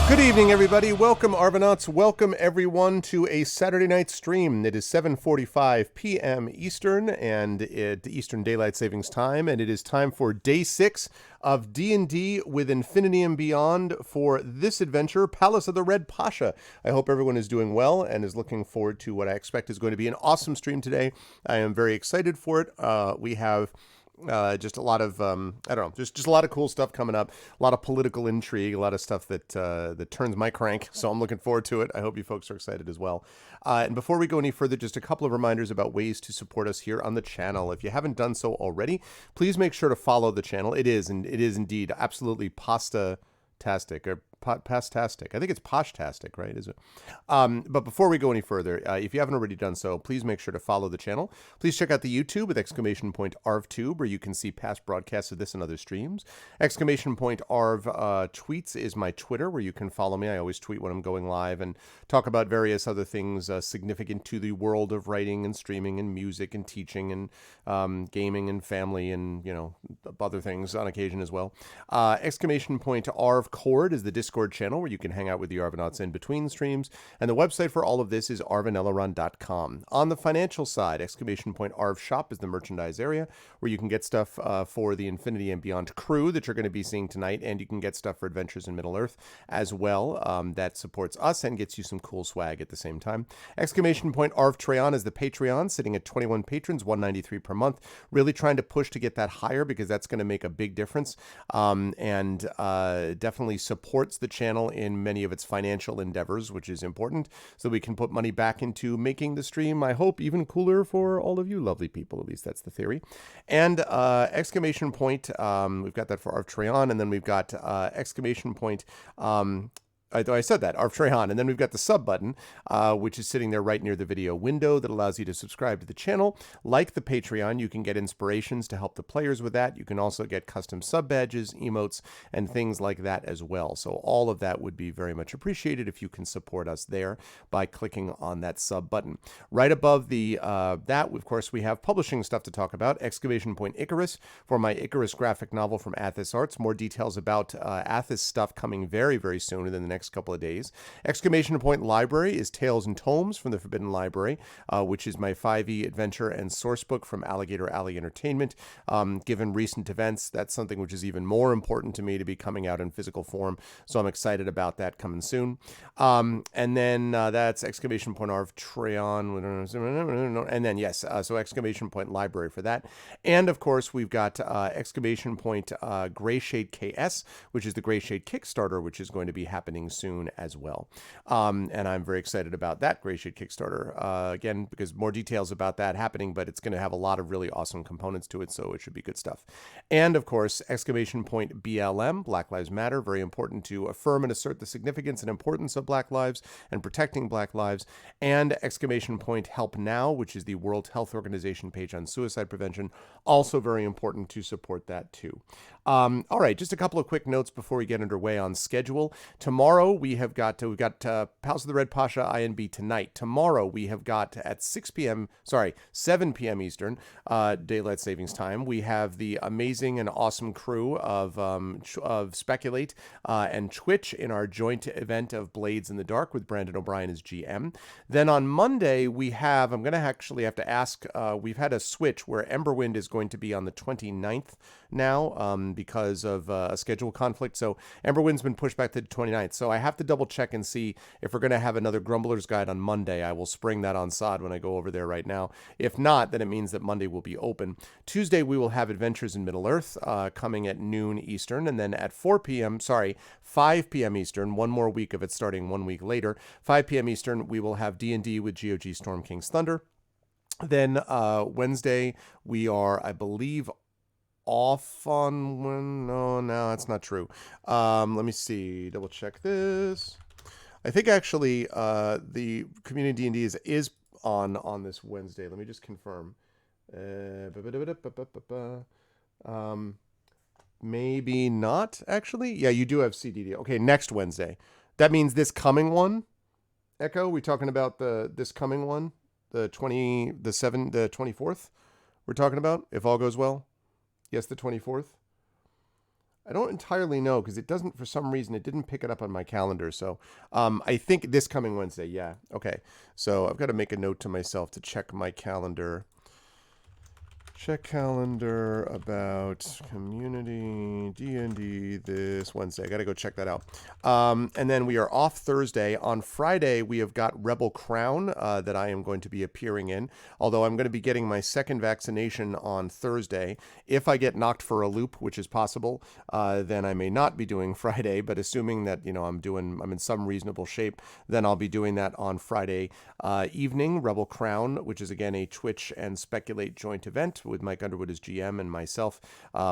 Good evening, everybody. Welcome, Arvanauts. Welcome, everyone, to a Saturday night stream. It is 7:45 p.m. Eastern, and Eastern Daylight Savings Time, and it is time for Day 6 of D&D with Infinity and Beyond for this adventure, Palace of the Red Pasha. I hope everyone is doing well and is looking forward to what I expect is going to be an awesome stream today. I am very excited for it. We have... just a lot of, I don't know, just a lot of cool stuff coming up, a lot of political intrigue, a lot of stuff that turns my crank, so I'm looking forward to it. I hope you folks are excited as well. And before we go any further, just a couple of reminders about ways to support us here on the channel. If you haven't done so already, please make sure to follow the channel. It is indeed absolutely pasta-tastic, or pastastic. I think it's posh-tastic, right? Is it? But before we go any further, if you haven't already done so, please make sure to follow the channel. Please check out the YouTube with !ArvTube, where you can see past broadcasts of this and other streams. !Arv tweets is my Twitter, where you can follow me. I always tweet when I'm going live and talk about various other things significant to the world of writing and streaming and music and teaching and gaming and family and, you know, other things on occasion as well. !Arv is the Discord channel where you can hang out with the Arvanauts in between streams, and the website for all of this is arvanelleron.com. On the financial side, !Arv Shop is the merchandise area where you can get stuff for the Infinity and Beyond crew that you're going to be seeing tonight, and you can get stuff for Adventures in Middle-earth as well. That supports us and gets you some cool swag at the same time. !Arv Treon is the Patreon, sitting at 21 patrons, $193 per month. Really trying to push to get that higher because that's going to make a big difference, and definitely supports the channel in many of its financial endeavors, which is important, so we can put money back into making the stream, I hope, even cooler for all of you lovely people. At least that's the theory. And we've got that for Arv Treon, and then we've got I said that, Arv Trehan, and then we've got the sub button, which is sitting there right near the video window that allows you to subscribe to the channel. Like the Patreon, you can get inspirations to help the players with that. You can also get custom sub badges, emotes, and things like that as well. So all of that would be very much appreciated if you can support us there by clicking on that sub button. Right above the that, of course, we have publishing stuff to talk about. Icarus for my Icarus graphic novel from Athos Arts. More details about Athos stuff coming very, very soon within the next couple of days. Library is Tales and Tomes from the Forbidden Library, which is my 5e adventure and source book from Alligator Alley Entertainment. Given recent events, that's something which is even more important to me to be coming out in physical form, so I'm excited about that coming soon. And then that's !Arv Treon, and then yes, so !Library for that. And of course, we've got Greyshade KS, which is the Greyshade Kickstarter, which is going to be happening soon as well. And I'm very excited about that Greyshade Kickstarter, again, because more details about that happening, but it's going to have a lot of really awesome components to it, so it should be good stuff. And of course, BLM, Black Lives Matter, very important to affirm and assert the significance and importance of Black lives and protecting Black lives. And Help Now, which is the World Health Organization page on suicide prevention, also very important to support that too. All right, just a couple of quick notes before we get underway on schedule. Tomorrow we've got Palace of the Red Pasha INB tonight. Tomorrow we have got at 7 p.m. Eastern Daylight Savings Time. We have the amazing and awesome crew of Speculate and Twitch in our joint event of Blades in the Dark with Brandon O'Brien as GM. Then on Monday I'm going to actually have to ask. We've had a switch where Emberwind is going to be on the 29th now because of a schedule conflict. So Emberwind's been pushed back to the 29th. So I have to double check and see if we're going to have another Grumbler's Guide on Monday. I will spring that on Sod when I go over there right now. If not, then it means that Monday will be open. Tuesday, we will have Adventures in Middle-earth coming at noon Eastern. And then at 5 p.m. Eastern, one more week of it starting 1 week later, 5 p.m. Eastern, we will have D&D with GOG Storm King's Thunder. Then Wednesday, we are, I believe, off on no, that's not true. Let me see, double check this. I think actually the community D&D is on this Wednesday. Let me just confirm. Maybe not actually. Yeah, you do have CDD. Okay, next Wednesday. That means this coming one. Echo, we talking about this coming one, the 24th. We're talking about, if all goes well. Yes, the 24th. I don't entirely know because it doesn't, for some reason, it didn't pick it up on my calendar. So I think this coming Wednesday. Yeah. Okay. So I've got to make a note to myself to check my calendar. Check calendar about community D&D this Wednesday. I got to go check that out. And then we are off Thursday. On Friday, we have got Rebel Crown that I am going to be appearing in, although I'm going to be getting my second vaccination on Thursday. If I get knocked for a loop, which is possible, then I may not be doing Friday, but assuming that, I'm in some reasonable shape, then I'll be doing that on Friday evening. Rebel Crown, which is again a Twitch and Speculate joint event with Mike Underwood as GM and myself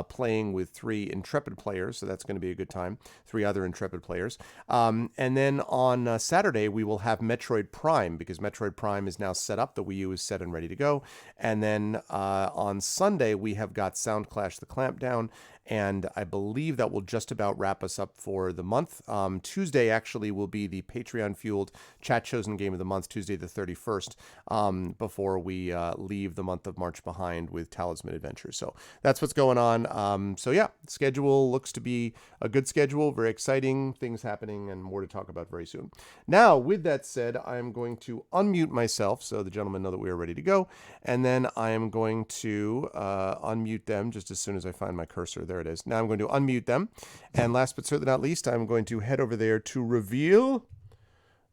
playing with 3 Intrepid players. So that's going to be a good time. 3 other Intrepid players. And then on Saturday, we will have Metroid Prime because Metroid Prime is now set up. The Wii U is set and ready to go. And then on Sunday, we have got Sound Clash the Clampdown. And I believe that will just about wrap us up for the month. Tuesday actually will be the Patreon-fueled Chat Chosen Game of the Month, Tuesday the 31st, before we leave the month of March behind with Talisman Adventures. So that's what's going on. So yeah, schedule looks to be a good schedule, very exciting things happening, and more to talk about very soon. Now, with that said, I am going to unmute myself so the gentlemen know that we are ready to go, and then I am going to unmute them just as soon as I find my cursor. There it is. Now I'm going to unmute them. And last but certainly not least, I'm going to head over there to reveal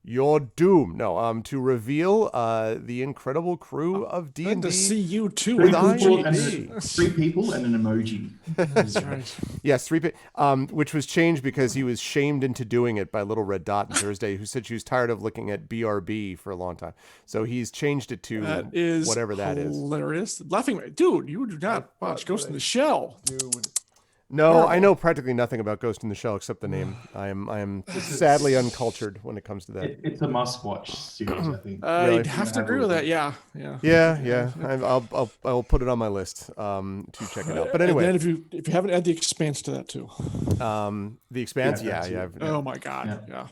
your doom. No, to reveal the incredible crew of D&D. Good to see you too. With 3 people and an emoji. That's right. Yes, 3 which was changed because he was shamed into doing it by Little Red Dot on Thursday, who said she was tired of looking at BRB for a long time. So he's changed it to whatever that is. Hilarious. Laughing, dude, you do not watch Ghost in the Shell. Dude. No, I know practically nothing about Ghost in the Shell except the name. I am sadly uncultured when it comes to that. It's a must-watch series, I think. Really? I'd have to agree with that. Yeah. I'll put it on my list to check it out. But anyway, and then if you haven't, add The Expanse to that too. The Expanse, yeah. Oh my God, yeah.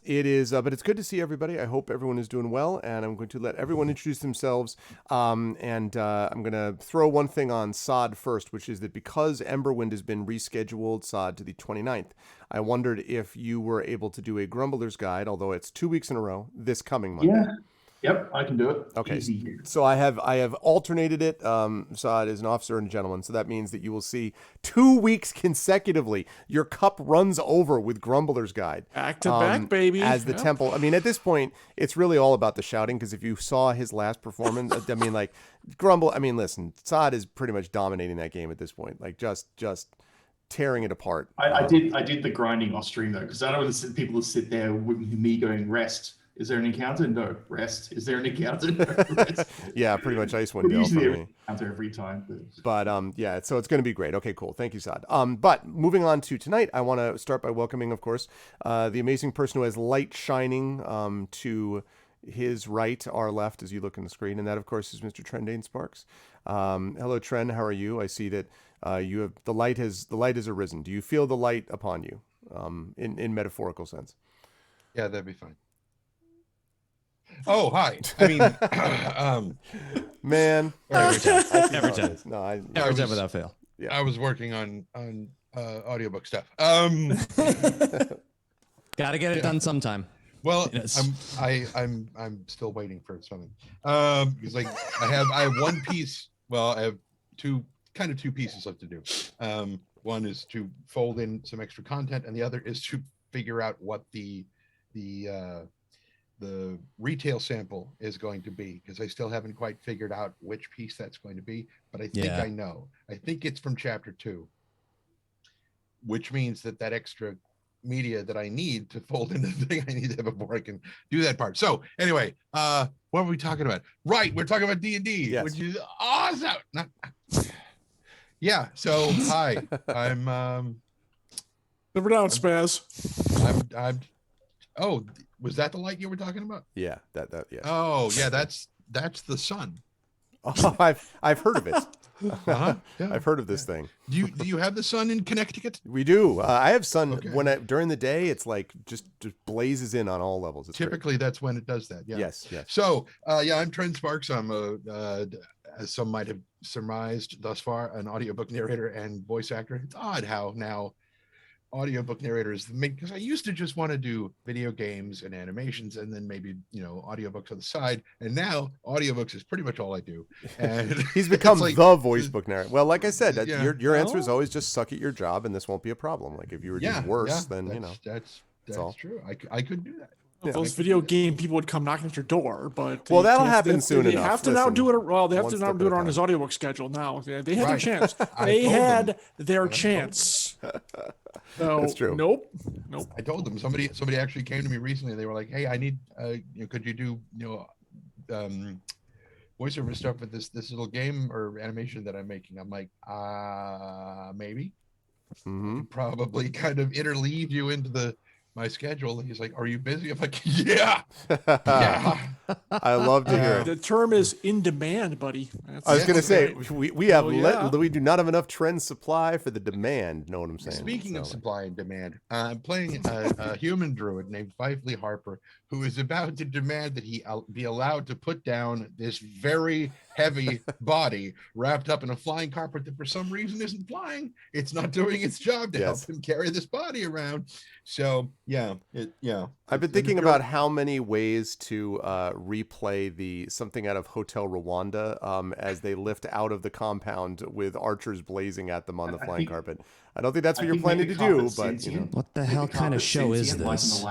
It is, but it's good to see everybody. I hope everyone is doing well, and I'm going to let everyone introduce themselves. I'm going to throw one thing on Sod first, which is that because Emberwind has been rescheduled, Sod, to the 29th, I wondered if you were able to do a Grumbler's Guide, although it's 2 weeks in a row, this coming Monday. Yeah. Yep, I can do it. Okay, Easy. so I have alternated it. Saad is an officer and a gentleman, so that means that you will see 2 weeks consecutively. Your cup runs over with Grumbler's Guide. Back to back, baby. As the temple. I mean, at this point, it's really all about the shouting, because if you saw his last performance, I mean, like, listen, Saad is pretty much dominating that game at this point. Like, just tearing it apart. I did the grinding off stream, though, because I don't want people to sit there with me going, rest. Is there an encounter? No. Rest. Is there an encounter? No. Rest. Yeah, pretty much Icewind Dale for me. Encounter every time. But yeah, so it's going to be great. Okay, cool. Thank you, Saad. But moving on to tonight, I want to start by welcoming, of course, the amazing person who has light shining to his right, our left, as you look in the screen, and that, of course, is Mr. Trendane Sparks. Hello, Trend. How are you? I see that you have the light has arisen. Do you feel the light upon you, in metaphorical sense? Yeah, that'd be fine. Oh, hi. I mean, man, every time. No, every time without fail. Yeah. I was working on audiobook stuff. Gotta get it done sometime. Well, Yes. I'm still waiting for something. Because like I have one piece. Well, I have two pieces left to do. One is to fold in some extra content, and the other is to figure out what the retail sample is going to be, because I still haven't quite figured out which piece that's going to be, but I think I know. I think it's from chapter 2, which means that extra media that I need to fold into the thing I need to have before I can do that part. So anyway, what were we talking about? Right, we're talking about D&D, yes. Which is awesome. Yeah, so hi, I'm Never down, Spaz. I'm oh, was that the light you were talking about? Yeah, that yeah. Oh, yeah, that's the sun. Oh, I've heard of it. Uh-huh. Yeah. I've heard of this thing. Do you have the sun in Connecticut? We do. I have sun Okay. during the day. It's like just blazes in on all levels. It's Typically, that's when it does that. Yeah. Yes. So, yeah, I'm Trent Sparks. I'm as some might have surmised thus far, an audiobook narrator and voice actor. It's odd how now audiobook narrators, because I used to just want to do video games and animations and then maybe, audiobooks on the side. And now audiobooks is pretty much all I do. And he's become like, the voice book narrator. Well, like I said, yeah. your answer is always just suck at your job and this won't be a problem. Like if you were doing worse, then that's all. true. I could do that. Well, those video game people would come knocking at your door, but that'll happen soon they enough. have to now do it. Well, they have one to now step do at it a on his time. audiobook schedule now. They had their Right. chance. I They told had them. their chance. So, That's true. Nope. I told them. Somebody actually came to me recently. They were like, "Hey, I need. Could you do voiceover stuff for this little game or animation that I'm making?" I'm like, maybe. Mm-hmm. Probably kind of interleave you into my schedule. And he's like, "Are you busy?" I'm like, "Yeah, yeah." I love to hear it. The term is in demand, buddy. I was going to say, we have yeah. we do not have enough trend supply for the demand. Know what I'm saying? Speaking of So, supply and demand, I'm playing a human druid named Fifely Harper, who is about to demand that he be allowed to put down this very heavy body wrapped up in a flying carpet that for some reason isn't flying. It's not doing its job to help him carry this body around. So I've been thinking about how many ways to replay something out of Hotel Rwanda as they lift out of the compound with archers blazing at them on the flying carpet. I don't think that's what you're planning to do, but What the hell kind of show is this?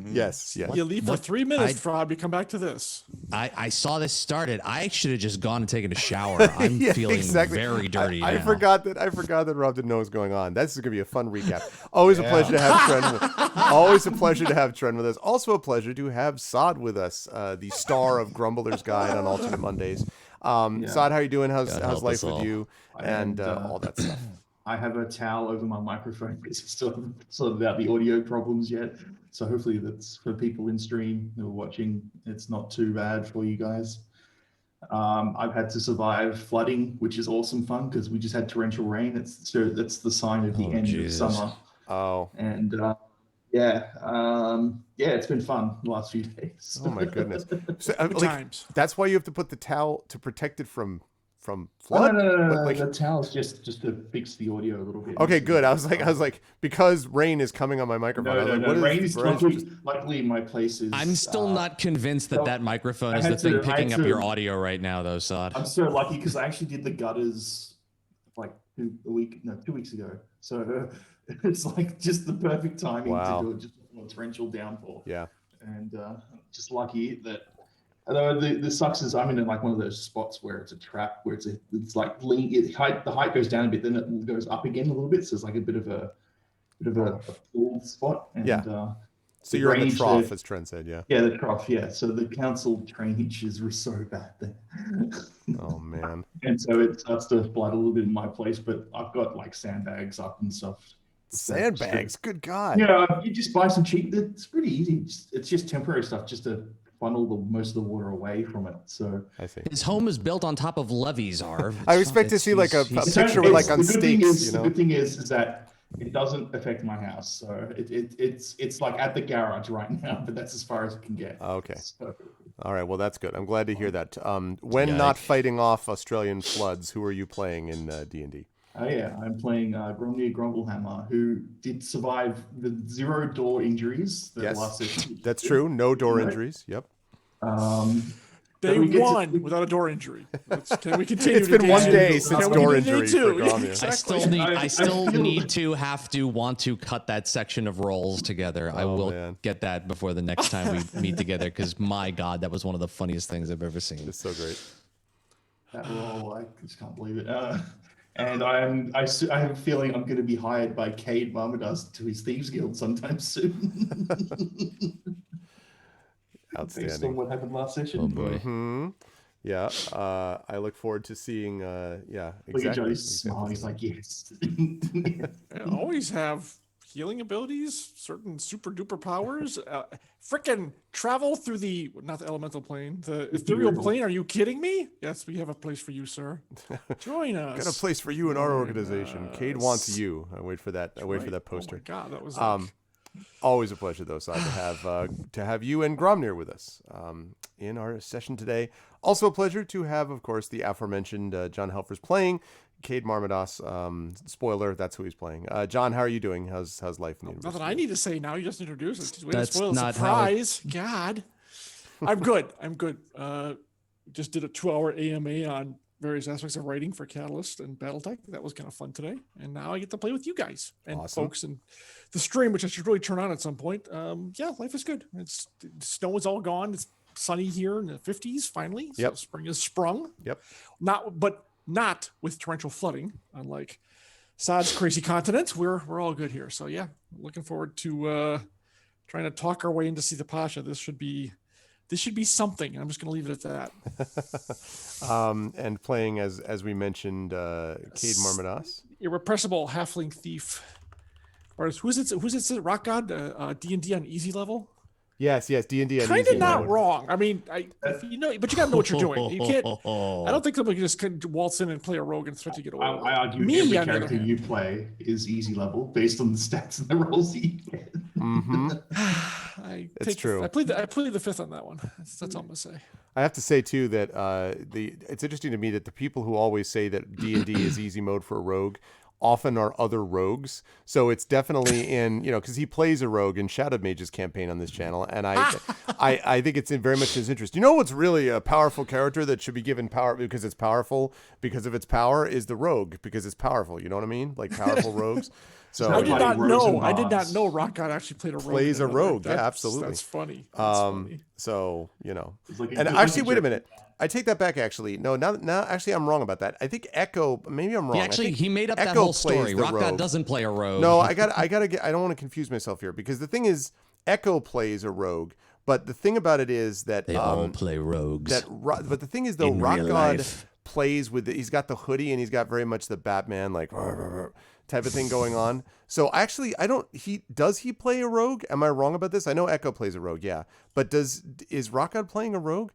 Yes. You leave for 3 minutes, Rob. You come back to this. I saw this started. I should have just gone and taken a shower. I'm feeling very dirty I now. forgot that Rob didn't know what was going on. This is gonna be a fun recap. Always a pleasure to have Trent. Always a pleasure to have Trent with us. Also a pleasure to have Sod with us, the star of Grumbler's Guide on alternate Mondays. Sod, how you doing? How's life with you and all that stuff? I have a towel over my microphone because I still haven't sorted out the audio problems yet. So hopefully that's for people in stream who are watching. It's not too bad for you guys. I've had to survive flooding, which is awesome fun because we just had torrential rain. That's the sign of the end of summer. Oh. And it's been fun the last few days. Oh my goodness. So, times. That's why you have to put the towel to protect it from flood? No. The towel's just to fix the audio a little bit. Okay, good. I was like, because rain is coming on my microphone. No. Rain is luckily my place is. I'm still not convinced that microphone is the thing picking up your audio right now, though, Sod. I'm so lucky because I actually did the gutters like 2 weeks ago. So it's like just the perfect timing to do it just before torrential downpour. Yeah. And just lucky that. Although the sucks is I'm in like one of those spots where it's a trap where it's like the height goes down a bit, then it goes up again a little bit, so it's like a bit of a pool spot. And, so you're in the trough, as Trent said, yeah. Yeah, the trough, yeah. So the council drainage is so bad there. Oh man. And so it starts to flood a little bit in my place, but I've got like sandbags up and stuff. Sandbags, good God. Yeah, you just buy some cheap. It's pretty easy. It's just temporary stuff, just to funnel most of the water away from it. So I see. His home is built on top of levees, Arv. I expect to see like a picture with like on stakes. The good thing is that it doesn't affect my house. So it's like at the garage right now, but that's as far as it can get. Okay. So, all right. Well, that's good. I'm glad to hear that. When not fighting off Australian floods, who are you playing in D&D? Oh yeah, I'm playing Gromnir Grumblehammer, who did survive the 0 door injuries. That's true. No door injuries. Yep. Day one without a door injury. Can we continue? It's been 1 day since door injury for Gromnir. Exactly. I still need to want to cut that section of rolls together. I will get that before the next time we meet together because my God, that was one of the funniest things I've ever seen. It's so great. That roll, I just can't believe it. And I have a feeling I'm going to be hired by Cade Marmaduke to his Thieves Guild sometime soon. Outstanding. Based on what happened last session. Oh boy. Mm-hmm. Yeah. I look forward to seeing. Exactly. Look at Joey's smile. He's like, yes. I always have healing abilities, certain super duper powers. Frickin' travel through not the elemental plane, the ethereal plane. Are you kidding me? Yes, we have a place for you, sir. Join us. Got a place for you in our organization. Cade wants you. I wait for that. I wait for that poster. Oh my God, that was always a pleasure, though, Sod, to have you and Gromnir with us in our session today. Also a pleasure to have, of course, the aforementioned John Helfers playing Cade Marmados. Spoiler, that's who he's playing. John, how are you doing? How's life in the universe? Nothing I need to say now. You just introduced it. Way That's to spoil the not how surprise. God. I'm good. Just did a 2-hour AMA on various aspects of writing for Catalyst and Battletech. That was kind of fun today. And now I get to play with you guys and folks and the stream, which I should really turn on at some point. Yeah, life is good. The snow is all gone. It's sunny here in the 50s finally. So spring is sprung. Yep. Not with torrential flooding, unlike Saad's crazy continent. We're all good here. So yeah, looking forward to trying to talk our way in to see the Pasha. This should be something. I'm just going to leave it at that. And playing as we mentioned, Cade Marmados, irrepressible halfling thief. Or who's it? Rock God, D&D on easy level. Yes, D&D. Kind of not wrong. I mean, but you got to know what you're doing. You can't. I don't think somebody can just waltz in and play a rogue and expect to get away. I argue every character you play is easy level based on the stats and the rolls that you get. Mm-hmm. It's true. I played the fifth on that one. That's all I'm gonna say. I have to say too that it's interesting to me that the people who always say that D&D is easy mode for a rogue often are other rogues. So it's definitely in, because he plays a rogue in Shadow Mage's campaign on this channel. And I think it's in very much his interest. You know what's really a powerful character that should be given power because it's powerful, because of its power, is the rogue, because it's powerful. You know what I mean? Like powerful rogues. So I did not know Rock God actually played a rogue. Plays a rogue. Yeah, absolutely. That's funny. So, like and actually, wait a minute. I take that back. Actually, no. Now, actually, I'm wrong about that. I think Echo. Maybe I'm wrong. He made up that whole story. Rock God doesn't play a rogue. No, I gotta get. I don't want to confuse myself here because the thing is, Echo plays a rogue. But the thing about it is that they all play rogues. But the thing is, though, Rock God plays with. He's got the hoodie and he's got very much the Batman like type of thing going on. So actually, does he play a rogue? Am I wrong about this? I know Echo plays a rogue, yeah. But is Rock God playing a rogue?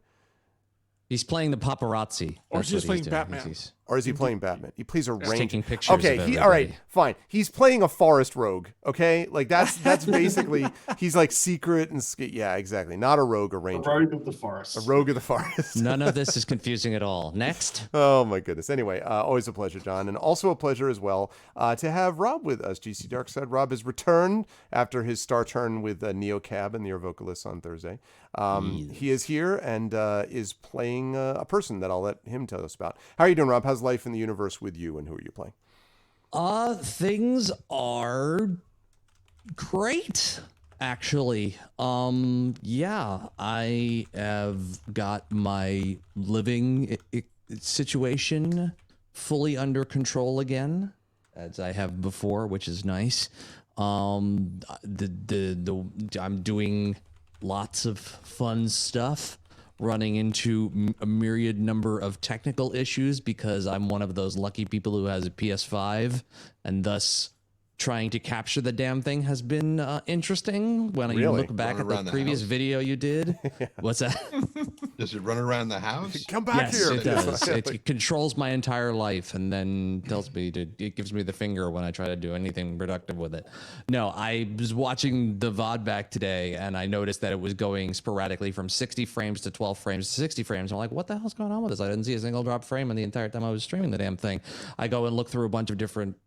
He's playing the paparazzi. Or is he just playing Batman? Or is he playing Batman? He plays a ranger. Taking pictures. Okay, all right, fine. He's playing a forest rogue. Okay, like that's basically he's like secret and yeah, exactly. Not a rogue, a ranger. A rogue of the forest. A rogue of the forest. None of this is confusing at all. Next. Oh my goodness. Anyway, always a pleasure, John, and also a pleasure as well to have Rob with us. GC Darkside. Rob has returned after his star turn with Neo Cab and the Vocalists on Thursday. He is here and is playing a person that I'll let him tell us about. How are you doing, Rob? How's life in the universe with you, and who are you playing? Things are great, actually. Yeah, I have got my living situation fully under control again, as I have before, which is nice. I'm doing lots of fun stuff, running into a myriad number of technical issues because I'm one of those lucky people who has a PS5, and thus trying to capture the damn thing has been interesting. When you look back at the previous video you did. What's that? Does it run around the house? Come back here. It does. It controls my entire life and then tells me it gives me the finger when I try to do anything productive with it. No, I was watching the VOD back today and I noticed that it was going sporadically from 60 frames to 12 frames to 60 frames. I'm like, what the hell's going on with this? I didn't see a single drop frame in the entire time I was streaming the damn thing. I go and look through a bunch of different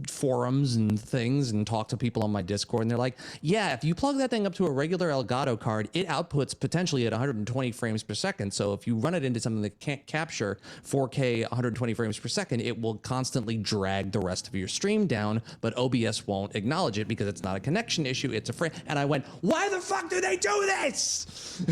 forums and things and talk to people on my Discord, and they're like, yeah, if you plug that thing up to a regular Elgato card, it outputs potentially at 120 frames per second. So if you run it into something that can't capture 4K 120 frames per second, it will constantly drag the rest of your stream down, but OBS won't acknowledge it because it's not a connection issue, it's a frame. And I went, why the fuck do they do this?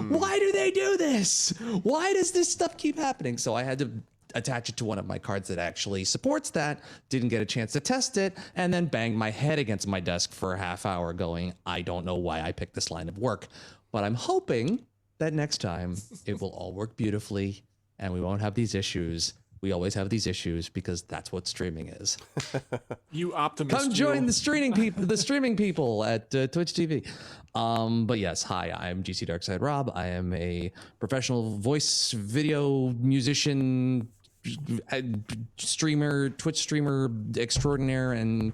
Why do they do this? Why does this stuff keep happening? So I had to attach it to one of my cards that actually supports that, didn't get a chance to test it, and then banged my head against my desk for a half hour going, I don't know why I picked this line of work, but I'm hoping that next time it will all work beautifully and we won't have these issues. We always have these issues because that's what streaming is. You optimist. Come join the streaming people at Twitch TV. But yes, hi, I'm GC Darkside Rob. I am a professional voice video musician, streamer, Twitch streamer extraordinaire, and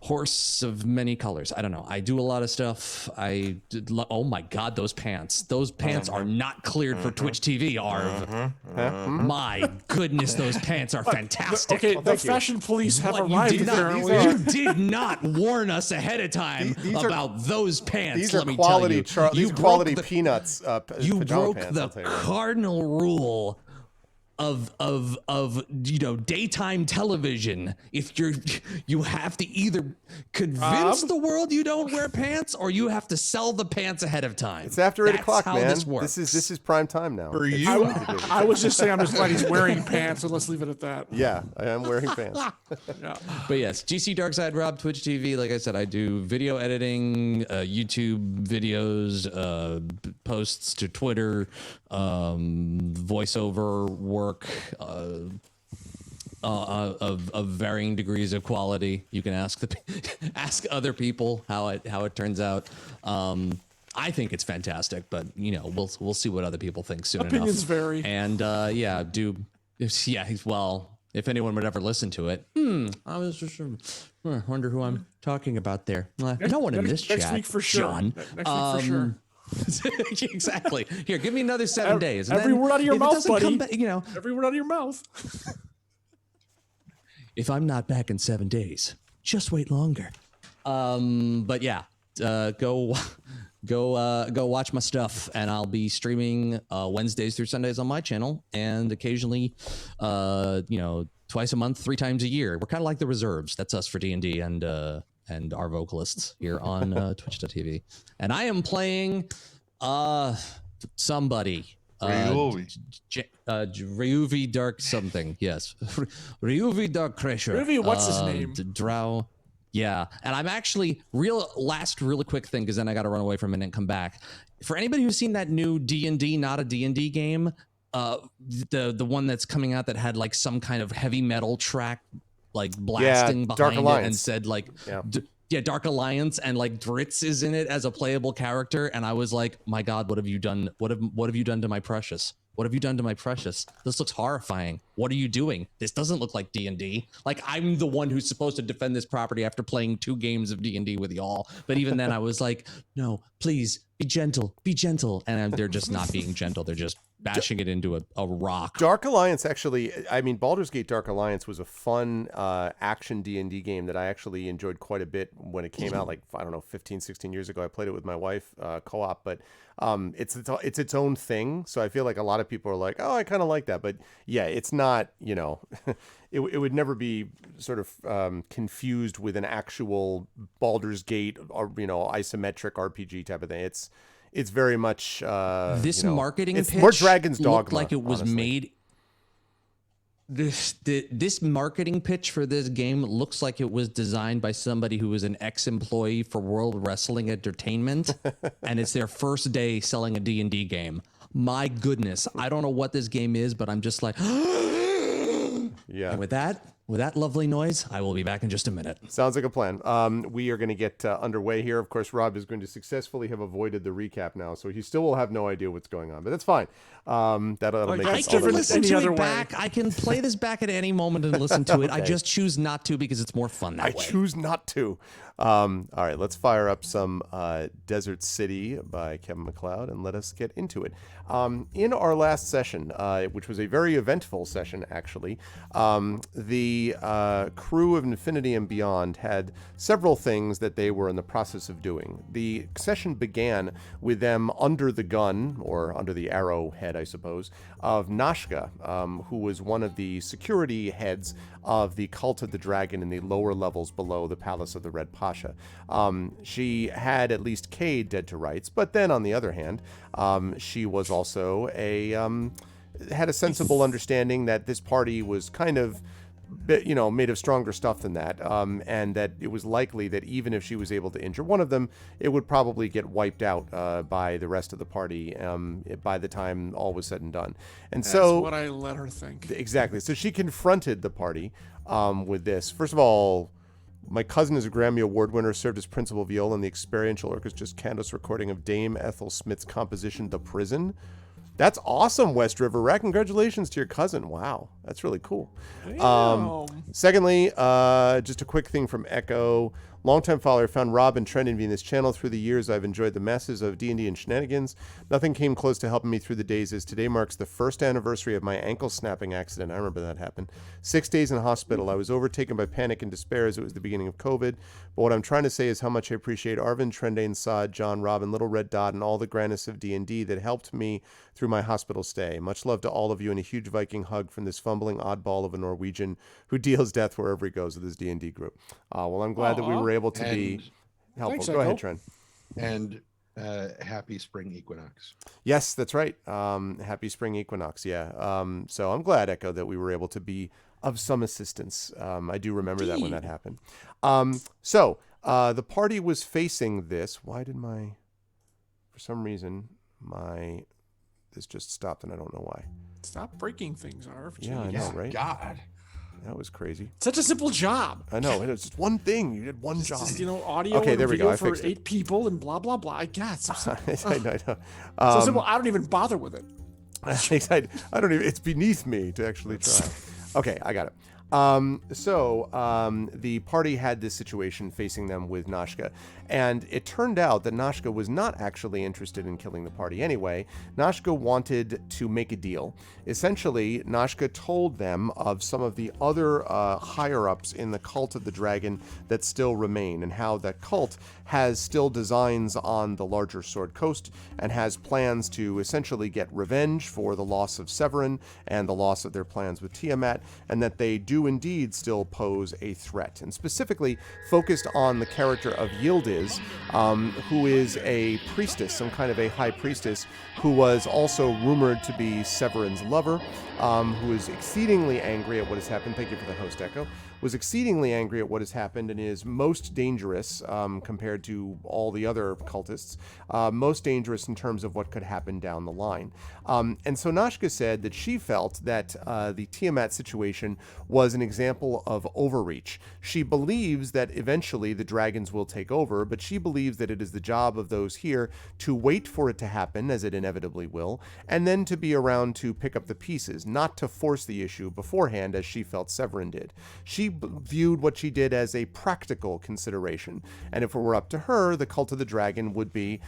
horse of many colors. I don't know. I do a lot of stuff. Oh my God, those pants. Those pants are not cleared for Twitch TV, Arv. My goodness, those pants are fantastic. Okay, the fashion police have arrived. You did not warn us ahead of time about those pants. These are let me quality, tell you. these quality peanuts. You pajama broke pants, the I'll tell you right now. cardinal rule of daytime television. If you have to either convince the world you don't wear pants, or you have to sell the pants ahead of time. It's after 8 o'clock, how man. This works. This is prime time now. For you, I was just saying, I'm just glad he's wearing pants, so let's leave it at that. Yeah, I am wearing pants. Yeah. But yes, GC Darkside Rob, Twitch TV. Like I said, I do video editing, YouTube videos, posts to Twitter, voiceover work of varying degrees of quality. You can ask ask other people how it turns out. I think it's fantastic, but we'll see what other people think soon Opinions enough. vary. And well, if anyone would ever listen to it, I was just wonder who I'm talking about there. No one in this chat. Next week for sure. John. Next week for sure. Exactly. Here, give me another 7 days. And Every then word out of your if it mouth, doesn't buddy. come back, Every word out of your mouth. if I'm not back in 7 days, just wait longer. But yeah, go watch my stuff, and I'll be streaming Wednesdays through Sundays on my channel, and occasionally, twice a month, 3 times a year. We're kind of like the reserves. That's us for D&D and our vocalists here on Twitch.tv. And I am playing somebody. Ryuvi Dark something. Yes. Ryuvi Dark Crusher. Ryuvi, what's his name? Drow. Yeah. And I'm actually really quick thing, because then I got to run away for a minute and come back. For anybody who's seen that new D&D, not a D&D game, the one that's coming out that had like some kind of heavy metal track like blasting Dark behind Alliance. it and said like Yeah. Dark Alliance, and like Dritz is in it as a playable character, and I was like, my God, what have you done? What have you done to my precious? What have you done to my precious? This looks horrifying. What are you doing? This doesn't look like D&D. Like, I'm the one who's supposed to defend this property after playing 2 games of D&D with y'all. But even then I was like, no, please be gentle, and they're just not being gentle. They're just bashing it into a rock. Dark Alliance, actually, I mean, Baldur's Gate Dark Alliance was a fun action D&D game that I actually enjoyed quite a bit when it came out, like, I don't know, 15, 16 years ago. I played it with my wife, co-op, but it's its own thing. So I feel like a lot of people are like, oh, I kind of like that. But yeah, it's not, it would never be sort of confused with an actual Baldur's Gate or, isometric RPG type of thing. It's very much this marketing it's pitch more Dragon's Dogma, looked like it was honestly. made. This marketing pitch for this game looks like it was designed by somebody who was an ex-employee for World Wrestling Entertainment, and it's their first day selling a D&D game. My goodness, I don't know what this game is, but I'm just like, Yeah. And with that lovely noise, I will be back in just a minute. Sounds like a plan. We are going to get underway here. Of course, Rob is going to successfully have avoided the recap now, so he still will have no idea what's going on, but that's fine. That'll Like, make I it can all the different more Listen any to other it way. back. I can play this back at any moment and listen to it. I just choose not to because it's more fun that I way. choose not to. All right, let's fire up some Desert City by Kevin MacLeod and let us get into it. In our last session, which was a very eventful session, actually, the crew of Infinity and Beyond had several things that they were in the process of doing. The session began with them under the gun, or under the arrowhead, I suppose, of Nashka, who was one of the security heads of the Cult of the Dragon in the lower levels below the Palace of the Red Pasha. She had at least Cade dead to rights, but then on the other hand, she was also had a sensible understanding that this party was kind of, made of stronger stuff than that, and that it was likely that even if she was able to injure one of them, it would probably get wiped out by the rest of the party by the time all was said and done. And That's so what I let her think. exactly. So she confronted the party with this. First of all, my cousin is a Grammy Award winner, served as principal viola in the Experiential Orchestra's Candace recording of Dame Ethel Smith's composition, The Prison. That's awesome, West River Rat. Congratulations to your cousin. Wow, that's really cool. Damn. Secondly, just a quick thing from Echo. Longtime follower, found Rob and Trent envying this channel. Through the years, I've enjoyed the masses of D&D and shenanigans. Nothing came close to helping me through the days, as today marks the first anniversary of my ankle snapping accident. I remember that happened. 6 days in hospital. I was overtaken by panic and despair as it was the beginning of COVID. But what I'm trying to say is how much I appreciate Arvin, Trendane, Sod, John, Robin, Little Red Dot, and all the grandness of D&D that helped me through my hospital stay. Much love to all of you, and a huge Viking hug from this fumbling oddball of a Norwegian who deals death wherever he goes with his D&D group. Well, I'm glad that we were able to be helpful. Thanks, Go ahead, Echo. Trent. And happy spring equinox. Yes, that's right. Happy spring equinox. Yeah. So I'm glad, Echo, that we were able to be of some assistance. I do remember that when that happened. So the party was facing this. Why did for some reason, this just stopped and I don't know why. Stop breaking things, Arv. Yeah, I Jeez. know, right? God. That was crazy. Such a simple job. I know. It was just one thing. You did one job. Just, audio Okay, and there we go. video I for fixed it. 8 people and blah, blah, blah. I guess. So I know. so simple. I don't even bother with it. I don't even. It's beneath me to actually try. Okay, I got it. The party had this situation facing them with Nashka, and it turned out that Nashka was not actually interested in killing the party anyway. Nashka wanted to make a deal. Essentially, Nashka told them of some of the other higher-ups in the cult of the dragon that still remain, and how that cult has still designs on the larger Sword Coast and has plans to essentially get revenge for the loss of Severin and the loss of their plans with Tiamat, and that they do indeed still pose a threat, and specifically focused on the character of Yildiz, who is a priestess, some kind of a high priestess, who was also rumored to be Severin's lover, who is exceedingly angry at what has happened. Thank you for the host, Echo. Was exceedingly angry at what has happened and is most dangerous compared to all the other cultists, most dangerous in terms of what could happen down the line. And so Nashka said that she felt that the Tiamat situation was an example of overreach. She believes that eventually the dragons will take over, but she believes that it is the job of those here to wait for it to happen, as it inevitably will, and then to be around to pick up the pieces, not to force the issue beforehand, as she felt Severin did. She viewed what she did as a practical consideration, and if it were up to her, the cult of the dragon would be,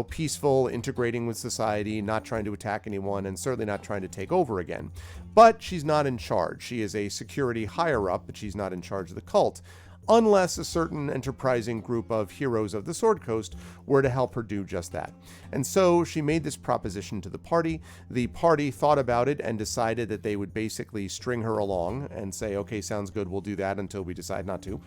peaceful, integrating with society, not trying to attack anyone, and certainly not trying to take over again. But she's not in charge. She is a security higher up, but she's not in charge of the cult, unless a certain enterprising group of heroes of the Sword Coast were to help her do just that. And so she made this proposition to the party. The party thought about it and decided that they would basically string her along and say, okay, sounds good, we'll do that until we decide not to.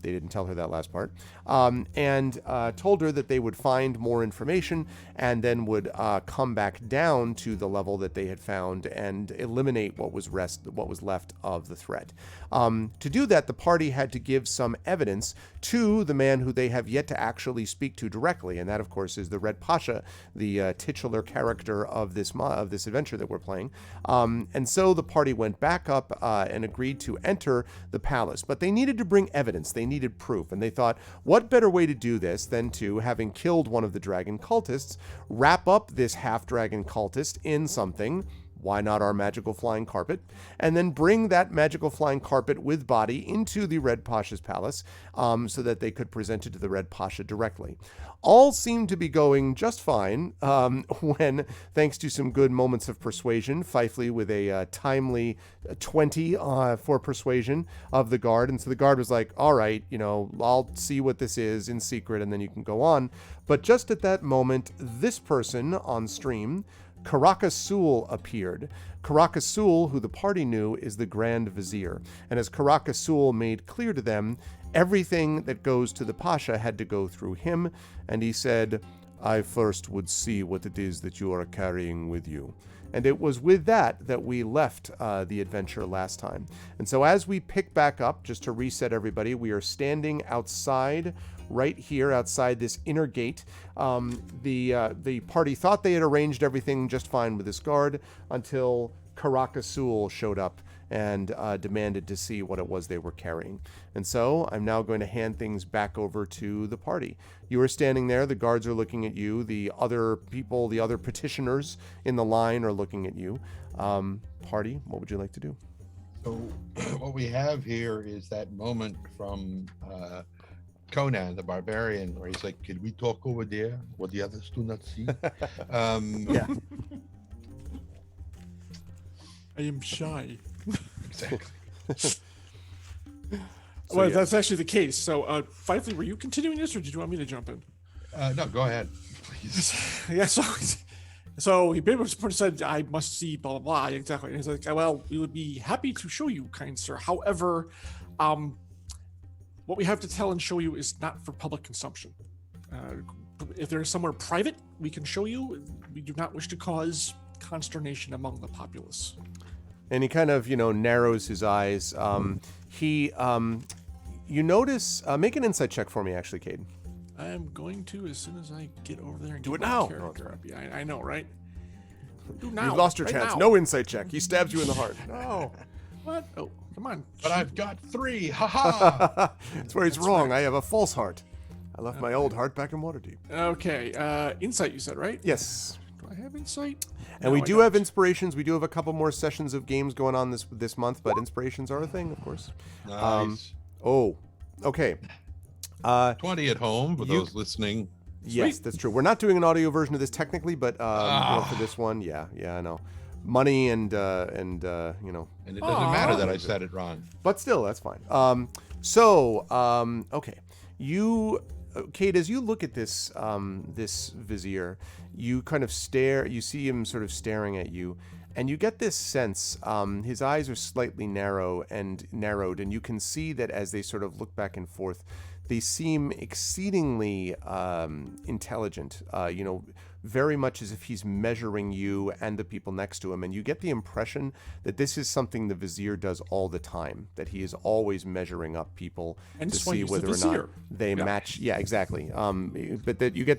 They didn't tell her that last part. And told her that they would find more information and then would come back down to the level that they had found and eliminate what was left of the threat. To do that, the party had to give some evidence to the man who they have yet to actually speak to directly, and that, of course, is the Red Pasha, the titular character of this adventure that we're playing. And so the party went back up and agreed to enter the palace, but they needed to bring evidence. They needed proof, and they thought, what better way to do this than to, having killed one of the dragon cultists, wrap up this half-dragon cultist in something. Why not our magical flying carpet? And then bring that magical flying carpet with body into the Red Pasha's palace so that they could present it to the Red Pasha directly. All seemed to be going just fine when, thanks to some good moments of persuasion, Fifely with a timely 20 for persuasion of the guard. And so the guard was like, all right, I'll see what this is in secret and then you can go on. But just at that moment, this person on stream, Karakasul, appeared. Karakasul, who the party knew, is the Grand Vizier. And as Karakasul made clear to them, everything that goes to the Pasha had to go through him. And he said, I first would see what it is that you are carrying with you. And it was with that we left the adventure last time. And so as we pick back up, just to reset everybody, we are standing outside, right here outside this inner gate. The party thought they had arranged everything just fine with this guard until Karakasul showed up and demanded to see what it was they were carrying. And so I'm now going to hand things back over to the party. You are standing there, the guards are looking at you, the other people, the other petitioners in the line are looking at you. Party, what would you like to do? So what we have here is that moment from Conan the Barbarian, where he's like, "Can we talk over there, what the others do not see?" Yeah. I am shy. Exactly. Well, yeah. that's actually the case. So, Fifely, were you continuing this, or did you want me to jump in? No, go ahead, please. Yeah. So he pretty much said, "I must see blah blah blah." Exactly. And he's like, "Well, we would be happy to show you, kind sir. However, what we have to tell and show you is not for public consumption. If there is somewhere private, we can show you. We do not wish to cause consternation among the populace." And he kind of, narrows his eyes. You notice, make an insight check for me, actually, Caden. I am going to as soon as I get over there and Do get it my now. character up. Yeah, I know, right? Do now. You've lost your right chance. now. No insight check. He stabs you in the heart. No. What? Oh, come on. But I've got 3. Ha ha. That's where he's wrong. I have a false heart. I left my old heart back in Waterdeep. Okay. Insight, you said, right? Yes. Do I have insight? And No, we I do don't. have inspirations. We do have a couple more sessions of games going on this month, but inspirations are a thing, of course. Nice. Oh, okay. 20 at home for those listening. Yes, that's true. We're not doing an audio version of this technically, but for this one, yeah, I know. Money and And it doesn't matter that I said it wrong. but still, that's fine. Okay, Kate, as you look at this this vizier, you kind of stare. You see him sort of staring at you, and you get this sense. His eyes are slightly narrowed, and you can see that as they sort of look back and forth, they seem exceedingly intelligent. Very much as if he's measuring you and the people next to him. And you get the impression that this is something the vizier does all the time, that he is always measuring up people And to that's why see he's the whether or not vizier. they Yeah. match. Yeah, exactly. But that you get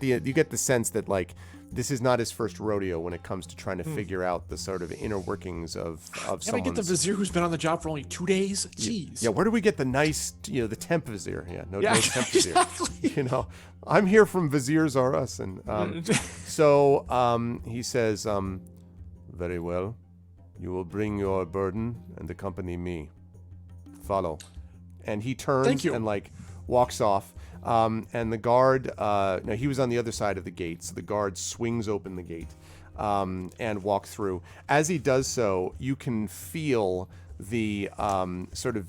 the sense that like this is not his first rodeo when it comes to trying to figure out the sort of inner workings of Can I someone's. get the vizier who's been on the job for only 2 days? Jeez. Yeah, where do we get the nice, the temp vizier? Yeah, no temp vizier. exactly. I'm here from Viziers R Us, and so he says, "Very well, you will bring your burden and accompany me. Follow." And he turns Thank you. and like walks off. And the guard, no, he was on the other side of the gate, so the guard swings open the gate and walks through. As he does so, you can feel the sort of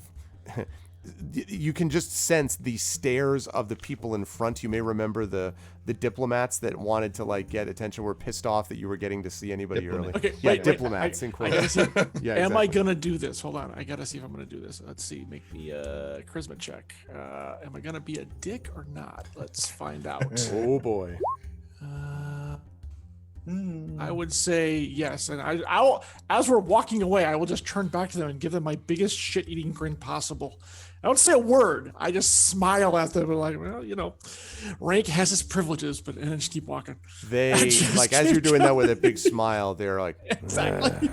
you can just sense the stares of the people in front. You may remember the diplomats that wanted to like get attention were pissed off that you were getting to see anybody early. Okay, Yeah, wait, diplomats in I quotes. gotta see. Yeah, Am I exactly. gonna do this? Hold on. I gotta see if I'm gonna do this. Let's see. Make me a charisma check. Am I gonna be a dick or not? Let's find out. Oh boy. I would say yes, and I'll as we're walking away, I will just turn back to them and give them my biggest shit-eating grin possible. I don't say a word. I just smile at them and like, well, rank has its privileges, but and then just keep walking. They just like as keep you're doing that with a big smile, they're like Exactly.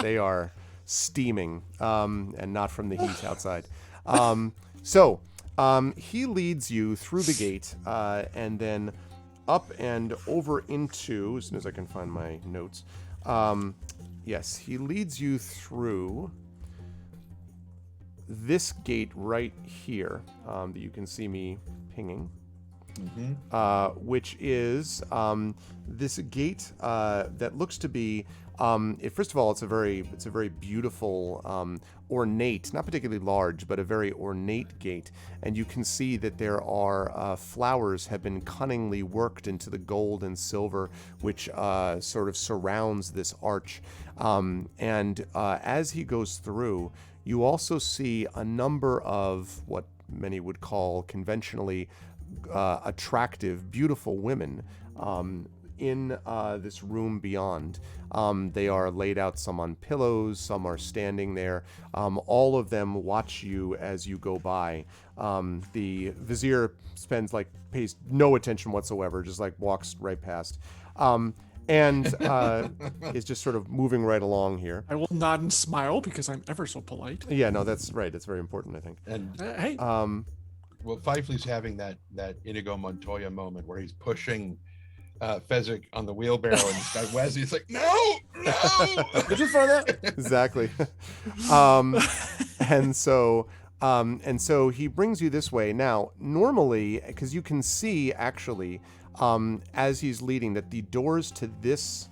they are steaming and not from the heat outside. So he leads you through the gate and then up and over into, as soon as I can find my notes. Yes, he leads you through this gate right here that you can see me pinging. Which is this gate that looks to be first of all it's a very beautiful ornate, not particularly large, but a very ornate gate, and you can see that there are flowers have been cunningly worked into the gold and silver which sort of surrounds this arch, and as he goes through, you also see a number of what many would call conventionally attractive, beautiful women in this room beyond. They are laid out, some on pillows, some are standing there. All of them watch you as you go by. The vizier pays no attention whatsoever, just like walks right past. And is just sort of moving right along here. I will nod and smile because I'm ever so polite. Yeah, no, that's right. That's very important, I think. And Hey, well, Fifely's having that Inigo Montoya moment where he's pushing Fezzik on the wheelbarrow, and this guy Wesley's like, no. did you find that? Exactly. And so And so he brings you this way. Now, normally, because you can see actually, as he's leading, that the doors to this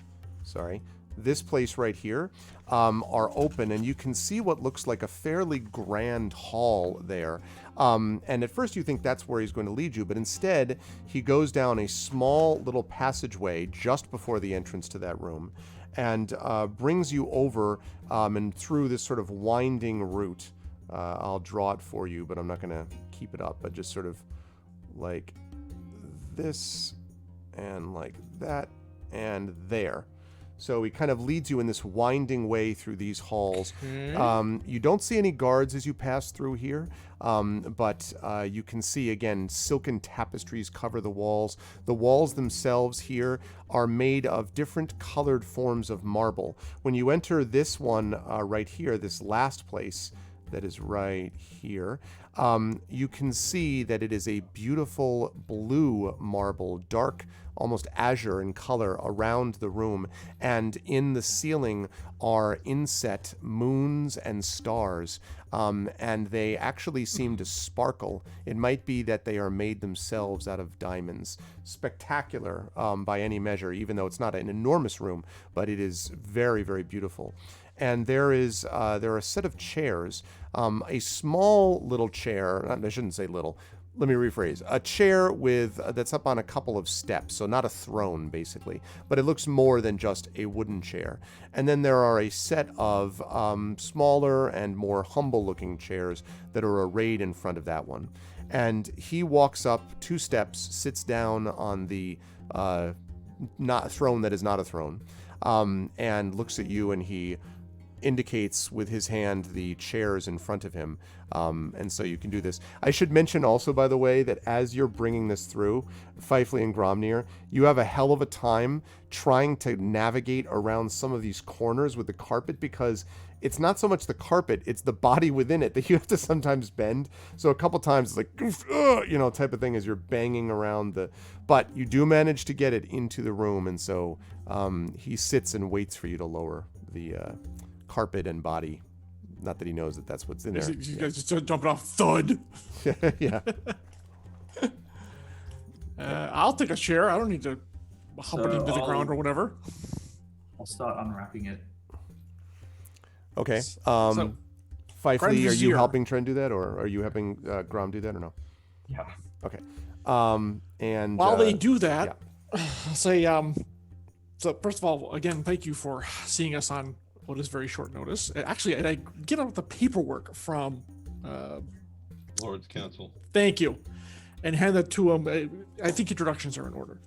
place right here are open, and you can see what looks like a fairly grand hall there. And at first you think that's where he's going to lead you, but instead he goes down a small little passageway just before the entrance to that room and brings you over and through this sort of winding route. I'll draw it for you, but I'm not going to keep it up, but just sort of like this and like that and there. So he kind of leads you in this winding way through these halls. You don't see any guards as you pass through here, but you can see, again, silken tapestries cover the walls. The walls themselves here are made of different colored forms of marble. When you enter this one right here, this last place that is right here, you can see that it is a beautiful blue marble, dark, almost azure in color around the room, and in the ceiling are inset moons and stars, and they actually seem to sparkle. It might be that they are made themselves out of diamonds. Spectacular by any measure, even though it's not an enormous room, but it is very, very beautiful. And there are a set of chairs, a small little chair. I shouldn't say little. Let me rephrase. A chair with that's up on a couple of steps, so not a throne, basically. But it looks more than just a wooden chair. And then there are a set of smaller and more humble-looking chairs that are arrayed in front of that one. And he walks up 2 steps, sits down on the not throne that is not a throne, and looks at you, and he indicates with his hand the chairs in front of him, and so you can do this. I should mention also, by the way, that as you're bringing this through, Fifley and Gromnir, you have a hell of a time trying to navigate around some of these corners with the carpet, because it's not so much the carpet, it's the body within it that you have to sometimes bend. So a couple times it's like, type of thing as you're banging around but you do manage to get it into the room, and so he sits and waits for you to lower the carpet and body. Not that he knows that that's what's in there. You guys just jumping off, thud. Yeah. I'll take a chair. I don't need to hump it into the ground or whatever. I'll start unwrapping it. Okay. So, Fifley, Grand are you Vizier. helping Trent do that, or are you helping Grom do that, or no? Yeah. Okay. And while they do that, yeah. I'll say, so first of all, again, thank you for seeing us on what is very short notice. Actually, and I get out the paperwork from Lord's Council. Thank you, and hand that to him. I think introductions are in order.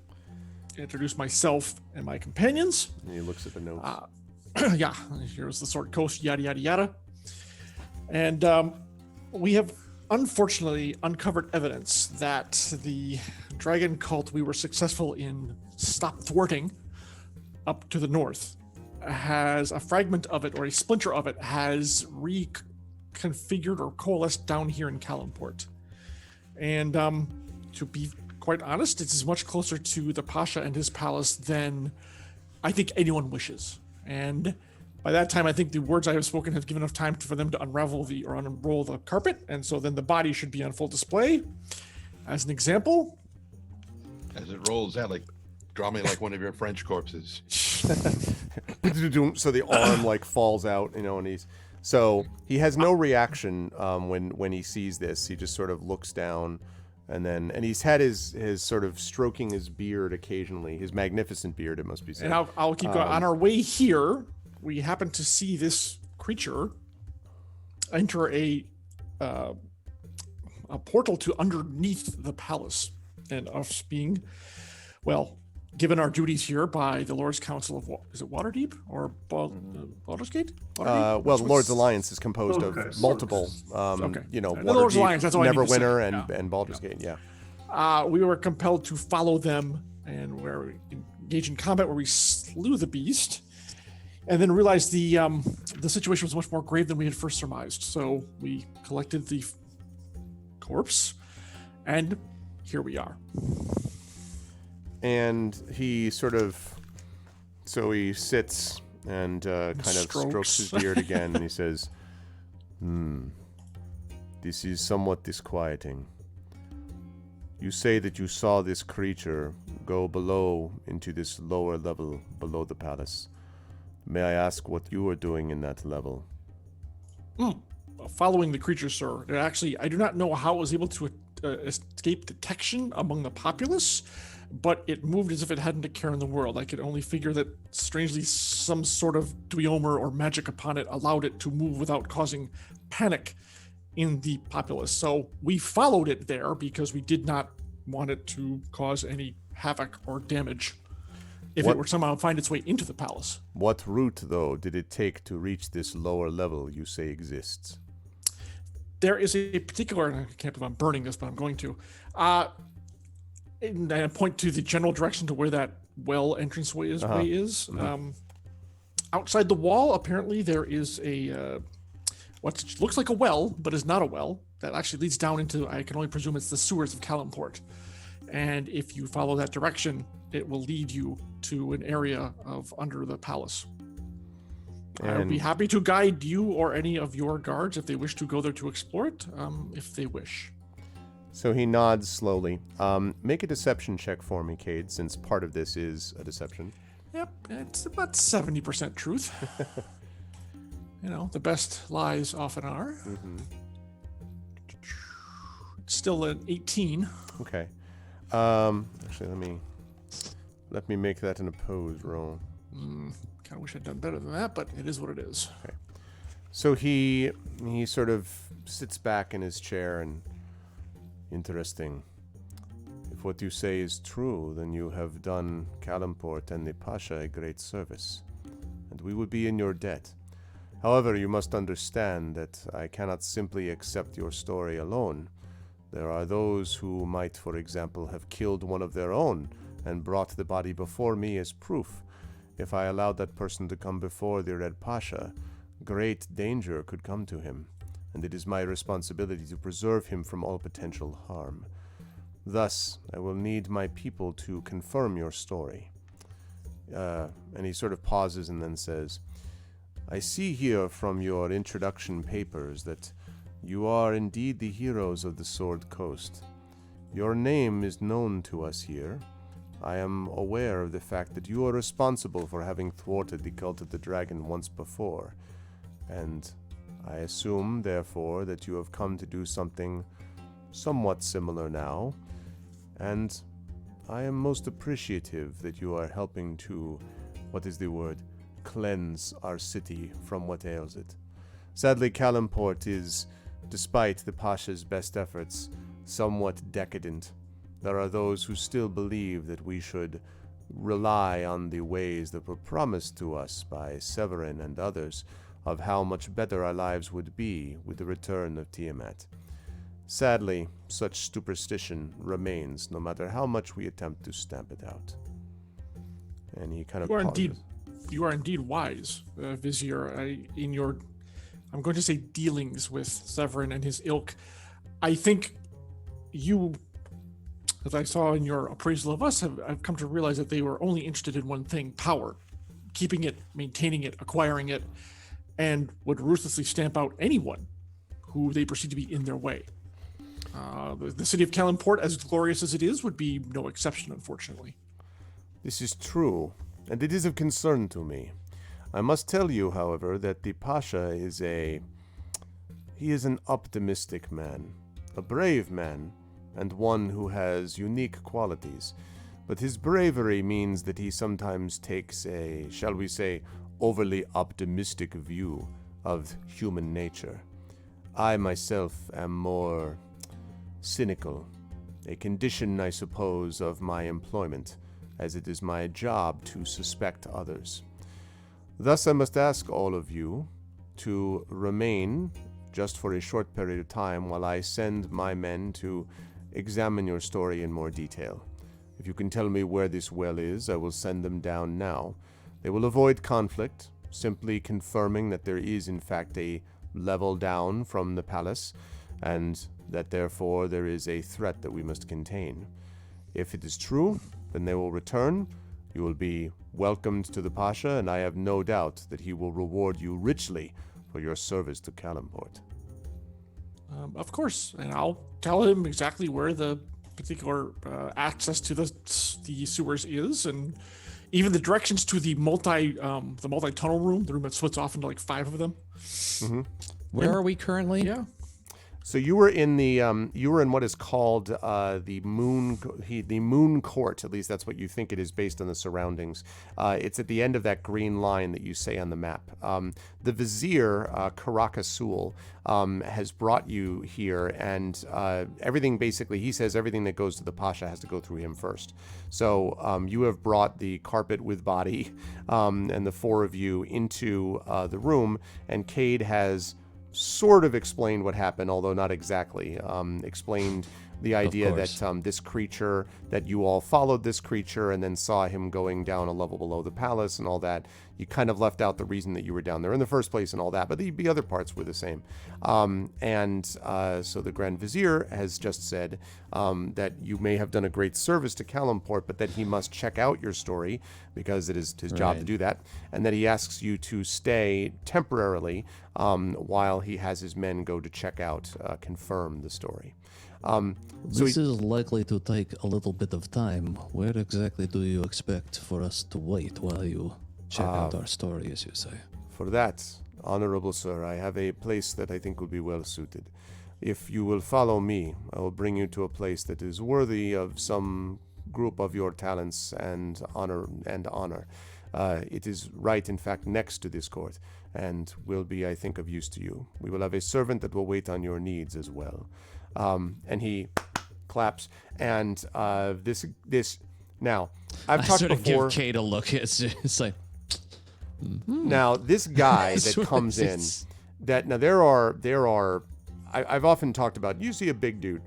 Introduce myself and my companions. And he looks at the notes. Yeah, here's the Sword Coast, yada yada yada. And we have unfortunately uncovered evidence that the dragon cult we were successful in thwarting up to the north has a fragment of it, or a splinter of it, has reconfigured or coalesced down here in Kalimport. And to be quite honest, it's as much closer to the Pasha and his palace than I think anyone wishes. And by that time, I think the words I have spoken have given enough time for them to unroll the carpet, and so then the body should be on full display. As an example, As it rolls out, like, draw me like one of your French corpses. So the arm falls out, and he has no reaction when he sees this. He just sort of looks down, and he's had his sort of stroking his beard occasionally, his magnificent beard, it must be said. and I'll keep going. On our way here, we happen to see this creature enter a portal to underneath the palace, and us being, given our duties here by the Lord's Council of, is it Waterdeep or Baldur's Gate? The Lord's Alliance is composed of multiple, Okay. The Lord's Waterdeep, Alliance, that's all I need to say. Neverwinter, and Baldur's Gate, yeah. We were compelled to follow them, and we're engaged in combat where we slew the beast, and then realized the situation was much more grave than we had first surmised. So we collected the corpse, and here we are. And he he sits and kind of strokes his beard again, and he says, This is somewhat disquieting. You say that you saw this creature go below into this lower level below the palace. May I ask what you are doing in that level? Following the creature, sir. Actually, I do not know how it was able to escape detection among the populace, but it moved as if it hadn't a care in the world. I could only figure that, strangely, some sort of Dweomer or magic upon it allowed it to move without causing panic in the populace. So we followed it there because we did not want it to cause any havoc or damage if it were somehow find its way into the palace. What route, though, did it take to reach this lower level you say exists? There is a particular, and I can't believe I'm burning this, but I'm going to. And I point to the general direction to where that well entranceway is. Outside the wall, apparently there is a what looks like a well, but is not a well, that actually leads down into, I can only presume it's the sewers of Calimport. And if you follow that direction, it will lead you to an area of under the palace. I would be happy to guide you or any of your guards if they wish to go there to explore it, if they wish. So he nods slowly. Make a deception check for me, Cade, since part of this is a deception. Yep, it's about 70% truth. You know, the best lies often are. Mm-hmm. It's still an 18. Okay. Actually, let me make that an opposed roll. Kind of wish I'd done better than that, but it is what it is. Okay. So he sort of sits back in his chair and... Interesting. If what you say is true, then you have done Calimport and the Pasha a great service, and we would be in your debt. However, you must understand that I cannot simply accept your story alone. There are those who might, for example, have killed one of their own and brought the body before me as proof. If I allowed that person to come before the Red Pasha, great danger could come to him, and it is my responsibility to preserve him from all potential harm. Thus, I will need my people to confirm your story. And he sort of pauses and then says, I see here from your introduction papers that you are indeed the heroes of the Sword Coast. Your name is known to us here. I am aware of the fact that you are responsible for having thwarted the Cult of the Dragon once before, and I assume, therefore, that you have come to do something somewhat similar now, and I am most appreciative that you are helping to, cleanse our city from what ails it. Sadly, Calimport is, despite the Pasha's best efforts, somewhat decadent. There are those who still believe that we should rely on the ways that were promised to us by Severin and others, of how much better our lives would be with the return of Tiamat. Sadly, such superstition remains, no matter how much we attempt to stamp it out. And he kind of You are indeed wise, Vizier, in your, I'm going to say, dealings with Severin and his ilk. I think you, as I saw in your appraisal of us, I've come to realize that they were only interested in one thing: power, keeping it, maintaining it, acquiring it, and would ruthlessly stamp out anyone who they perceive to be in their way. The city of Calimport, as glorious as it is, would be no exception, unfortunately. This is true, and it is of concern to me. I must tell you, however, that the Pasha is he is an optimistic man, a brave man, and one who has unique qualities. But his bravery means that he sometimes takes a, shall we say, overly optimistic view of human nature. I myself am more cynical, a condition, I suppose, of my employment, as it is my job to suspect others. Thus, I must ask all of you to remain just for a short period of time while I send my men to examine your story in more detail. If you can tell me where this well is, I will send them down now. They will avoid conflict, simply confirming that there is in fact a level down from the palace, and that therefore there is a threat that we must contain. If it is true, then they will return. You will be welcomed to the Pasha, and I have no doubt that he will reward you richly for your service to Calimport. Of course, and I'll tell him exactly where the particular access to the sewers is, and even the directions to the multi tunnel room, the room that splits off into like 5 of them. Where are we currently? Yeah. So you were in what is called the Moon Court. At least that's what you think it is based on the surroundings. It's at the end of that green line that you say on the map. The Vizier Karakasul has brought you here, and everything basically, he says everything that goes to the Pasha has to go through him first. So you have brought the carpet with body and the 4 of you into the room, and Cade has sort of explained what happened, although not exactly. Explained the idea that this creature, that you all followed this creature and then saw him going down a level below the palace and all that. You kind of left out the reason that you were down there in the first place and all that, but the other parts were the same. So the Grand Vizier has just said that you may have done a great service to Kalimport, but that he must check out your story because it is his job to do that, and that he asks you to stay temporarily while he has his men go to check out, confirm the story. This is likely to take a little bit of time. Where exactly do you expect for us to wait while you check out our story, as you say? For that, honorable sir, I have a place that I think will be well suited. If you will follow me, I will bring you to a place that is worthy of some group of your talents and honor. It is right, in fact, next to this court, and will be, I think, of use to you. We will have a servant that will wait on your needs as well. And he claps, and this now I've talked sort of before. give Kate a look. It's like Now this guy that comes in, that now there are I've often talked about. You see a big dude.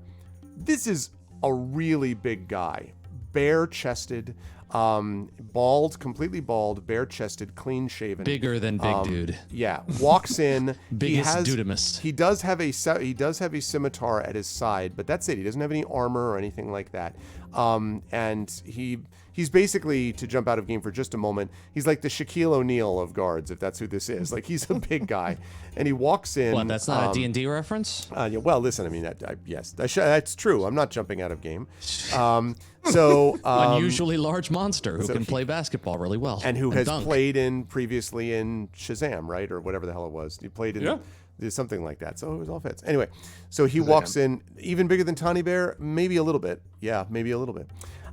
This is a really big guy, bare-chested, bald, completely bald, bare-chested, clean-shaven. bigger than big dude. Yeah, walks in. Biggest dudimist. He does have a scimitar at his side, but that's it. He doesn't have any armor or anything like that. And he's basically, to jump out of game for just a moment, he's like the Shaquille O'Neal of guards, if that's who this is. Like, he's a big guy, and he walks in. What? That's not a D&D reference? Yeah, well, listen. I mean, yes, that's true. I'm not jumping out of game. So Unusually large monster who can play basketball really well, and who has dunk. played previously in Shazam, right, or whatever the hell it was. He played in something like that. So it was all fits. Anyway, so he walks in, even bigger than Tawny Bear, maybe a little bit. Yeah, maybe a little bit.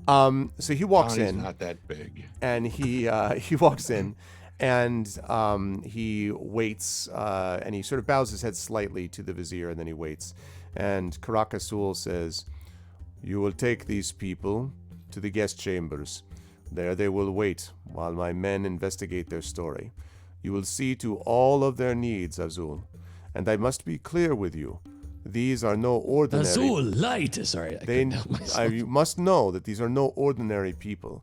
So he walks Tawny's in. not that big. And he walks in, and he waits, and he sort of bows his head slightly to the Vizier, and then he waits. And Karakasul says, "You will take these people to the guest chambers. There they will wait while my men investigate their story. You will see to all of their needs, Azul. And I must be clear with you. These are no ordinary... Azul, light! Sorry, I couldn't help myself. You must know that these are no ordinary people.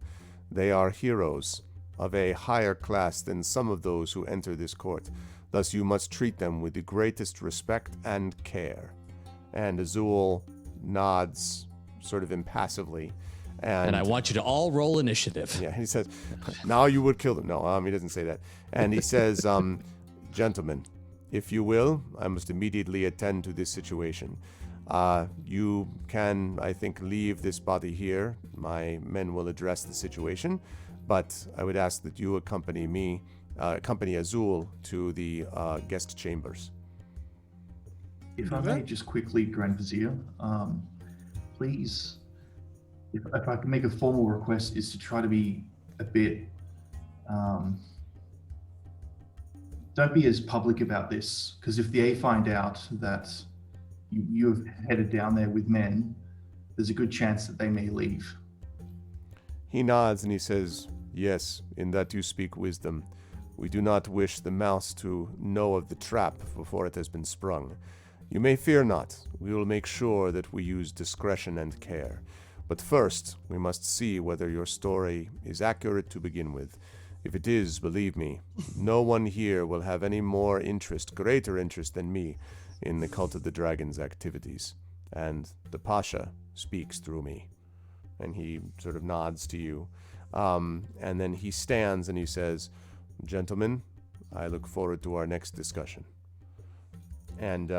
They are heroes of a higher class than some of those who enter this court. Thus you must treat them with the greatest respect and care." And Azul nods sort of impassively. And I want you to all roll initiative. Yeah, he says, "Now you would kill them." No, he doesn't say that. And he says, "Gentlemen, if you will, I must immediately attend to this situation. You can, I think, leave this body here. My men will address the situation. But I would ask that you accompany Azul to the guest chambers." If I may just quickly, Grand Vizier, please, if I can make a formal request, is to try to be a bit, don't be as public about this, because if the A find out that you have headed down there with men, there's a good chance that they may leave. He nods and he says, "Yes, in that you speak wisdom. We do not wish the mouse to know of the trap before it has been sprung. You may fear not. We will make sure that we use discretion and care. But first, we must see whether your story is accurate to begin with. If it is, believe me, no one here will have any more greater interest than me in the Cult of the Dragon's activities. And the Pasha speaks through me." And he sort of nods to you. And then he stands and he says, "Gentlemen, I look forward to our next discussion." And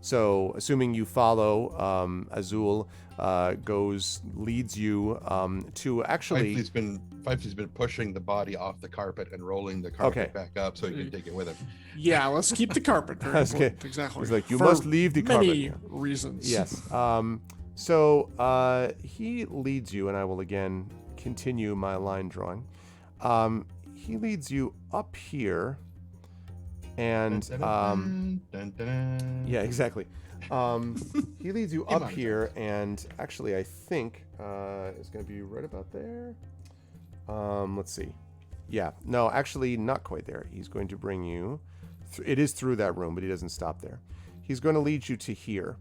So, assuming you follow, Azul leads you to actually. Fifely's been pushing the body off the carpet and rolling the carpet Okay. back up so he can take it with him. Yeah, let's keep the carpet. Very That's important. good. Exactly. He's like, you For must leave the many carpet. reasons. Yes. So he leads you, and I will again continue my line drawing. He leads you up here, and yeah, exactly. He leads you up here, and actually, I think it's going to be right about there. Let's see. Yeah, no, actually, not quite there. He's going to bring you. It is through that room, but he doesn't stop there. He's going to lead you to here.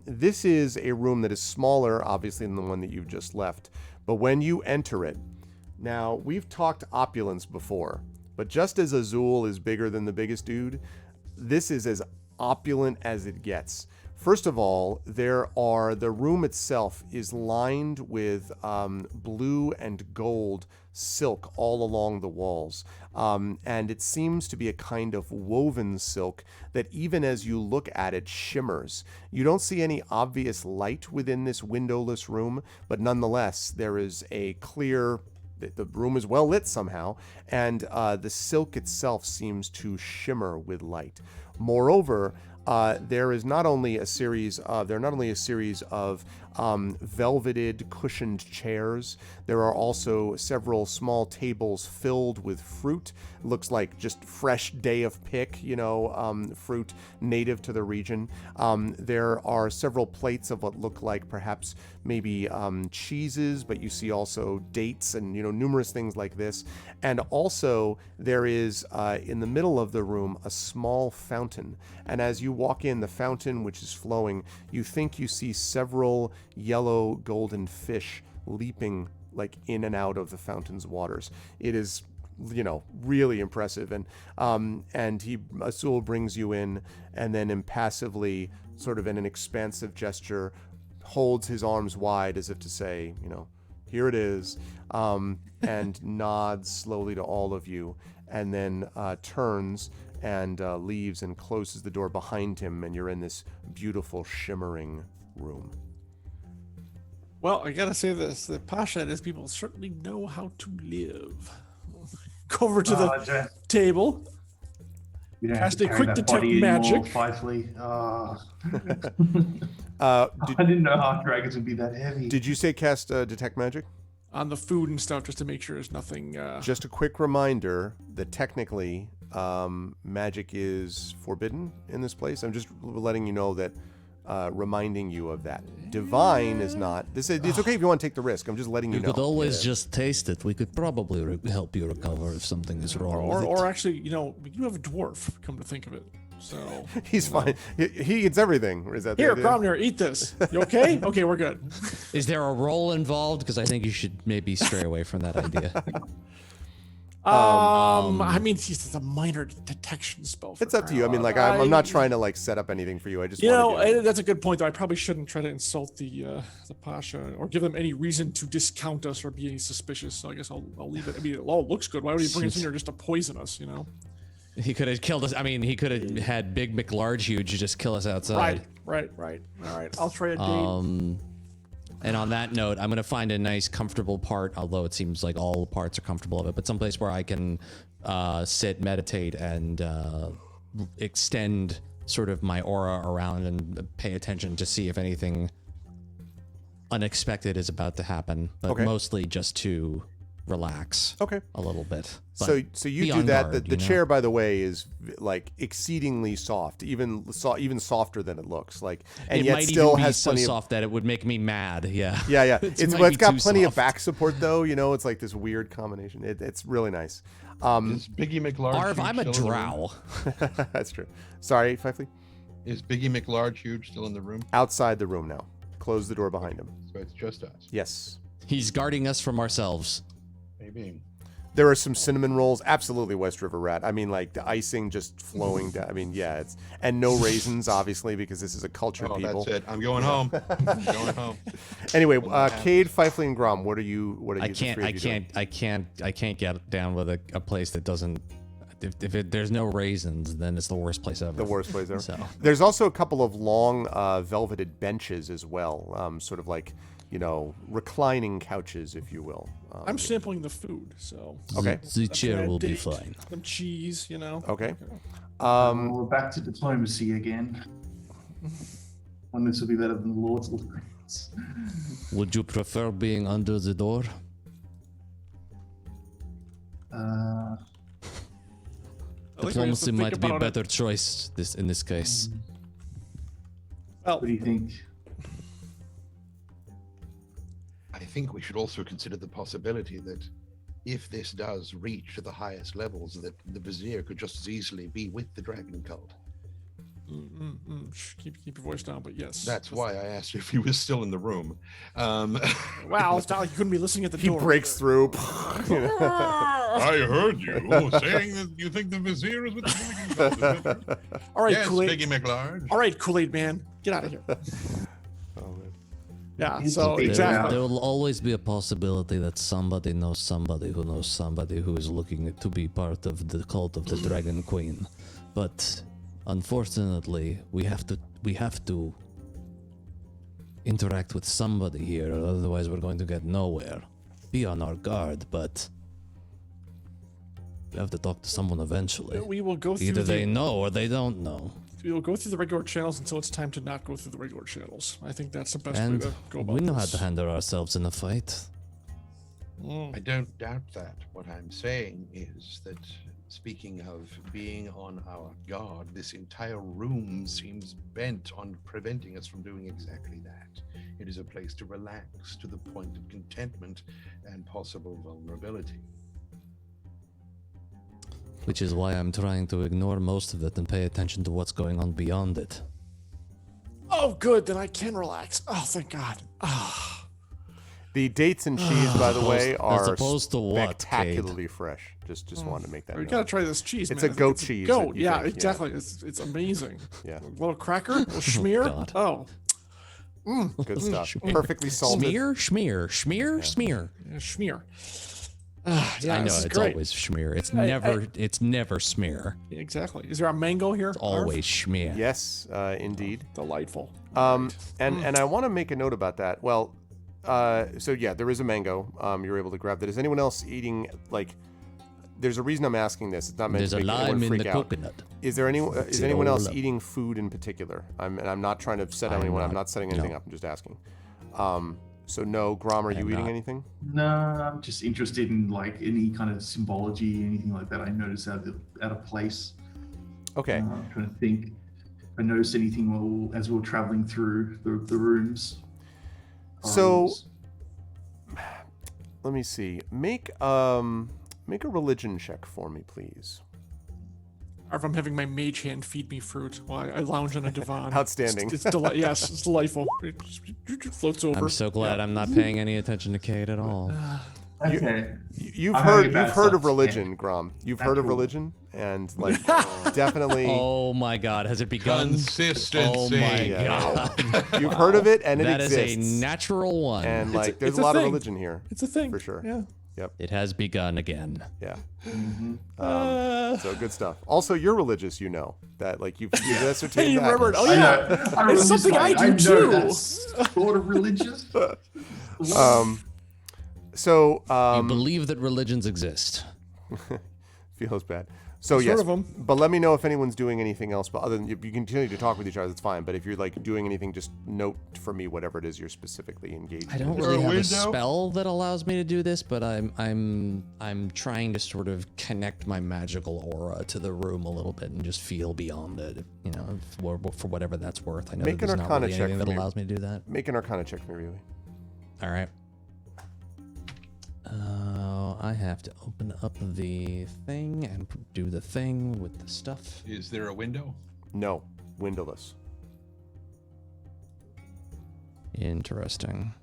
This is a room that is smaller, obviously, than the one that you've just left. But when you enter it, now we've talked opulence before, but just as Azul is bigger than the biggest dude, this is as opulent as it gets. First of all, the room itself is lined with blue and gold silk all along the walls. And it seems to be a kind of woven silk that even as you look at it shimmers. You don't see any obvious light within this windowless room, but nonetheless, there is a clear. The room is well lit somehow, and the silk itself seems to shimmer with light. Moreover, there are not only a series of velveted cushioned chairs. There are also several small tables filled with fruit. It looks like just fresh day of pick, fruit native to the region. There are several plates of what look like perhaps maybe cheeses, but you see also dates and numerous things like this. And also there is in the middle of the room a small fountain. And as you walk in, the fountain which is flowing, you think you see several yellow golden fish leaping like in and out of the fountain's waters. It is really impressive. And Azul brings you in, and then impassively, sort of in an expansive gesture, holds his arms wide as if to say, here it is, and nods slowly to all of you, and then turns and leaves and closes the door behind him, and you're in this beautiful shimmering room. Well, I gotta say this: the Pasha and his people certainly know how to live. Go over to the table. You don't Cast have a to quick carry that detect body anymore, magic. Fifely. I didn't know half dragons would be that heavy. Did you say cast detect magic? On the food and stuff, just to make sure there's nothing. Just a quick reminder that technically magic is forbidden in this place. I'm just letting you know that, reminding you of that. Divine is not. It's okay if you want to take the risk. I'm just letting you know. You could always just taste it. We could probably help you recover if something is wrong with it. Or actually, we do have a dwarf. Come to think of it, so He's fine. He eats everything. Is that here, the idea? Gromner, eat this. You okay? Okay, we're good. Is there a roll involved? Because I think you should maybe stray away from that idea. I mean, it's a minor detection spell. It's up to you. I mean, like, I'm not trying to set up anything for you. I just that's a good point, though. I probably shouldn't try to insult the Pasha or give them any reason to discount us or be any suspicious. So I guess I'll leave it. I mean, it all looks good. Why would he bring us in here just to poison us? He could have killed us. I mean, he could have had Big McLarge Huge just kill us outside. Right. All right. I'll try a date. And on that note, I'm going to find a nice, comfortable part, although it seems like all parts are comfortable of it, but someplace where I can sit, meditate, and extend sort of my aura around and pay attention to see if anything unexpected is about to happen, but mostly just to relax a little bit. So you do that. The chair, by the way, is like exceedingly soft, even softer than it looks. Like, and it yet might still even be has so plenty soft that it would make me mad. Yeah. Yeah. It's got plenty of soft. back support, though. It's like this weird combination. It's really nice. Is Biggie McLarge Arv, huge I'm a still in the drow. That's true. Sorry, Fifely. Is Biggie McLarge huge still in the room? Outside the room now. Close the door behind him. So it's just us. Yes. He's guarding us from ourselves. Maybe. There are some cinnamon rolls. Absolutely West River Rat. I mean, like the icing just flowing down. I mean, yeah, and no raisins, obviously, because this is a cultured people. That's it. I'm going home. I'm going home. Anyway, Cade, Fifely, and Grom. What are you? I can't get down with a place that doesn't there's no raisins, then it's the worst place ever. The worst place ever. So. There's also a couple of long velveted benches as well, sort of like, reclining couches, if you will. I'm sampling the food, so. Okay. The chair will be date, fine. Some cheese, Okay. We're back to diplomacy again. One this will be better than the Lord's of the Rings. Would you prefer being under the door? Diplomacy might be a better choice in this case. Well, What do you think? I think we should also consider the possibility that if this does reach to the highest levels, that the Vizier could just as easily be with the dragon cult. Keep your voice down, but yes. That's why I asked if he was still in the room. Wow, it's not like you couldn't be listening at the He door. breaks through. I heard you saying that you think the Vizier is with the dragon cult. All right, Yes, Kool-Aid. Piggy McLarge. All right, Kool-Aid man, get out of here. Yeah, It's so a big exactly. There will always be a possibility that somebody knows somebody who knows somebody who is looking to be part of the cult of the Dragon Queen. But unfortunately, we have to interact with somebody here, otherwise we're going to get nowhere. Be on our guard, but we have to talk to someone eventually. We will go through Either the, they know or they don't know. we will go through the regular channels until it's time to not go through the regular channels. I think that's the best And way to go about we know how this. to handle ourselves in a fight. I don't doubt that. What I'm saying is that, speaking of being on our guard, this entire room seems bent on preventing us from doing exactly that. It is a place to relax to the point of contentment and possible vulnerability. Which is why I'm trying to ignore most of it and pay attention to what's going on beyond it. Oh, good. Then I can relax. Oh, thank God. Ah. The dates and cheese, by the way, As are opposed to what, spectacularly fresh. Just wanted to make that We note. gotta try this cheese. It's man. a goat cheese that Goat, you yeah, think, yeah. exactly. It's amazing. Yeah. A little cracker, a little schmear. God. Oh, Good stuff. Perfectly salted. Smear. yeah, schmear. Ah, yeah, I know this is it's great. always schmear. I- It's never smear. Exactly. Is there a mango here? It's always schmear. Yes, indeed. Delightful. And I want to make a note about that. Well, so yeah, there is a mango. You're able to grab that. Is anyone else eating There's a reason I'm asking this. It's not meant There's to a make anyone lime in freak the out. coconut. Is there it anyone all else up. eating food in particular? I'm not trying to set I'm anyone. I'm not. not setting anything No. up. I'm just asking. So no, Grom, are you I'm eating not. anything? No, I'm just interested in like any kind of symbology, anything like that. I noticed out of place. Okay. I'm trying to think. If I noticed anything as we were traveling through the rooms. So, let me see. Make a religion check for me, please. Or if I'm having my mage hand feed me fruit while I lounge on a divan. Outstanding. It's yes, it's delightful. It floats over. I'm so glad I'm not paying any attention to Kate at all. Okay. You've I'm heard having bad of stuff, religion, yeah. Grom. You've That's heard of cool. religion, and like definitely Oh my God, has it begun? Consistency. Oh my Yeah. God. you've heard of it, and it That is exists. a natural one. and like there's it's a a lot of thing. religion here. It's a thing. For sure. Yeah. It has begun again. Yeah. Uh, So good stuff. Also, you're religious, that like you've ascertained you that. remembered. Oh I yeah. know. I It's something I do know too. That's sort of religious. So You believe that religions exist. feels bad. So Sort yes, of 'em. but let me know if anyone's doing anything else. But other than you continue to talk with each other, that's fine. But if you're like doing anything, just note for me whatever it is you're specifically engaged. I don't in. really have a window? spell that allows me to do this, but I'm trying to sort of connect my magical aura to the room a little bit and just feel beyond it, for whatever that's worth. I know Make that an there's not Arcana really check anything for that me. allows me to do that. Make an Arcana check for me, really. All right. I have to open up the thing and do the thing with the stuff. Is there a window? No, windowless. Interesting.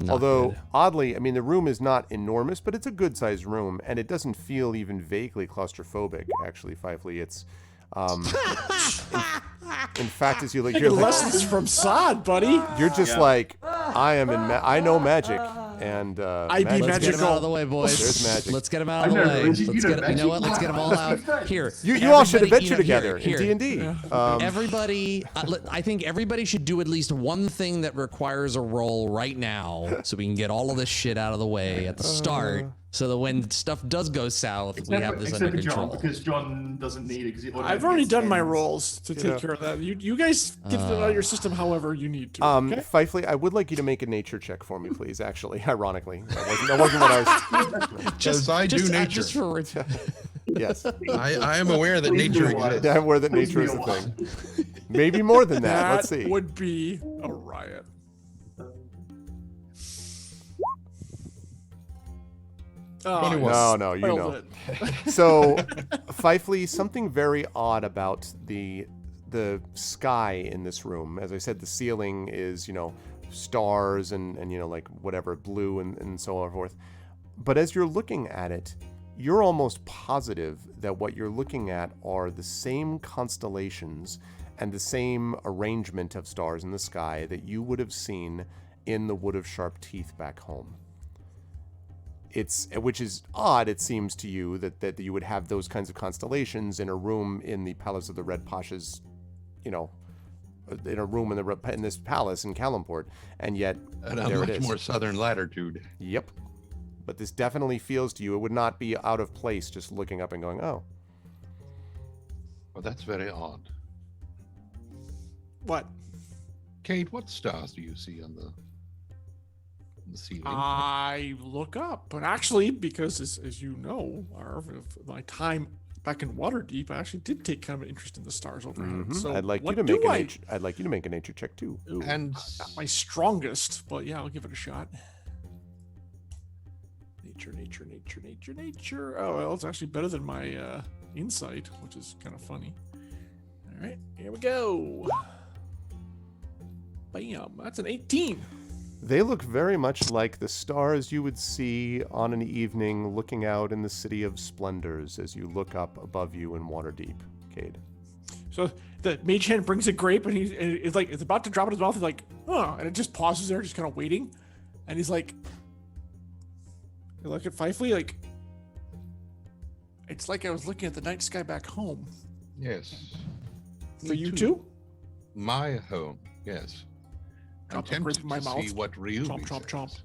Not Although good. oddly, I mean the room is not enormous, but it's a good-sized room, and it doesn't feel even vaguely claustrophobic. Actually, Fifely, it's. In fact, as you look, Taking you're like, lessons from Sod, buddy. you're just like, I am in. I know magic. and I be magic. Let's get him magical. out of the way, boys. There's magic. Let's get him out of the I know, way. Reggie, Let's you know get, you know what? Let's get them all out. Here. You all should everybody- adventure together here. in D&D. Everybody, I think everybody should do at least one thing that requires a roll right now, so we can get all of this shit out of the way at the start, so that when stuff does go south, we have this under for John, control. because John doesn't need it. I've already done my rolls to take care of that. You guys get it out of your system however you need to. Okay? Fifely, I would like you to make a nature check for me, please. Actually, ironically, that wasn't what I was. Because I do nature. Just for Yes, I am aware that Please nature be wise. exists. I'm aware that Please nature be is a wise. thing. Maybe more than that. That Let's see. would be a riot. Oh, 21. No, you spoiled know. it. So, Fifely, something very odd about the sky in this room. As I said, the ceiling is, stars and like whatever, blue and so forth. But as you're looking at it, you're almost positive that what you're looking at are the same constellations and the same arrangement of stars in the sky that you would have seen in the Wood of Sharp Teeth back home. Which is odd, it seems to you, that you would have those kinds of constellations in a room in the Palace of the Red Pasha's, in a room in this palace in Kalimport, and yet At a there it much is. more southern latitude. Yep. But this definitely feels to you, it would not be out of place just looking up and going, oh. Well, that's very odd. What? Kate, what stars do you see on the ceiling? I look up, but actually, because as you know, my time back in Waterdeep, I actually did take kind of an interest in the stars overhead. So I'd like you what to do make I- I'd like you to make a nature check too. Ooh, And not my strongest, but yeah, I'll give it a shot. Nature. Oh, well, it's actually better than my insight, which is kind of funny. All right, here we go. Bam, that's an 18. They look very much like the stars you would see on an evening looking out in the City of Splendors as you look up above you in Waterdeep, Cade. So the mage hand brings a grape, and it's like it's about to drop in his mouth. He's like, oh, and it just pauses there, just kind of waiting. And he's like, you look at Fifely, like, it's like I was looking at the night sky back home. yes. For you too? My home, yes. I'm Drop the grape tempted in my to mouth. see what Ryubi Chomp. says.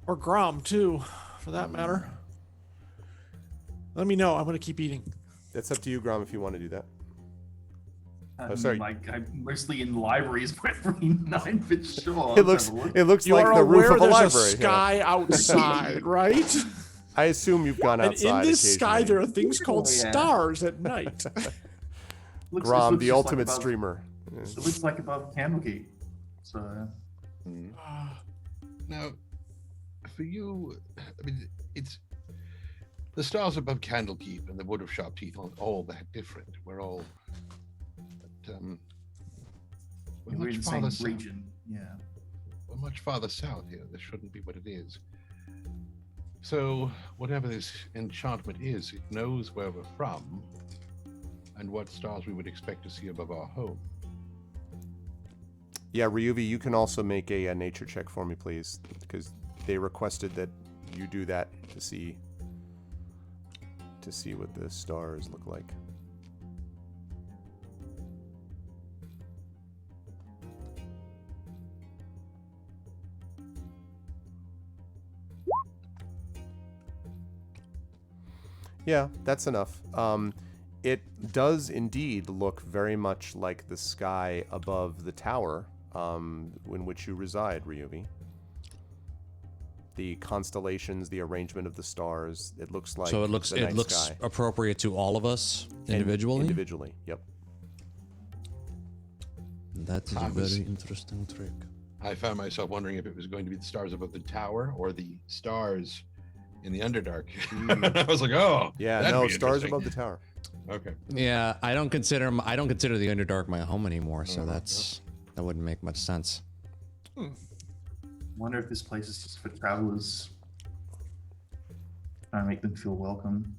Or Grom too, for that matter. Let me know. I'm gonna keep eating. That's up to you, Grom, if you want to do that. I'm sorry. I'm mostly in libraries for every 9-bit sure. It looks You like are the roof aware of a there's library. a yeah. sky outside, right? I assume you've gone And outside. in this sky, there occasionally. are things called Oh, yeah. stars at night. Grom, the ultimate streamer. Yeah. It looks like above Candlekeep. So Now, for you, I mean, it's the stars above Candlekeep and the Wood of Sharp Teeth aren't all that different. We're all, but, we're we're much in the farther same south. region. Yeah. We're much farther south here. This shouldn't be what it is. So, whatever this enchantment is, it knows where we're from and what stars we would expect to see above our home. Yeah, Ryuvi, you can also make a nature check for me, please, because they requested that you do that to see what the stars look like. Yeah, that's enough. It does indeed look very much like the sky above the tower in which you reside, Ryuvi. The constellations, the arrangement of the stars, it looks like So it looks the night sky. appropriate to all of us And individually. Individually, yep. That is a I was- very interesting trick. I found myself wondering if it was going to be the stars above the tower or the stars in the Underdark. I was like, oh, Yeah, that'd no, be stars interesting. above the tower. Okay. Yeah, I don't consider the Underdark my home anymore, so that wouldn't make much sense. Wonder if this place is just for travelers. Trying to make them feel welcome.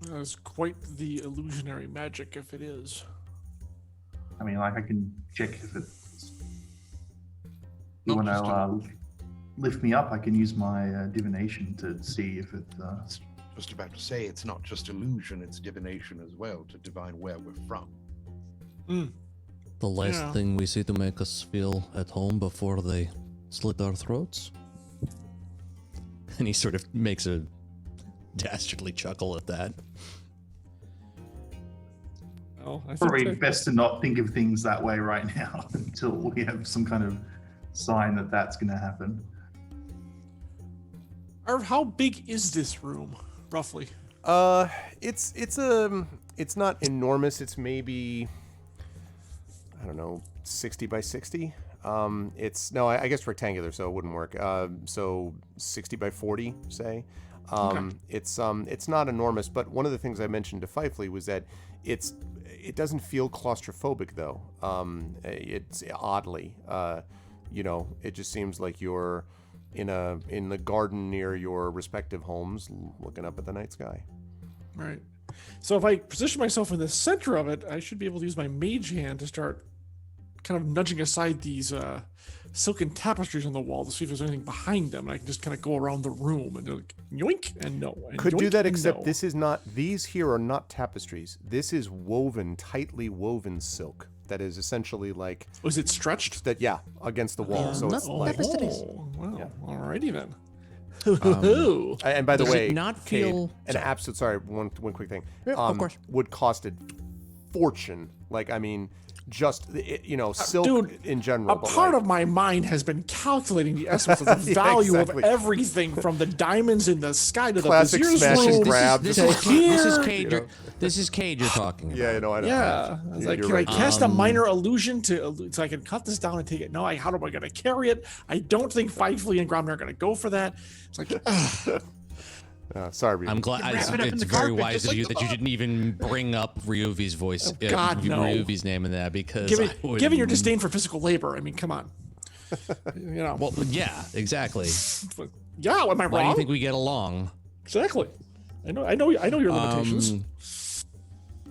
That's quite the illusionary magic, if it is. I mean, like I can check if it's. You Not want just to lift me up? I can use my divination to see if it. Just about to say, it's not just illusion, it's divination as well to divine where we're from. The last Yeah. thing we see to make us feel at home before they slit our throats. And he sort of makes a dastardly chuckle at that. Well, I think Probably that- best to not think of things that way right now until we have some kind of sign that that's going to happen. How big is this room, roughly? It's not enormous. It's maybe, I don't know, 60 by 60. I guess rectangular, so it wouldn't work. So 60 by 40, say. Okay. It's not enormous, but one of the things I mentioned to Fifely was that it doesn't feel claustrophobic though. It's oddly, it just seems like you're in the garden near your respective homes, looking up at the night sky. Right. So if I position myself in the center of it, I should be able to use my mage hand to start kind of nudging aside these silken tapestries on the wall to see if there's anything behind them, and I can just kind of go around the room and like yoink and no. And Could do yoink that, and except no. these here are not tapestries. This is tightly woven silk that is essentially like Was it stretched? that. Yeah, against the wall. So it's Oh, like. wow. Yeah. Alrighty then. And by the Does way, it not Cade, feel- an absolute. Sorry, one quick thing. Yeah, of course. Would cost a fortune. Like, I mean, just silk Dude, in general. A part of my mind has been calculating the essence of the Yeah, value exactly. of everything from the diamonds in the sky to the Classic vizier's smash and room. grab. This just is like- here, This is Cade you're talking about. Yeah, I know. Yeah, I was like, You're can right. I cast a minor illusion so I can cut this down and take it? No, how am I going to carry it? I don't think Fifely and Gromner are going to go for that. It's like, Sorry, Reed. I'm glad. Wrap it up in It's the very carpet, wise just of like you the that you didn't even bring up Ryuvi's voice. God, no. Ryuvi's name in that because given your disdain for physical labor, I mean, come on. Well, yeah, exactly. Yeah, am I Why do wrong? you think we get along? Exactly. I know your limitations.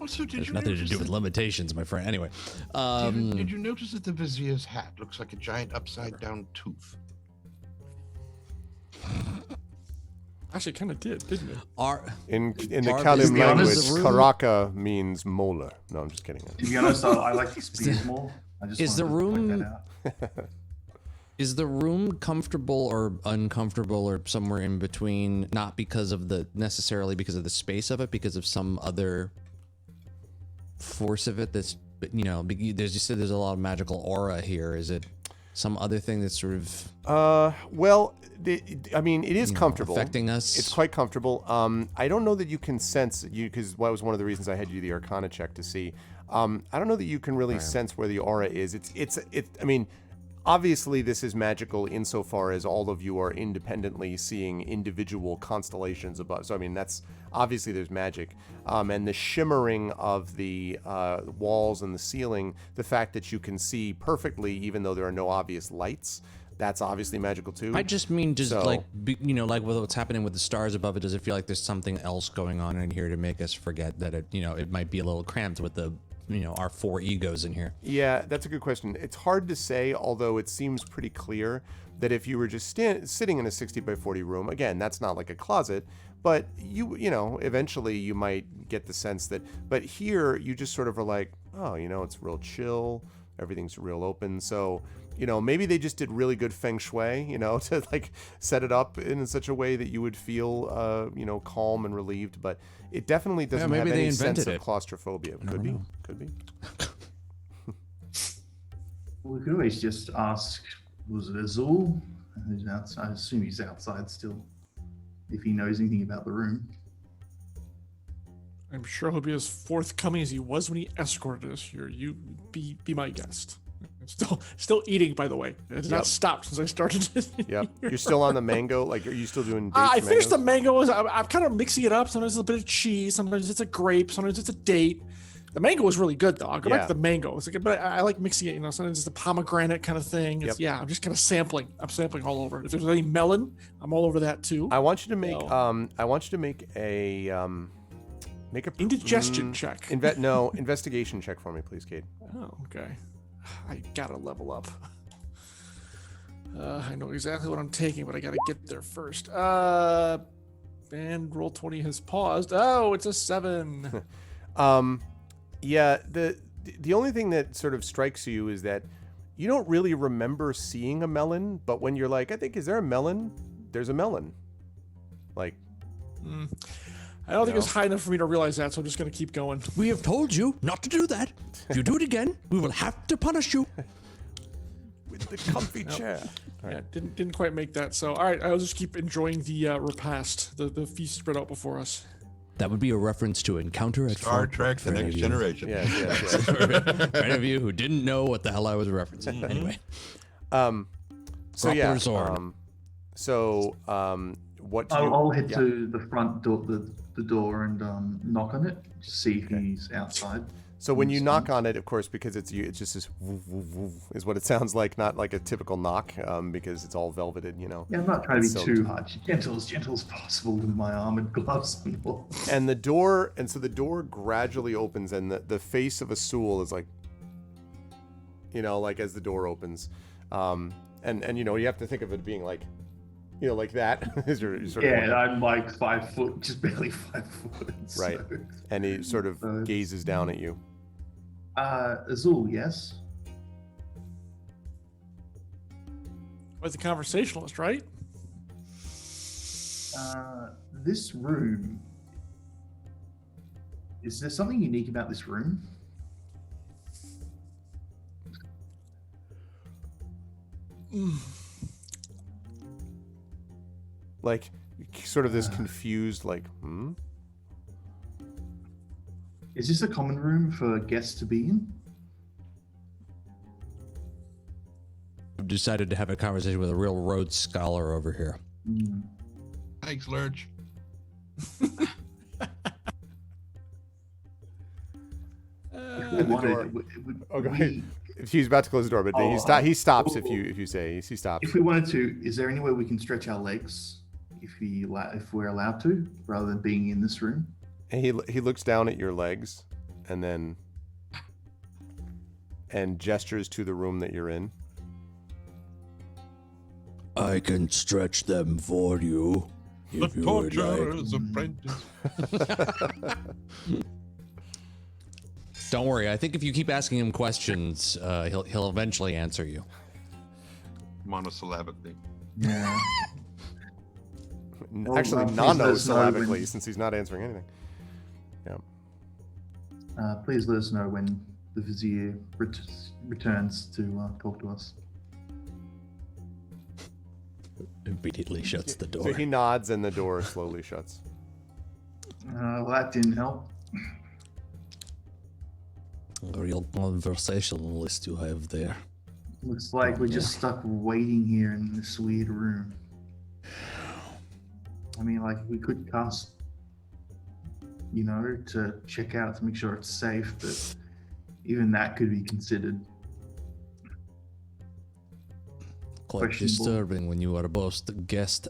Also, did There's you nothing to notice do with that- limitations, my friend. Anyway, did you notice that the vizier's hat looks like a giant upside down tooth? Actually, kind of did, didn't it? In the Barb, Kalim to be language, honest- Karaka means molar. No, I'm just kidding. To be honest, I like these beers more. I just Is the wanted to point room- that out. Is the room comfortable or uncomfortable or somewhere in between? Not because of necessarily because of the space of it, because of some other force of it. That's there's you said there's a lot of magical aura here. Is it some other thing that's sort of Well, I mean, it is comfortable. affecting us? It's quite comfortable. I don't know that you can sense because that was one of the reasons I had you do the Arcana check to see. I don't know that you can really sense where the aura is. I mean, obviously this is magical insofar as all of you are independently seeing individual constellations above. So I mean, that's obviously there's magic, and the shimmering of the walls and the ceiling, the fact that you can see perfectly even though there are no obvious lights. That's obviously magical too. I just mean just So- like like with what's happening with the stars above it. Does it feel like there's something else going on in here to make us forget that it might be a little cramped with the our four egos in here? Yeah, that's a good question. It's hard to say, although it seems pretty clear that if you were just sitting in a 60 by 40 room, again, that's not like a closet, but eventually you might get the sense that, but here you just sort of are like, oh, it's real chill, everything's real open. So, maybe they just did really good feng shui, to like set it up in such a way that you would feel, calm and relieved, but it definitely doesn't have maybe they any sense invented of it. claustrophobia. Could be. We could always just ask, was it Azul? Who's outside? I assume he's outside still. If he knows anything about the room. I'm sure he'll be as forthcoming as he was when he escorted us here. You be my guest. Still eating, by the way. It has not stopped since I started. Yep. You're still on the mango. Like, are you still doing dates? I finished the mangoes? mangoes. I'm kind of mixing it up. Sometimes it's a bit of cheese. Sometimes it's a grape. Sometimes it's a date. The mango was really good, though. I'll go back Yeah. to the mango. It's like, but I like mixing it. Sometimes it's a pomegranate kind of thing. It's, Yep. Yeah, I'm just kind of sampling. I'm sampling all over. If there's any melon, I'm all over that too. I want you to make. No. I want you to make a Make a indigestion check. Investigation check for me, please, Cade. Oh, okay. I gotta level up. I know exactly what I'm taking, but I gotta get there first. And roll 20 has paused. Oh, it's a 7. Yeah, the only thing that sort of strikes you is that you don't really remember seeing a melon, but when you're like, I think, is there a melon? There's a melon. Like, I don't think it's high enough for me to realize that, so I'm just gonna keep going. We have told you not to do that. If you do it again, we will have to punish you. with the comfy chair. Yeah, didn't quite make that. So, all right, I'll just keep enjoying the repast, the feast spread out before us. That would be a reference to Encounter at Star Fort Trek: The for any Next of you- Generation. Yes. For any of you who didn't know what the hell I was referencing. Anyway. So yeah. Grappler's Horn. What do you? I'll head to the front door, the door, and knock on it to see if he's outside. So when you knock on it, of course, because it's just this woof, woof, woof, is what it sounds like, not like a typical knock, because it's all velveted, you know. Yeah, I'm not trying to be So- too hard. Gentle as possible with my armored gloves and all. And the door gradually opens, and the face of Asul is like, you know, like as the door opens, and you know, you have to think of it being like, you know, like that. Is your sort of Yeah, I'm like 5 foot, just barely 5 foot. Right. So. and he sort of gazes down at you. Azul, yes. With the conversationalist, right? This room. Is there something unique about this room? Like, sort of this confused, like, Is this a common room for guests to be in? I've decided to have a conversation with a real Rhodes scholar over here. Thanks, Lurch. Oh, go ahead. He's about to close the door, but he stops if you say he stops. If we wanted to, is there any way we can stretch our legs if we're allowed to, rather than being in this room? And he looks down at your legs, and gestures to the room that you're in. I can stretch them for you. The if you would like. torturer's apprentice. Don't worry. I think if you keep asking him questions, he'll eventually answer you. Monosyllabically. Yeah. Actually, please let us know monosyllabically, when- since he's not answering anything. Yeah. Please let us know when the vizier returns to talk to us. Immediately shuts the door. So he nods, and the door slowly shuts. Well, that didn't help. A real conversationalist you have there. Looks like we're just stuck waiting here in this weird room. I mean, like, we could cast, you know, to check out to make sure it's safe, but even that could be considered. Quite Questionable. disturbing when you are both guest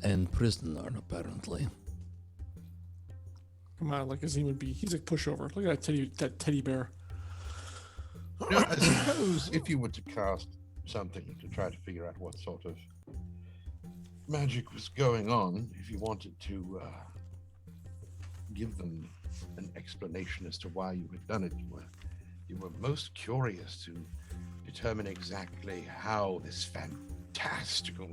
and prisoner, apparently. Come on, like Azim would be. He's a pushover. Look at that teddy bear. You know, I suppose if you were to cast something to try to figure out what sort of magic was going on, if you wanted to give them an explanation as to why you had done it, you were most curious to determine exactly how this fantastical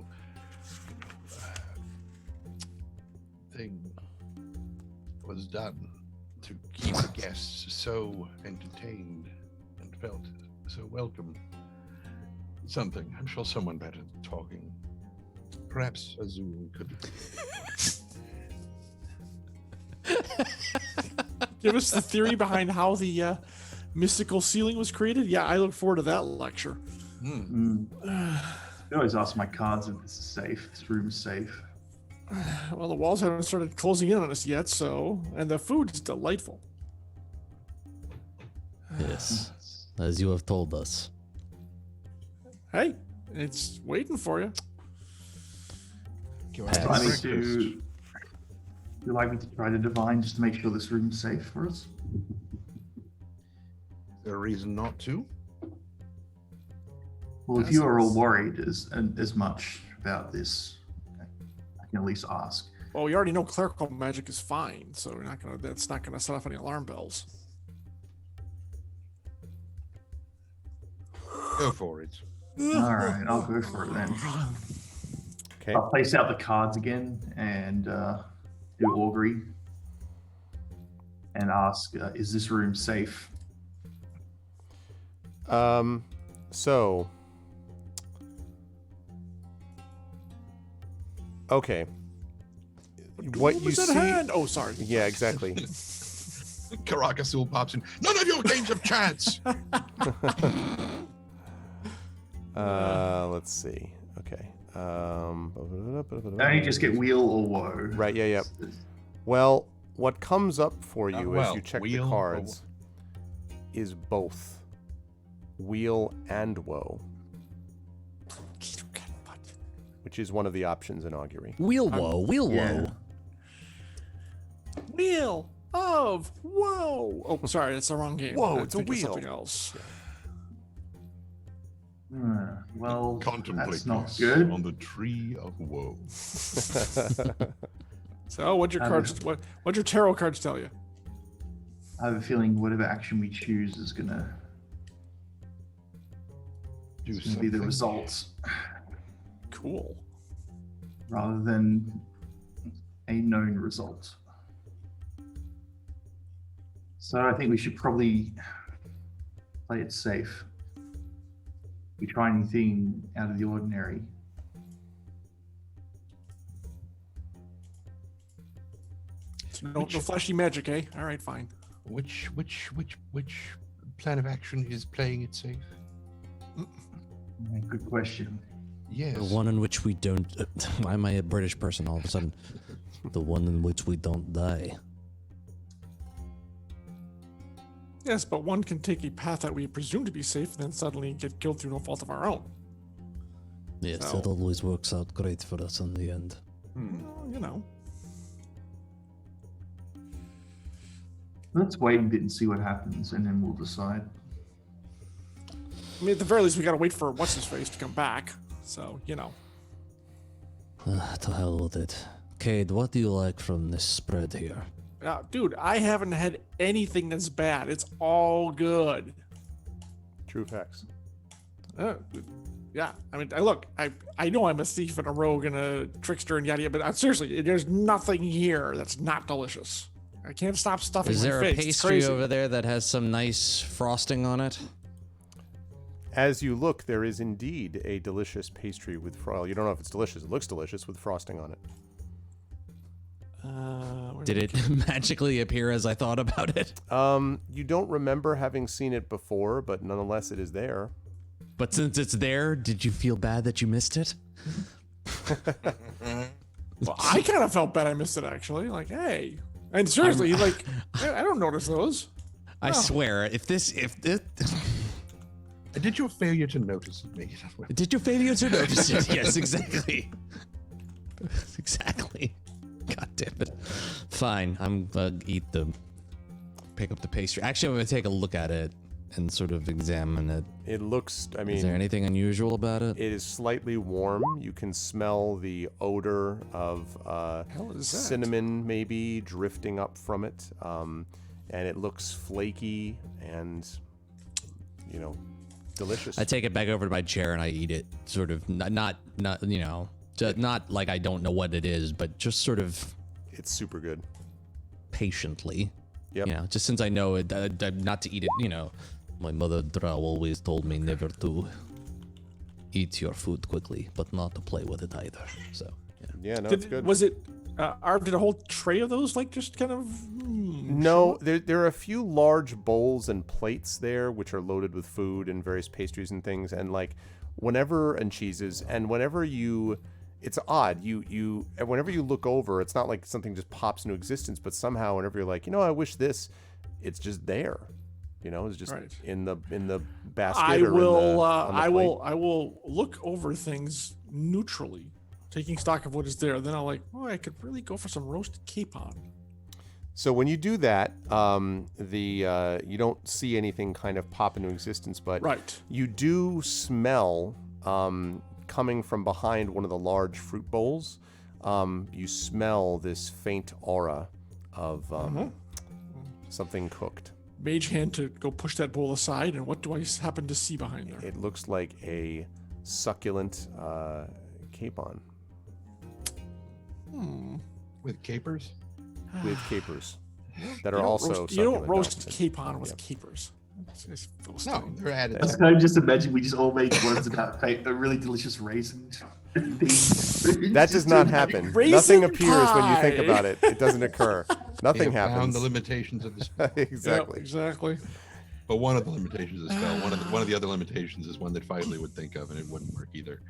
thing was done to keep the guests so entertained and felt so welcome. Something. I'm sure someone better than talking. Perhaps Azul could. Give us the theory behind how the mystical ceiling was created. Yeah, I look forward to that lecture. I always ask my cards if this is safe. This room is safe. Well, the walls haven't started closing in on us yet, and the food is delightful. Yes, as you have told us. Hey, it's waiting for you. Do I need to Would you like me to try to divine just to make sure this room's safe for us? Is there a reason not to? Well, if you are all worried as much about this, I can at least ask. Well, we already know clerical magic is fine, so we're not gonna. That's not gonna set off any alarm bells. Go for it. All right, I'll go for it then. Okay. I'll place out the cards again and do augury and ask, is this room safe? So. Okay. What you was that see? hand? Oh, sorry. Yeah, exactly. Caracas pops in. None of your games of chance. Let's see. Okay. Don't you just get wheel or woe? Right. Yeah. Well, what comes up for you as you check the wheel or cards is both wheel and woe, which is one of the options in augury. Wheel woe, wheel yeah. woe. Wheel of whoa. Oh, sorry, that's the wrong game. Whoa, I it's a think wheel. Something else. Well, Contemplate that's not peace good. on the tree of woe. So, what'd your cards? What'd your tarot cards tell you? I have a feeling whatever action we choose is gonna Do be the something. results Cool. rather than a known result. So I think we should probably play it safe. We try anything out of the ordinary. So no flashy magic, eh? All right, fine. Which plan of action is playing it safe? Good question. Yes. The one in which we don't. Why am I a British person all of a sudden? The one in which we don't die. Yes, but one can take a path that we presume to be safe and then suddenly get killed through no fault of our own. Yes, So- that always works out great for us in the end. Well, you know. Let's wait a bit and see what happens, and then we'll decide. I mean, at the very least, we gotta wait for what's his face to come back. So, you know. To hell with it. Cade, what do you like from this spread here? Dude, I haven't had anything that's bad. It's all good. True facts. Yeah, I mean, I know I'm a thief and a rogue and a trickster and yada yada, but seriously, there's nothing here that's not delicious. I can't stop stuffing Is my there a face. It's pastry crazy. over there that has some nice frosting on it? As you look, there is indeed a delicious pastry with you don't know if it's delicious. It looks delicious with frosting on it. Did it magically appear as I thought about it? You don't remember having seen it before, but nonetheless, it is there. But since it's there, did you feel bad that you missed it? Well, I kind of felt bad I missed it actually. Like, hey, and seriously, like, I don't notice those. I swear, if this, Did your failure to notice it make it? did you failure to notice it? Yes, exactly. Exactly. God damn it. Fine, I'm gonna pick up the pastry. Actually, I'm gonna take a look at it and sort of examine it. It looks, I mean, Is there anything unusual about it? it is slightly warm. You can smell the odor of Hell is that? cinnamon maybe drifting up from it. And it looks flaky and, delicious. I take it back over to my chair and I eat it, sort of not not like I don't know what it is, but just sort of It's super good. patiently. Yep. Just since I know it, not to eat it. My mother Drow always told me never to eat your food quickly, but not to play with it either. So, yeah. Yeah, no, it's good. Was it? Arv did a whole tray of those, like, just kind of. No, there are a few large bowls and plates there, which are loaded with food and various pastries and things. And like, and cheeses, and whenever it's odd. Whenever you look over, it's not like something just pops into existence, but somehow whenever you're like, I wish this, it's just there. It's just Right. in the basket. I or will. on the plate. I will look over things neutrally. taking stock of what is there. Then I'll like, oh, I could really go for some roasted capon. So when you do that, you don't see anything kind of pop into existence, but Right. you do smell coming from behind one of the large fruit bowls. You smell this faint aura of something cooked. Mage hand to go push that bowl aside, and what do I happen to see behind there? It looks like a succulent capon With capers? with capers that You are don't also roast, you don't succulent. roast opposite. capon with capers. It's No, Philistine. they're added. I was kind of just imagine we just all made words about a really delicious raisin. That does not happen. Raisin Nothing appears when you think pie. about it. It doesn't occur. They Nothing have found happens. the limitations of the spell. Exactly. Yep, exactly. But one of the limitations of the spell, one of the other limitations is one that Filey would think of, and it wouldn't work either.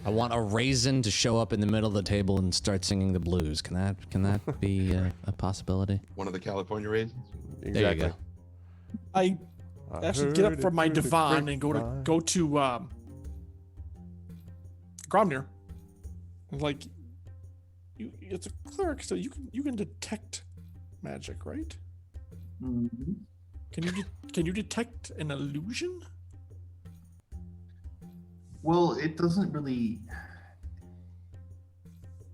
I want a raisin to show up in the middle of the table and start singing the blues. Can that be a possibility? One of the California raisins. There you Exactly. go. I actually get up heard from it my through the divan and go to Gromnir. Like, it's a cleric, so you can detect magic, right? Mhm. Can you detect an illusion? Well, it doesn't really.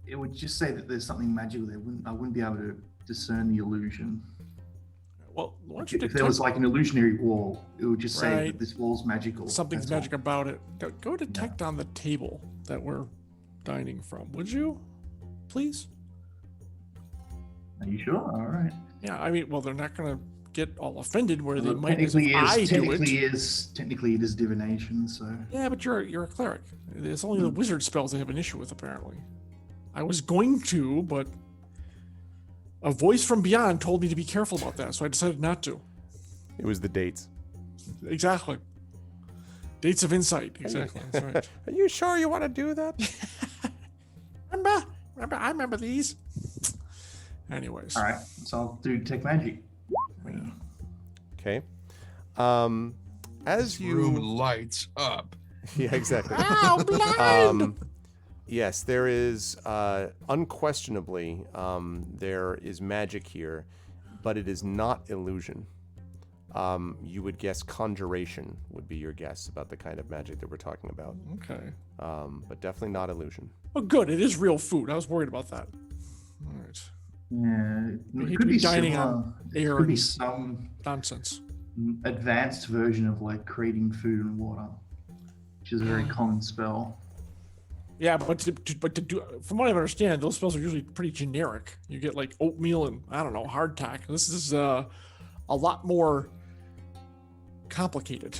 It would just say that there's something magical there. I wouldn't be able to discern the illusion. Well, why don't you If there detect was like an illusionary wall, it would just say Right. that this wall's magical. something's that's all. magic about it? Go detect on the table that we're dining from, would you? Please? Are you sure? All right. Yeah, I mean, well, they're not gonna get all offended where they Well, might as if I do it. technically it is divination, so Yeah, but you're a cleric. It's only Hmm. the wizard spells they have an issue with, apparently. I was going to, but a voice from beyond told me to be careful about that, so I decided not to. It was the dates. Exactly. Dates of insight. Exactly. That's right. Are you sure you want to do that? I remember these. Anyways. all right. So I'll do detect magic. Okay. As Room you, lights up. yeah, exactly. Ow, blind! Yes, there is unquestionably there is magic here, but it is not illusion. You would guess conjuration would be your guess about the kind of magic that we're talking about, Okay. but definitely not illusion. Oh, good. It is real food. I was worried about that. All right. Yeah, We it hate could to be be dining similar. on It air could be and- some Nonsense. advanced version of like creating food and water, which is a very common spell. Yeah, but to do, from what I understand, those spells are usually pretty generic. You get like oatmeal and I don't know hardtack. This is a lot more complicated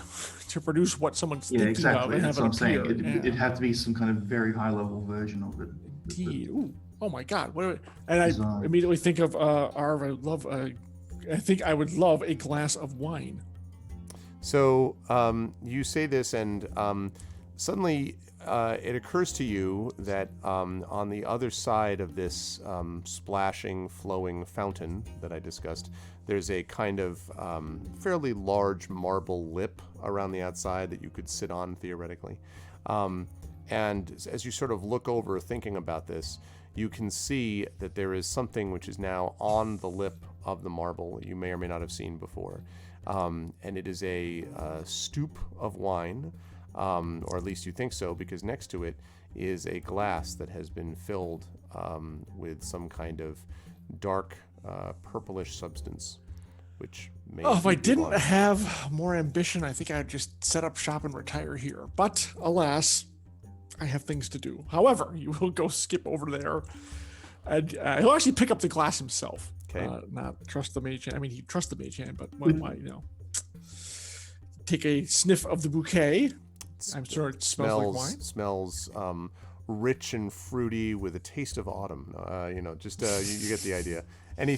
to produce what someone's Yeah, thinking of exactly. and That's have what I'm it saying. appear. It'd Yeah. have to be some kind of very high level version of it. Indeed. Ooh. Oh my God. And I Bizarre. immediately think of Arv. I think I would love a glass of wine. So you say this, and suddenly it occurs to you that on the other side of this splashing, flowing fountain that I discussed, there's a kind of fairly large marble lip around the outside that you could sit on theoretically. And as you sort of look over thinking about this, you can see that there is something which is now on the lip of the marble you may or may not have seen before. And it is a stoop of wine, or at least you think so, because next to it is a glass that has been filled with some kind of dark purplish substance, which may Oh, if I indeed be didn't wine. have more ambition, I think I'd just set up shop and retire here. But alas, I have things to do. However, you will go skip over there, and he'll actually pick up the glass himself. Okay. Not trust the mage hand. I mean, he trusts the mage hand, but why, take a sniff of the bouquet. I'm sure it smells like wine. Smells rich and fruity with a taste of autumn. You get the idea.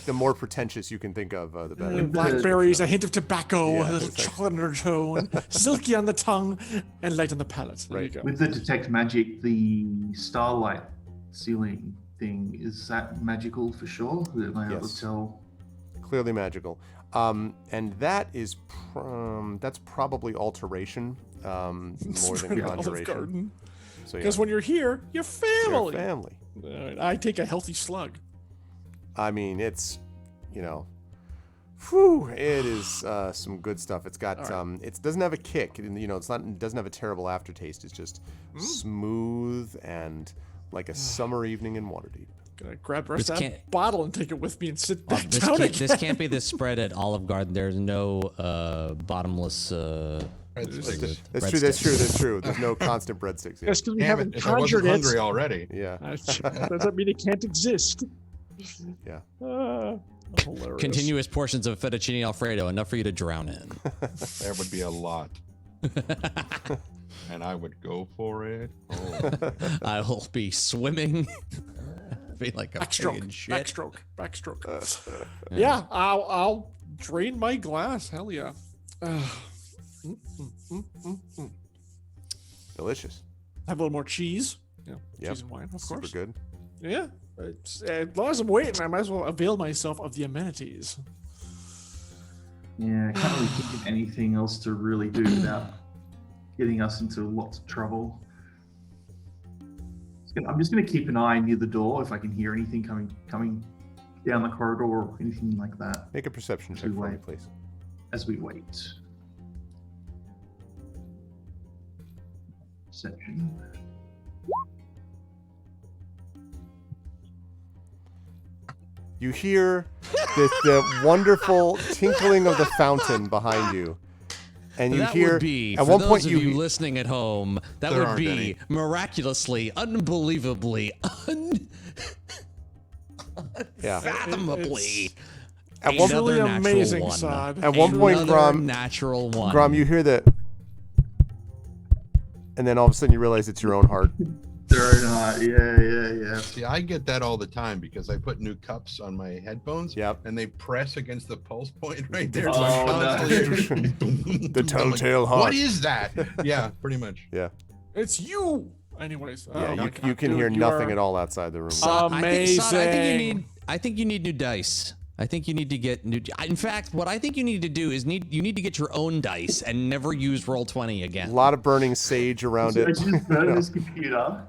The more pretentious you can think of, the better. Blackberries, a hint of tobacco, Yeah, a little exactly. chocolate undertone, silky on the tongue, and light on the palate. There you Right. go. With the detect magic, the starlight ceiling thing, is that magical for sure? Am I able Yes. to tell? Clearly magical. And that is that's probably alteration more than Straight out of conjuration. garden. So yeah, Because when you're here, you're family. your family. I take a healthy slug. I mean, it's, whew, it is some good stuff. It's got it doesn't have a kick, and it doesn't have a terrible aftertaste. It's just smooth and like a summer evening in Waterdeep. Gonna grab the rest This of that bottle and take it with me and sit back This down can't, again. this can't be the spread at Olive Garden. There's no bottomless. That's true. There's no constant breadsticks. Yeah. That's because we Damn haven't it, if I wasn't conjured it. hungry already. Yeah. That doesn't mean it can't exist. Yeah. Hilarious. Continuous portions of fettuccine alfredo, enough for you to drown in. There would be a lot. And I would go for it. Oh. I will be swimming. Be like a Backstroke, pig in shit. backstroke. Yeah, I'll drain my glass. Hell yeah. Delicious. Have a little more cheese. Yeah, Yep. cheese and wine, of Super course. good. Yeah. As long as I'm waiting, I might as well avail myself of the amenities. Yeah, I can't really think of anything else to really do without getting us into lots of trouble. I'm just going to keep an eye near the door if I can hear anything coming down the corridor or anything like that Make a perception check for me, please. as we wait. Perception. You hear the wonderful tinkling of the fountain behind you. And you that hear would be, at for one those point of you listening at home, that There would aren't be any. miraculously, unbelievably, yeah. unfathomably. At one, Another Truly natural amazing, one. Sod. at one point, Another Grom, natural one. Grom, you hear the, and then all of a sudden you realize it's your own heart. They're not. Yeah. See, I get that all the time because I put new cups on my headphones. Yep. And they press against the pulse point right there. Oh, So I'm no. constantly- The telltale What heart. is that? Yeah, pretty much. Yeah. It's you. Anyways. Yeah, oh, you can hear nothing at all outside the room. Amazing. I think you need new dice. I think you need to get new. In fact, what I think you need to do is you need to get your own dice and never use Roll20 A again. lot of burning sage around So I it. just burn this computer.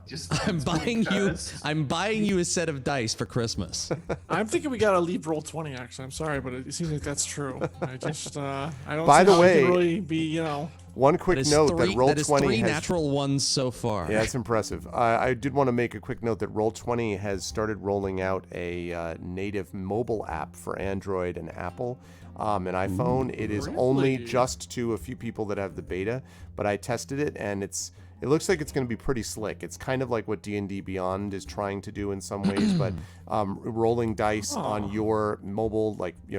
I'm buying you a set of dice for Christmas. I'm thinking we gotta leave Roll20. Actually, I'm sorry, but it seems like that's true. I just I don't. By see the how we way- can really be One quick That is note that three Roll20 has natural ones so far. Yeah, it's impressive. I did want to make a quick note that Roll20 has started rolling out a native mobile app for Android and Apple and iPhone. It is only Really? just to a few people that have the beta, but I tested it and it looks like it's going to be pretty slick. It's kind of like what D&D Beyond is trying to do in some ways, but rolling dice on your mobile,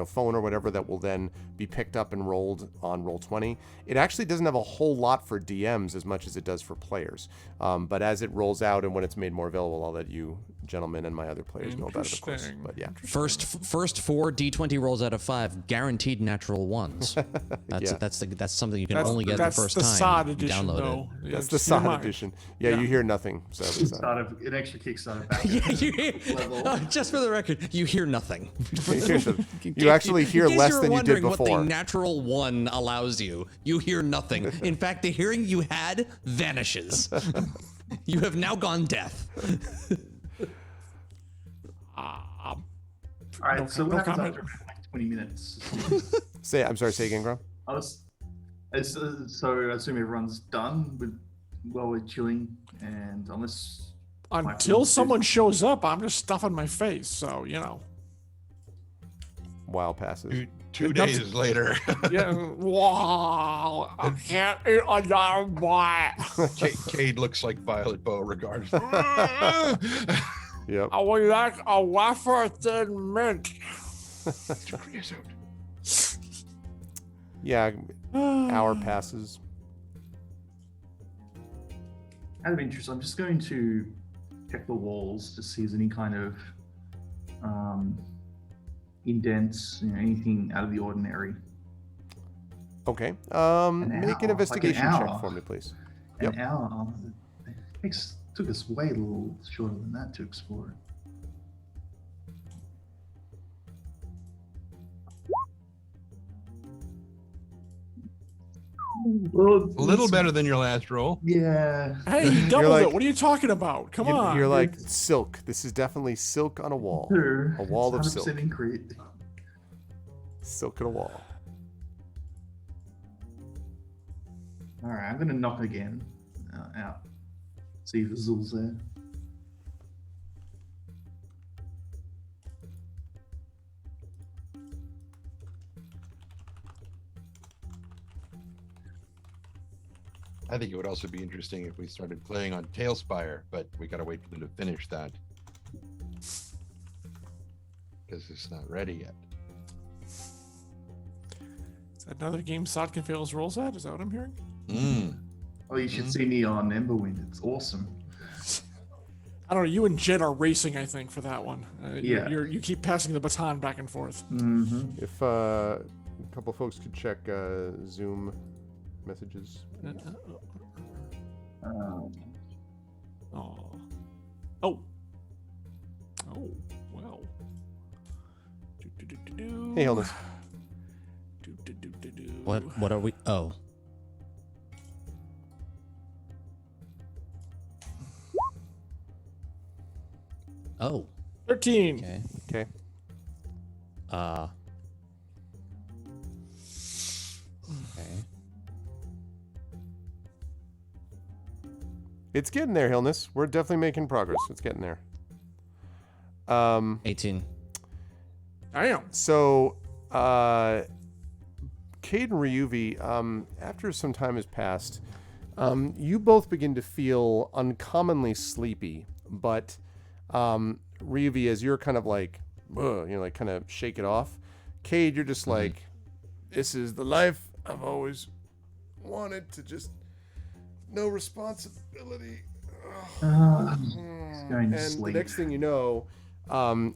phone or whatever, that will then be picked up and rolled on Roll20. It actually doesn't have a whole lot for DMs as much as it does for players. But as it rolls out and when it's made more available, I'll let you gentlemen and my other players know about it, of course. Interesting. But yeah. First 4 D20 rolls out of 5, guaranteed natural ones. That's Yeah. that's something you can only get the that's first the time Sod you edition, download though. Yeah, That's the just keep in Sod mind. edition. Yeah, Yeah. you hear nothing. So it's, It actually kickstarted back. it. Just for the record, you hear nothing. you actually hear In case less you're than you did wondering what the before. natural one allows you, you hear nothing. In fact, the hearing you had vanishes. You have now gone deaf. All right, so what no happens comment. after like 20 minutes? I'm sorry, say again, Grom. So I assume everyone's done while we're chilling, and unless Until someone shows up, I'm just stuffing my face. So While passes. Two days later, Yeah. Wow. I can't eat another bite. Cade looks like Violet Beauregard. Yep. I would like a wafer thin mint. Yeah. Hour passes. Out of interest, I'm just going to check the walls to see if there's any kind of indents, anything out of the ordinary. Okay. Make an hour, like an investigation check hour. for me, please. An hour. It took us way a little shorter than that to explore it. Well, A little better than your last roll. Yeah. Hey, he doubled like- it. What are you talking about? Come on. You're like silk. This is definitely silk on a wall. Sure. A wall of It's silk. 100% increase. Silk on a wall. All right, I'm gonna knock again. Out. See if Azul's there. I think it would also be interesting if we started playing on Tailspire, but we gotta wait for them to finish that. Because it's not ready yet. Is that another game Sodkin fails rolls at? Is that what I'm hearing? Oh, you should see me on Emberwind. It's awesome. I don't know. You and Jen are racing, I think, for that one. Yeah. You keep passing the baton back and forth. Mm-hmm. If a couple folks could check Zoom messages. Oh. Oh. Well. Hey, Hilda. What are we? Oh. Oh. 13. Okay. Okay. Okay. It's getting there, Hillness. We're definitely making progress. It's getting there. 18. Damn. So, Cade and Ryuvi, after some time has passed, you both begin to feel uncommonly sleepy, but Ryuvi, as you're kind of like, like kind of shake it off. Cade, you're just like, this is the life I've always wanted to just, no responsibility. He's going to And sleep. the next thing you know,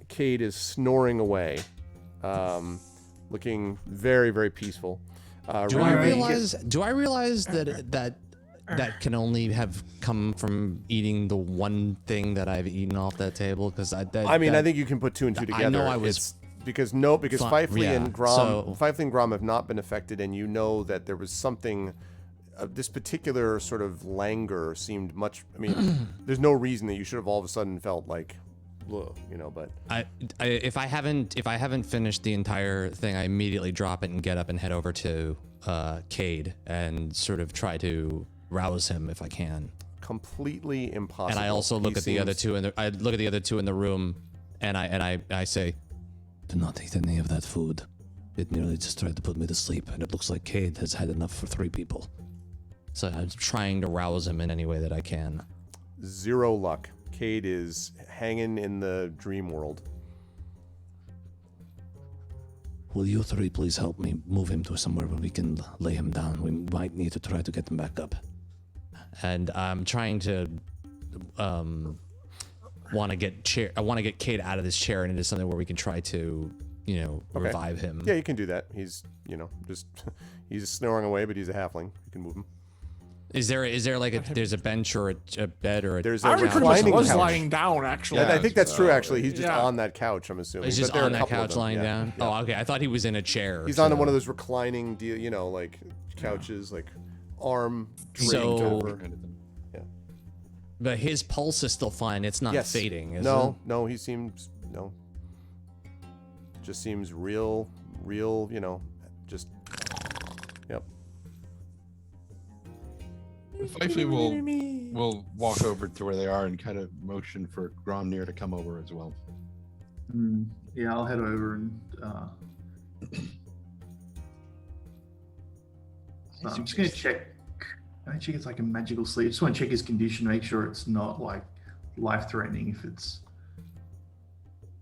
Cade is snoring away, looking very, very peaceful. Do I Ryuvi- realize that can only have come from eating the one thing that I've eaten off that table? Because I think you can put two and two together. I know I was It's because Fifely yeah, and Grom, so- Fifely and Grom have not been affected, and you know that there was something. This particular sort of languor seemed much. I mean, there's no reason that you should have all of a sudden felt like, ugh, but if I haven't finished the entire thing, I immediately drop it and get up and head over to Cade and sort of try to rouse him if I can. completely impossible. And I also look at the other two in the room, and I say, Do not eat any of that food. It nearly just tried to put me to sleep, and it looks like Cade has had enough for 3 people. so I'm trying to rouse him in any way that I can. Zero luck. Cade is hanging in the dream world. Will you 3 please help me move him to somewhere where we can lay him down? We might need to try to get him back up. And I'm trying to want to get Cade out of this chair and into something where we can try to, revive him. Yeah, you can do that. He's, just he's snoring away, but he's a halfling. You can move him. Is there like there's a bench or a bed or a There's I a pretty much reclining was couch. lying down, actually. I think that's true. Actually, he's just yeah. on that couch. I'm assuming. He's just But there are on a that couple of couch them, lying yeah. down? Yeah. Oh, okay. I thought he was in a chair. He's on one of those reclining, like couches, like arm draped So- over. But his pulse is still fine. It's not Yes. fading, is No, he seems just seems real, just yep. Fifely will walk over to where they are and kind of motion for Gromnir to come over as well. Yeah, I'll head over and so I'm just gonna check. I check it's like a magical sleep. Just want to check his condition, make sure it's not like life-threatening. If it's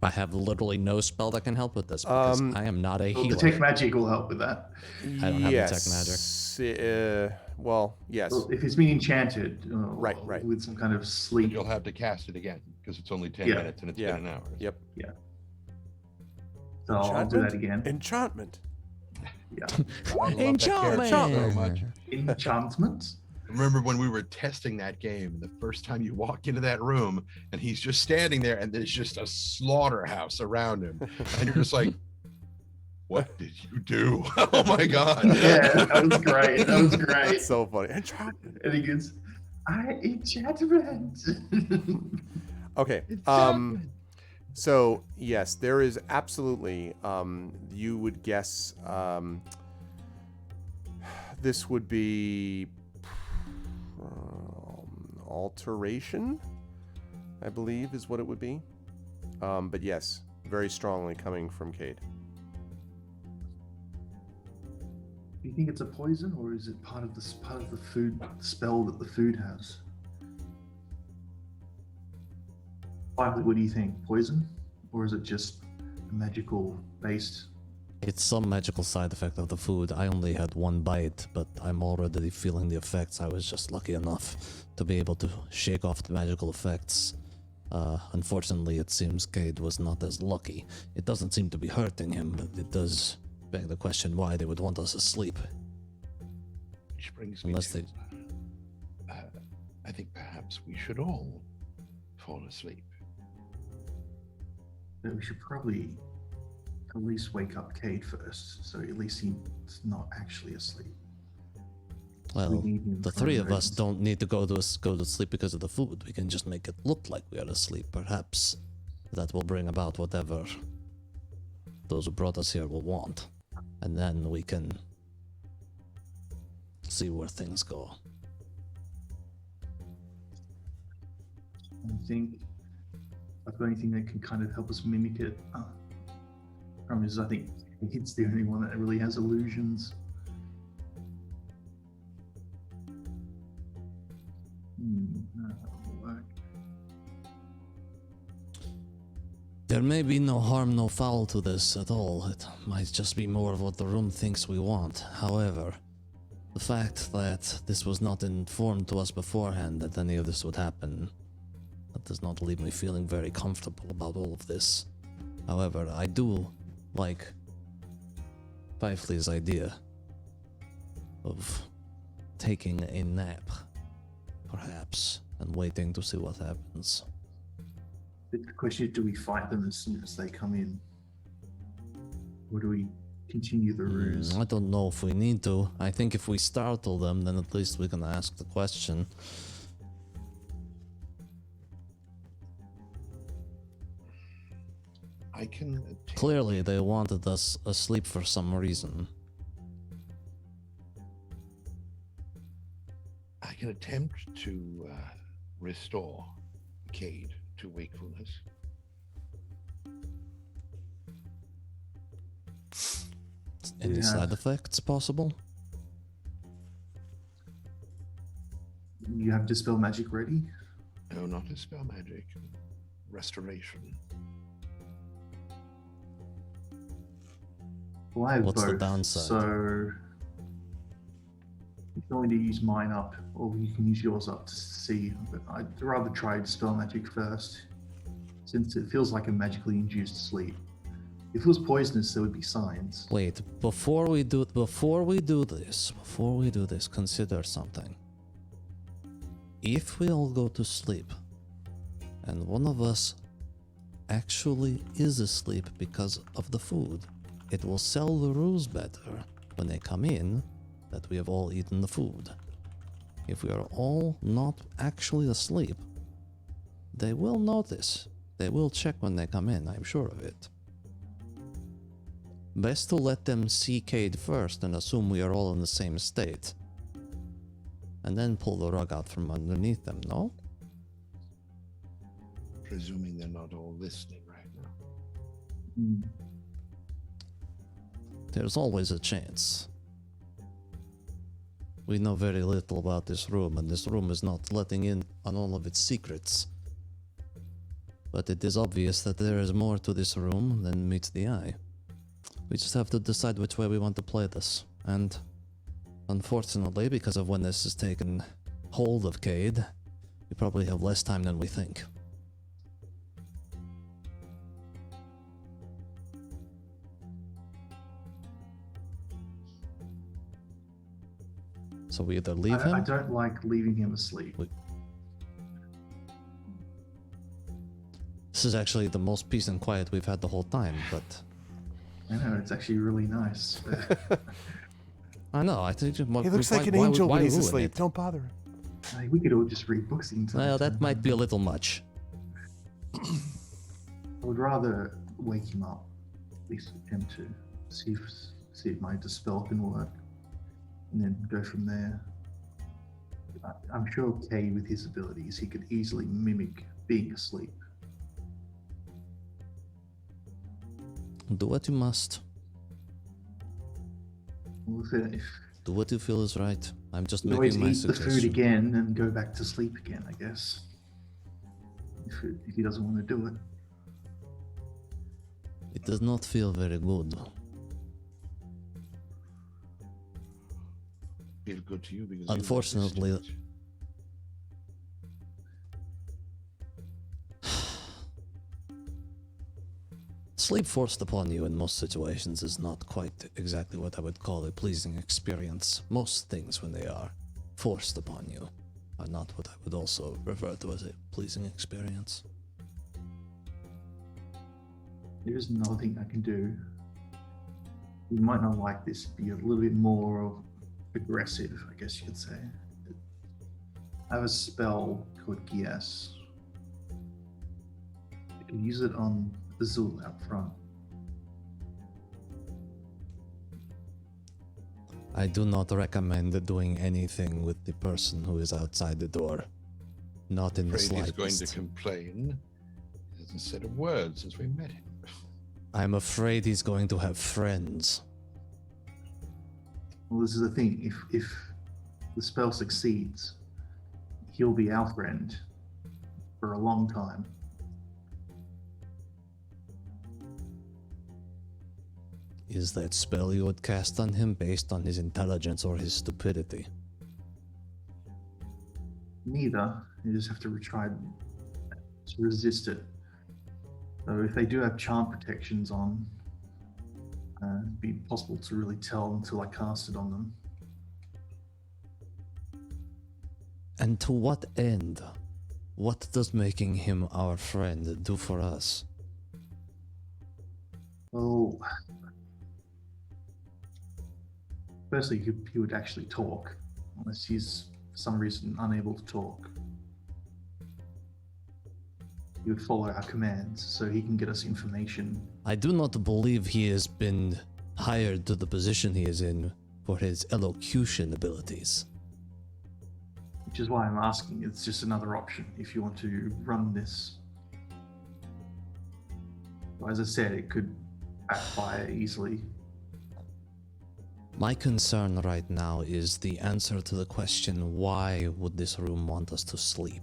I have literally no spell that can help with this because I am not a well, healer. detect magic will help with that. I don't have detect magic. Well, yes. Well, if it's been enchanted, Right. with some kind of But sleep. you'll have to cast it again because it's only 10 Yeah. minutes and it's Yeah. been an hour. Yep. So I'll do that again. Enchantment. Yeah, I love that character so much. enchantment. Remember when we were testing that game, the first time you walk into that room and he's just standing there and there's just a slaughterhouse around him. And you're just like, What did you do? Oh my god. Yeah, that was great. That was great. That's so funny. Enchantment. And he goes, enchantment. Okay. Enchantment. So yes, there is absolutely. You would guess. This would be alteration, I believe, is what it would be. But yes, very strongly coming from Cade. Do you think it's a poison, or is it part of the food spell that the food has? Likely, what do you think? Poison, or is it just a magical based? It's some magical side effect of the food. I only had one bite, but I'm already feeling the effects. I was just lucky enough to be able to shake off the magical effects. Unfortunately, it seems Cade was not as lucky. It doesn't seem to be hurting him, but it does beg the question why they would want us asleep. Which brings me Unless to, they... I think perhaps we should all fall asleep. That we should probably at least wake up Cade first, so at least he's not actually asleep. Well, We need him the for three of us emergency. don't need to go to sleep because of the food. We can just make it look like we are asleep. Perhaps that will bring about whatever those who brought us here will want. And then we can see where things go. I think I've got anything that can kind of help us mimic it. Problem is, I think it's the only one that really has illusions. No, that won't work. There may be no harm, no foul to this at all. It might just be more of what the room thinks we want. However, the fact that this was not informed to us beforehand that any of this would happen, that does not leave me feeling very comfortable about all of this. However, I do like Pifley's idea of taking a nap, perhaps, and waiting to see what happens. The question is, do we fight them as soon as they come in? Or do we continue the ruse? I don't know if we need to. I think if we startle them, then at least we can ask the question. I can attempt, Clearly, they wanted us asleep for some reason. I can attempt to restore Cade to wakefulness. Any Yeah. side effects possible? You have Dispel Magic ready? No, not a spell magic. Restoration. Well, I have What's the both, downside? so you're going to use mine up, or you can use yours up to see. But I'd rather try Dispel Magic first, since it feels like a magically induced sleep. If it was poisonous, there would be signs. Wait, before we do this, consider something. If we all go to sleep, and one of us actually is asleep because of the food, it will sell the ruse better when they come in that we have all eaten the food. If we are all not actually asleep, they will notice. They will check when they come in, I'm sure of it. Best to let them see Cade first and assume we are all in the same state. And then pull the rug out from underneath them, no? Presuming they're not all listening right now. Hmm. There's always a chance. We know very little about this room, and this room is not letting in on all of its secrets. But it is obvious that there is more to this room than meets the eye. We just have to decide which way we want to play this. And unfortunately, because of when this has taken hold of Cade, we probably have less time than we think. So we either leave I him. don't like leaving him asleep. This is actually the most peace and quiet we've had the whole time, but I know, it's actually really nice. I know. I think He looks like an angel when he's asleep. Don't bother him. Like, we could all just read books into Well, that might be a little much. I would rather wake him up, at least attempt to see if my dispel can work, and then go from there. I'm sure Kay, with his abilities, he could easily mimic being asleep. Do what you must. Well, if Do what you feel is right. I'm just you always making my eat the food suggestion. again and go back to sleep again, I guess. If he doesn't want to do it. It does not feel very good. Feel good to you because you Unfortunately, resist it. sleep forced upon you in most situations is not quite exactly what I would call a pleasing experience. Most things, when they are forced upon you, are not what I would also refer to as a pleasing experience. There is another thing I can do. You might not like this, be a little bit more aggressive, I guess you could say. I have a spell called Gias. You can use it on Azul out front. I do not recommend doing anything with the person who is outside the door. Not in the Afraid he's going slightest. to complain. He hasn't said a word since we met him. I'm afraid he's going to have friends. Well, this is the thing. If the spell succeeds, he'll be our friend for a long time. Is that spell you would cast on him based on his intelligence or his stupidity? Neither. You just have to try to resist it. So if they do have charm protections on, it'd be possible to really tell until I cast it on them. And to what end? What does making him our friend do for us? Well, firstly, he would actually talk, unless he's for some reason unable to talk. He would follow our commands, so he can get us information. I do not believe he has been hired to the position he is in for his elocution abilities. Which is why I'm asking. It's just another option if you want to run this. Well, as I said, it could backfire easily. My concern right now is the answer to the question, why would this room want us to sleep?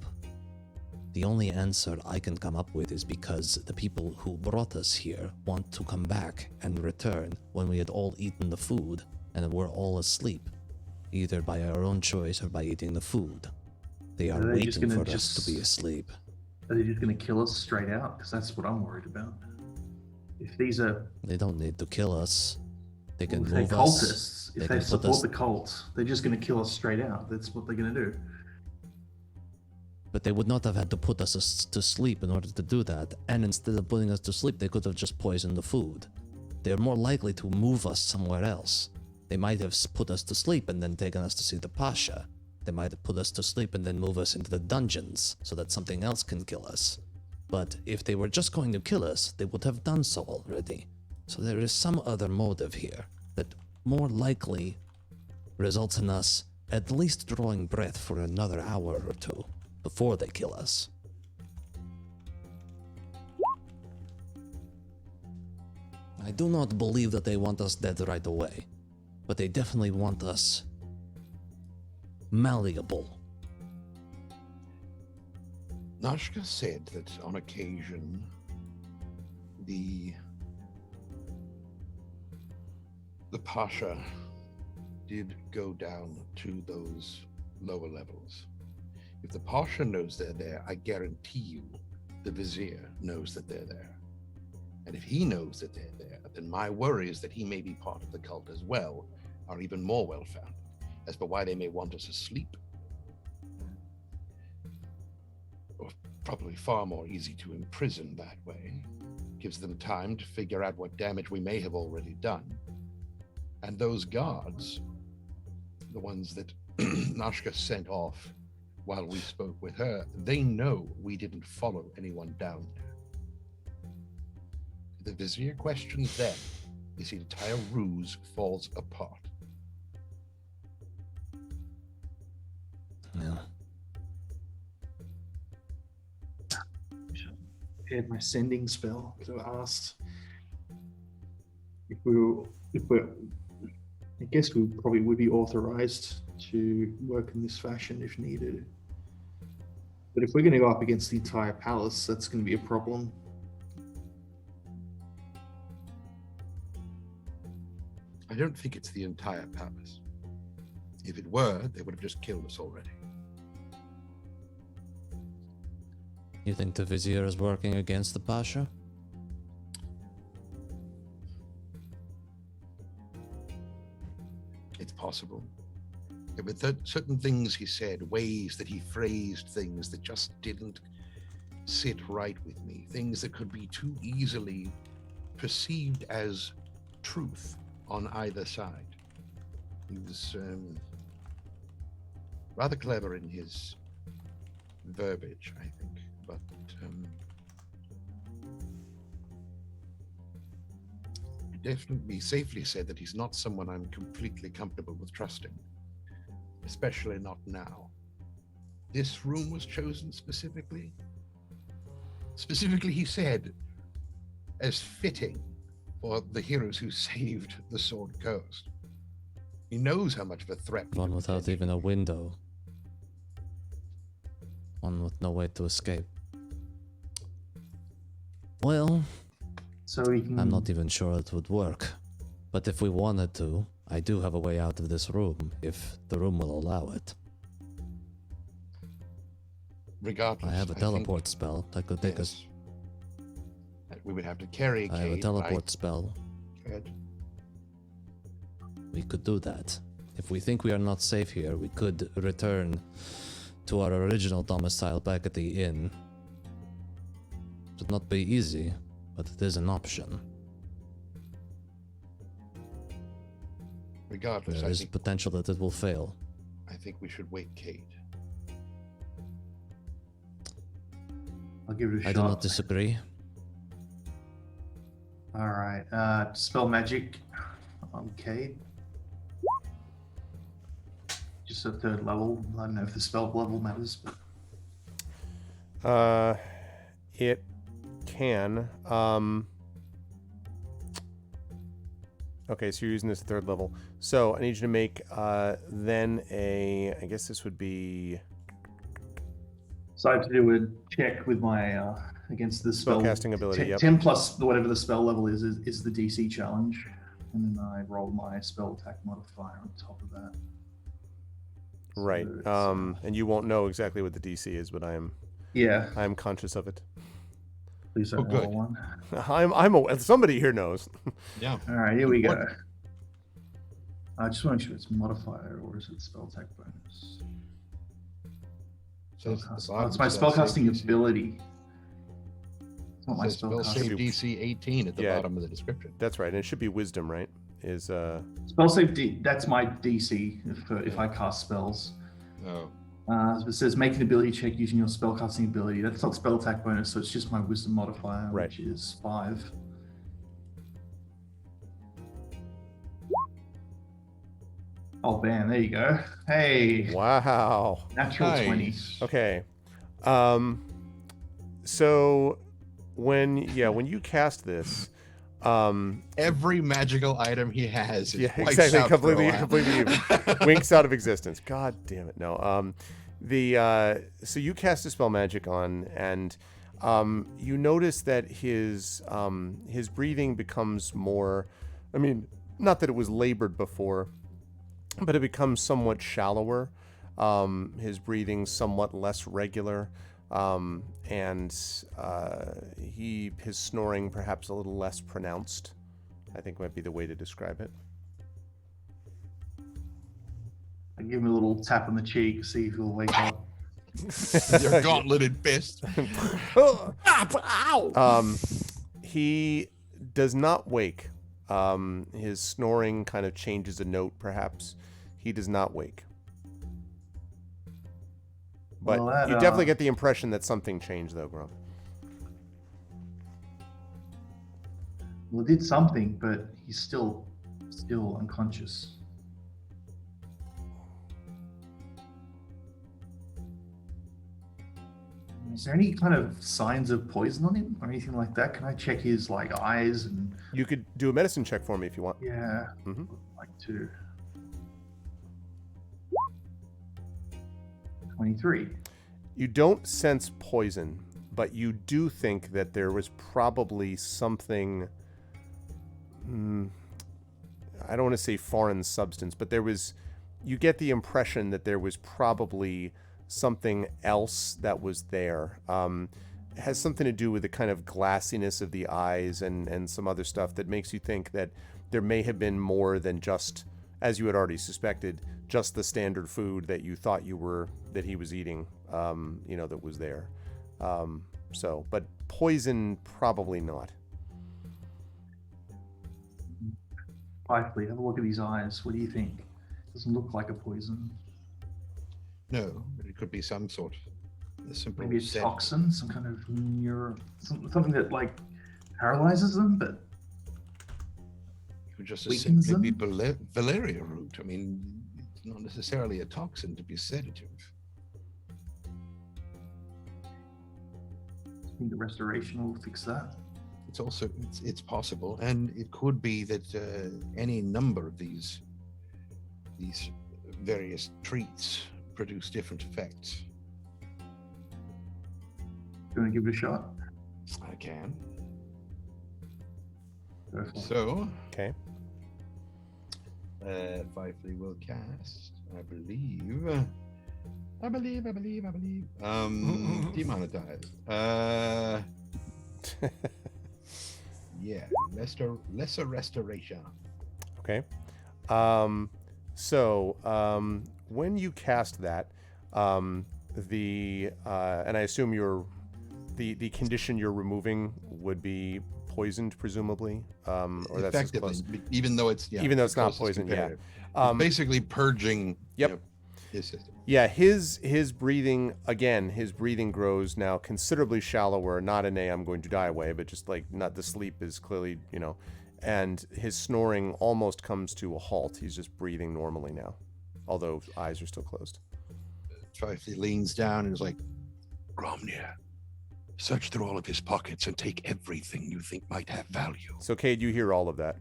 The only answer I can come up with is because the people who brought us here want to come back and return when we had all eaten the food and were all asleep, either by our own choice or by eating the food. They are they just waiting gonna for us to be asleep. Are they just going to kill us straight out? Because that's what I'm worried about. If these are They don't need to kill us. They can if they're move us. cultists, They if can they put support us- the cult, they're just going to kill us straight out. That's what they're going to do. But they would not have had to put us to sleep in order to do that. And instead of putting us to sleep, they could have just poisoned the food. They're more likely to move us somewhere else. They might have put us to sleep and then taken us to see the Pasha. They might have put us to sleep and then move us into the dungeons so that something else can kill us. But if they were just going to kill us, they would have done so already. So there is some other motive here that more likely results in us at least drawing breath for another hour or two before they kill us. I do not believe that they want us dead right away, but they definitely want us malleable. Nashka said that on occasion the Pasha did go down to those lower levels. If the Pasha knows they're there, I guarantee you the Vizier knows that they're there. And if he knows that they're there, then my worries that he may be part of the cult as well are even more well-founded. As for why they may want us asleep, or probably far more easy to imprison that way. gives them time to figure out what damage we may have already done. And those guards, the ones that Nashka sent off while we spoke with her, they know we didn't follow anyone down there. The Vizier questions them. This entire ruse falls apart. Yeah. Prepared my sending spell because I asked if we're, I guess we probably would be authorized to work in this fashion if needed. But if we're going to go up against the entire palace, that's going to be a problem. I don't think it's the entire palace. If it were, they would have just killed us already. You think the Vizier is working against the Pasha? It's possible. There were certain things he said, ways that he phrased things that just didn't sit right with me. Things that could be too easily perceived as truth on either side. He was rather clever in his verbiage, I think, but definitely safely said that he's not someone I'm completely comfortable with trusting, especially not now. This room was chosen specifically. Specifically, he said, as fitting for the heroes who saved the Sword Coast. He knows how much of a threat. One without even a window. One with no way to escape. Well, So we can. I'm not even sure it would work. But if we wanted to, I do have a way out of this room, if the room will allow it. Regardless, I have a think- teleport spell that could take us. Yes. We would have to carry I have a Cade, teleport right? spell. Good. We could do that. If we think we are not safe here, we could return to our original domicile back at the inn. It would not be easy, but it is an option. Regardless, There is potential that it will fail. I think we should wake Cade. I'll give it a shot. I do not disagree. All right. Spell magic on Cade. Just a third level. I don't know if the spell level matters, but It can. Okay, so you're using this at third level. So I need you to make then a. I guess this would be so I have to do a check with my against the spell spellcasting ability. Yep. 10 plus whatever the spell level is the DC challenge, and then I roll my spell attack modifier on top of that. Right. So it's, And you won't know exactly what the DC is, but I yeah. am conscious of it. Please don't Oh, good. roll one. I'm aware. Somebody here knows. Yeah. All right, here we go. What- I just want to make sure it's modifier or is it spell attack bonus? So Oh, it's my spellcasting ability. It's not my spell spellcasting. save DC 18 at the Yeah. bottom of the description. That's right. And it should be wisdom, right? Is Spell save that's my DC if I cast spells. Oh, It says make an ability check using your spellcasting ability. That's not spell attack bonus, so it's just my wisdom modifier, Right. which is 5. Oh, bam! There you go. Hey, wow. natural 20. nice. Okay. So when you cast this, Every magical item he has is yeah, wiped exactly, out for a while. completely winks out of existence. God damn it, no. So you cast a spell magic on, and you notice that his breathing becomes more. I mean, not that it was labored before, but it becomes somewhat shallower. His breathing somewhat less regular, and his snoring perhaps a little less pronounced. I think might be the way to describe it. I give him a little tap on the cheek, see if he'll wake up. Your gauntleted fist. Ow! He does not wake. His snoring kind of changes a note, perhaps. He does not wake. But Well, you definitely get the impression that something changed, though, Grom. Well, it did something, but he's still unconscious. Is there any kind of signs of poison on him or anything like that? Can I check his like eyes and? You could do a medicine check for me if you want. Yeah, Mhm. like to. 23. You don't sense poison, but you do think that there was probably something. I don't want to say foreign substance, but there was. You get the impression that there was probably something else that was there. It has something to do with the kind of glassiness of the eyes and some other stuff that makes you think that there may have been more than just, as you had already suspected, just the standard food that you thought that he was eating, that was there. But poison, probably not. Pipely, have a look at his eyes. What do you think? Doesn't look like a poison. No, but it could be some sort of simple. Maybe a toxin, some kind of something that like paralyzes them, but You could just weakens assume maybe them? Valeria root. I mean, it's not necessarily a toxin to be sedative. I think the restoration will fix that. It's also it's possible, and it could be that any number of these various treats produce different effects. You want to give it a shot? I can. Go for it. So, Okay. Fifely will cast, I believe. Demonetized. Yeah, lesser restoration. Okay. When you cast that, and I assume the condition you're removing would be poisoned, presumably, or that's as close. Even though it's Even though it's not closest poison, yeah. comparative. It's basically purging. Yep. His system. Yeah, his breathing grows now considerably shallower. Not in I'm going to die way, but just like not the sleep is clearly and his snoring almost comes to a halt. He's just breathing normally now, although eyes are still closed. Fifely leans down and is like, Gromnia, search through all of his pockets and take everything you think might have value. So, Cade, you hear all of that.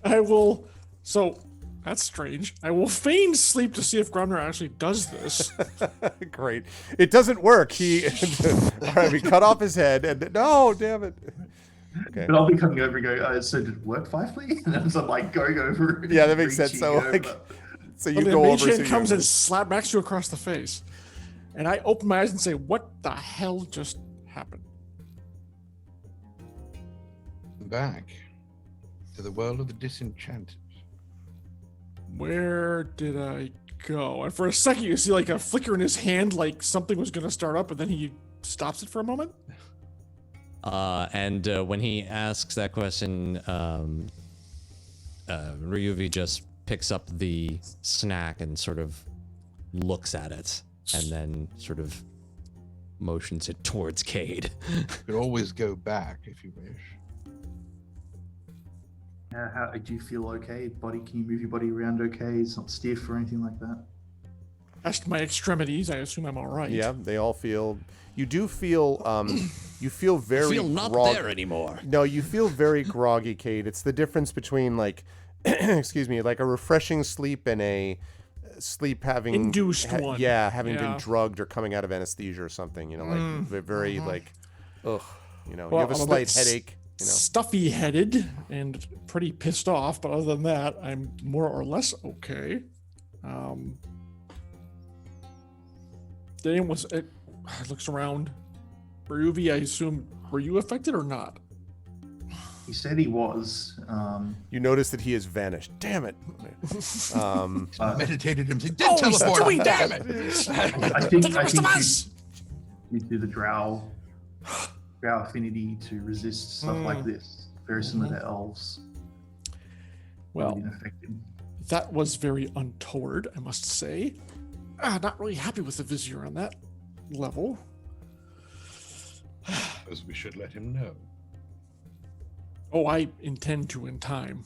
I will. So that's strange. I will feign sleep to see if Gromner actually does this. Great. It doesn't work. All right, we cut off his head, and no, damn it. Okay. But I'll be coming over and go, so did it work, Fifely? And then I'm like going over. And Yeah, that makes sense. reaching So, over. so you But the go mage over. hand So comes you, and smacks you across the face. And I open my eyes and say, what the hell just happened? Back to the world of the disenchanted. Where did I go? And for a second, you see like a flicker in his hand, like something was going to start up, and then he stops it for a moment. And when he asks that question, Ryuvi just picks up the snack and sort of looks at it, and then sort of motions it towards Cade. You could always go back if you wish. How do you feel? Okay, body? Can you move your body around? Okay, it's not stiff or anything like that. Past my extremities, I assume I'm all right. yeah, they all feel. You do feel. You feel very. Feel not groggy. there anymore. No, you feel very groggy, Cade. It's the difference between like, excuse me, like a refreshing sleep and a sleep having Induced one. Yeah, having Yeah. been drugged or coming out of anesthesia or something. Like very like, ugh. You Well, have a I'm a slight bit headache. Stuffy headed and pretty pissed off, but other than that, I'm more or less okay. Dane was it looks around. Ryuvi, I assume, were you affected or not? He said he was. You notice that he has vanished. Damn it. Meditated him. Did Oh, he's teleport. doing I think us! due to the drow our affinity to resist stuff like this. Very similar to elves. Well, Been affected. that was very untoward, I must say. Not really happy with the Vizier on that level. As we should let him know. Oh, I intend to in time.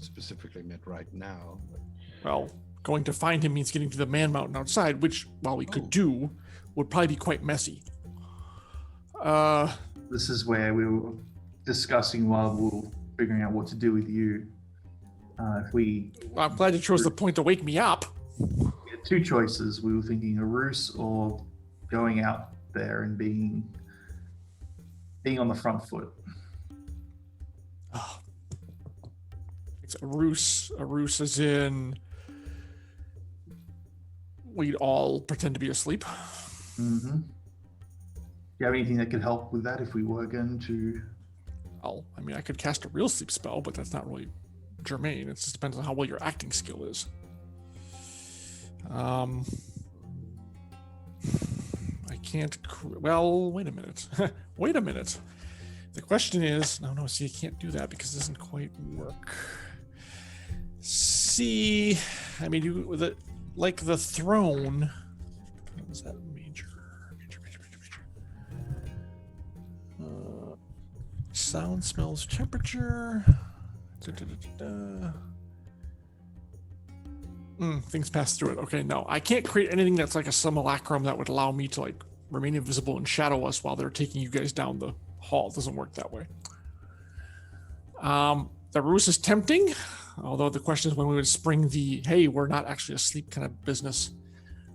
Specifically meant right now. But Well, going to find him means getting to the man mountain outside, which, while we could do, would probably be quite messy. This is where we were discussing while we were figuring out what to do with you. I'm glad you chose the point to wake me up. We had two choices. We were thinking a ruse or going out there and being on the front foot. It's a ruse as in we'd all pretend to be asleep. Mm-hmm. Do you have anything that could help with that if we were going to? Well, I mean, I could cast a real sleep spell, but that's not really germane. It just depends on how well your acting skill is. I can't. Well, wait a minute. Wait a minute. The question is, no. See, I can't do that because it doesn't quite work. See, I mean, like the throne. What was that? Major. Sound, smells, temperature. Things pass through it. Okay, no, I can't create anything that's like a simulacrum that would allow me to like remain invisible and shadow us while they're taking you guys down the hall. It doesn't work that way. The ruse is tempting, although the question is when we would spring the hey, we're not actually asleep kind of business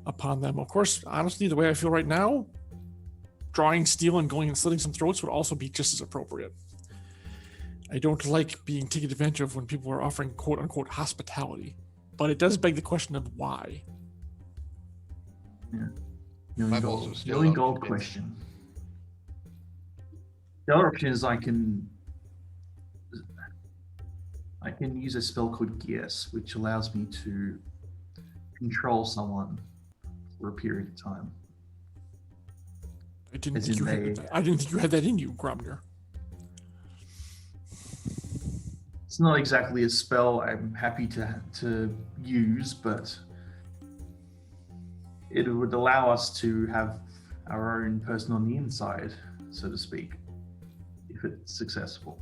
upon them. Of course, honestly, the way I feel right now, drawing steel and going and slitting some throats would also be just as appropriate. I don't like being taken advantage of when people are offering quote unquote hospitality, but it does beg the question of why. Yeah. I've also still Million not gold convinced. question. The other option is I can use a spell called Geas, which allows me to control someone for a period of time. I didn't As think in you had that in you, Gromner. It's not exactly a spell I'm happy to use, but it would allow us to have our own person on the inside, so to speak, if it's successful.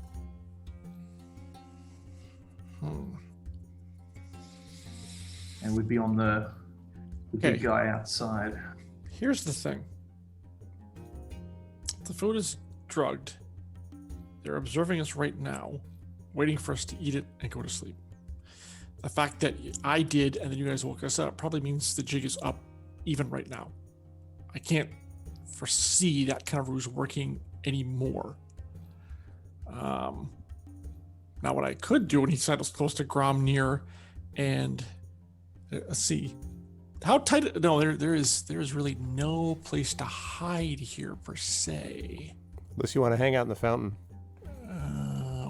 And we'd be on the Okay. big guy outside. Here's the thing. The food is drugged. They're observing us right now, waiting for us to eat it and go to sleep. The fact that I did and then you guys woke us up probably means the jig is up even right now. I can't foresee that kind of ruse working anymore. Now what I could do, and he said was close to Gromnir, and let's see. How tight? No, there is really no place to hide here per se. Unless you want to hang out in the fountain.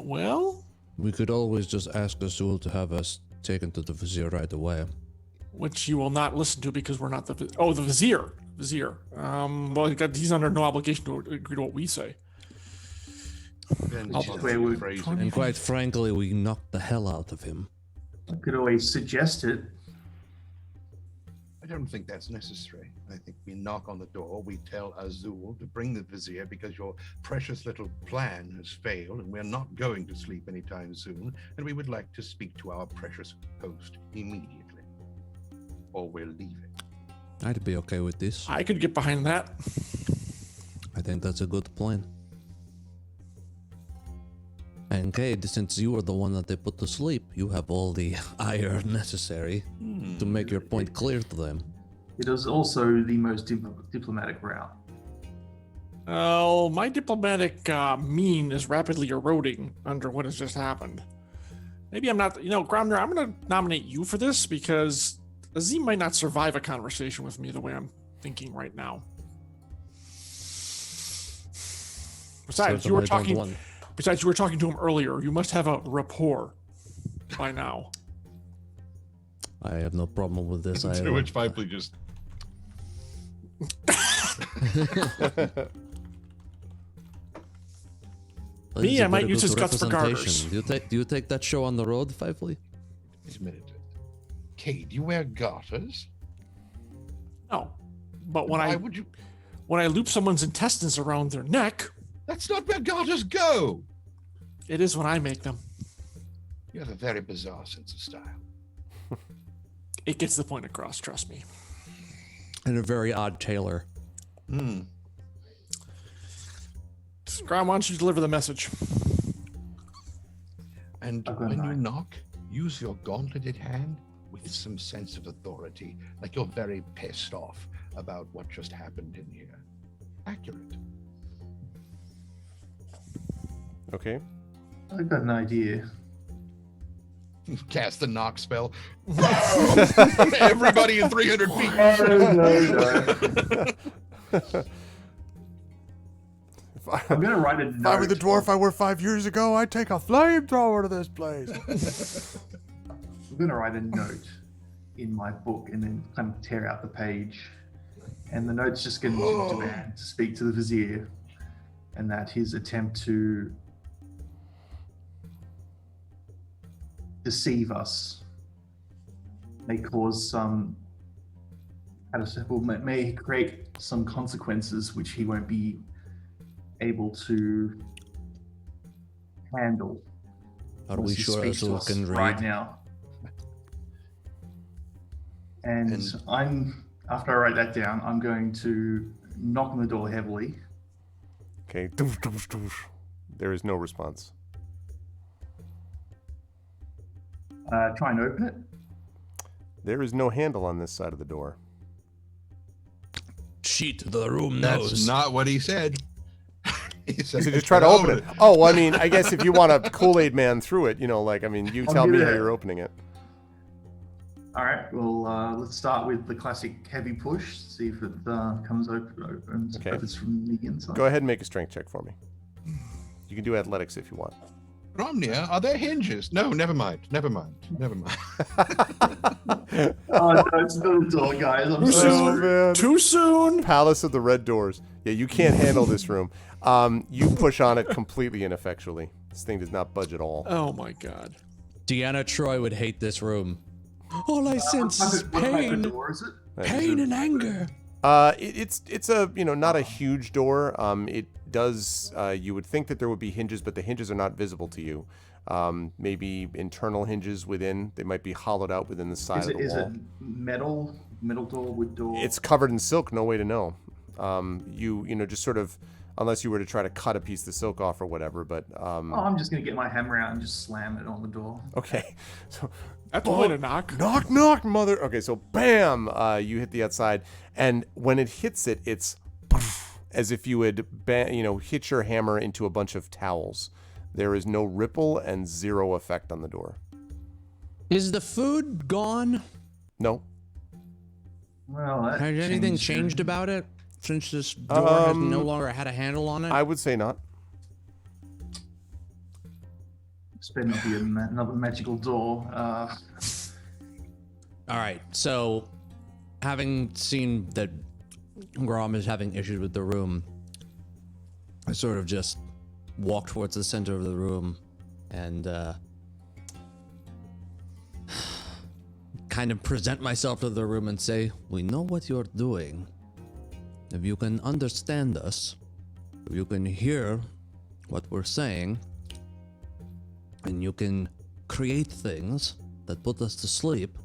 Well, We could always just ask Azul to have us taken to the Vizier right away. which you will not listen to because we're not the Vizier. Well, he's under no obligation to agree to what we say. Depends I'll- on Wait, how you we- phrase it. And quite frankly, we knocked the hell out of him. I could always suggest it. I don't think that's necessary. I think we knock on the door, we tell Azul to bring the Vizier because your precious little plan has failed and we're not going to sleep anytime soon, and we would like to speak to our precious host immediately. Or we'll leave it. I'd be okay with this. I could get behind that. I think that's a good plan. And Cade, since you were the one that they put to sleep, you have all the ire necessary to make your point clear to them. It is also the most diplomatic route. Well, my diplomatic mean is rapidly eroding under what has just happened. Maybe I'm not, Gromner, I'm going to nominate you for this because Azim might not survive a conversation with me the way I'm thinking right now. Besides, you were talking to him earlier. You must have a rapport by now. I have no problem with this. To which Pipely just That Me, is a I might very use good his guts for garters. representation. Do you take that show on the road, Fively? Wait a minute. Kate, you wear garters? No, but when Why I would you? when I loop someone's intestines around their neck, That's not where garters go. it is when I make them. You have a very bizarre sense of style. It gets the point across. Trust me. And a very odd tailor. Graham, why don't you deliver the message? And I've got when an you eye. knock, use your gauntleted hand with some sense of authority, like you're very pissed off about what just happened in here. Accurate. Okay. I've got an idea. Cast the knock spell. Everybody in 300 feet. I'm gonna write a note. If I were the dwarf I were 5 years ago, I'd take a flamethrower to this place. I'm gonna write a note in my book and then kind of tear out the page. And the note's just going to demand to speak to the vizier, and that his attempt to deceive us may cause some, may create some consequences which he won't be able to handle. Are unless we he sure speaks to Azul us can read? right now? And after I write that down, I'm going to knock on the door heavily. Okay. There is no response. Try and open it. There is no handle on this side of the door. Cheat, the room That's knows. not what he said. He said, So just try to open it. Oh, well, I mean, I guess if you want a Kool-Aid man through it, you know, like, I mean, you tell me how you're opening it. All right. Well, let's start with the classic heavy push. See if it comes open. Okay. If it's from the inside. Go ahead and make a strength check for me. You can do athletics if you want. Romnia, are there hinges? No, never mind. Never mind. Oh no, it's not a door, guys. I'm so sorry. man. Too soon. Palace of the Red Doors. Yeah, you can't handle this room. You push on it completely ineffectually. This thing does not budge at all. Oh my god. Deanna Troy would hate this room. All I sense is What type of pain, door is it? pain and anger. It's a, you know, not a huge door. It does, you would think that there would be hinges, but the hinges are not visible to you. Maybe internal hinges within. They might be hollowed out within the side of the Is wall. it metal door, wood door? It's covered in silk. No way to know. You know, just sort of, unless you were to try to cut a piece of the silk off or whatever. But Oh, I'm just gonna get my hammer out and just slam it on the door. okay, so That's one way to knock. knock, knock, mother. Okay, so bam, you hit the outside, and when it hits it, it's as if you had, hit your hammer into a bunch of towels. There is no ripple and zero effect on the door. Is the food gone? No. Well, that Has anything changed about it since this door has no longer had a handle on it? I would say not. This better not be another magical door. All right, so having seen that Grom is having issues with the room, I sort of just walk towards the center of the room and kind of present myself to the room and say, we know what you're doing. If you can understand us, if you can hear what we're saying, and you can create things that put us to sleep,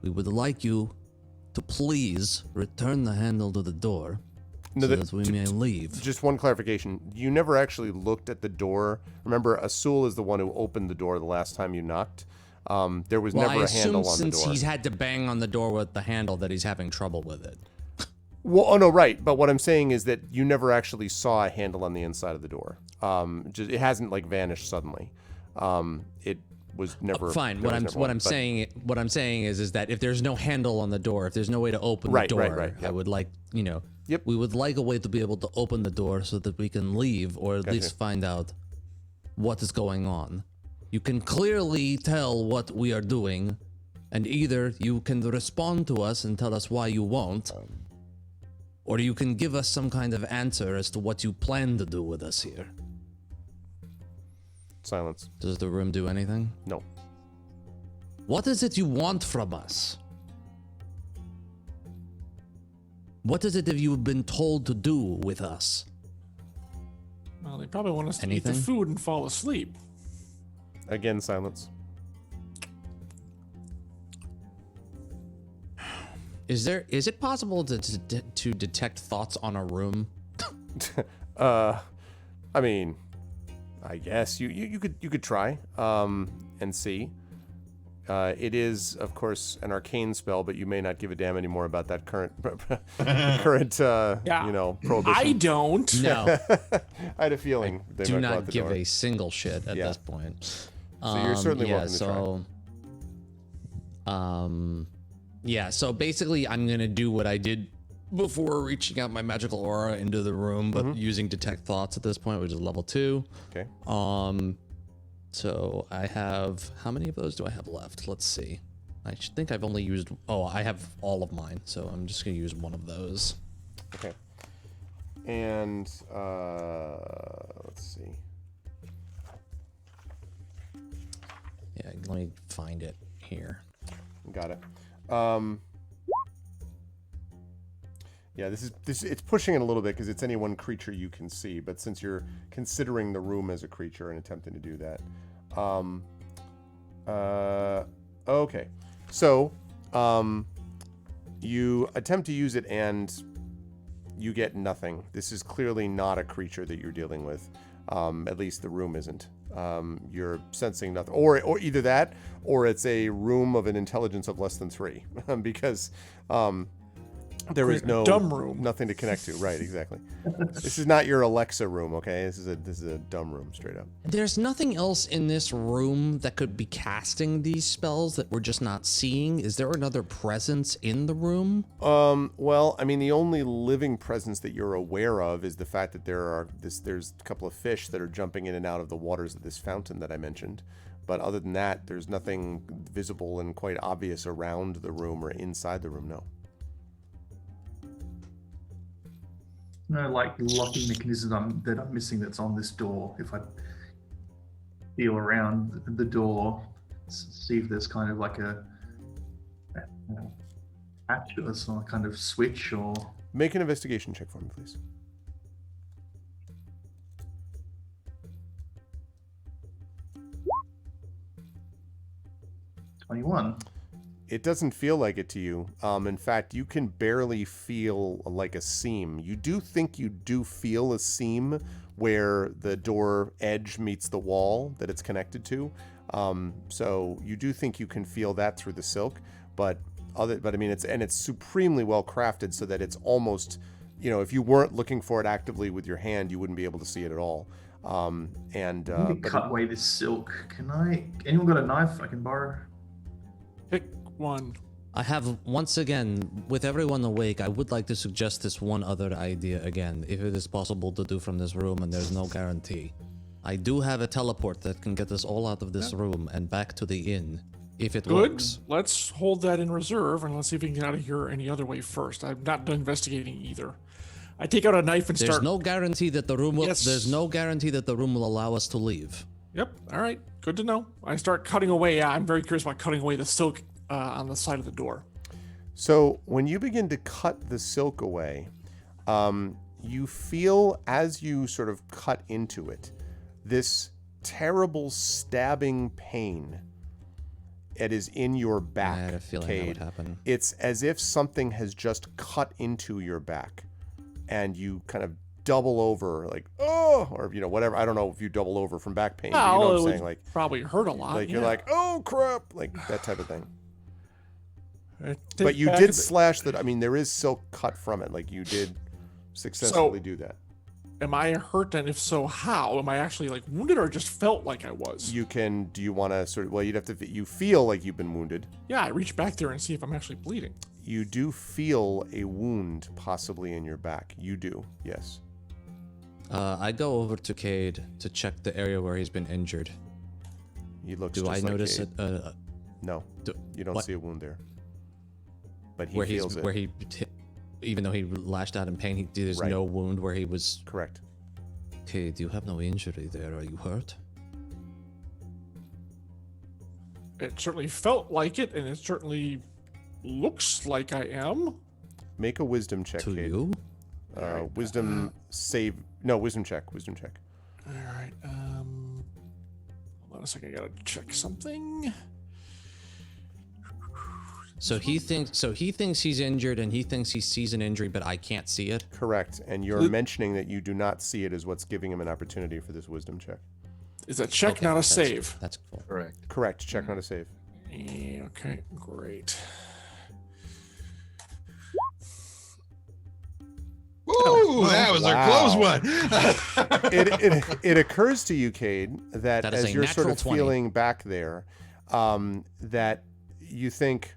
we would like you to please return the handle to the door No, so that- that we may leave. Just one clarification. You never actually looked at the door. Remember, Azul is the one who opened the door the last time you knocked. There was Well, never I a handle assume on the since door. he's had to bang on the door with the handle that he's having trouble with it. Well, oh no, right. But what I'm saying is that you never actually saw a handle on the inside of the door. It hasn't like vanished suddenly. It was never. Fine. there What was I'm never one, but- saying is that if there's no handle on the door, if there's no way to open Right, the right, door, right, I yep. would like, Yep. we would like a way to be able to open the door so that we can leave or at Gotcha. least find out what is going on. You can clearly tell what we are doing, and either you can respond to us and tell us why you won't, or you can give us some kind of answer as to what you plan to do with us here. Silence. Does the room do anything? No. What is it you want from us? What is it that you've been told to do with us? Well, they probably want us to eat Anything? the food and fall asleep. Again, silence. Is it possible to detect thoughts on a room? I mean, I guess you could try and see. It is, of course, an arcane spell, but you may not give a damn anymore about that current Yeah. prohibition. I don't. No, I had a feeling they do might go out not the give door. a single shit at Yeah. this point. So you're certainly yeah, welcome to so, yeah, so basically I'm gonna do what I did before reaching out my magical aura into the room, but using detect thoughts at this point, which is level 2. Okay. So I have, how many of those do I have left? Let's see. I think I've only used, I have all of mine, so I'm just gonna use one of those. Okay. And let's see. Yeah, let me find it here. Got it. Yeah, this it's pushing it a little bit because it's any one creature you can see, but since you're considering the room as a creature and attempting to do that. Okay. So, you attempt to use it and you get nothing. This is clearly not a creature that you're dealing with. At least the room isn't. You're sensing nothing, or either that, or it's a room of an intelligence of less than 3, because there is no dumb room. nothing to connect to. Right, exactly. This is not your Alexa room, okay? This is a dumb room, straight up. There's nothing else in this room that could be casting these spells that we're just not seeing. Is there another presence in the room? Well, I mean, the only living presence that you're aware of is the fact that there's a couple of fish that are jumping in and out of the waters of this fountain that I mentioned. But other than that, there's nothing visible and quite obvious around the room or inside the room, no. No, like locking mechanism that I'm missing that's on this door. If I feel around the door, see if there's kind of like a hatch or some kind of switch or. Make an investigation check for me, please. $21. It doesn't feel like it to you. In fact, you can barely feel like a seam. You do think you do feel a seam where the door edge meets the wall that it's connected to. So you do think you can feel that through the silk, but I mean, it's supremely well crafted so that it's almost, if you weren't looking for it actively with your hand, you wouldn't be able to see it at all. I need to cut away this silk. Anyone got a knife I can borrow? Pick one. I have, once again, with everyone awake, I would like to suggest this one other idea again, if it is possible to do from this room and there's no guarantee. I do have a teleport that can get us all out of this room and back to the inn, if it Good. works. Let's hold that in reserve and let's see if we can get out of here any other way first. I'm not done investigating either. I take out a knife and There's start. no guarantee that the room will. Yes. There's no guarantee that the room will allow us to leave. Yep. All right. Good to know. I start cutting away. Yeah, I'm very curious about cutting away the silk on the side of the door. So when you begin to cut the silk away, you feel as you sort of cut into it, this terrible stabbing pain. It is in your back. I had a feeling that would happen. It's as if something has just cut into your back, and you kind of double over, like, oh, or whatever. I don't know if you double over from back pain. But you know what I'm it saying, would like probably hurt a lot. like you're yeah. like, oh crap, like that type of thing. I But take you back did the- slash that. I mean, there is silk cut from it. Like you did successfully do that. Am I hurt? And if so, how? Am I actually like wounded or just felt like I was? You can. Do you want to sort of? Well, you'd have to. You feel like you've been wounded. Yeah, I reach back there and see if I'm actually bleeding. You do feel a wound possibly in your back. You do. Yes. I go over to Cade to check the area where he's been injured. He looks. Do just I like notice Cade. it? No. You don't what? see a wound there. But he Where feels he's it. where he hit. even though he lashed out in pain, there's Right. no wound where he was. Correct. Cade, you have no injury there. Are you hurt? It certainly felt like it, and it certainly looks like I am. Make a wisdom check, To Cade. you? Wisdom save. No, wisdom check. Wisdom check. All right. Hold on a second. I gotta check something. So he thinks he's injured, and he thinks he sees an injury, but I can't see it. Correct. And you're mentioning that you do not see it is what's giving him an opportunity for this wisdom check. It's a check, Okay, not a that's- save. That's cool. Correct. Correct. Check, not a save. Yeah, okay, great. Ooh, that was a close Wow. one. It occurs to you, Cade, that That is as a you're sort natural of 20. feeling back there, that you think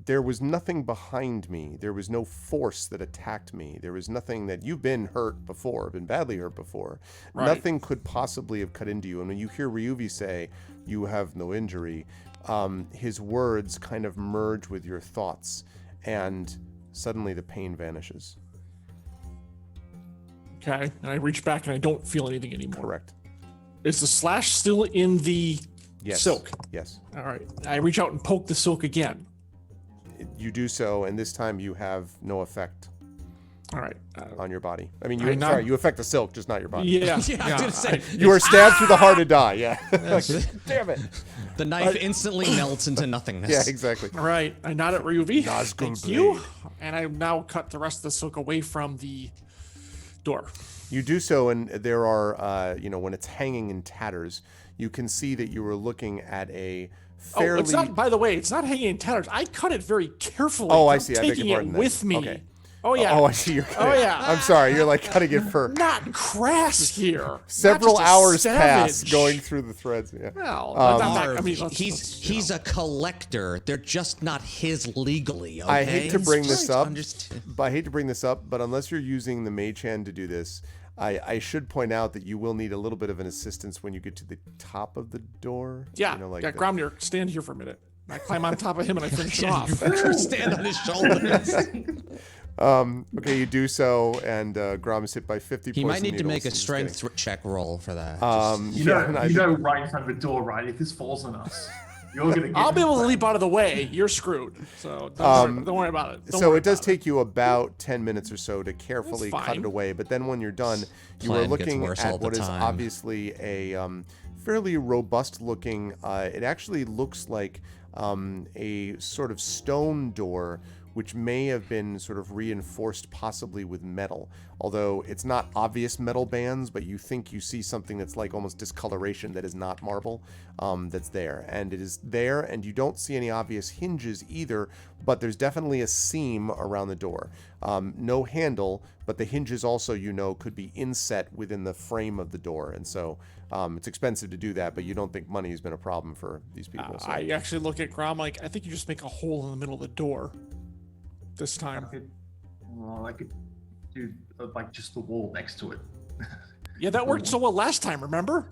there was nothing behind me. There was no force that attacked me. There was nothing that you've been hurt before, been badly hurt before. Right. Nothing could possibly have cut into you. And when you hear Ryuvi say, "You have no injury," his words kind of merge with your thoughts, and suddenly the pain vanishes. Okay, and I reach back and I don't feel anything anymore. Correct. Is the slash still in the Yes. silk? Yes. All right. I reach out and poke the silk again. You do so, and this time you have no effect All right. on your body. I mean, I not- sorry, you affect the silk, just not your body. Yeah. Yeah, I was gonna say. You are stabbed through the heart to die. Yeah. Like, damn it. The knife instantly melts into nothingness. Yeah, exactly. All right. I nod at Ryuvi. Nazgul Thank you. blade. And I now cut the rest of the silk away from the door. You do so, and there are, when it's hanging in tatters, you can see that you were looking at a fairly. Oh, it's not. By the way, it's not hanging in tatters. I cut it very carefully. Oh, I I'm see. I beg taking your pardon it then. with me. Okay. Oh yeah. Oh, I see. You're cutting. yeah. I'm sorry. You're like cutting it for Not crass here. Not several just a hours pass savage. going through the threads. Yeah. Well, Marv, I mean, let's- he's a collector. They're just not his legally. Okay? I hate to bring this up, Understand. but I hate to bring this up, but unless you're using the mage hand to do this, I should point out that you will need a little bit of an assistance when you get to the top of the door. Yeah. You know, like yeah. the- Gromnir, stand here for a minute. I climb on top of him and I finish it Yeah, off. you better stand on his shoulders. Okay, you do so, and Grom is hit by 50 He might poison need to make needles. a I'm just strength check roll for that. You yeah, know, and I- you know, right in front of the door, right? If this falls on us, you're gonna get. I'll be able to leap out of the way. You're screwed. So don't worry about it. Don't so worry it does about take you about 10 minutes or so to carefully That's cut fine. it away, but then when you're done, you are Plan gets looking worse all at the what is time. obviously a fairly robust looking, it actually looks like a sort of stone door which may have been sort of reinforced possibly with metal. Although it's not obvious metal bands, but you think you see something that's like almost discoloration that is not marble, that's there. And it is there, and you don't see any obvious hinges either, but there's definitely a seam around the door. No handle, but the hinges also, could be inset within the frame of the door. And so it's expensive to do that, but you don't think money has been a problem for these people. So. I actually look at Grom like, I think you just make a hole in the middle of the door this time. I could do like just the wall next to it. Yeah, that worked so well last time, remember?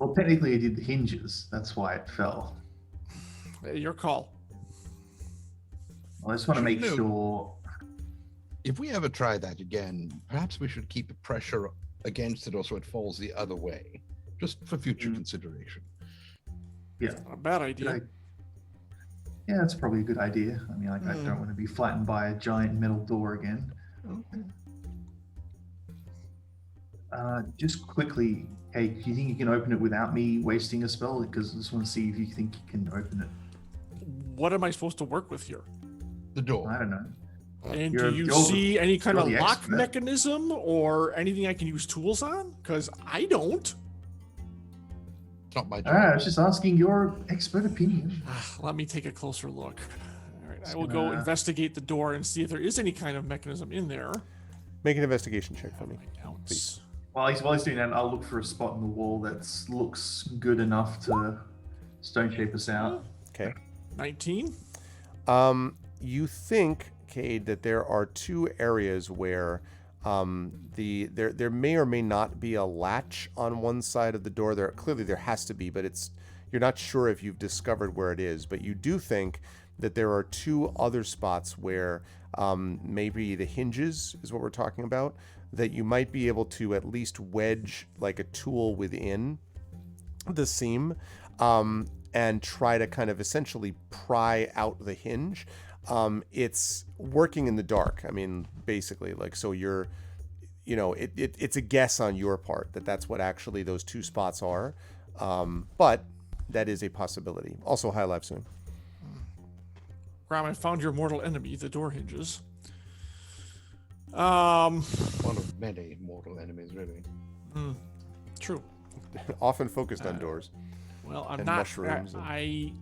Well, technically, it did the hinges. That's why it fell. Your call. I just want to make No. sure. If we ever try that again, perhaps we should keep pressure against it or so it falls the other way, just for future consideration. Yeah. Not a bad idea. Yeah, that's probably a good idea. I mean, like, I don't want to be flattened by a giant metal door again. Just quickly, hey, do you think you can open it without me wasting a spell? Because I just want to see if you think you can open it. What am I supposed to work with here? The door. I don't know. And You're- do you you're see any kind you're of the lock expert. mechanism or anything I can use tools on? Because I don't. It's not my All job. right, I was just asking your expert opinion. Let me take a closer look. All right, I will Just go gonna- investigate the door and see if there is any kind of mechanism in there. Make an investigation check for me. My notes. While he's doing that, I'll look for a spot in the wall that looks good enough to stone shape us out. Okay. 19. You think, Cade, that there are two areas where there may or may not be a latch on one side of the door. There has to be, but you're not sure if you've discovered where it is. But you do think that there are 2 other spots where maybe the hinges is what we're talking about, that you might be able to at least wedge like a tool within the seam and try to kind of essentially pry out the hinge. It's working in the dark. I mean, basically, like, so you're, you know, it's a guess on your part that that's what actually those 2 spots are. But that is a possibility. Also, high life soon. Ram, I found your mortal enemy, the door hinges. One of many mortal enemies, really. True. Often focused on doors. Well, I'm And not. mushrooms and- I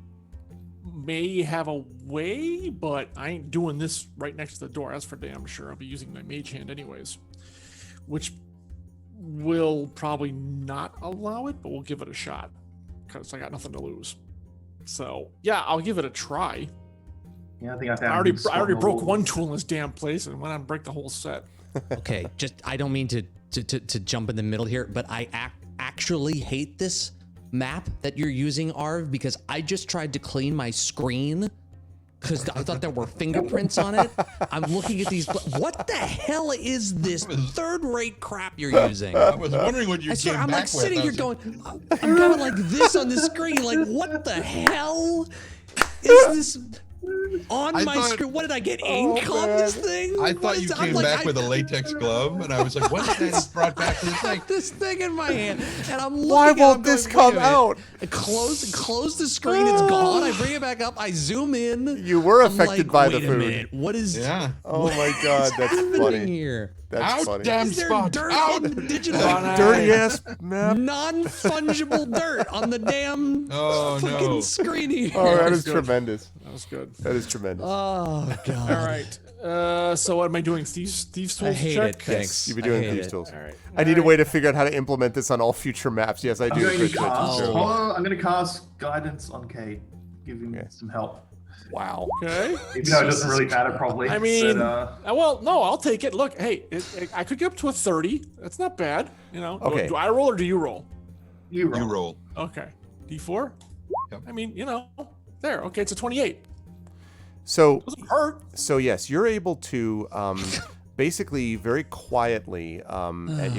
may have a way, but I ain't doing this right next to the door. That's for damn sure. I'll be using my mage hand anyways, which will probably not allow it, but we'll give it a shot because I got nothing to lose. So yeah, I'll give it a try. Yeah, I think I found. I a already good spot I already on the broke wall. one tool in this damn place, and went on to break the whole set. Okay, just I don't mean to jump in the middle here, but I actually hate this map that you're using, Arv, because I just tried to clean my screen because I thought there were fingerprints on it. I'm looking at these. What the hell is this third-rate crap you're using? I was wondering what you I came swear, I'm back like sitting with. here going, I'm going like this on the screen, like what the hell is this on I my thought- screen? What did I get ink on this thing? I What thought is- you I'm came like, back I- with a latex glove, and I was like, "What is that he brought back to the I thing?" have this thing in my hand, and I'm looking Why at it, won't I'm this going, come "Wait a minute." out? I close the screen, it's gone. I bring it back up, I zoom in. You were I'm affected like, by the "Wait a food." minute, what is Yeah. Oh my what God, is that's happening funny. here? That's Out, funny. damn Is there spot! dirt Out! on the digital? Dirty ass map. Non-fungible dirt on the damn Oh, fucking no. screen here. Oh, that is good. tremendous. That was good. That is tremendous. Oh god. All right. So what am I doing? Thieves tools I hate check? it. Thanks. You've been I doing hate these it. tools. All right. I need a way to figure out how to implement this on all future maps. Yes, I I'm do. going to Christian. cast. Oh. I'm going to cast guidance on Cade, give him some help. Wow. Okay. Even though it doesn't really matter, probably. I mean, but, well, no, I'll take it. Look, hey, I could get up to a 30. That's not bad. You know. Okay. Do I roll or do you roll? you roll. You roll. Okay. D4. Yep. I mean, you know, there. Okay, it's a 28. So, Doesn't hurt. so yes, you're able to basically very quietly, and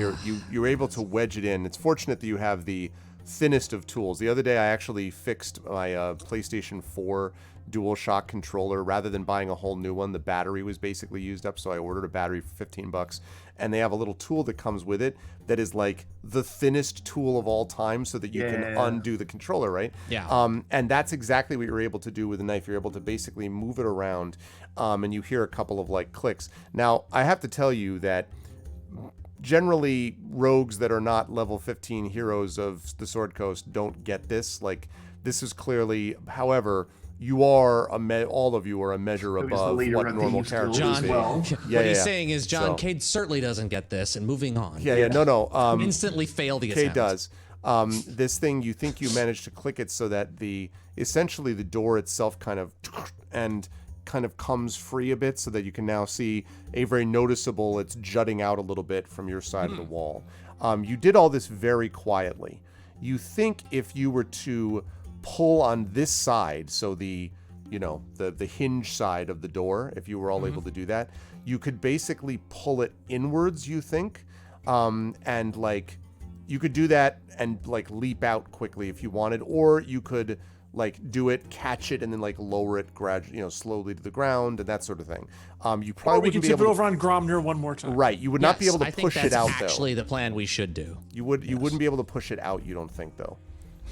you're able to wedge it in. It's fortunate that you have the thinnest of tools. The other day, I actually fixed my PlayStation 4 DualShock controller. Rather than buying a whole new one, the battery was basically used up, so I ordered a battery for $15. And they have a little tool that comes with it that is like the thinnest tool of all time, so that you can Yeah. undo the controller, right? Yeah. And that's exactly what you're able to do with a knife. You're able to basically move it around, and you hear a couple of like clicks. Now, I have to tell you that generally rogues that are not level 15 heroes of the Sword Coast don't get this. Like, this is clearly, however, you are all of you are a measure Who's the above leader what of normal thieves' characters guild John, as would be. well. Yeah, what he's yeah. saying is John So- Cade certainly doesn't get this, and moving on. Yeah, no. Instantly fail the Kay attempt. does. This thing, you think you managed to click it so that essentially the door itself kind of comes free a bit, so that you can now see a very noticeable, it's jutting out a little bit from your side of the wall. You did all this very quietly. You think if you were to pull on this side, so the hinge side of the door, if you were all able to do that, you could basically pull it inwards, you think, and like you could do that and like leap out quickly if you wanted, or you could like do it, catch it, and then like lower it gradually, slowly to the ground and that sort of thing. You Or probably we can wouldn't be tip it able over on Gromner one more to, time. right. You would not be Yes, able to I think push it that's out actually the plan we should do. though. You wouldn't be able to push it out. You don't think though?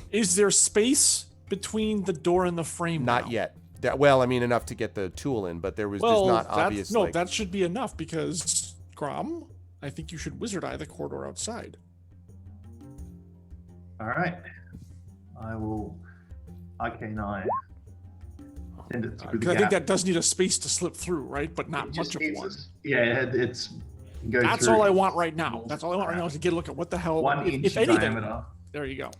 Is there space between the door and the frame? Not now? yet. Well, I mean enough to get the tool in, but there's Well, not obvious. no, like, that should be enough because Grom, I think you should wizard eye the corridor outside. All right. I will Arcane send it through the 'Cause I think gap. that does need a space to slip through, right? But not It much just of needs one. this- Yeah, it's go That's through all I want right now. That's all I want right now is to get a look at what the hell, 1 inch if anything. diameter. There you go.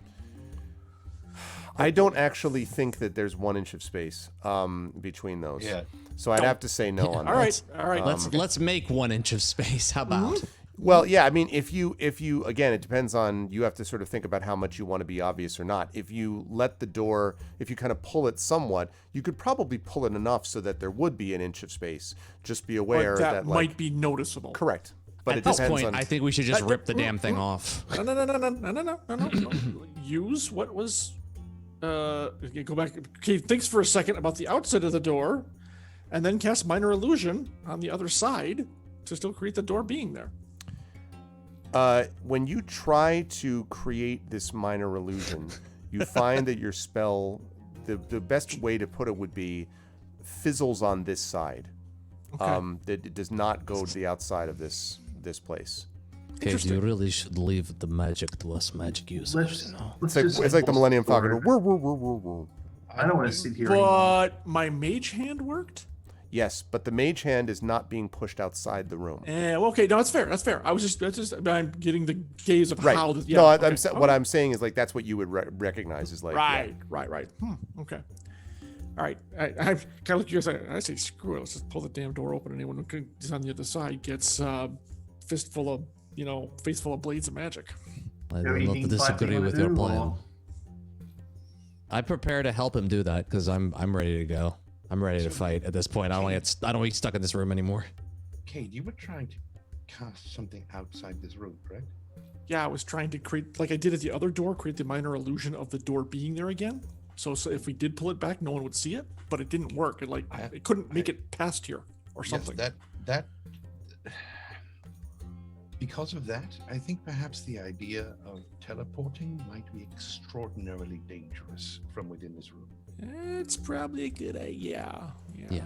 I don't actually think that there's 1 inch of space between those. Yeah. So I'd have to say no on All that. right, all right. Let's make 1 inch of space. How about? Well, yeah, I mean, if you again, it depends on, you have to sort of think about how much you want to be obvious or not. If you let the door, if you kind of pull it somewhat, you could probably pull it enough so that there would be an inch of space. Just be aware But that that might be noticeable. correct. But At it this depends point, on. I think we should just rip the damn thing off. No. Use what was. Okay, go back. Okay, thinks for a second about the outside of the door, and then cast minor illusion on the other side to still create the door being there. When you try to create this minor illusion, you find that your spell, the best way to put it would be, fizzles on this side. Okay. That it does not go to the outside of this place. Okay, you really should leave the magic to us magic users, you know. It's like the Millennium Falcon. Whir, whir, whir, whir, whir. I don't want to sit here anymore. But my mage hand worked. Yes, but the mage hand is not being pushed outside the room. Well, okay, no, that's fair. That's fair. I'm getting the gaze of Right. how. No, Okay. what I'm saying is like that's what you would recognize is like. Right. Okay. All right. I kind of look at you guys. I say, screw it. Let's just pull the damn door open, and anyone who's on the other side gets fistful of, face full of blades of magic. I There do not anything disagree fighting with to your do, plan. or- I prepare to help him do that because I'm ready to go. I'm ready to fight at this point. I don't want to get stuck in this room anymore. Kate, you were trying to cast something outside this room, correct? Yeah, I was trying to create, like I did at the other door, create the minor illusion of the door being there again. So if we did pull it back, no one would see it, but it didn't work. It couldn't make it past here or something. Yes, that because of that, I think perhaps the idea of teleporting might be extraordinarily dangerous from within this room. It's probably a good idea. Yeah.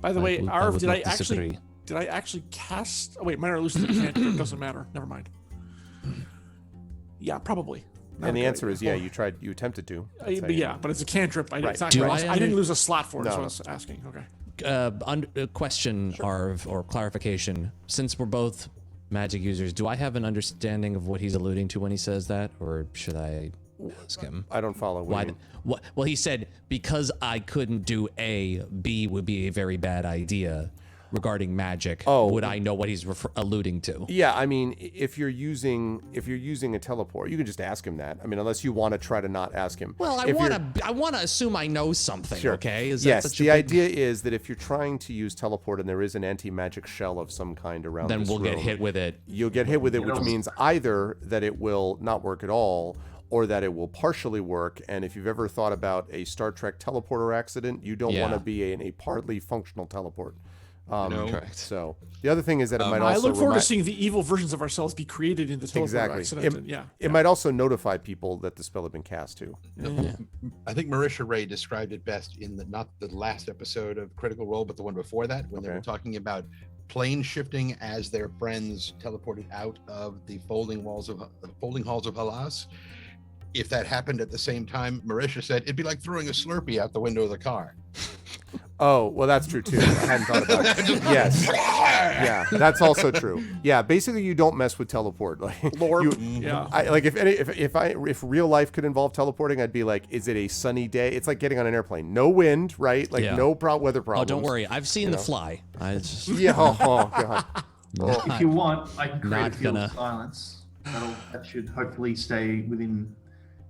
By the way, would Arv, not disagree. did I actually cast? Oh wait, minor illusion can't. It doesn't matter. Never mind. Yeah, probably. Not And a the good answer is idea. you attempted to. But it's a cantrip. Right. It's not Do I I didn't lose a slot for it. That's No. what I was asking. Okay. Question, Arv, or clarification. Since we're both magic users, do I have an understanding of what he's alluding to when he says that, or should I ask him? I don't follow. Why? Well, he said because I couldn't do A, B would be a very bad idea regarding magic. Oh. Would I know what he's alluding to? Yeah, I mean, if you're using a teleport, you can just ask him that. I mean, unless you want to try to not ask him. Well, I If you're- want to assume I know something. Sure. Okay. Is yes, that such a the big- idea is that if you're trying to use teleport and there is an anti-magic shell of some kind around Then this we'll get room, hit with it. You'll get hit with it, which It'll- means either that it will not work at all, or that it will partially work. And if you've ever thought about a Star Trek teleporter accident, you don't want Yeah. to be in a partly functional teleport. No. Correct. So the other thing is that it might I also look forward to remind- seeing the evil versions of ourselves be created in the teleport Exactly. accident. It might also notify people that the spell had been cast too. I think Marisha Ray described it best in not the last episode of Critical Role, but the one before that, when they were Okay. talking about plane shifting as their friends teleported out of the folding halls of Halas. If that happened at the same time, Marisha said it'd be like throwing a Slurpee out the window of the car. Oh, well, that's true too. I hadn't thought about it. Yes. Yeah, that's also true. Yeah, basically, you don't mess with teleport. Like, Lord. you- Yeah. if real life could involve teleporting, I'd be like, is it a sunny day? It's like getting on an airplane. No wind, right? Like Yeah. no weather Oh, problems. don't worry. I've seen The know. Fly. I just Yeah. Oh, God. If you want, I can create a Not field gonna- of silence. That should hopefully stay within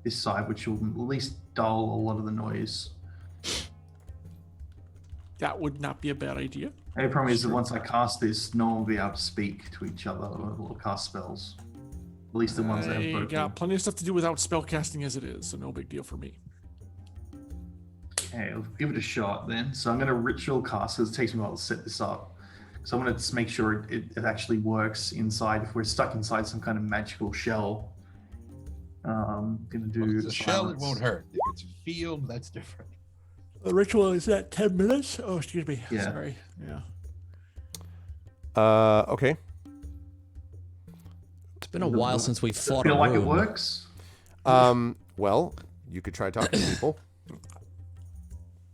this side, which will at least dull a lot of the noise. That would not be a bad idea. The problem is that once I cast this, no one will be able to speak to each other or cast spells. At least the ones that have I broken. got plenty of stuff to do without spellcasting as it is, so no big deal for me. Okay, I'll give it a shot then. So I'm going to ritual cast, because it takes me a while to set this up. So I'm going to make sure it actually works inside. If we're stuck inside some kind of magical shell, I'm going to do If it's a shell, it silence. won't hurt. If it's a field, that's different. The ritual is at 10 minutes? Oh, excuse me. Yeah. Sorry. Yeah. Okay. It's been a while since we Does it fought feel a like it room. works? Well, you could try talking to people.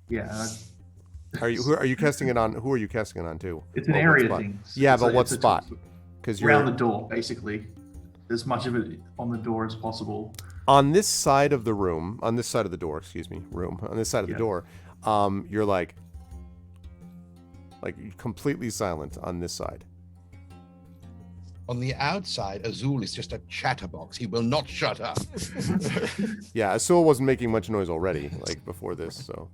Yeah, Who are you casting it on? Who are you casting it on to? it's an Or what area spot? thing. Yeah, So but what it's a- spot? Because you're Around the door, basically. As much of it on the door as possible. on this side of the room, on this side of the door, excuse me, room, on this side of the Yeah. door, you're like completely silent on this side. On the outside, Azul is just a chatterbox. He will not shut up. Yeah, Azul wasn't making much noise already, like before this, so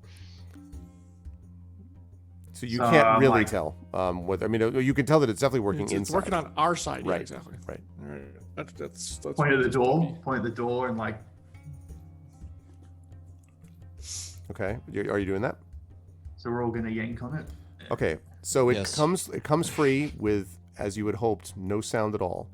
you can't really tell. I mean, you can tell that it's definitely working inside. It's working on our side, Right, yeah, exactly. right. All right, that's Point at the door. Point at the door, and like. Okay, are you doing that? So we're all gonna yank on it. Okay, so it Yes. comes free with, as you had hoped, no sound at all.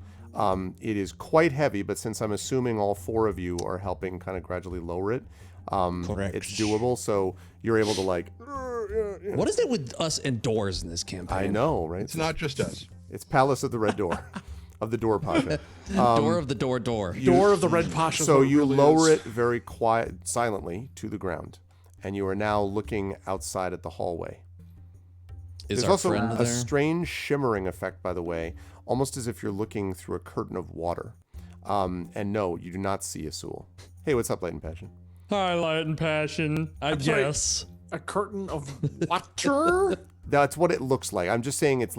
It is quite heavy, but since I'm assuming all 4 of you are helping kind of gradually lower it, Correct. it's doable. So you're able to like. What is it with us and doors in this campaign? I know, right? It's not just us. It's Palace of the Red Door, of the Door Pasha. Door of the door. Door of the Red Pasha. So you lower it very silently to the ground, and you are now looking outside at the hallway. Is There's our also friend a there? strange shimmering effect, by the way, almost as if you're looking through a curtain of water. And no, you do not see Azul. Hey, what's up, Light and Passion? Hi, Light and Passion. I sorry. guess. A curtain of water. That's what it looks like. I'm just saying it's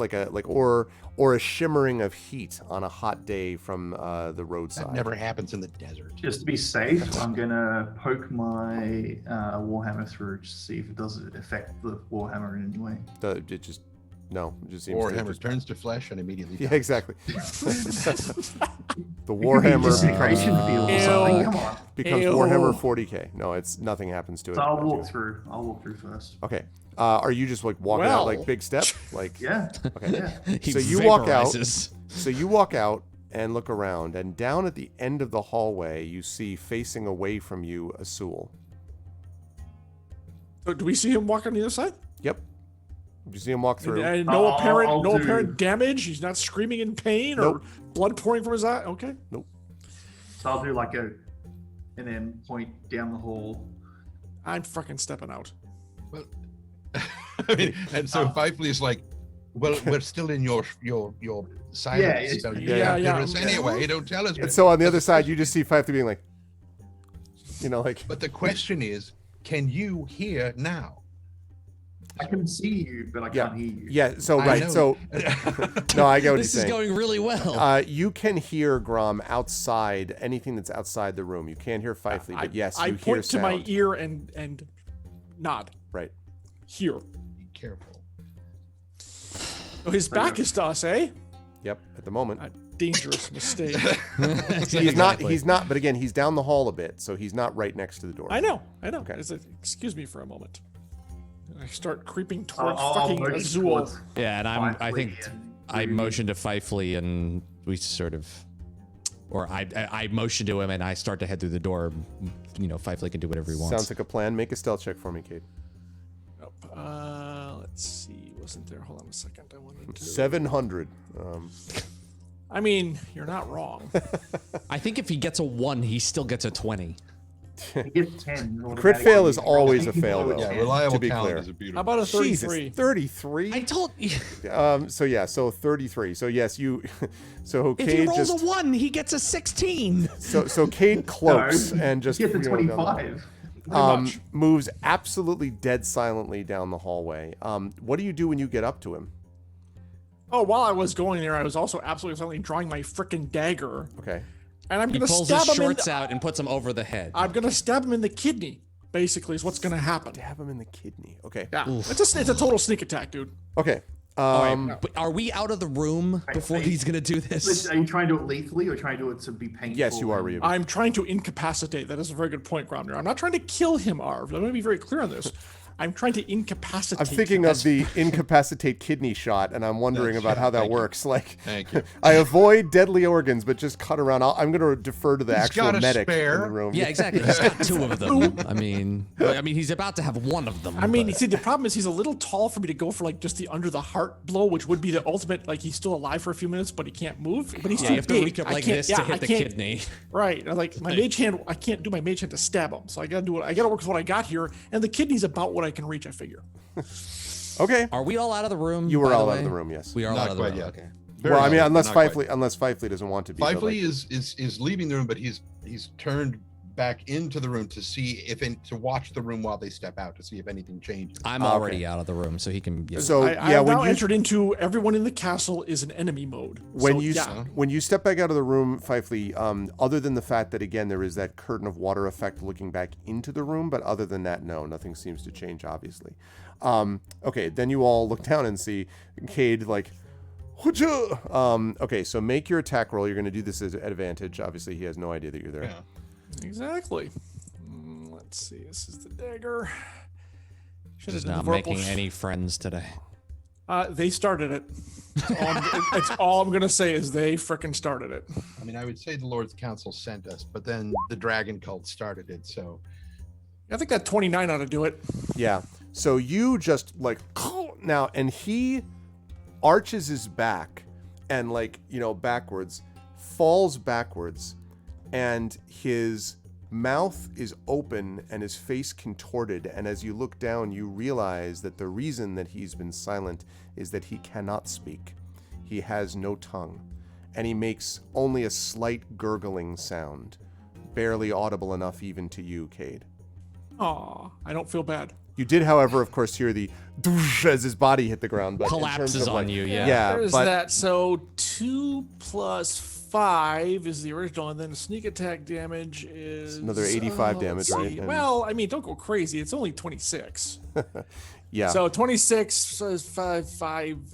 or a shimmering of heat on a hot day from the roadside. That never happens in the desert. Just to be safe, I'm gonna poke my warhammer through to see if it does affect the warhammer in any way. It just seems to Warhammer just- turns to flesh and immediately Yeah, dies. exactly. The It could be Warhammer disintegration field or something. Come on. becomes Ew. Warhammer 40k. No, nothing happens to it. So I'll walk through. I'll walk through first. Okay. Are you just like walking out like Well. big step? Like Yeah. Okay. Yeah. He So you walk out. vaporizes. So you walk out and look around, and down at the end of the hallway, you see facing away from you Azul. So do we see him walk on the other side? Yep. You see him walk through. And I'll no do- apparent damage. He's not screaming in pain or Nope. blood pouring from his eye. Okay. So I'll do like and then point down the hall. I'm fucking stepping out. Well, I mean, and so Fifely is like, well, we're still in your silence. Yeah, so you yeah, can't yeah. give us anyway. Don't tell us. And so on the other side, you just see Five being like, like. But the question is, can you hear now? I can see you, but I Yeah. can't hear you. Yeah. So I right. know. So no, I get what This he's is saying. going really well. You can hear Grom outside anything that's outside the room. You can't hear Fifely, but yes, I you point hear to sound. my ear and nod. Right. Here. Be careful. Oh, his back is to us, eh? Yep. At the moment. A dangerous mistake. He's not. He's not. But again, he's down the hall a bit, so he's not right next to the door. I know. Okay. It's like, excuse me for a moment. I start creeping towards I'll fucking motion Azul. towards Yeah, and I think Fifely and I you- motioned to Fifely and we sort of, or I motioned to him and I start to head through the door. Fifely can do whatever he wants. Sounds like a plan. Make a stealth check for me, Kate. Let's see. Wasn't there? Hold on a second. I wanted to. 700. I mean, you're not wrong. I think if he gets a 1, he still gets a 20. You get 10. Crit fail is automatically. always a fail, though. Yeah, Yeah, reliable to be talent clear. is a How beautiful. about a 33? Jesus, 33. I told you. So 33. So yes, you. So If he Cade rolls just. a 1, he gets a 16. So Cade cloaks and just You get the down the- 25. much. moves absolutely dead silently down the hallway. What do you do when you get up to him? Oh, while I was going there, I was also absolutely silently drawing my frickin' dagger, Okay. and I'm He gonna pulls stab his him in. shorts out and puts them over the head. I'm gonna stab him in the kidney. Basically, is what's gonna happen. Stab him in the kidney. Okay. Yeah, it's a total sneak attack, dude. Okay. But are we out of the room before wait. he's gonna do this? Are you trying to do it lethally or trying to do it to be painful? Yes, you are, and- Ryu. I'm trying to incapacitate. That is a very good point, Gromner. I'm not trying to kill him, Arv. I'm gonna be very clear on this. I'm trying to incapacitate. I'm thinking him. of the incapacitate kidney shot, and I'm wondering about how that thank you. works. Like, Thank you. I avoid deadly organs, but just cut around. I'm going to defer to the He's actual got a medic in spare. the room. Yeah, exactly. He's got 2 of them. I mean, he's about to have 1 of them. I mean, but- see, the problem is he's a little tall for me to go for like just the under the heart blow, which would be the ultimate. Like he's still alive for a few minutes, but he can't move. But he's yeah, too you have to big. reach up I like can't- this yeah, to I hit the can't- kidney. Right. Like my mage hand, I can't do my mage hand to stab him. So I gotta do it. I gotta work with what I got here, and the kidney's about what I can reach. I figure. Okay. Are we all out of the room? You were by all way? out of the room, yes. We are all Not out of the quite room. yet. Okay. Very Well, I mean, not quite. unless Fifely doesn't want to be. but, Fifely like, is leaving the room, but he's turned back into the room to see to watch the room while they step out to see if anything changes. I'm already out of the room, so he can. Yeah. So I have now entered into everyone in the castle is in enemy mode. When you step back out of the room, Fifely, other than the fact that again there is that curtain of water effect looking back into the room, but other than that, no, nothing seems to change. Obviously, okay. Then you all look down and see Cade like. Okay, so make your attack roll. You're going to do this at advantage. Obviously, he has no idea that you're there. Yeah. Exactly. Let's see. This is the dagger. Just not making any friends today. They started it. It's all I'm gonna say is they frickin' started it. I mean, I would say the Lord's Council sent us, but then the Dragon Cult started it. So I think that 29 ought to do it. Yeah. So you just like now, and he arches his back and backwards, falls backwards, and his mouth is open and his face contorted. And as you look down, you realize that the reason that he's been silent is that he cannot speak. He has no tongue, and he makes only a slight gurgling sound, barely audible enough even to you, Cade. Aw, I don't feel bad. You did, however, of course, hear the as his body hit the ground. But collapses on you, yeah. Yeah, There's but that. So 2 plus 5 is the original, and then sneak attack damage is another 85 damage, let's right? see. And- Well, I mean, don't go crazy. It's only 26. yeah. So 26 is 5,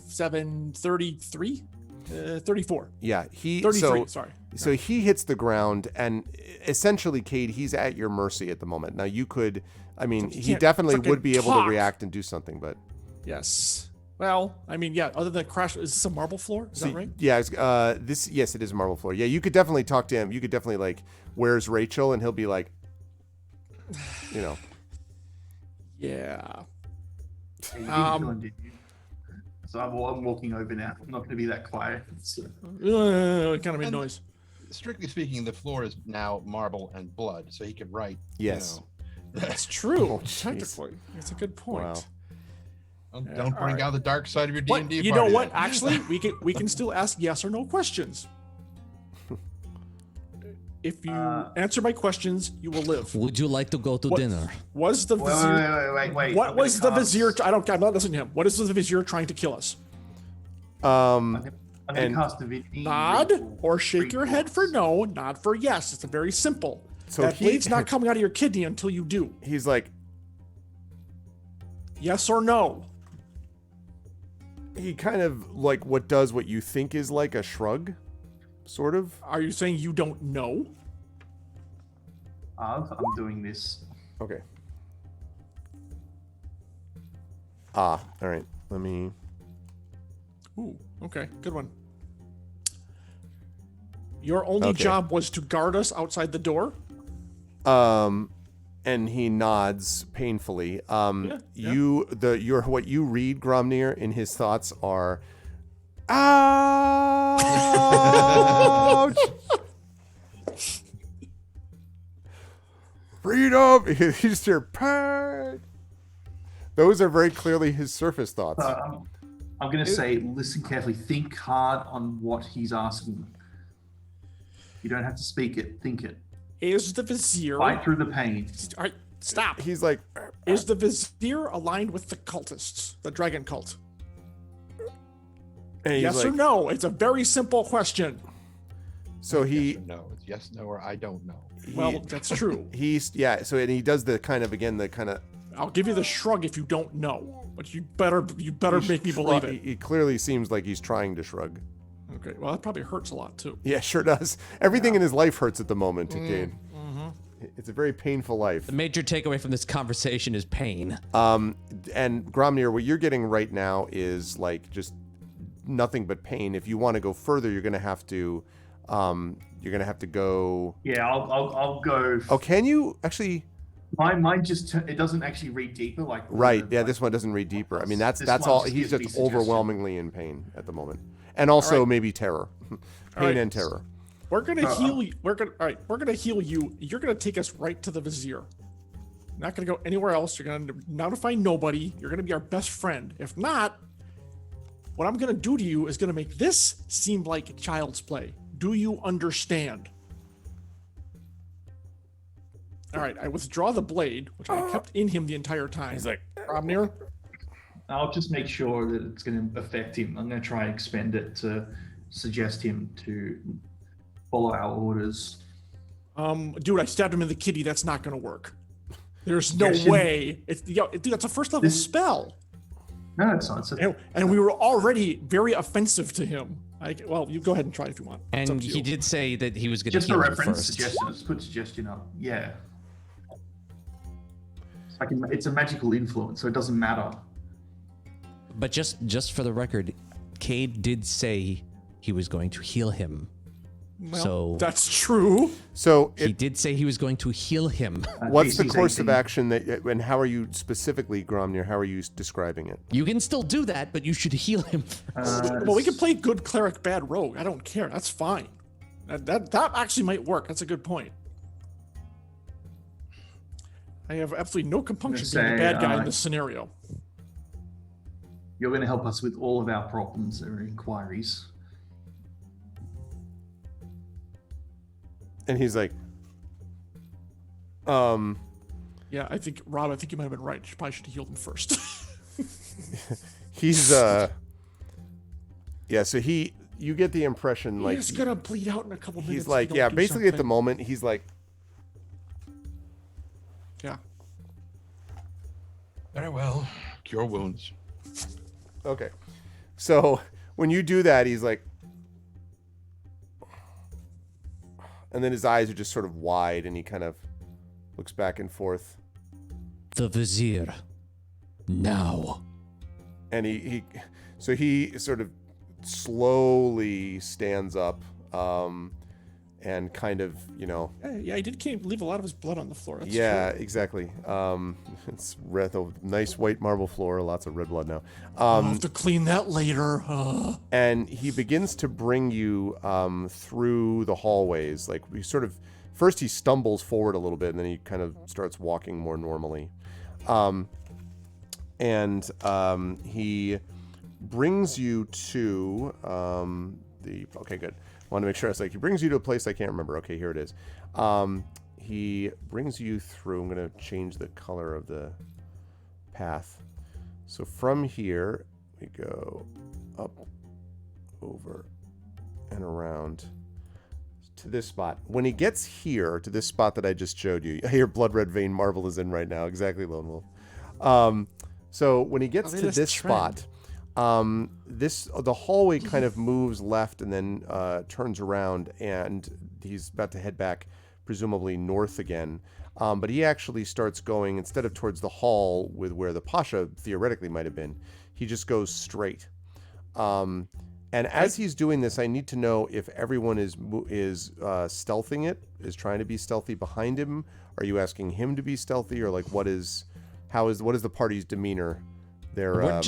7, 33? 34. Yeah, 33, sorry. So he hits the ground, and essentially, Cade, he's at your mercy at the moment. Now, you could, I mean, he can't definitely frickin' would be able talk. to react and do something, but Yes. Well, I mean, yeah, other than crash, is this a marble floor? Is that right? yeah, yes, it is marble floor. Yeah, you could definitely talk to him. You could definitely like, where's Rachel? And he'll be like, you know. Yeah. Hey, you didn't kill him, did you? So I'm walking over now. I'm not going to be that quiet. So. Kind of made And- noise. strictly speaking, the floor is now marble and blood, so he can write. Yes. That's true. Oh, jeez. Technically, it's a good point. Wow. Don't bring alright. out the dark side of your What, D&D you know party what? then. Actually, we can still ask yes or no questions. If you answer my questions, you will live. Would you like to go to What- dinner? Was the vizier? Wait. What I'm was gonna the cast- vizier? I'm not listening to him. What is the vizier trying to kill us? I'm going And- to cast divinity. Nod recall- or shake your head for recall. no, nod for yes. It's a very simple. So that he- blade's not coming out of your kidney until you do. He's like, Yes or no. he kind of like what you think is like a shrug, sort of. Are you saying you don't know? I'm doing this. Okay. All right. Let me. Ooh, okay, good one. Your only Okay. job was to guard us outside the door. And he nods painfully. Yeah. What you read, Gromnir, in his thoughts are, ouch, freedom. He's just here, pang. Those are very clearly his surface thoughts. I'm going to say, listen carefully. Think hard on what he's asking. You don't have to speak it. Think it. Is the vizier? Fight through the pain. All right, stop. He's like, Is the vizier aligned with the cultists, the dragon cult? and he's Yes like, or no? It's a very simple question. So Yes or no. It's yes, no, or I don't know. Well, that's true. So and he does the kind of I'll give you the shrug if you don't know, but you better make me believe it. He clearly seems like he's trying to shrug. Okay, well that probably hurts a lot too. Yeah, sure does. Everything in his life hurts at the moment, Cade. Mm-hmm. It's a very painful life. The major takeaway from this conversation is pain. And Gromnir, what you're getting right now is like just nothing but pain. If you want to go further, you're gonna have to go. Yeah, I'll go. Oh, can you actually? Mine just it doesn't actually read deeper like. Right. Yeah, this one doesn't read deeper. I mean, that's This all. one He's gives me just suggestion. overwhelmingly in pain at the moment, and also All right. maybe terror, pain right. and terror. We're gonna heal you. We're gonna heal you. You're gonna take us right to the vizier. Not gonna go anywhere else. You're gonna notify nobody. You're gonna be our best friend. If not, what I'm gonna do to you is gonna make this seem like child's play. Do you understand? All right, I withdraw the blade, which I kept in him the entire time. He's like, Romnir? I'll just make sure that it's going to affect him. I'm going to try and expend it to suggest him to follow our orders. Dude, I stabbed him in the kitty. That's not going to work. There's no Suggestion? way. Dude, that's a first level spell. No, it's not. It's And we were already very offensive to him. Well, you go ahead and try if you want. It's up And to he you. did say that he was going to just for heal him reference, first. suggestion. Let's put suggestion up. Yeah. It's a magical influence, so it doesn't matter. But just for the record, Cade did say he was going to heal him. Well, So that's true. So he did say he was going to heal him. what's the DC's course of 18. action and how are you specifically, Gromnir? How are you describing it? You can still do that, but you should heal him. Well, we can play good cleric, bad rogue. I don't care. That's fine. That actually might work. That's a good point. I have absolutely no compunction Let's being the say, bad guy in this scenario. You're going to help us with all of our problems or inquiries. And he's like, Yeah, I think, Rob, I think you might have been right. You probably should have healed him first. he's yeah, so you get the impression like He's gonna bleed out in a couple minutes. he's if you like, don't yeah, do basically at the something. moment he's like, Yeah. Very well. Cure wounds. okay. So when you do that, he's like, and then his eyes are just sort of wide and he kind of looks back and forth. The Vizier. Now. And he sort of slowly stands up, and kind of, Yeah, he did leave a lot of his blood on the floor. That's yeah, true. exactly. It's red, a nice white marble floor, lots of red blood now. I'll have to clean that later. And he begins to bring you through the hallways. Like first he stumbles forward a little bit, and then he kind of starts walking more normally. He brings you to okay, good. Want to make sure. It's like he brings you to a place I can't remember. Okay, here it is. He brings you through. I'm going to change the color of the path. So from here, we go up, over, and around to this spot. When he gets here, to this spot that I just showed you, your blood red vein marvel is in right now. Exactly, Lone Wolf. So when he gets to this spot, the hallway kind of moves left and then turns around, and he's about to head back, presumably north again. But he actually starts going, instead of towards the hall with where the Pasha theoretically might have been, he just goes straight. And as he's doing this, I need to know if everyone is stealthing it, is trying to be stealthy behind him. Are you asking him to be stealthy, or like what is the party's demeanor? Their We're I mean, I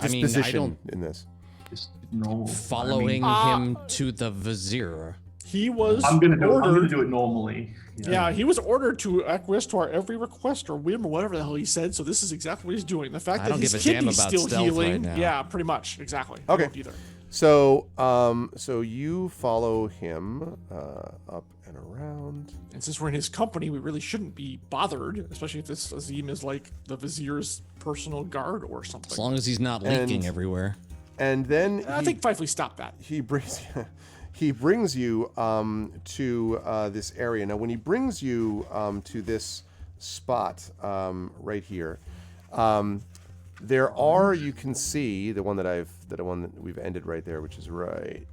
disposition don't in this. Just normal. following him to the Vizier. He was I'm gonna ordered. do it normally. Yeah, he was ordered to acquiesce to our every request or whim or whatever the hell he said. So this is exactly what he's doing. The fact I that don't his give a damn kidney's about still stealth healing. right now. Yeah, pretty much. Exactly. I Okay. don't either. So you follow him up and around. And since we're in his company, we really shouldn't be bothered, especially if this Azim is like the Vizier's personal guard or something. As long as he's not leaking And- everywhere. And then I think Fifely stopped that. he brings you to this area. Now, when he brings you to this spot right here, there are, you can see the one that we've ended right there, which is right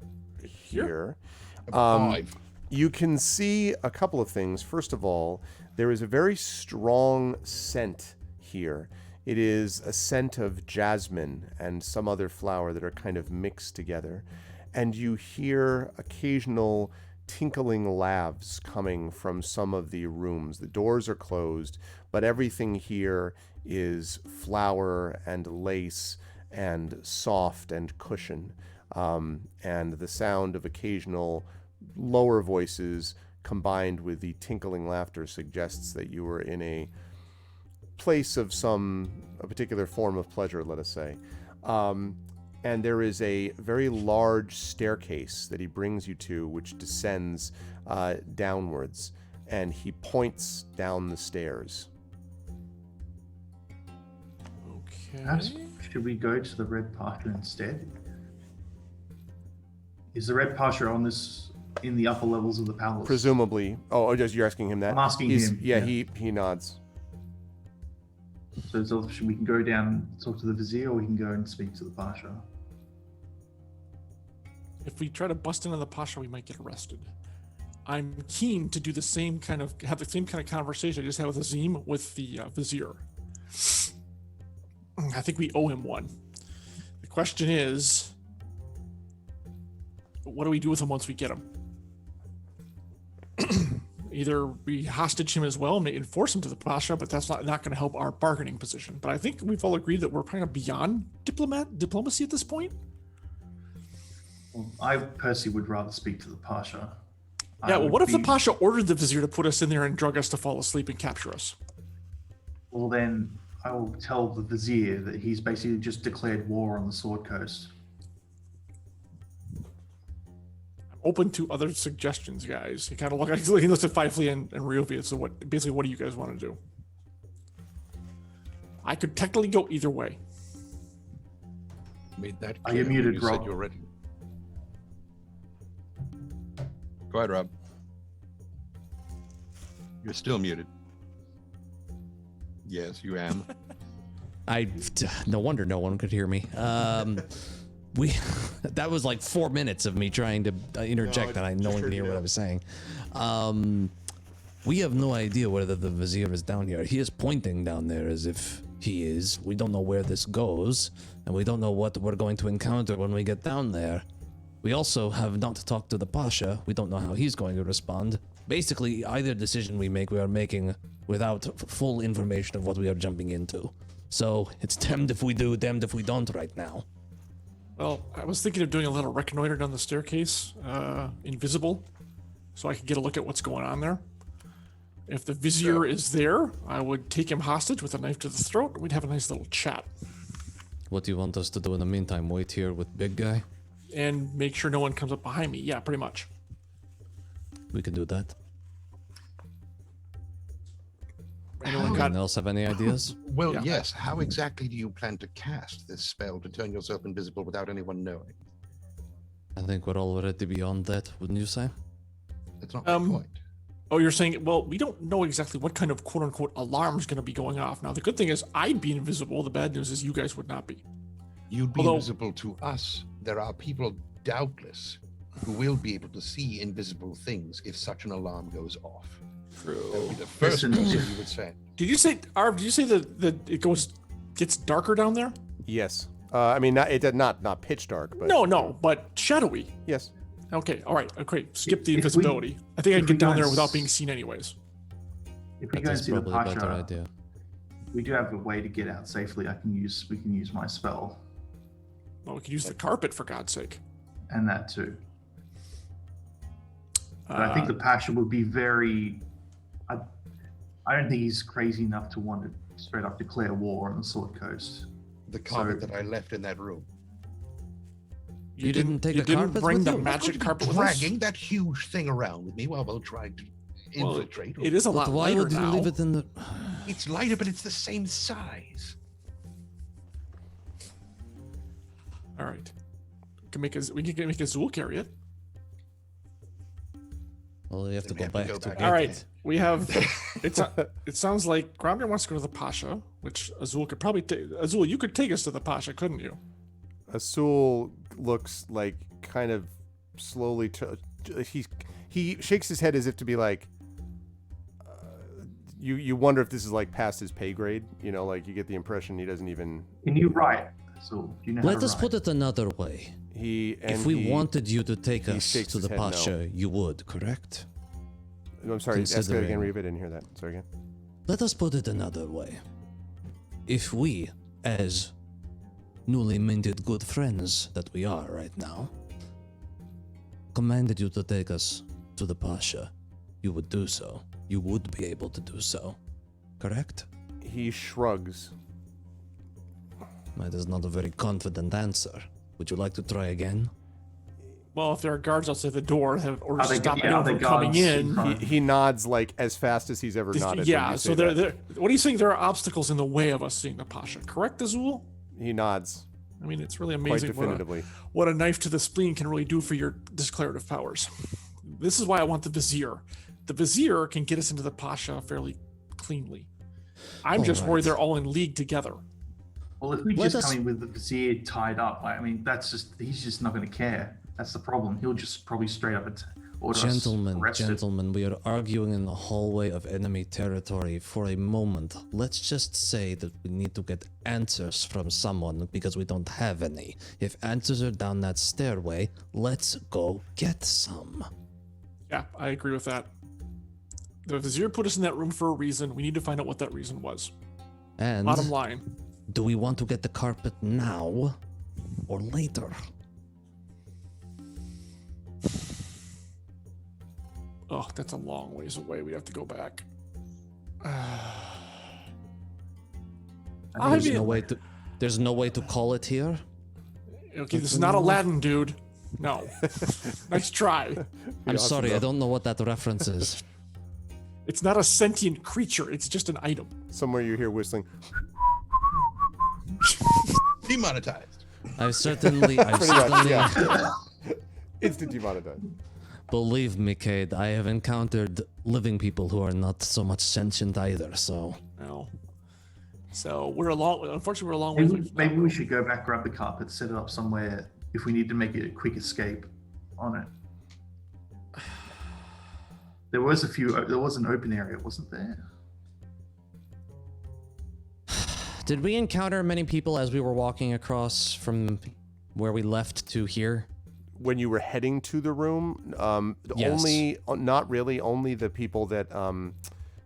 here. You can see a couple of things. First of all, there is a very strong scent here. It is a scent of jasmine and some other flower that are kind of mixed together. And you hear occasional tinkling laughs coming from some of the rooms. The doors are closed, but everything here is flower and lace and soft and cushion. And the sound of occasional lower voices combined with the tinkling laughter suggests that you are in a place of a particular form of pleasure, let us say. And there is a very large staircase that he brings you to, which descends downwards. and he points down the stairs. Perhaps Okay. should we go to the Red Pasha instead? Is the Red Pasha on this in the upper levels of the palace? Presumably. Oh, just you're asking him that? I'm asking him, Yeah, yeah. he nods. So we can go down and talk to the vizier, or we can go and speak to the Pasha. If we try to bust into the Pasha, we might get arrested. I'm keen to do the same kind of conversation I just had with Azim with the vizier. I think we owe him one. The question is, what do we do with him once we get him? Either we hostage him as well and enforce him to the Pasha, but that's not going to help our bargaining position. But I think we've all agreed that we're kind of beyond diplomacy at this point. Well, I personally would rather speak to the Pasha. Yeah, well, what if the Pasha ordered the vizier to put us in there and drug us to fall asleep and capture us? Well, then I will tell the vizier that he's basically just declared war on the Sword Coast. Open to other suggestions, guys. He kind of he looks at Fifely and Ryovia. So what do you guys want to do? I could technically go either way. Made that Are you clear when muted, you said Rob? you're ready. Go ahead, Rob. You're still muted. Yes, you am. No wonder no one could hear me. That was like 4 minutes of me trying to interject, and no one could hear what I was saying. We have no idea whether the vizier is down here. He is pointing down there as if he is. We don't know where this goes, and we don't know what we're going to encounter when we get down there. We also have not talked to the Pasha. We don't know how he's going to respond. Basically, either decision we make, we are making without full information of what we are jumping into. So it's damned if we do, damned if we don't right now. Well, I was thinking of doing a little reconnoiter down the staircase, invisible, so I could get a look at what's going on there. If the vizier is there, I would take him hostage with a knife to the throat, and we'd have a nice little chat. What do you want us to do in the meantime? Wait here with big guy? And make sure no one comes up behind me. Yeah, pretty much. We can do that. Anyone Else have any ideas? Well, Yeah. yes. How exactly do you plan to cast this spell to turn yourself invisible without anyone knowing? I think we're already beyond that, wouldn't you say? That's not my point. Oh, you're saying, well, we don't know exactly what kind of quote-unquote alarm is going to be going off. Now, the good thing is I'd be invisible. The bad news is you guys would not be. You'd be Although- invisible to us. There are people, doubtless, who will be able to see invisible things if such an alarm goes off. That would be the first Listen. person you would say. Did you say, Arv, did you say that it gets darker down there? Yes. I mean, not pitch dark, but No, but shadowy. yes. Okay, all right, okay. Skip the If we- invisibility. I think I if can we get down go there and without s- being seen anyways. If we That go and is see the probably a better Pasha, idea. we do have a way to get out safely. We can use my spell, Well, we could use the carpet for God's sake. and that too. But I think the Pasha would be very. I don't think he's crazy enough to want to straight up declare war on the Sword Coast. The carpet that I left in that room. You didn't take you the didn't carpet bring with the you? I'm not magic going to be carpet with us? dragging that huge thing around with me while we're trying to Well, infiltrate. it is a lot But why lighter would you now. leave it in the... It's lighter, but it's the same size. All right. We can make Azul carry it. Well, you have to Then we go have to back go to back. get All it. right. We have. It sounds like Gromir wants to go to the Pasha, which Azul could probably take. Azul, you could take us to the Pasha, couldn't you? Azul looks like kind of slowly. He shakes his head as if to be like. You wonder if this is like past his pay grade. You know, like you get the impression he doesn't even. Can you write? So do you know how Let to us write? put it another way. If We wanted you to take he us shakes to his the head no. Pasha, you would, correct? I'm sorry. Ask that again, considering- Reva. I didn't hear that. Sorry again. Let us put it another way. If we, as newly minted good friends that we are right now, commanded you to take us to the Pasha, you would do so. You would be able to do so. Correct? He shrugs. That is not a very confident answer. Would you like to try again? Well, if there are guards outside the door, have orders Are to they- stop yeah, anyone are they from coming guards in in. front? He nods like as fast as he's ever nodded. when Yeah, you so say that. what are you saying? There are obstacles in the way of us seeing the Pasha, correct, Azul? He nods I mean, it's really quite amazing definitively. what a knife to the spleen can really do for your declarative powers. This is why I want the Vizier. The Vizier can get us into the Pasha fairly cleanly. I'm just worried they're all in league together. Well, if we Let just us- come in with the vizier tied up, I mean, he's just not going to care. That's the problem. He'll just probably straight up order Gentlemen, us arrested. gentlemen, we are arguing in the hallway of enemy territory for a moment. Let's just say that we need to get answers from someone because we don't have any. If answers are down that stairway, let's go get some. Yeah, I agree with that. The Vizier put us in that room for a reason. We need to find out what that reason was. And Bottom line. do we want to get the carpet now or later? Oh, that's a long ways away. We have to go back. I There's mean, no way to call it here. okay, this is not Aladdin, dude. No. Nice try. I'm sorry, I don't know what that reference is. It's not a sentient creature. It's just an item. Somewhere you hear whistling. Demonetized. I've certainly Pretty much, yeah. Instant demonetized. believe me, Cade, I have encountered living people who are not so much sentient either, so No. So unfortunately, we're a long way. Maybe we should go back, grab the carpet, set it up somewhere if we need to make it a quick escape on it. There was an open area, wasn't there? Did we encounter many people as we were walking across from where we left to here? When you were heading to the room, Yes. not really, only the people that,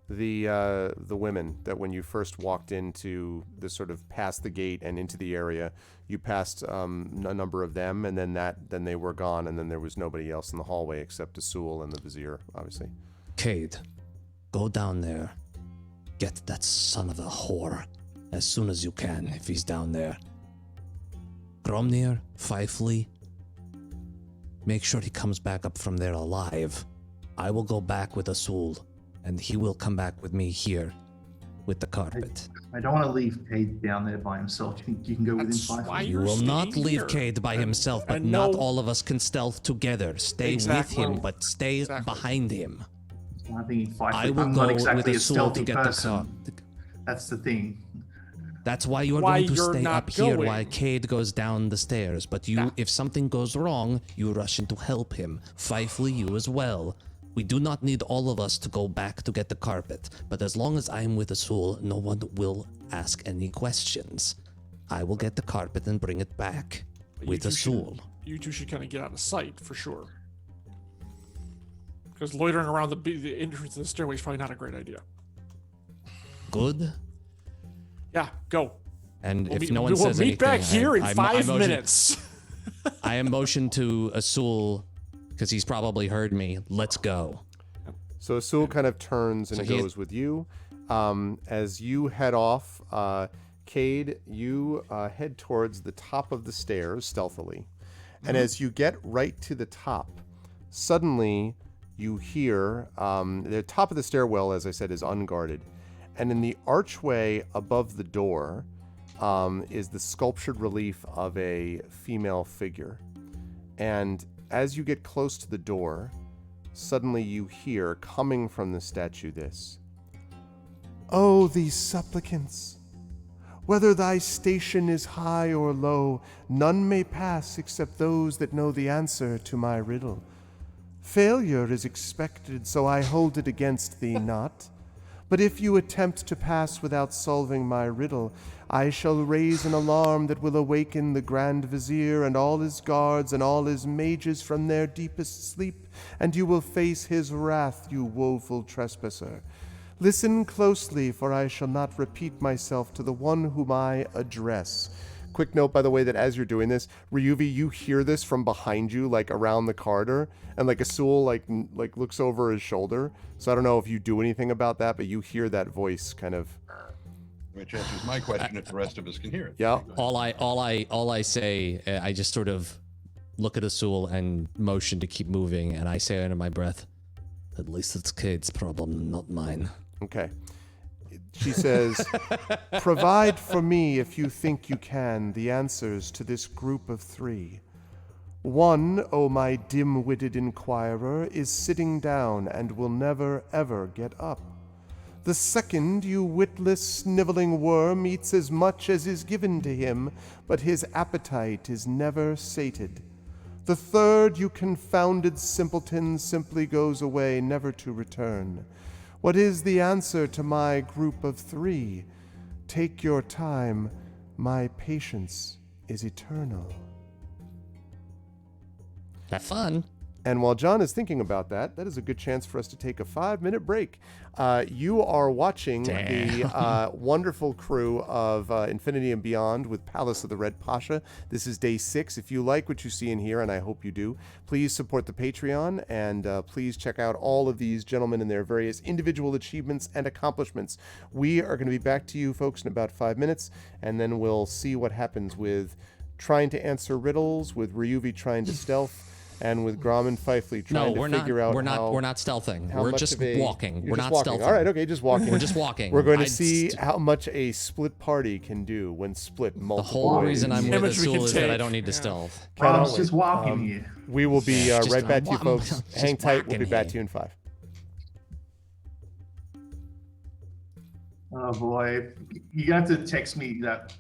the women that when you first walked into the sort of past the gate and into the area, you passed a number of them, and then they were gone, and then there was nobody else in the hallway except Asul and the Vizier, obviously. Cade, go down there. Get that son of a whore as soon as you can if he's down there. Gromnir, Fifely, make sure he comes back up from there alive. I will go back with Asul, and he will come back with me here with the carpet. I don't want to leave Cade down there by himself. Do you think you can go within That's 5 why feet? You you're will not staying leave here. Cade by himself, but and not no- all of us can stealth together. Stay Exactly. with him, but stay Exactly. behind him. I'm thinking 5 feet. I will I'm go not exactly with a Asul stealthy to get the person. car. That's the thing. That's why you are Why going to you're stay not up here going. while Cade goes down the stairs. But you, Yeah. if something goes wrong, you rush in to help him. Fifely, you as well. We do not need all of us to go back to get the carpet. But as long as I am with Asul, no one will ask any questions. I will get the carpet and bring it back But with Asul. You two should kind of get out of sight for sure. Because loitering around the entrance to the stairway is probably not a great idea. Good. Yeah, go. And We'll if meet, no one we'll says meet anything, back here in I 5 motion- minutes. I am motioned to Asul because he's probably heard me. Let's go. So Asul kind of turns and So he- goes with you. As you head off, Cade, you head towards the top of the stairs stealthily. And as you get right to the top, suddenly you hear the top of the stairwell, as I said, is unguarded. And in the archway above the door is the sculptured relief of a female figure. And as you get close to the door, suddenly you hear, coming from the statue, this: "Oh, these supplicants! Whether thy station is high or low, none may pass except those that know the answer to my riddle. Failure is expected, so I hold it against thee not. But if you attempt to pass without solving my riddle, I shall raise an alarm that will awaken the Grand Vizier and all his guards and all his mages from their deepest sleep, and you will face his wrath, you woeful trespasser. Listen closely, for I shall not repeat myself to the one whom I address." Quick note, by the way, that as you're doing this, Ryuvi, you hear this from behind you, like around the corridor, and like Asul, like looks over his shoulder. So I don't know if you do anything about that, but you hear that voice kind of. Which answers my question if the rest of us can hear it. Yeah. All I say, I just sort of look at Azul and motion to keep moving, and I say under my breath, At least it's Cade's problem, not mine. Okay. She says, provide for me, if you think you can, the answers to this group of 3. One, O my dim-witted inquirer, is sitting down and will never, ever get up. The second, you witless, sniveling worm, eats as much as is given to him, but his appetite is never sated. The third, you confounded simpleton, simply goes away, never to return. What is the answer to my group of 3? Take your time, my patience is eternal. have fun. And while John is thinking about that, that is a good chance for us to take a 5-minute break. You are watching the wonderful crew of Infinity and Beyond with Palace of the Red Pasha. This is day 6. If you like what you see in here, and I hope you do, please support the Patreon, and please check out all of these gentlemen and their various individual achievements and accomplishments. We are going to be back to you folks in about 5 minutes, and then we'll see what happens with trying to answer riddles, with Ryuvi trying to stealth, and with Grom and Fifely trying to figure out we're not stealthing. We're just walking. We're not walking. stealthing. All right, okay, just walking. We're just walking. We're going to see how much a split party can do when split The multiple whole ways. reason I'm with Image we Azul can is that I take. don't need to stealth. Rob's just walking here. We will be Just- right back to you, I'm folks. just Hang tight. We'll be walking back here. to you in 5. Oh boy, you have to text me that.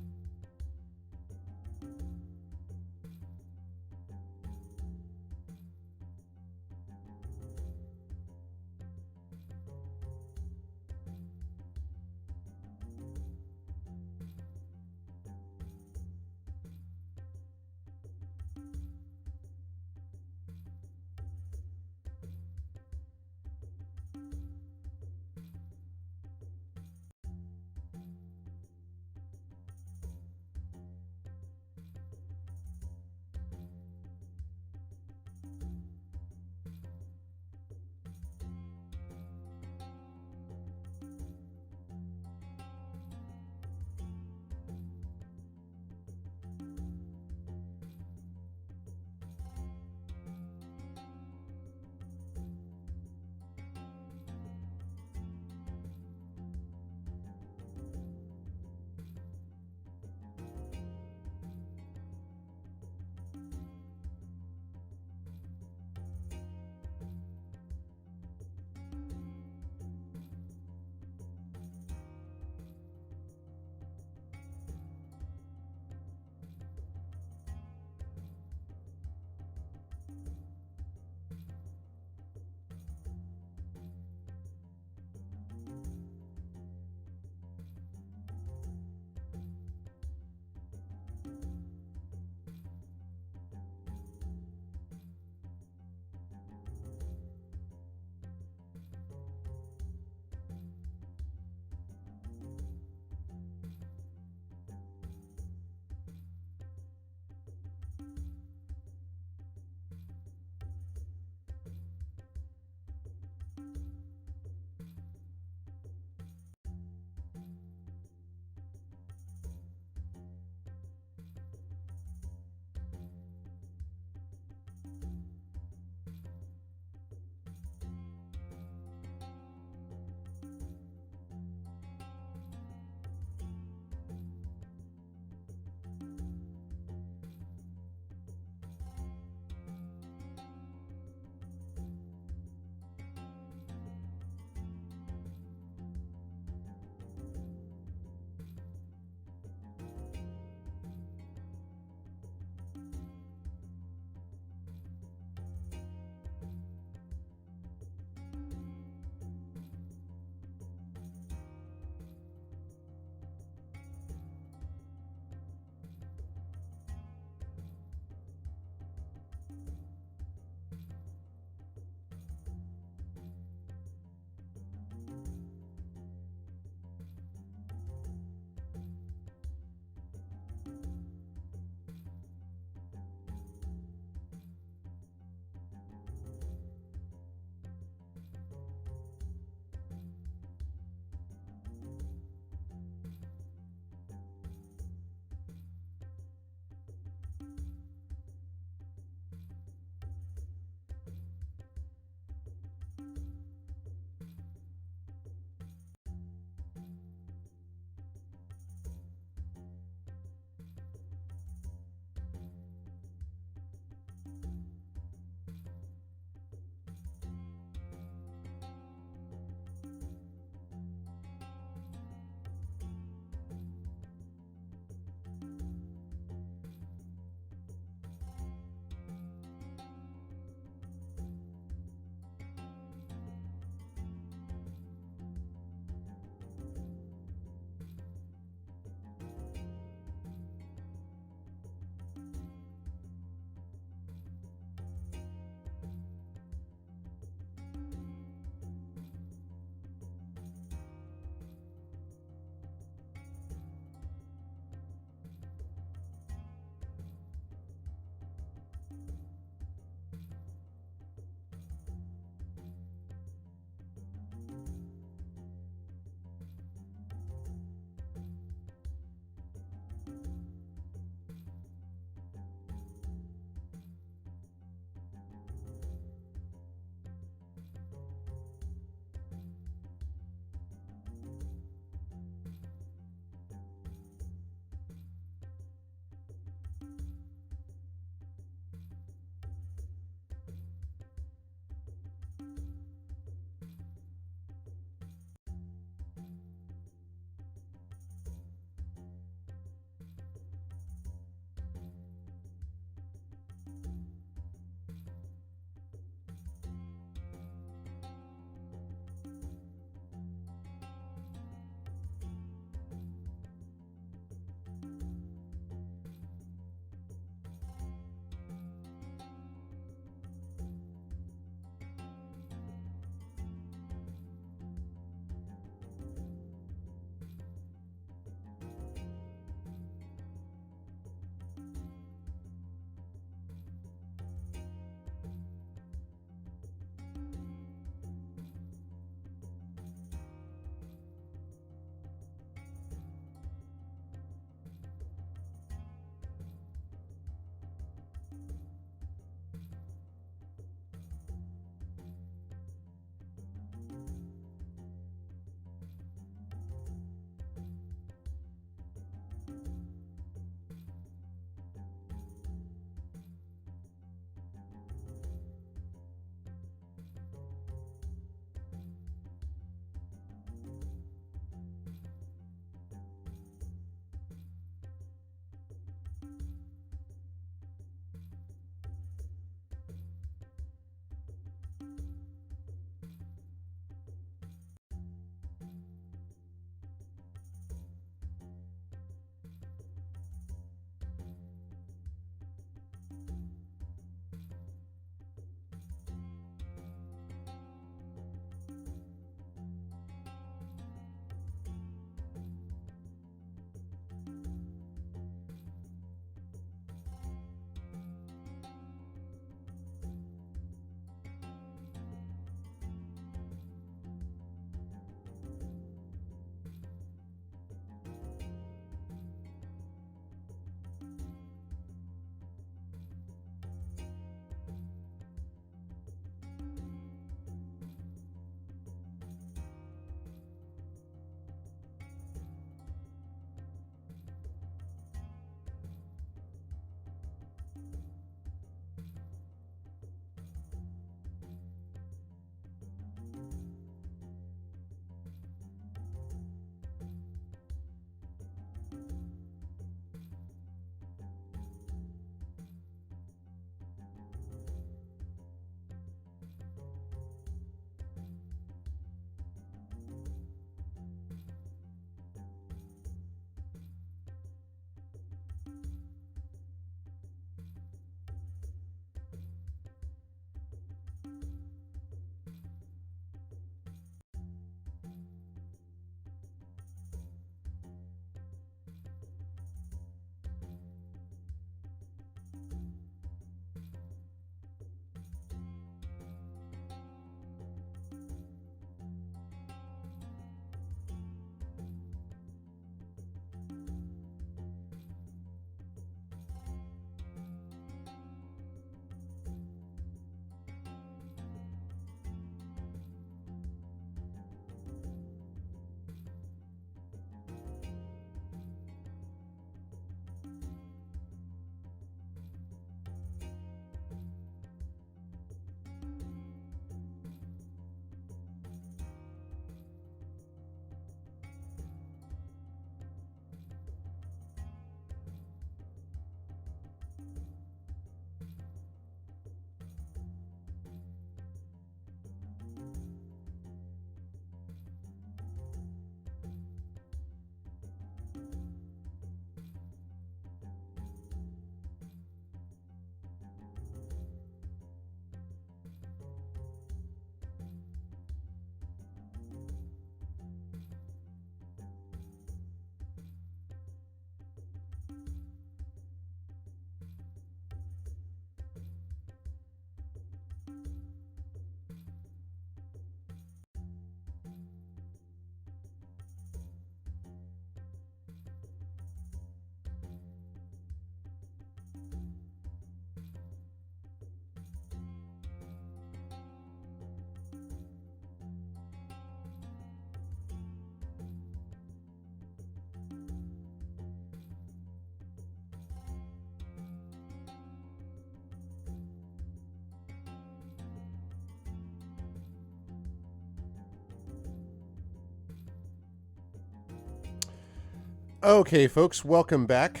Okay, folks, welcome back.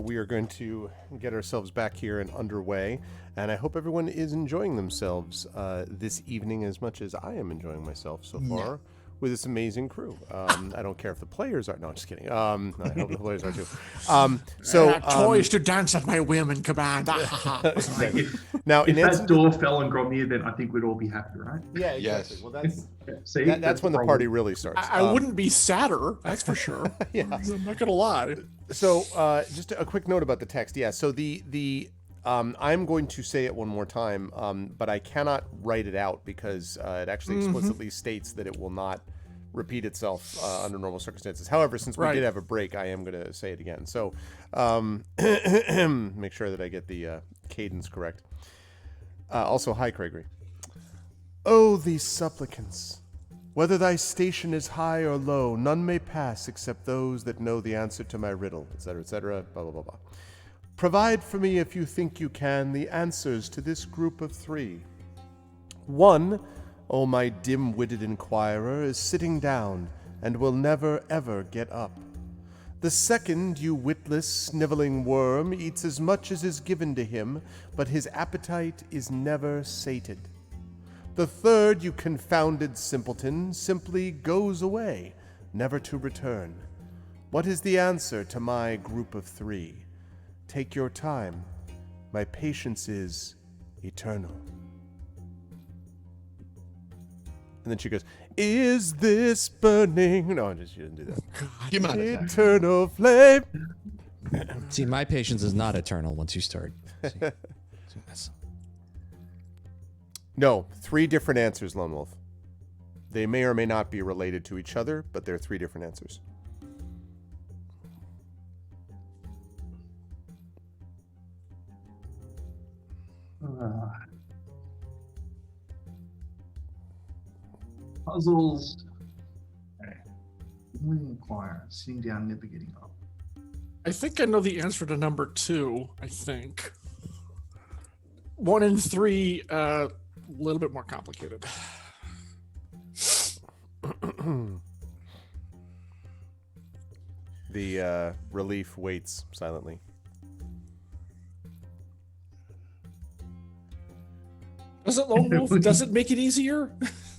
We are going to get ourselves back here and underway, and I hope everyone is enjoying themselves this evening as much as I am enjoying myself so far with this amazing crew. I don't care if the players are. No, I'm just kidding. I hope the players are too. Toys to dance at my whim and command. Exactly. Now, If in answer that door fell on Gromir, then I think we'd all be happy, right? yeah, exactly. Yes. Well, that's See, that's when the party really starts. I wouldn't be sadder, that's for sure. Yeah. I'm not gonna lie. So, just a quick note about the text. Yeah. So I'm going to say it one more time, but I cannot write it out because it actually explicitly states that it will not repeat itself under normal circumstances. However, since we did have a break, I am going to say it again. So, make sure that I get the cadence correct. Also, hi, Gregory. Oh, these supplicants. Whether thy station is high or low, none may pass except those that know the answer to my riddle, etc., blah, blah, blah, blah. Provide for me, if you think you can, the answers to this group of 3. 1, oh my dim-witted inquirer, is sitting down and will never, ever get up. The second, you witless, sniveling worm, eats as much as is given to him, but his appetite is never sated. The third, you confounded simpleton, simply goes away, never to return. What is the answer to my group of 3? Take your time. My patience is eternal. And then she goes, is this burning? No, she didn't do that. Come on. Eternal flame. See, my patience is not eternal once you start. See, that's- No, 3 different answers, Lone Wolf. They may or may not be related to each other, but they're 3 different answers. Puzzles. Okay. Inquire, sitting down, never getting up. I think I know the answer to number 2. I think 1 and 3, a little bit more complicated. The relief waits silently. Does it, Lone Wolf? Does it make it easier?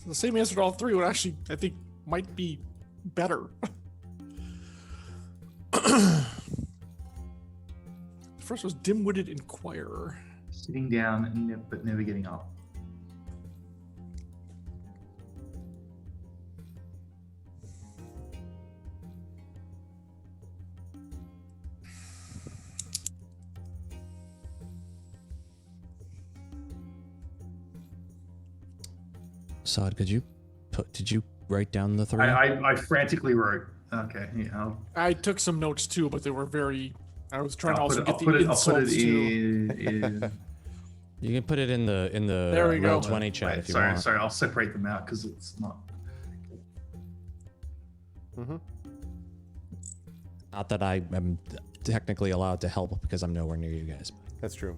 The same answer to all 3 would actually, I think, might be better. The first was dim-witted inquirer. Sitting down but never getting up. Saad, did you write down the 3? I frantically wrote. Okay, yeah. I took some notes too, but they were very. I was trying to I'll also put get it, the I'll put insults it too. in. You can put it in the There we go. Roll20 chat Wait, if you sorry, want. sorry. I'll separate them out because it's not. Mm-hmm. Not that I am technically allowed to help because I'm nowhere near you guys. That's true.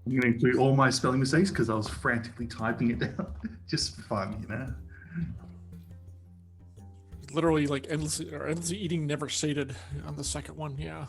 I'm going to include all my spelling mistakes because I was frantically typing it down just for fun, you know. Literally, like endlessly eating, never sated on the second one. Yeah.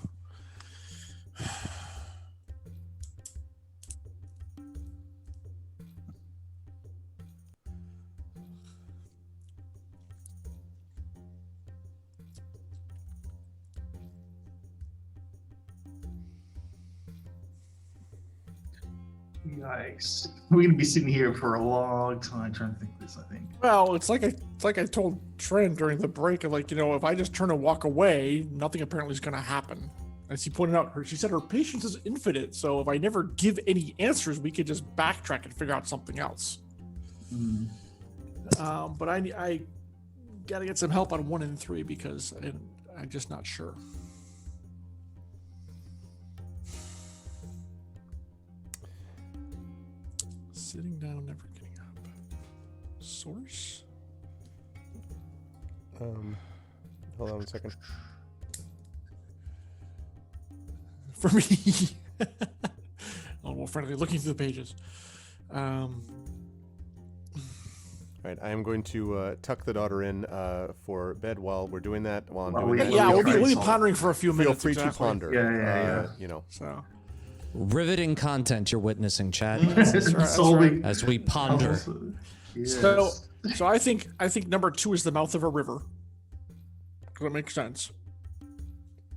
Yikes. We're going to be sitting here for a long time trying to think this, I think. Well, it's like I told Trent during the break. Like, you know, if I just turn and walk away, nothing apparently is going to happen. As she pointed out, she said her patience is infinite. So if I never give any answers, we could just backtrack and figure out something else. Mm. But I got to get some help on 1 and 3 because I'm just not sure. Sitting down, never getting up. Source? Hold on a second. For me. Oh, well, frankly, looking through the pages. All right, I am going to tuck the daughter in for bed while we're doing that. While I'm Well, doing we- that, Yeah, we we'll try be and solve- pondering for a few feel minutes. free to exactly. ponder. Yeah. You know, So Riveting content you're witnessing, chat, that's right. Solving as we ponder. puzzles. Yes. So I think number 2 is the mouth of a river. That makes sense.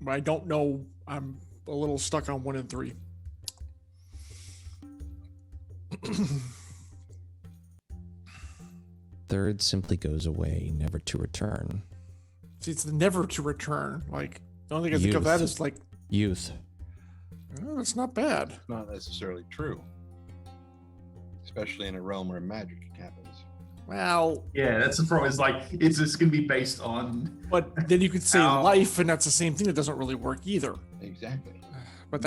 But I don't know. I'm a little stuck on 1 and 3. Third simply goes away, never to return. See, it's the never to return. Like the only thing I think of that Youth. is like, Youth. oh, that's not bad. Not necessarily true, especially in a realm where magic happens. Well, Yeah, that's the problem. It's like it's just gonna be based on. but then you could say Ow. life, and that's the same thing. That doesn't really work either. Exactly. But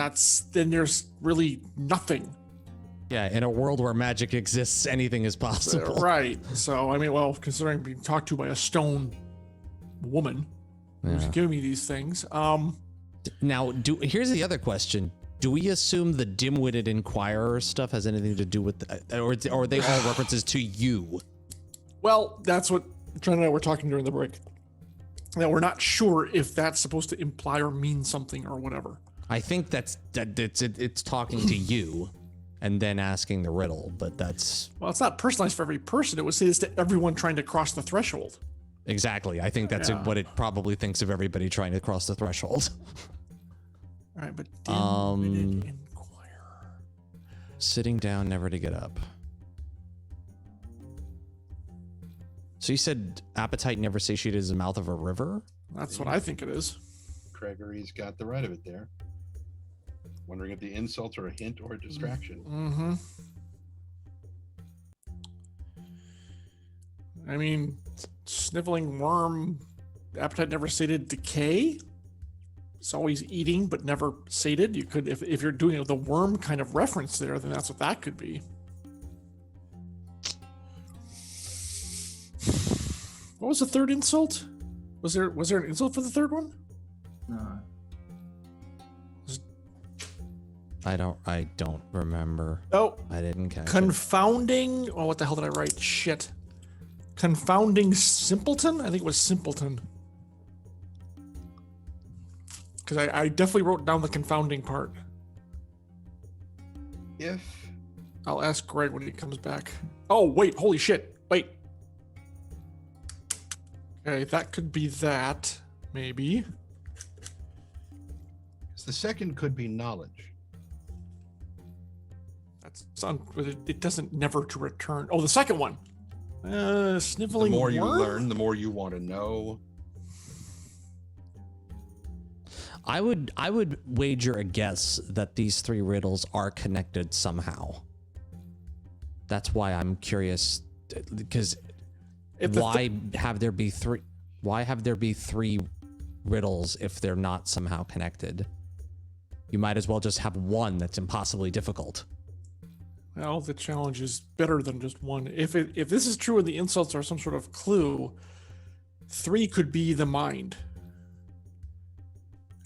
then there's really nothing. Yeah, in a world where magic exists, anything is possible. Right. So I mean, well, considering being talked to by a stone woman who's Yeah. giving me these things, Now, here's the other question. Do we assume the dim-witted inquirer stuff has anything to do with, or are they all references to you? well, that's what Trent and I were talking during the break. That we're not sure if that's supposed to imply or mean something or whatever. I think it's talking to you, and then asking the riddle. But that's Well, it's not personalized for every person. It would say this to everyone trying to cross the threshold. exactly. I think that's Yeah. what it probably thinks of everybody trying to cross the threshold. All right, but Um, dim-witted inquirer. Sitting down, never to get up. So you said appetite never satiated is the mouth of a river? That's what I think it is. Gregory's got the right of it there. Wondering if the insults are a hint or a distraction. Mm-hmm. I mean, sniveling worm, appetite never sated, decay. It's always eating but never sated. You could, if you're doing the worm kind of reference there, then that's what that could be. What was the third insult? Was there an insult for the third one? No. I don't remember. Oh, I didn't catch it. confounding. Oh, what the hell did I write? Shit. Confounding simpleton? I think it was simpleton. Because I definitely wrote down the confounding part. If I'll ask Greg when he comes back. Oh, wait. Holy shit. Wait. Okay, that could be that. Maybe. the second could be knowledge. That's it doesn't never to return. Oh, the second one. The Sniveling more you worm? learn, the more you want to know. I would wager a guess that these three riddles are connected somehow. That's why I'm curious, because why have there be three riddles if they're not somehow connected? You might as well just have one that's impossibly difficult. Well, the challenge is better than just one. If this is true and the insults are some sort of clue, 3 could be the mind.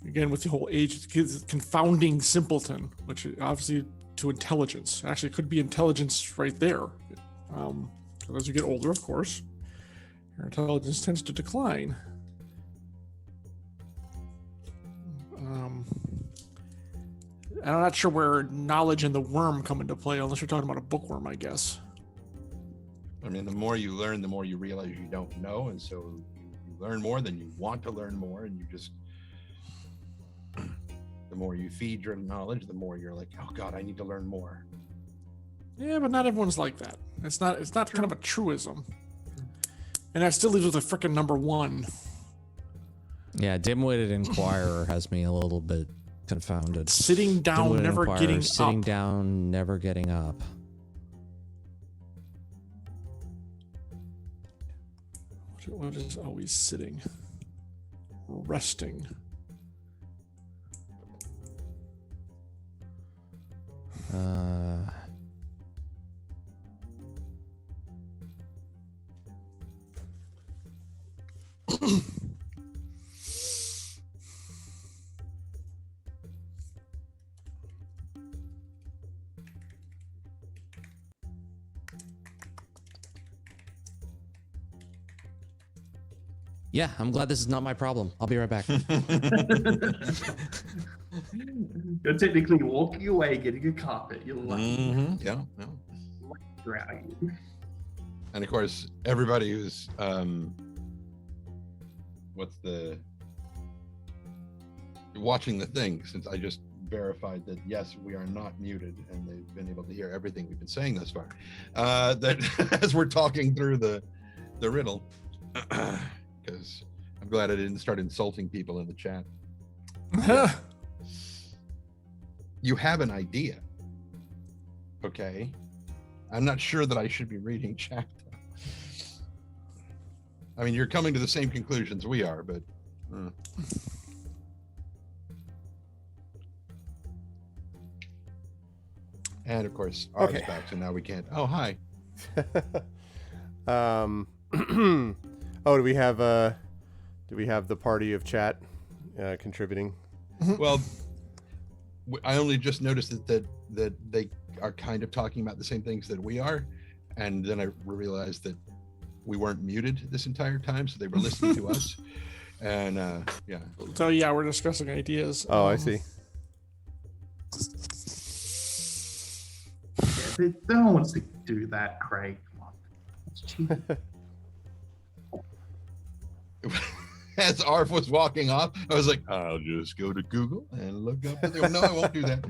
Again, with the whole age, confounding simpleton, which is obviously to intelligence. Actually, it could be intelligence right there. As you get older, of course, your intelligence tends to decline. I'm not sure where knowledge and the worm come into play, unless you're talking about a bookworm, I guess. I mean, the more you learn, the more you realize you don't know, and so you learn more, then you want to learn more, and you just, the more you feed your knowledge, the more you're like, oh God, I need to learn more. Yeah, but not everyone's like that. It's not kind of a truism. And that still leaves with a frickin' number 1. Yeah, dim-witted inquirer has me a little bit confounded. Sitting down, Dim-witted never inquirer, getting sitting up. down, never getting up. What is always sitting? Resting. Yeah, I'm glad this is not my problem. I'll be right back. You're technically walking away, getting a carpet. You're lucky. Mm-hmm. Yeah. Drag. And of course, everybody who's watching the thing, since I just verified that yes, we are not muted, and they've been able to hear everything we've been saying thus far. That as we're talking through the riddle, because I'm glad I didn't start insulting people in the chat. You have an idea, okay? I'm not sure that I should be reading chat. I mean, you're coming to the same conclusions we are, but. And of course, ours back, so now we can't. Oh, hi. Oh, do we have the party of chat contributing? Well, I only just noticed that they are kind of talking about the same things that we are, and then I realized that we weren't muted this entire time, so they were listening to us. And yeah. So yeah, we're discussing ideas. Oh, I see. Yeah, no one wants to do that, Craig. Come on. It's cheap. As Arf was walking off, I was like, I'll just go to Google and look up. No, I won't do that.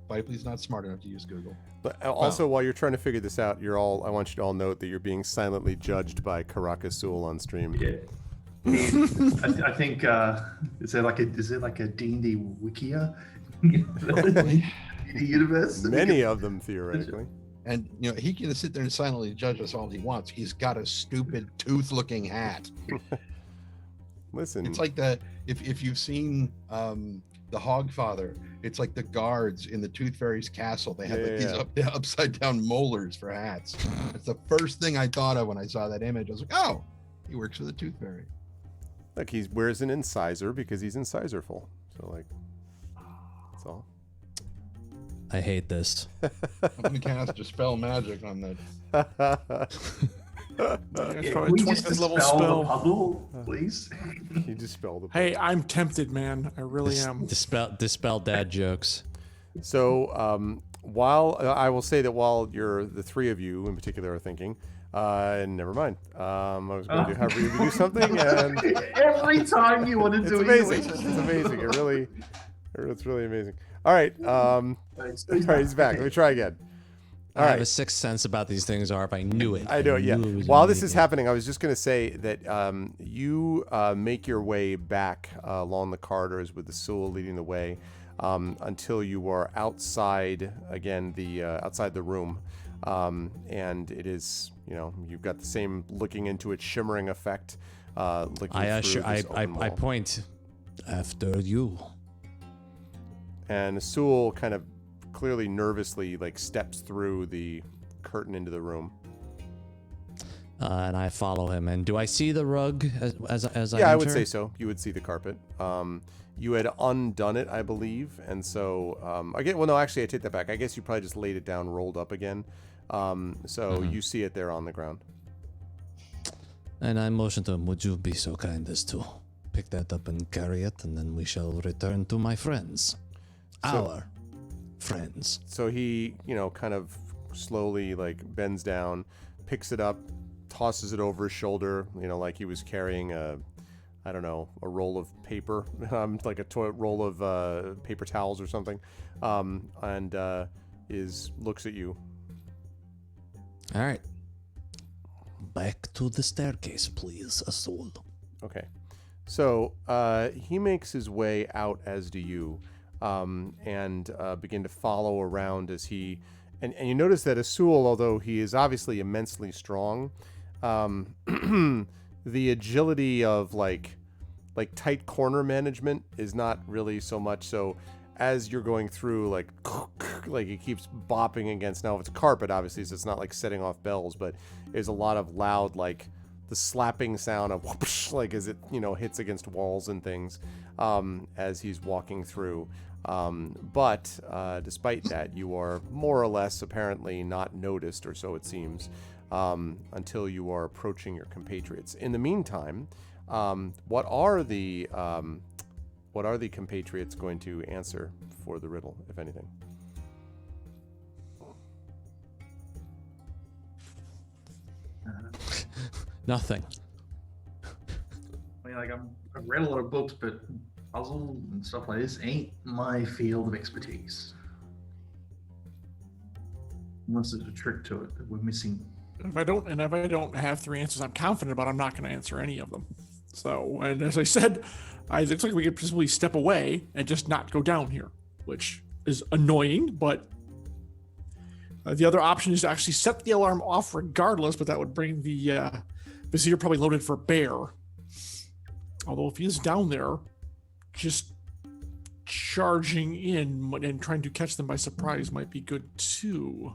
Bipely's not smart enough to use Google. But also, while you're trying to figure this out, I want you to all note that you're being silently judged by Karaka Sul on stream. Yeah. I think is there like a D&D Wikia? Universe? Many of them, theoretically. And he can sit there and silently judge us all he wants. He's got a stupid tooth-looking hat. Listen, it's like if you've seen the Hogfather, it's like the guards in the Tooth Fairy's castle. They have these upside down molars for hats. It's the first thing I thought of when I saw that image. I was like, oh, he works for the Tooth Fairy. Like he wears an incisor because he's incisor-full. So like, that's all. I hate this. I'm gonna cast Dispel Magic on that. Can we just dispel the puzzle, please? You dispel the puzzle. Hey, I'm tempted, man. I really am. Dispel dad jokes. So while I will say that while the three of you in particular are thinking, never mind. I was going to have you do something, and every time you want to do it, it's amazing. It's really amazing. All right. All right, he's back. Let me try again. I have a sixth sense about these things, Arp. I knew it. I know, yeah. While this is happening, I was just going to say that you make your way back along the corridors with the Sul leading the way until you are outside, again, outside the room. And it is, you've got the same looking into it shimmering effect. I point after you. And Sul kind of clearly nervously steps through the curtain into the room. And I follow him. And do I see the rug as I enter? Yeah, I would say so. You would see the carpet. You had undone it, I believe, and so actually I take that back. I guess you probably just laid it down, rolled up again. You see it there on the ground. And I motion to him, would you be so kind as to pick that up and carry it, and then we shall return to my friends. Our friends. So he, kind of slowly bends down, picks it up, tosses it over his shoulder, like he was carrying a roll of paper, like a roll of paper towels or something, and looks at you. All right. Back to the staircase, please, Asul. Okay. So he makes his way out, as do you, and begin to follow around as he... And you notice that Asul, although he is obviously immensely strong, the agility of like tight corner management is not really so much. So as you're going through, like it keeps bopping against, now if it's carpet obviously, so it's not like setting off bells, but there's a lot of loud, like the slapping sound of whoosh, like as it hits against walls and things as he's walking through. But despite that, you are more or less apparently not noticed, or so it seems, until you are approaching your compatriots. In the meantime, what are the compatriots going to answer for the riddle, if anything? Nothing. I mean, like I've read a lot of books, but puzzle and stuff like this ain't my field of expertise. Unless there's a trick to it that we're missing. If I don't have 3 answers I'm confident about, I'm not going to answer any of them. So, and as I said, it looks like we could presumably step away and just not go down here, which is annoying, but the other option is to actually set the alarm off regardless, but that would bring the Vizier probably loaded for bear. Although if he is down there, just charging in and trying to catch them by surprise might be good too.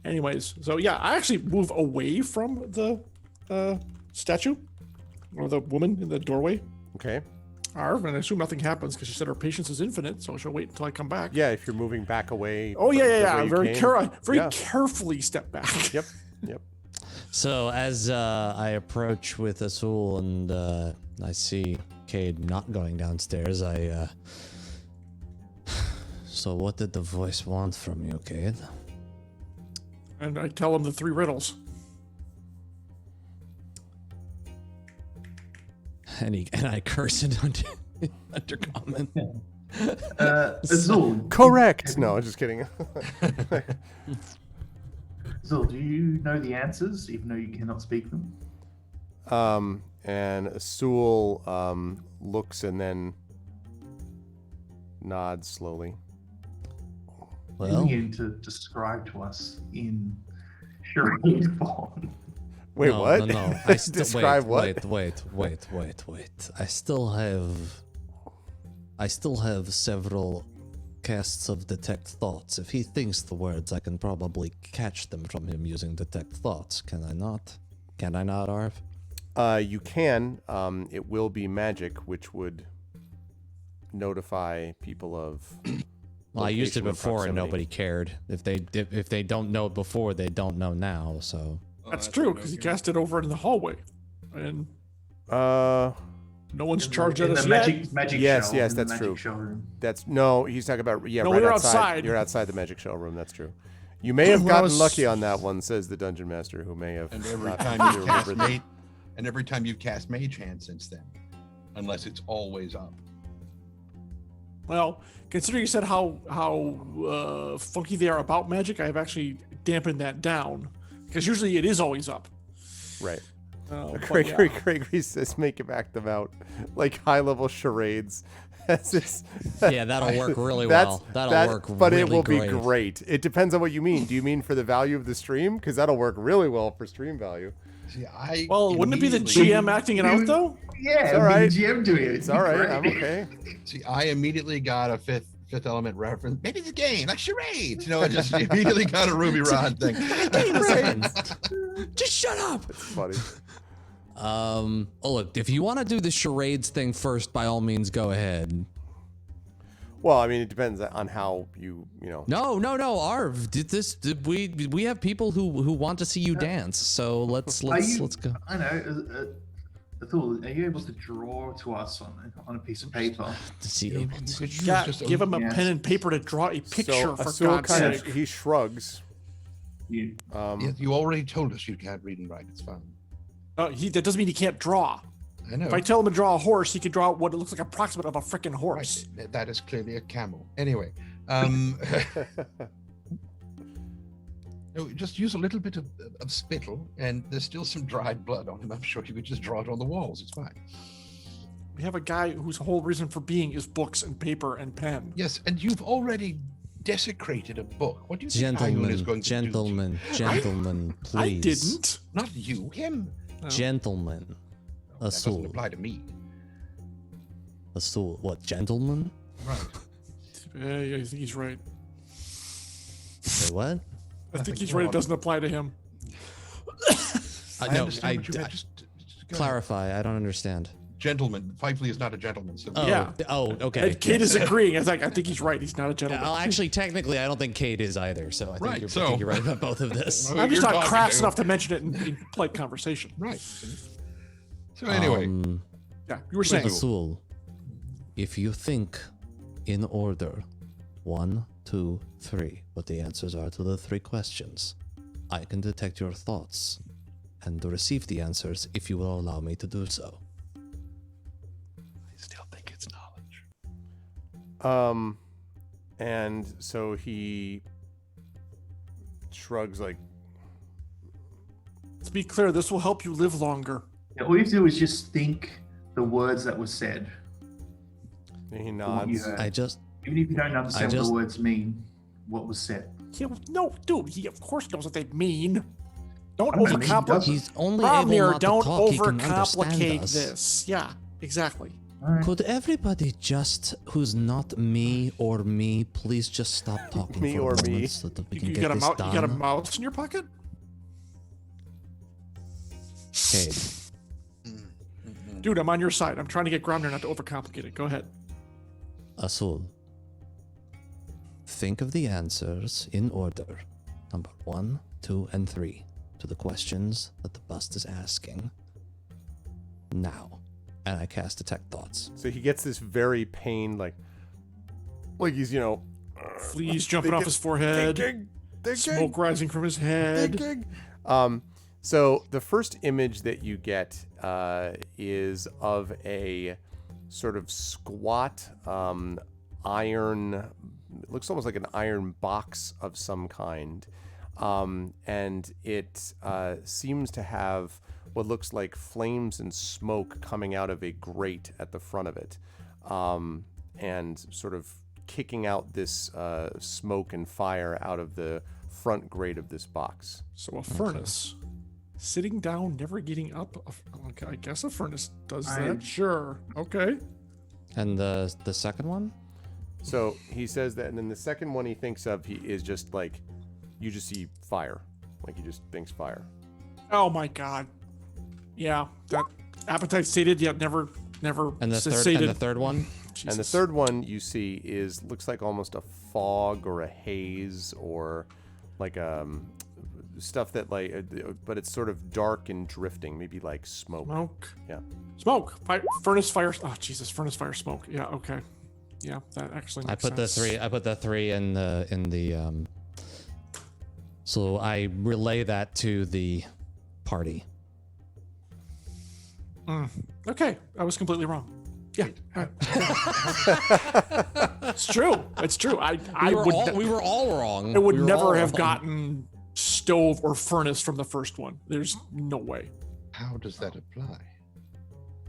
Anyways, so yeah, I actually move away from the statue or the woman in the doorway. Okay. And I assume nothing happens because she said her patience is infinite, so she'll wait until I come back. Yeah, if you're moving back away. Oh from the yeah. way you Very came. carefully step back. Yep. So as I approach with Azul and I see Cade not going downstairs, So what did the voice want from you, Cade? And I tell him the 3 riddles. And I curse it under comment. Azul. Correct. No, just kidding. Azul, do you know the answers, even though you cannot speak them? And Azul looks and then nods slowly. Well, you to describe to us in charade form. Wait, no, what? No. Describe what? Wait. I still have several casts of detect thoughts. If he thinks the words, I can probably catch them from him using detect thoughts. Can I not? Can I not, Arv? You can. It will be magic, which would notify people of. Well, I used it location and before and proximity. nobody cared. If they don't know before, they don't know now. So That's true, because he cast it over in the hallway. And Uh, no one's charged at in us the yet. magic Yes, shell, yes, in the that's magic true. shell room. that's no. He's talking about No, right we're outside. outside. You're outside the magic shell room. That's true. You may have When I gotten was- lucky on that one, says the dungeon master, who may have. And every not time really you cast remembered. mage, and every time you've cast mage hand since then, unless it's always up. Well, considering you said how funky they are about magic, I've actually dampened that down. Because usually it is always up. Right. But Gregory says make him act them out like high level charades. That's this, yeah, that'll work really well. That'll work but really it will great. be great. It depends on what you mean. Do you mean for the value of the stream? Because that'll work really well for stream value. See, Well, wouldn't it be the immediately- GM acting it out though? Yeah, It's all right. the GM doing it. It's all right. I'm okay. See, I immediately got a fifth element reference. Maybe the game, like charades. You know, I just immediately got a Ruby Rod thing. Just shut up. It's funny. Oh look, if you want to do the charades thing first, by all means, go ahead. Well, I mean, it depends on how you know. No, Arv, we have people who want to see you dance. So let's go. I know. Athul, are you able to draw to us on a piece of paper? To see You able to. could use Yeah, just a- give him a Yes. pen and paper to draw a picture So for Azul God's kind sake. of he shrugs. You, Yes, you already told us you can't read and write. It's fine. That doesn't mean he can't draw. I know. If I tell him to draw a horse, he can draw what it looks like approximate of a freaking horse. Right. That is clearly a camel. Anyway, no, just use a little bit of spittle, and there's still some dried blood on him. I'm sure you could just draw it on the walls. It's fine. We have a guy whose whole reason for being is books and paper and pen. Yes, and you've already desecrated a book. What do you think Ayun is going to do? Gentlemen, please. I didn't. Not you, him. Gentlemen. That doesn't Azul. apply to me. Azul. What, gentlemen? Right. Yeah, I think he's right. Say what? I think he's right. It doesn't apply to him. I understand what you meant. Just go ahead. Clarify. I don't understand. gentleman. Fifely is not a gentleman. So Oh, Yeah. Oh, okay. And Cade is agreeing. I think he's right. He's not a gentleman. Well, actually, technically, I don't think Cade is either. So I think, Right, I so- think you're right about both of this. I'm just You're not talking crass to- enough to mention it in polite conversation. right. So anyway, Yeah, you were saying. Azul, if you think in order 1, 2, 3, what the answers are to the 3 questions, I can detect your thoughts and receive the answers if you will allow me to do so. I still think it's knowledge. And so he shrugs like, To be clear, this will help you live longer. Yeah, all you have to do is just think the words that were said. and he What you nods. heard. I just Even if you don't understand what just- the words mean, what was said. Yeah, no, dude, he of course knows what they mean. Don't I don't mean he overcomplicate. doesn't. he's only able Ramir, not don't to talk, he can understand overcomplicate us. this. Yeah, exactly. All right. Could everybody just, who's not me or me, please just stop talking Me for or a me. moment so that we can You get got a this mouse? done? You got a mouse in your pocket? Cade, Dude, I'm on your side. I'm trying to get Groundner not to overcomplicate it. Go ahead. Azul, think of the answers in order, number 1, 2, and 3, to the questions that the bust is asking. Now, and I cast Detect Thoughts. So he gets this very pained, like he's, Fleas jumping off his forehead. thinking, Smoke rising from his head. thinking. So the first image that you get is of a sort of squat iron. It looks almost like an iron box of some kind, and it seems to have what looks like flames and smoke coming out of a grate at the front of it, and sort of kicking out this smoke and fire out of the front grate of this box. So a furnace. Sitting down, never getting up. Okay, I guess a furnace does that. Sure. Okay. And the second one? So he says that, and then the second one he thinks of is just like, you just see fire. Like he just thinks fire. Oh my god. Yeah. That appetite sated, yet never And the sated. third one? And the third one you see looks like almost a fog or a haze or like stuff that but it's sort of dark and drifting, maybe like smoke. Smoke. Yeah. Smoke. Furnace fire. Oh Jesus. Furnace fire smoke. Yeah. Okay. Yeah. That actually makes I put sense. the three in the so I relay that to the party. Okay. I was completely wrong. Yeah. It's true. It's true. We were all wrong. I would We were all never have wrong. gotten stove or furnace from the first one. There's no way. How does that apply?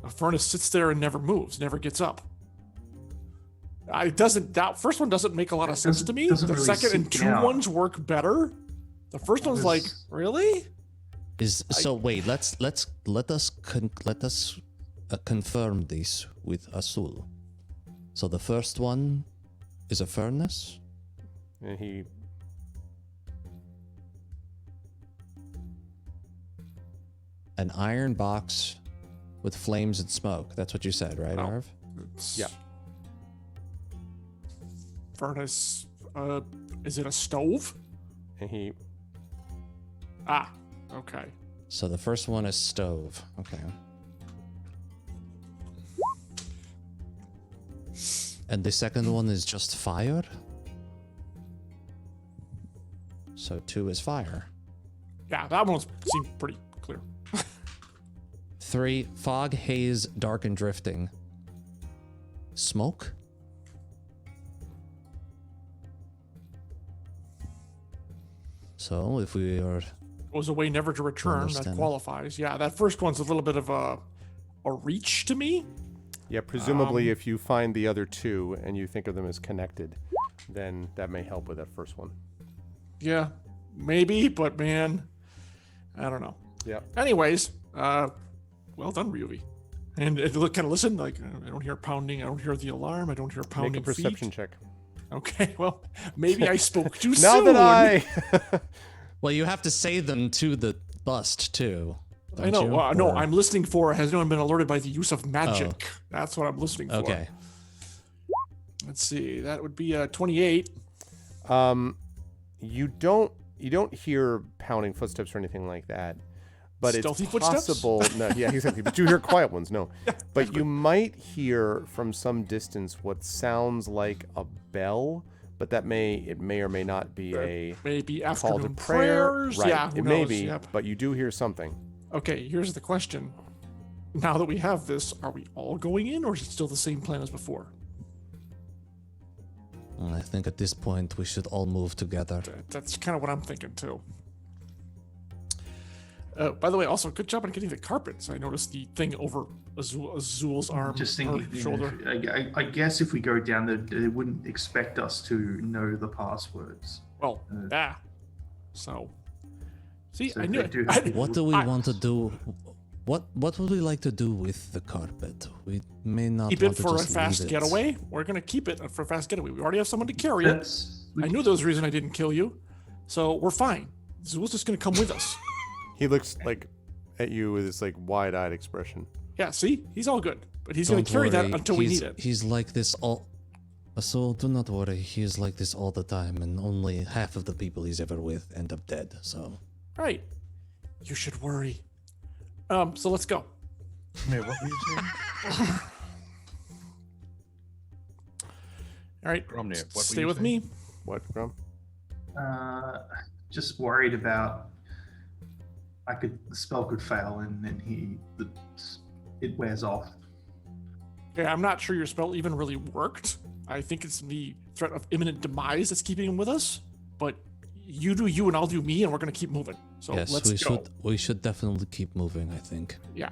A furnace sits there and never moves, never gets up. That first one doesn't make a lot of sense to me. Doesn't The really second and seek two out. ones work better. The first one's like, really? Wait, let us confirm this with Azul. So the first one is a furnace. And he An iron box with flames and smoke. That's what you said, right, Oh. Arv? It's Yeah. Furnace. Is it a stove? and he Ah, okay. So the first one is stove. Okay. And the second one is just fire? So 2 is fire. Yeah, that one seemed pretty clear. 3, fog, haze, dark and drifting. Smoke? So if we are Was a way never to return. That Understand. qualifies. Yeah, that first one's a little bit of a reach to me. Yeah, presumably if you find the other two and you think of them as connected, then that may help with that first one. Yeah, maybe, but man, I don't know. Yeah. Anyways, well done, Ryuvi. And kind of listen, like I don't hear pounding, I don't hear the alarm, I don't hear pounding Make a perception feet. check. Okay, well, maybe I spoke too Now soon. that I Well, you have to say them to the bust too. don't I know. you? No, Or- I'm listening for has anyone been alerted by the use of magic? That's what I'm listening for. Okay. Let's see. That would be 28. You don't hear pounding footsteps or anything like that, but Stealthy it's footsteps? possible. No, yeah, exactly. But you hear quiet ones. No, but you might hear from some distance what sounds like a bell, but it may or may not be a Maybe call to afternoon prayer. prayers. Right. Yeah, who it may knows? be, Yep. but you do hear something. Okay, here's the question. Now that we have this, are we all going in, or is it still the same plan as before? I think at this point we should all move together. That's kind of what I'm thinking too. By the way, also good job on getting the carpets. I noticed the thing over Azul's arm, Just or thinking, you know, shoulder. I guess if we go down there, they wouldn't expect us to know the passwords. Well, yeah. So, see, So I if knew they it. do have What do we I- want to do? What would we like to do with the carpet? We may not keep want it to for a just fast leave it. getaway. We're gonna keep it for a fast getaway. We already have someone to carry it. I knew there was a reason I didn't kill you, so we're fine. Zul's just gonna come with us. He looks like at you with this like wide-eyed expression. Yeah, see, he's all good, but he's gonna Don't carry worry, that until we he's- need it. He's like this all. So do not worry. He is like this all the time, and only half of the people he's ever with end up dead. So Right. You should worry. So let's go. Man, what were you saying? All right. Gromnir, what were Stay you with saying? me. What, Grum? Just worried about. The spell could fail and then it wears off. Okay, I'm not sure your spell even really worked. I think it's the threat of imminent demise that's keeping him with us. But you do you and I'll do me, and we're gonna keep moving. So yes, let's we go. should definitely keep moving. I think. Yeah.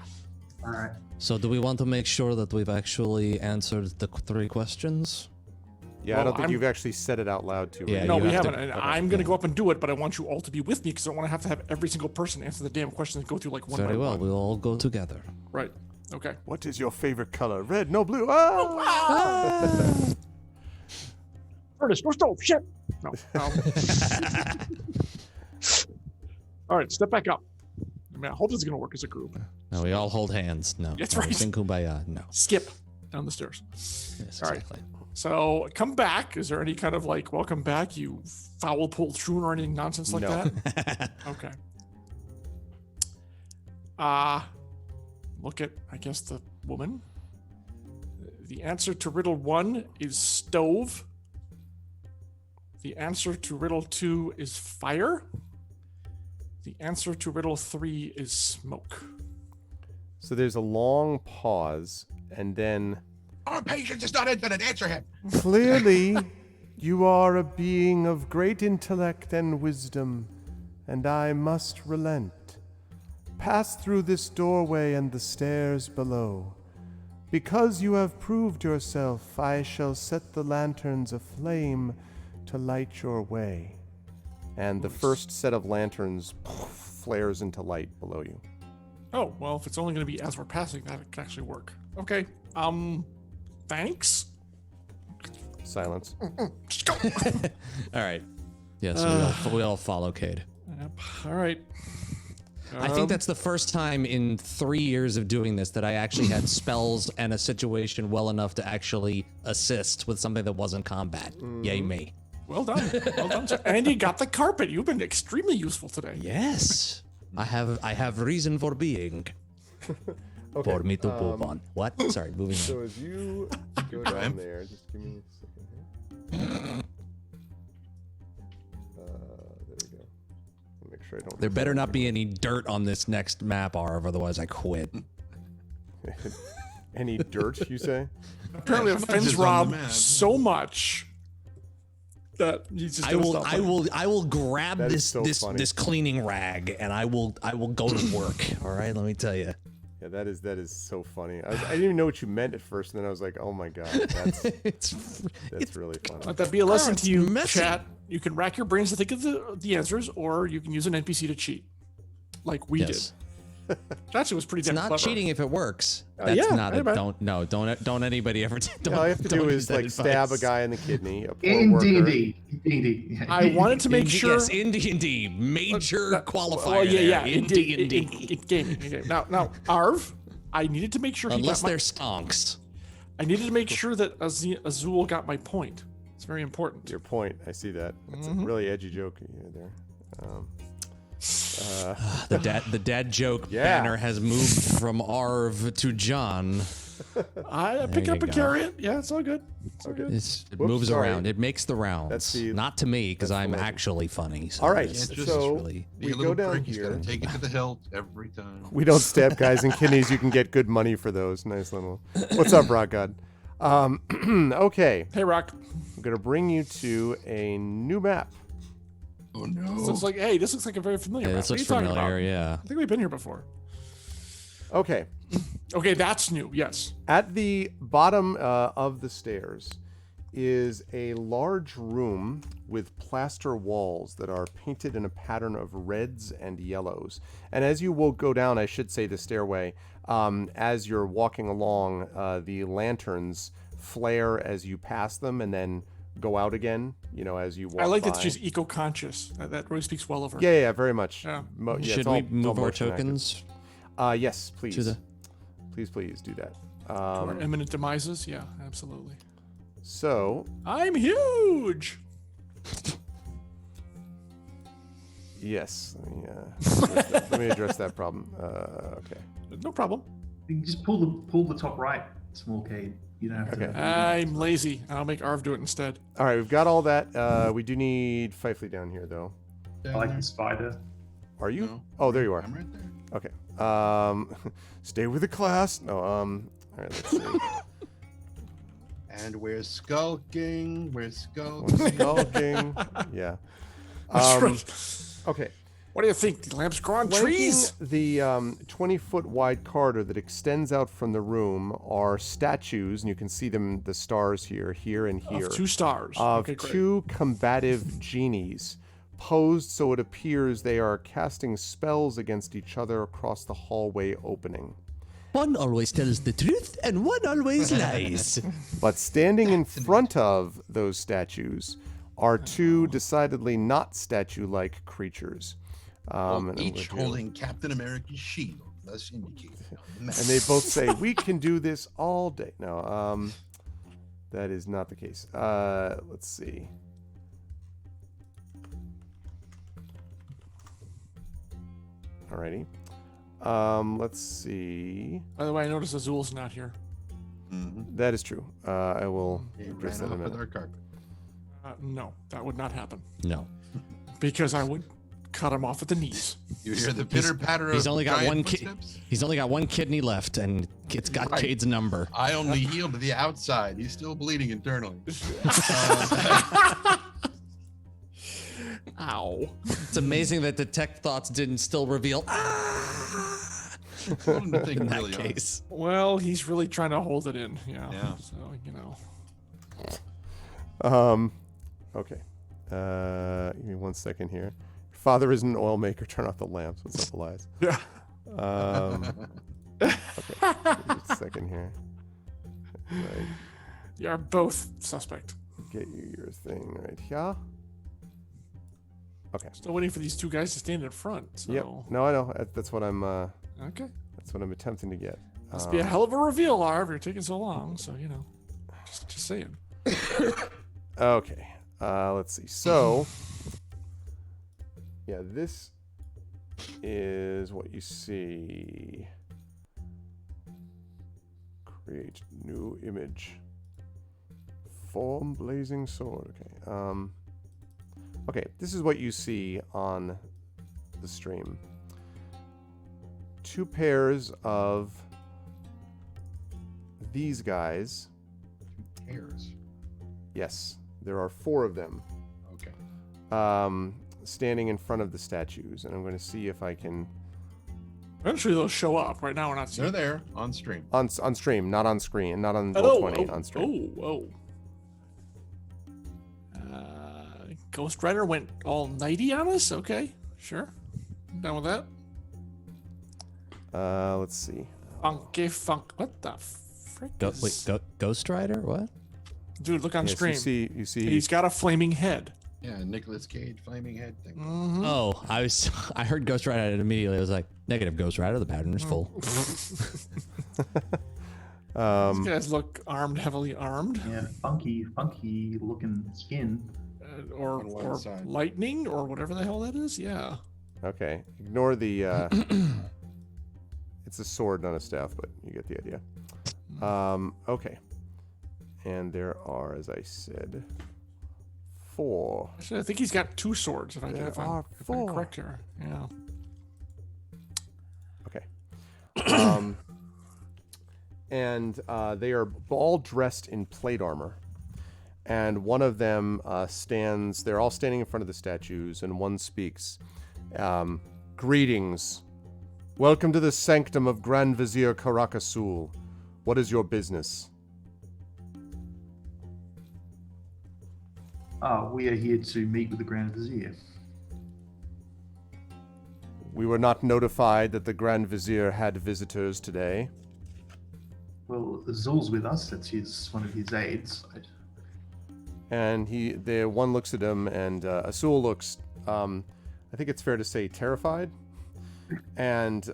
All right. So do we want to make sure that we've actually answered the 3 questions? Yeah, I Well, don't think I'm- you've actually said it out loud to. Yeah, right? No, you we have to- haven't. And I'm gonna go up and do it, but I want you all to be with me because I don't want to have every single person answer the damn questions and go through like one Very by well. one. We'll all go together. Right. Okay. What is your favorite color? Red, no blue. Ah! Ernest, no stove. Shit. No. All right, step back up. I mean, I hope this is gonna work as a group. No, we all hold hands. No. That's no, right. Sing kumbaya. No. Skip down the stairs. Yes, All right. exactly. So come back. Is there any kind of like welcome back, you foul poltroon or anything nonsense like No. that? Okay. Look at, I guess, the woman. The answer to riddle 1 is stove. The answer to riddle 2 is fire. The answer to riddle 3 is smoke. So there's a long pause, and then Our patience is not infinite. Answer him. clearly you are a being of great intellect and wisdom, and I must relent. Pass through this doorway and the stairs below. Because you have proved yourself, I shall set the lanterns aflame to light your way. And the first set of lanterns flares into light below you. Oh, well, if it's only going to be as we're passing, that can actually work. Okay. Thanks. Silence. Just go. All right. Yes, we all follow Cade. Yep. All right. I think that's the first time in 3 years of doing this that I actually had spells and a situation well enough to actually assist with something that wasn't combat. Yay me. Well done. Well done, sir. And you got the carpet. You've been extremely useful today. Yes. I have reason for being. Okay. For me to move on. What? Sorry, moving on. So as you go down there, just give me a second here. There we go. Make sure I don't. There better not be any dirt on this next map, Arv, otherwise I quit. Any dirt, you say? Apparently, it Sometimes offends it's on the Rob map. so much that he's just gonna stop fighting. I will grab That is this so funny. this cleaning rag and I will go to work. All right, let me tell you. Yeah, that is so funny. I didn't even know what you meant at first, and then I was like, oh my god, that's It's really funny. Let that be a lesson it's to you, messy. chat. You can rack your brains to think of the answers, or you can use an NPC to cheat, like we Yes. That shit was pretty It's damn not clever. cheating if it works. That's yeah, not I a bet. don't anybody ever don't, All you have to don't do use is that like stab a advice. guy in the kidney. A poor In worker. D&D. I wanted to make In- sure. Yes, in D&D, major qualifier. Well, yeah, there, in in D&D. in gaming. Okay. Now, Arv, I needed to make sure he Unless got my. they're stonks. I needed to make sure that Azul got my point. It's very important. Your point. I see that. It's a really edgy joke there. The dad joke Yeah. banner has moved from Arv to John. I pick There up you a go. carrot. Yeah, it's all good. It's all good. It Whoops, moves sorry. around. It makes the rounds. That's the- Not to me, because that's the I'm legend. actually funny. So All right, it's just so really- Be we a go little down prick. He's here. got to take it to the hilt every time. We don't stab guys in kidneys. You can get good money for those. Nice little. What's up, Rock God? Okay, Hey, Rock. I'm gonna bring you to a new map. Oh This no! looks like this looks like a very familiar. Yeah, map. this What are looks you talking familiar. about? Yeah. I think we've been here before. Okay, Okay, that's new. Yes. at the bottom of the stairs is a large room with plaster walls that are painted in a pattern of reds and yellows. And as you will go down, I should say, the stairway, as you're walking along, the lanterns flare as you pass them and then go out again, as you walk I like by. that she's eco-conscious. That really speaks well of her. Yeah, very much. Yeah. It's Should all- we it's all move our motion active. tokens? Yes, please. To the- Please do that. To our imminent demises. Yeah, absolutely. So, I'm huge. yes, let me address that problem. Okay. No problem. You can just pull the top right, small Cade. You don't have to. Okay. I'm lazy. I'll make Arv do it instead. All right, we've got all that. We do need Fifely down here, though. I like the spider. Are you? No. Oh, there you are. I'm right there. Okay. Stay with the class. No. All right. Let's see. And we're skulking. We're We're skulking. skulking. Yeah. That's right. Okay. What do you think? The lamps grow on Flanking trees? the 20-foot wide corridor that extends out from the room are statues, and you can see them, the stars here, and here. Of 2 stars. Of Okay, great. 2 combative genies, posed so it appears they are casting spells against each other across the hallway opening. One always tells the truth and one always lies. But standing in front of those statues are 2 decidedly not statue-like creatures. And I'm Each gonna do- holding Captain America's shield, thus indicated. And they both say, "We can do this all day." No, that is not the case. Let's see. Alrighty. Let's see. By the way, I noticed Azul's not here. That is true. I will He address ran that in a off with minute. our carpet. No, that would not happen. No. Because I would cut him off at the knees. You hear the pitter patter of He's only got giant one footsteps? He's only got one kidney left, and it's got Right. Cade's number. I only healed to the outside. He's still bleeding internally. Ow. It's amazing that Detect Thoughts didn't still reveal In in that case. Well, he's really trying to hold it in. Yeah. Yeah. So, Okay. Give me 1 second here. Father is an oil maker. Turn off the lamps. What's up, Elias? Yeah. Okay. Give me a second here. Right. You're both suspect. Get you your thing right here. Okay. Still waiting for these 2 guys to stand in front. So. Yep. No, I know. That's what I'm. Okay. That's what I'm attempting to get. Must be a hell of a reveal, Arv. You're taking so long. So, just saying. Okay. Let's see. So, yeah, this is what you see. Create new image. Form blazing sword. Okay. Okay. This is what you see on the stream. 2 pairs of these guys. Hairs. Yes, there are 4 of them. Okay. Standing in front of the statues, and I'm going to see if I can Eventually they'll show up. Right now we're not seeing They're there on stream. on stream, not on screen, not on Roll20, on stream. Ghost Rider went all nighty on us? Okay, sure. I'm down with that. Let's see. Funky funk. What the frick? Ghost Rider? What? Dude, look on Yes, screen. you see. He's got a flaming head. Yeah, Nicolas Cage, flaming head thing. Mm-hmm. Oh, I heard Ghost Rider and immediately I was like, negative Ghost Rider, the pattern is full. These guys look heavily armed. Yeah, funky looking skin. Or On one side. lightning, or whatever the hell that is. Yeah. Okay, ignore the. It's a sword, not a staff, but you get the idea. Okay, and there are, as I said, 4. Actually, I think he's got 2 swords. If I'm are 4. correct here. Yeah. Okay. And they are all dressed in plate armor. And one of them stands, they're all standing in front of the statues, and one speaks. Greetings. Welcome to the sanctum of Grand Vizier Caracassul. What is your business? We are here to meet with the Grand Vizier. We were not notified that the Grand Vizier had visitors today. Well, Zul's with us. That's one of his aides. And one looks at him, and Asul looks, I think it's fair to say, terrified. And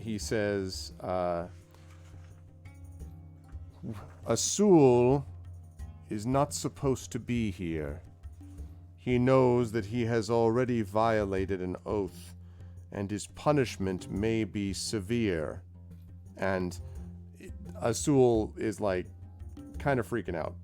he says, Asul is not supposed to be here. He knows that he has already violated an oath, and his punishment may be severe. And Asul is like kind of freaking out.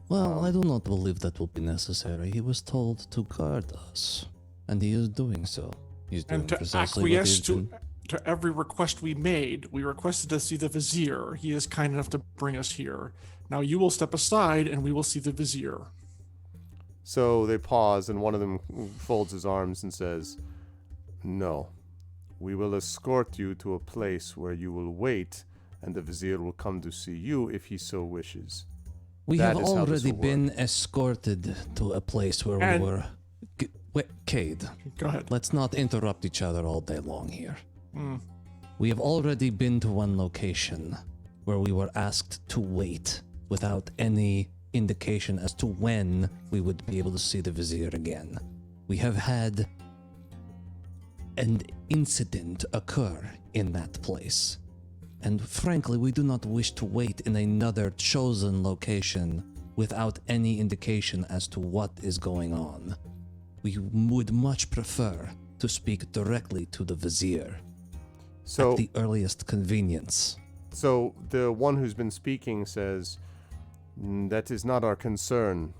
Well, I do not believe that will be necessary. He was told to guard us, and he is doing so. He's doing And to precisely what acquiesce he's been... to every request we made, we requested to see the Vizier. He is kind enough to bring us here. Now you will step aside, and we will see the Vizier. So they pause, and one of them folds his arms and says, No, we will escort you to a place where you will wait, and the Vizier will come to see you if he so wishes. We That have is how this already will been escorted to a place where And- we were... Wait, Cade, Go ahead. let's not interrupt each other all day long here. Mm. We have already been to one location where we were asked to wait without any indication as to when we would be able to see the Vizier again. We have had an incident occur in that place. And frankly, we do not wish to wait in another chosen location without any indication as to what is going on. We would much prefer to speak directly to the Vizier So at the earliest convenience. So the one who's been speaking says, That is not our concern.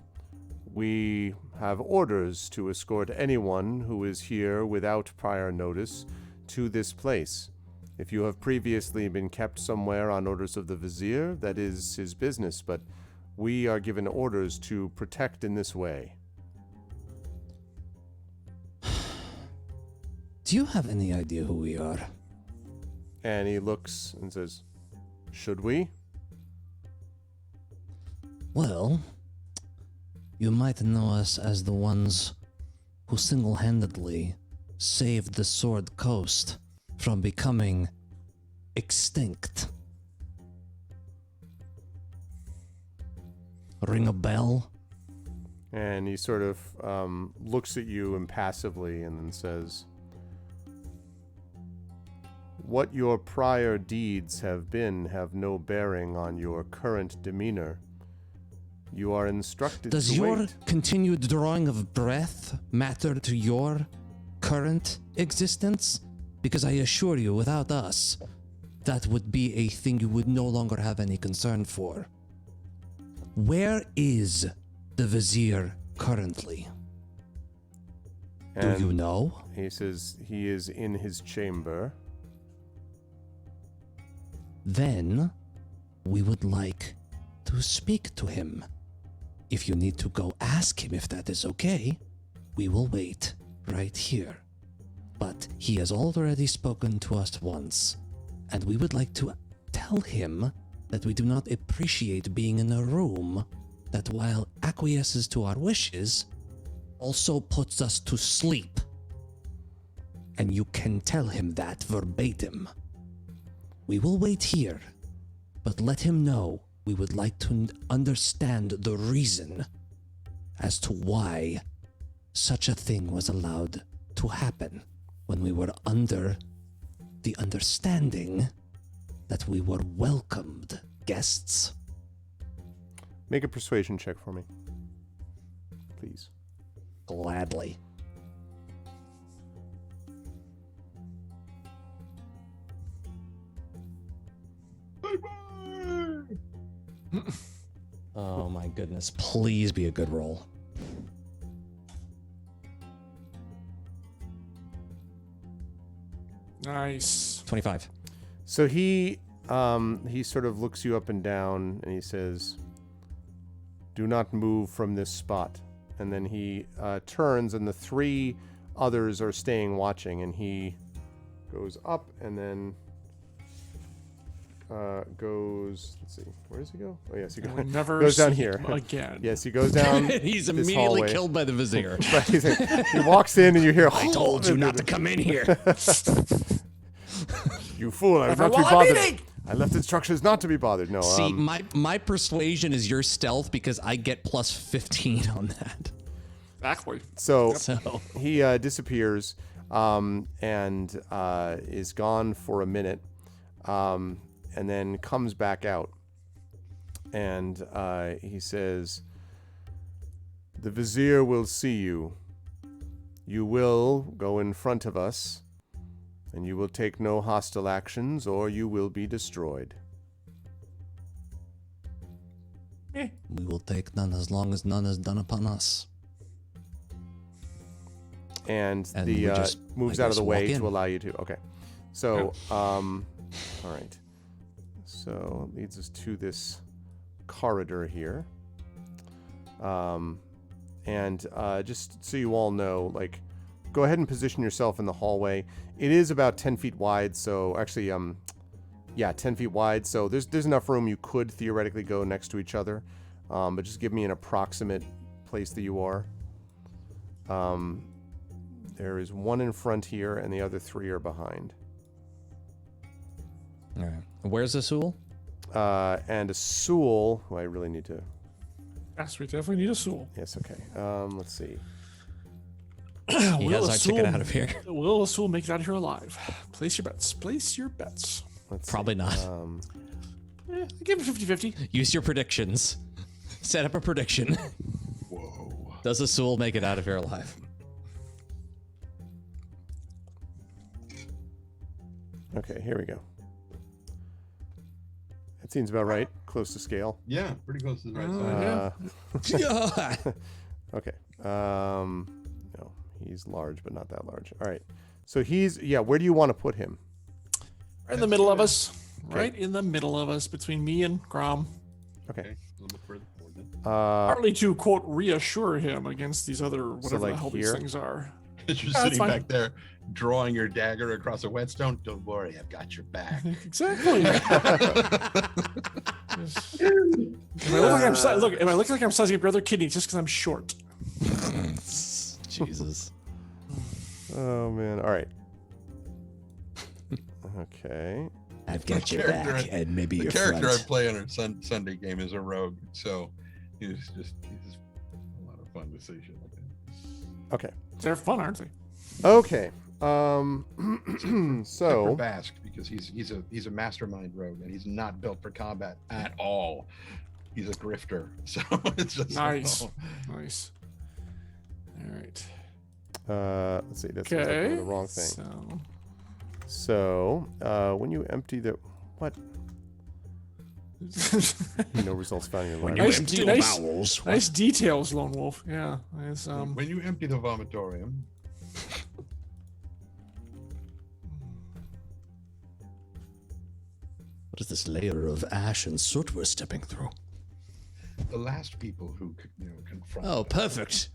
We have orders to escort anyone who is here without prior notice to this place. If you have previously been kept somewhere on orders of the Vizier, that is his business, but we are given orders to protect in this way. Do you have any idea who we are? And he looks and says, Should we? Well, you might know us as the ones who single-handedly saved the Sword Coast from becoming extinct. Ring a bell? And he sort of looks at you impassively and then says, What your prior deeds have been have no bearing on your current demeanor. You are instructed Does to your wait. continued drawing of breath matter to your current existence? Because I assure you, without us, that would be a thing you would no longer have any concern for. Where is the Vizier currently? And Do you know? he says he is in his chamber. Then we would like to speak to him. If you need to go ask him if that is okay, we will wait right here. But he has already spoken to us once, and we would like to tell him that we do not appreciate being in a room that, while acquiesces to our wishes, also puts us to sleep. and you can tell him that verbatim. We will wait here, but let him know we would like to understand the reason as to why such a thing was allowed to happen when we were under the understanding that we were welcomed guests. Make a persuasion check for me, please. Gladly. Oh my goodness. Please be a good roll. Nice. 25. So he sort of looks you up and down, and he says, "Do not move from this spot." And then he turns, and the three others are staying watching, and he goes up and then goes. Let's see, where does he go? Oh yes, he We'll never goes down see here him again. Yes, he goes down. He's this immediately hallway. killed by the vizier. Right, he walks in, and you hear, I told you not to come in here. "You fool! I was Never not to be while I'm bothered. eating!" I left instructions not to be bothered." No. See, my persuasion is your stealth because I get plus 15 on that. Exactly. So So he disappears and is gone for a minute, and then comes back out. And he says, "The vizier will see you. You will go in front of us, and you will take no hostile actions, or you will be destroyed." We will take none as long as none is done upon us. And And the we just, moves I out of guess, the way walk in. to allow you to. Okay. So, all right. So it leads us to this corridor here. And just so you all know, like, go ahead and position yourself in the hallway. It is about 10 feet wide, so actually, 10 feet wide. So there's enough room you could theoretically go next to each other. But just give me an approximate place that you are. There is one in front here, and the other three are behind. all right. Where's Azul? And a Sewell, who I really need to... Yes, we definitely need a Soul. Yes, okay. Let's see. He has our ticket out of here. Will a Soul make it out of here alive? Place your bets. Place your bets. Let's Probably see. not. I give it 50-50. Use your predictions. Set up a prediction. Whoa. Does Azul make it out of here alive? Okay, here we go. That seems about right. Close to scale. Yeah, pretty close to the right side. Yeah. Okay. No, he's large, but not that large. All right. So he's, where do you want to put him? Right in the middle of us. Right in the middle of us, between me and Grom. Okay. Okay, a little bit further forward then. Partly to, quote, reassure him against these other, whatever like the hell here? these things are. As you're That's sitting fine. back there, drawing your dagger across a whetstone. Don't worry, I've got your back. Exactly. Am I looking like I'm sizing up your other kidney just because I'm short? Jesus. Oh, man. All right. Okay. I've got your character back and maybe The your character front. I play on our Sunday game is a rogue, so he's just a lot of fun to see shit like that. Okay. They're fun, aren't they? Okay. For So, Basque, because he's a mastermind rogue and he's not built for combat at all. He's a grifter, so it's just Nice. Nice. All right. let's see. That's looks like Okay. the wrong thing. So. So, when you empty the... What? No results found in your When library. you Nice- empty your nice- bowels. Nice details, Lone Wolf. Yeah. Nice, when you empty the vomitorium, What is this layer of ash and soot we're stepping through? the last people who confront. Oh, perfect.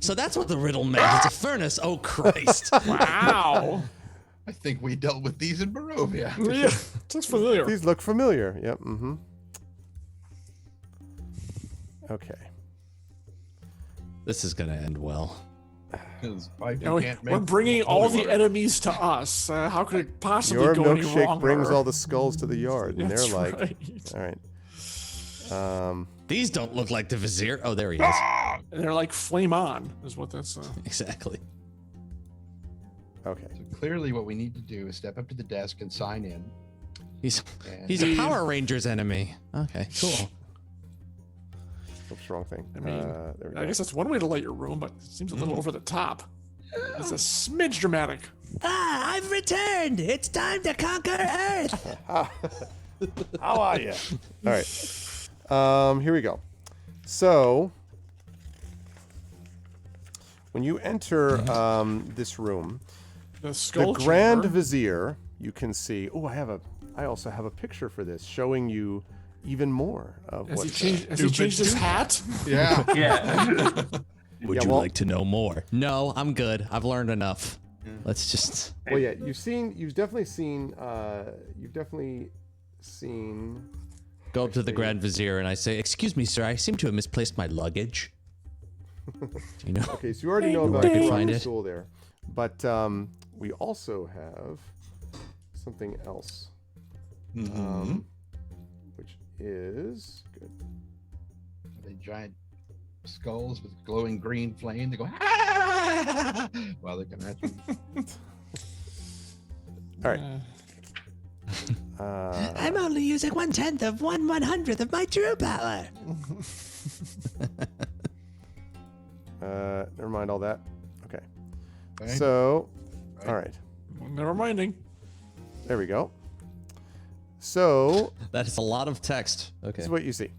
So that's what the riddle meant. It's a furnace. Oh, Christ. wow. I think we dealt with these in Barovia. Yeah. That's familiar. These look familiar. Yep. Mm-hmm. Okay. This is going to end well. His wife You know, can't we're make bringing holy all the water. enemies to us. How could it possibly Your go any milkshake wrong? brings all the skulls to the yard, and That's they're like, right. all right. These don't look like the vizier. Oh, there he is. And they're like flame on, is what that's. Exactly. Okay. So clearly, what we need to do is step up to the desk and sign in. He's And a Power Rangers enemy. Okay, cool. Oops, wrong thing. I mean, there we I go. guess that's one way to light your room, but it seems a little over the top. It's a smidge dramatic. I've returned. It's time to conquer Earth. How are you? All right. Here we go. So, when you enter this room, The the skull Grand chamber. Vizier, you can see. Oh, I also have a picture for this showing you even more of Has what. he changed his hat? yeah, Yeah. Would Yeah, you well- like to know more? No, I'm good. I've learned enough. Let's just. Well, yeah, you've definitely seen. Go up to the Grand Vizier and I say, "Excuse me, sir. I seem to have misplaced my luggage." Do you know? Okay, so you already know Where about I could the find it. stool there, but we also have something else, which is good. they giant skulls with glowing green flame. They go ah! While they're coming at you. All right. I'm only using 1/10 of 1/100th of my true power. Never mind all that. Okay. Okay? So, Right. all right, Never minding. there we go. So That is a lot of text. Okay. this is what you see.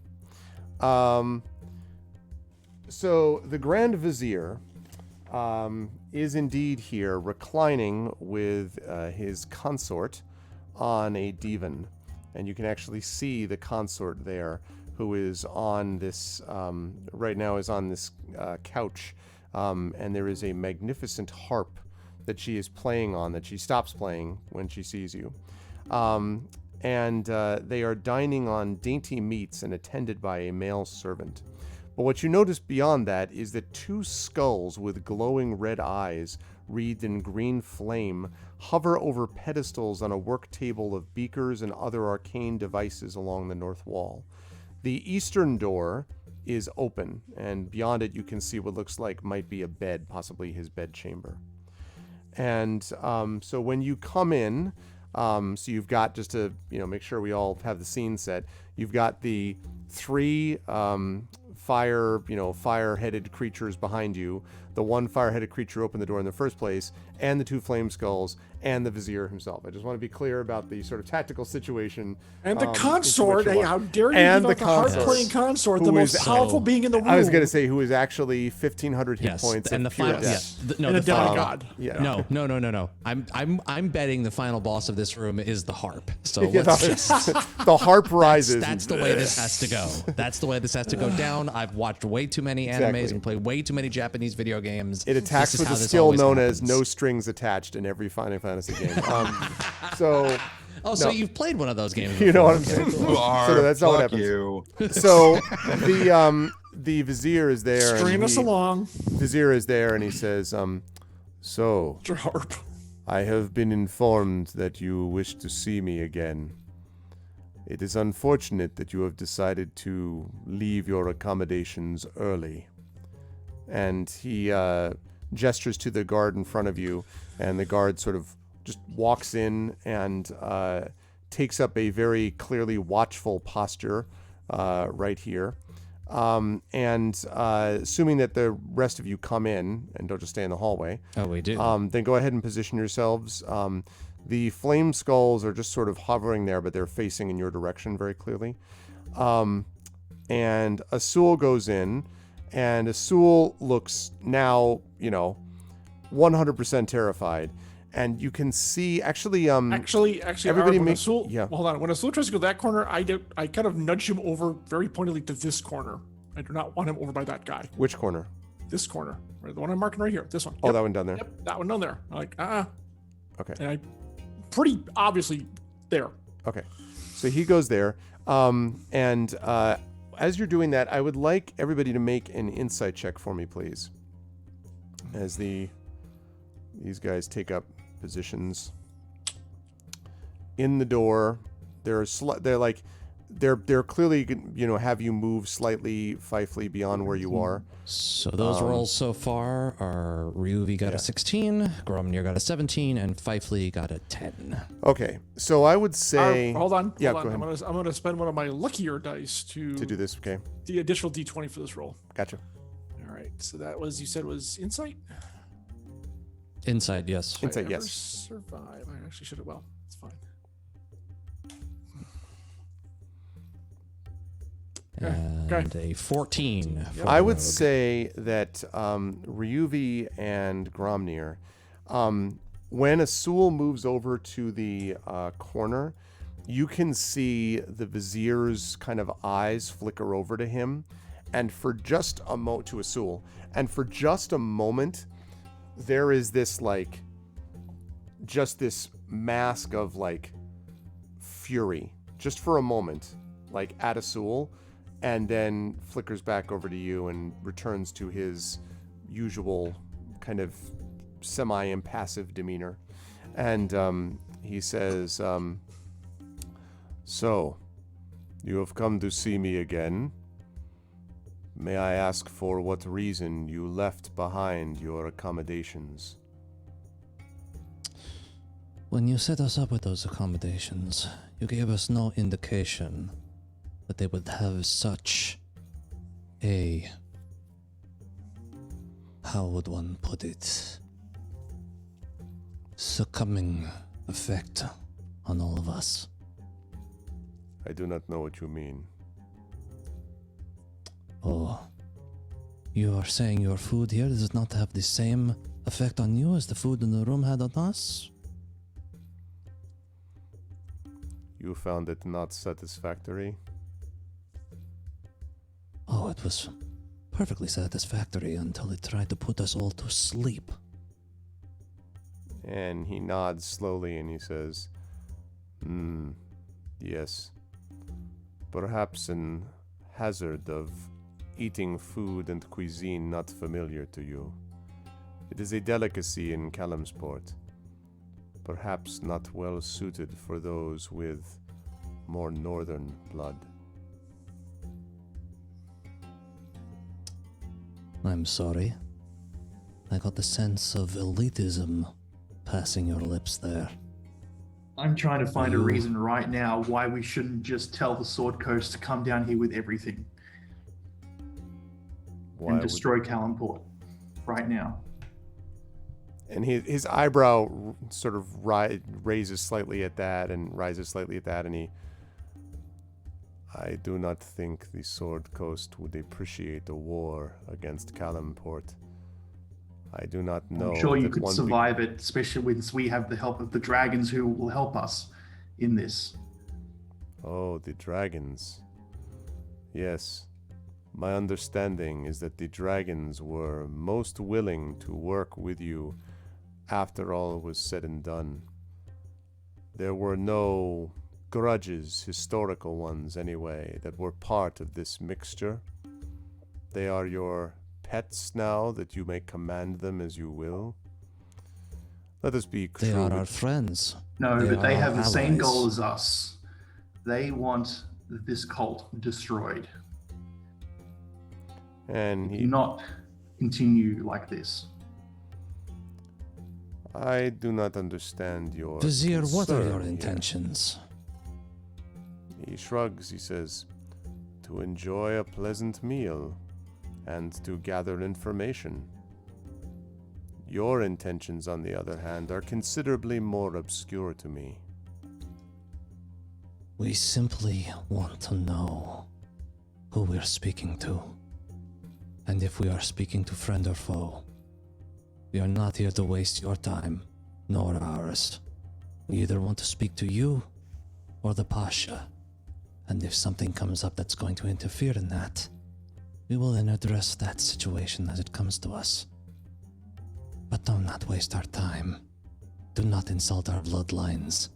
So the Grand Vizier is indeed here reclining with his consort on a divan. And you can actually see the consort there, who is on this, right now is on this couch. And there is a magnificent harp that she is playing on, that she stops playing when she sees you. And they are dining on dainty meats and attended by a male servant. But what you notice beyond that is that two skulls with glowing red eyes, wreathed in green flame, hover over pedestals on a work table of beakers and other arcane devices along the north wall. The eastern door is open, and beyond it you can see what looks like might be a bed, possibly his bed chamber. And so when you come in, so you've got, just to make sure we all have the scene set, you've got the three fire-headed creatures behind you. The one fire-headed creature opened the door in the first place, and the two flame skulls, and the vizier himself. I just want to be clear about the sort of tactical situation. And the into which consort. you Hey, are. how dare you And leave out the the consort, harp-playing consort, who the most is- powerful being in the room. I was going to say, who is actually 1,500 hit Yes, points and of the pure final. death. Yeah, no, and a the final. demigod. Yeah. No. I'm betting the final boss of this room is the harp. So Yeah, let's just. the harp rises. That's the way this has to go. That's the way this has to go down. I've watched way too many animes Exactly. and played way too many Japanese video games. It attacks This is with how a this skill always known as happens. no strings attached in every Final Fantasy game. So Oh, so no. you've played one of those games? you know what I'm before. saying? You are. So that's not what Fuck happens. you. So the vizier is there. and String us he- along. Vizier is there, and he says, "So It's your harp. I have been informed that you wish to see me again. It is unfortunate that you have decided to leave your accommodations early." And he gestures to the guard in front of you, and the guard sort of just walks in and takes up a very clearly watchful posture right here. And assuming that the rest of you come in and don't just stay in the hallway, Oh, we do. then go ahead and position yourselves. The flame skulls are just sort of hovering there, but they're facing in your direction very clearly. And Azul goes in, and Azul looks now, 100% terrified. And you can see, actually, Actually, everybody when make- Azul, yeah. Hold on. When Azul tries to go that corner, I kind of nudge him over very pointedly to this corner. I do not want him over by that guy. which corner? This corner, right, the one I'm marking right here. This one. Oh, Yep, that one down there. Yep, that one down there. I'm like, Okay. And I, pretty obviously, there. Okay. So he goes there. And as you're doing that, I would like everybody to make an insight check for me, please. as these guys take up positions in the door. They're clearly, have you move slightly, Fifely, beyond where you are. So those rolls so far are Ryuvi got a 16, Gromnir got a 17, and Fifely got a 10. Okay, so I would say... hold on. Yeah, hold go on. ahead. I'm gonna spend one of my luckier dice to To do this, okay. the additional d20 for this roll. Gotcha. All right. So that was, you said, was insight. Inside, yes. Insight, If I ever yes. survive. I actually should have. Well, it's fine. And a 14. Yep. for I would Rogue. say that Ryuvi and Gromnir, when Asul moves over to the corner, you can see the Vizier's kind of eyes flicker over to him, and for just a moment to Asul, and for just a moment, there is this just this mask of fury, just for a moment, at Asul, and then flickers back over to you and returns to his usual kind of semi-impassive demeanor. And he says, so, you have come to see me again. May I ask for what reason you left behind your accommodations? When you set us up with those accommodations, you gave us no indication that they would have such a, how would one put it, succumbing effect on all of us. I do not know what you mean. Oh, you are saying your food here does not have the same effect on you as the food in the room had on us? You found it not satisfactory? Oh, it was perfectly satisfactory until it tried to put us all to sleep. And he nods slowly and he says, yes. Perhaps an hazard of eating food and cuisine not familiar to you. It is a delicacy in Kalimsport, perhaps not well suited for those with more northern blood. I'm sorry. I got the sense of elitism passing your lips there. I'm trying to find a You- reason right now why we shouldn't just tell the Sword Coast to come down here with everything Why and would- destroy Kalimport right now. And his eyebrow sort of raises slightly at that, and I do not think the Sword Coast would appreciate a war against Kalimport. I do not know. I'm sure you that could one survive it, especially once we have the help of the dragons who will help us in this. Oh, the dragons. Yes. My understanding is that the dragons were most willing to work with you after all was said and done. There were no grudges, historical ones anyway, that were part of this mixture. They are your pets now, that you may command them as you will. Let us be They true. are our friends. No, They but they are have the same allies. goal as us. They want this cult destroyed. And Do he, not continue like this. I do not understand your Vizier, what are your concern here. intentions? He shrugs, he says, to enjoy a pleasant meal and to gather information. Your intentions, on the other hand, are considerably more obscure to me. We simply want to know who we're speaking to. And if we are speaking to friend or foe, we are not here to waste your time, nor ours. We either want to speak to you or the Pasha. And if something comes up that's going to interfere in that, we will then address that situation as it comes to us. But do not waste our time. Do not insult our bloodlines.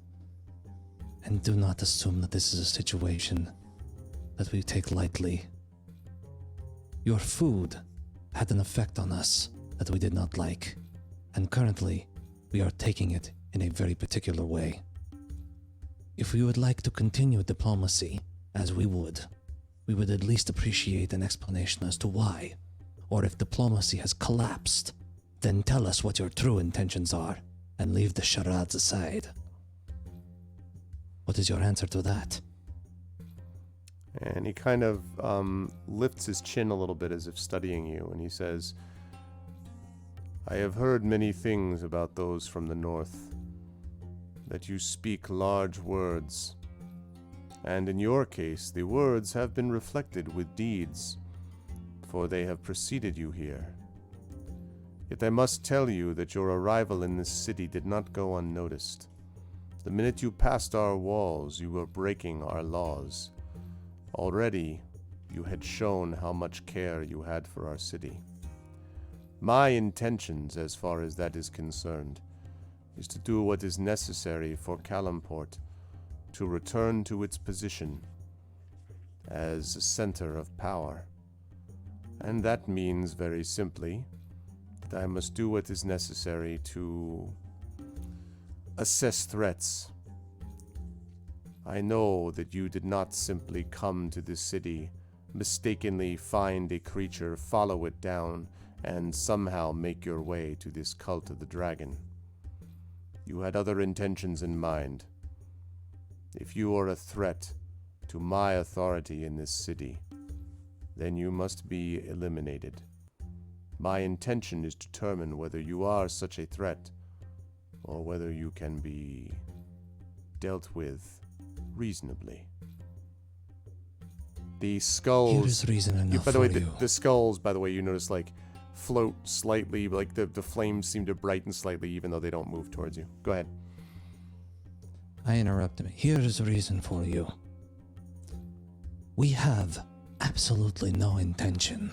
And do not assume that this is a situation that we take lightly. Your food had an effect on us that we did not like, and currently we are taking it in a very particular way. If we would like to continue diplomacy, as we would at least appreciate an explanation as to why. Or if diplomacy has collapsed, then tell us what your true intentions are, and leave the charades aside. What is your answer to that? And he kind of lifts his chin a little bit as if studying you, and he says, I have heard many things about those from the north, that you speak large words, and in your case the words have been reflected with deeds, for they have preceded you here. Yet I must tell you that your arrival in this city did not go unnoticed. The minute you passed our walls, you were breaking our laws. Already, you had shown how much care you had for our city. My intentions, as far as that is concerned, is to do what is necessary for Calimport to return to its position as a center of power. And that means, very simply, that I must do what is necessary to assess threats. I know that you did not simply come to this city, mistakenly find a creature, follow it down, and somehow make your way to this cult of the dragon. You had other intentions in mind. If you are a threat to my authority in this city, then you must be eliminated. My intention is to determine whether you are such a threat, or whether you can be dealt with reasonably. The skulls. Here is reason enough By the way, for you. the skulls, by the way, you notice float slightly, like the flames seem to brighten slightly, even though they don't move towards you. Go ahead. I interrupt him. Here is a reason for you. We have absolutely no intention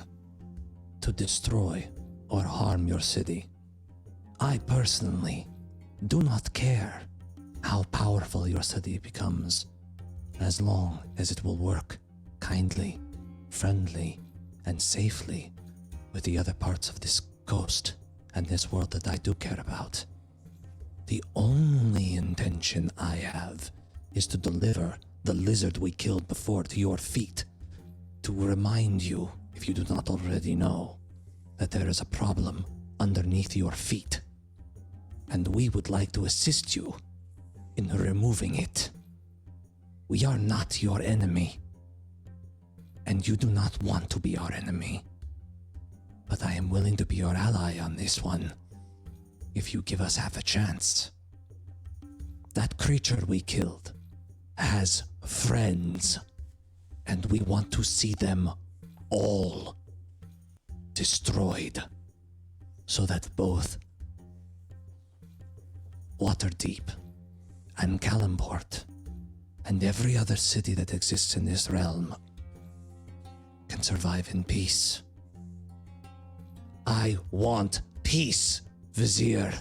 to destroy or harm your city. I personally do not care how powerful your city becomes, as long as it will work kindly, friendly, and safely with the other parts of this coast and this world that I do care about. The only intention I have is to deliver the lizard we killed before to your feet, to remind you, if you do not already know, that there is a problem underneath your feet, and we would like to assist you in removing it. We are not your enemy, and you do not want to be our enemy, but I am willing to be your ally on this one, if you give us half a chance. That creature we killed has friends, and we want to see them all destroyed, so that both Waterdeep and Calimport and every other city that exists in this realm can survive in peace. I want peace, Vizier.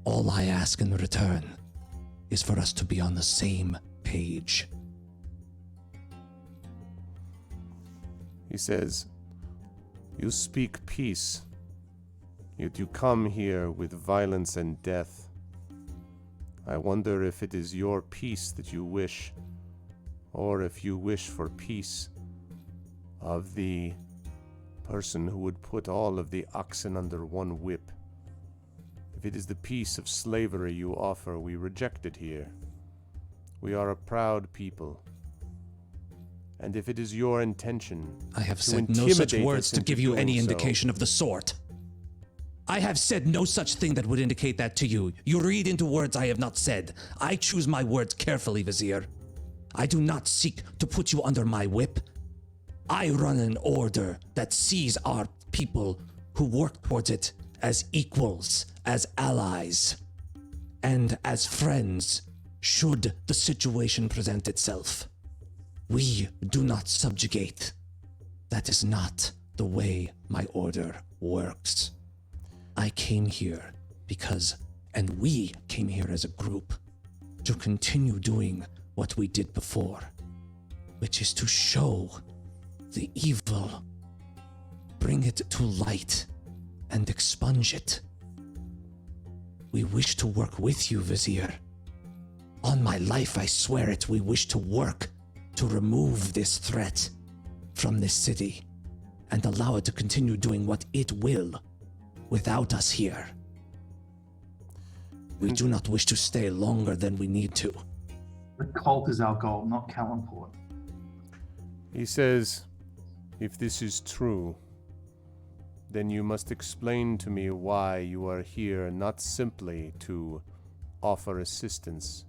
All I ask in return is for us to be on the same page. He says, you speak peace, yet you come here with violence and death. I wonder if it is your peace that you wish, or if you wish for peace of the person who would put all of the oxen under one whip. If it is the peace of slavery you offer, we reject it here. We are a proud people. And if it is your intention I have to said no such intimidate words us to into give you any doing so, indication of the sort. I have said no such thing that would indicate that to you. You read into words I have not said. I choose my words carefully, Vizier. I do not seek to put you under my whip. I run an order that sees our people who work towards it as equals, as allies, and as friends, should the situation present itself. We do not subjugate. That is not the way my order works. I came here because, and we came here as a group, to continue doing what we did before, which is to show the evil, bring it to light, and expunge it. We wish to work with you, Vizier. On my life, I swear it, we wish to work to remove this threat from this city and allow it to continue doing what it will without us here. We do not wish to stay longer than we need to. The cult is our goal, not Callanport. He says, if this is true, then you must explain to me why you are here not simply to offer assistance,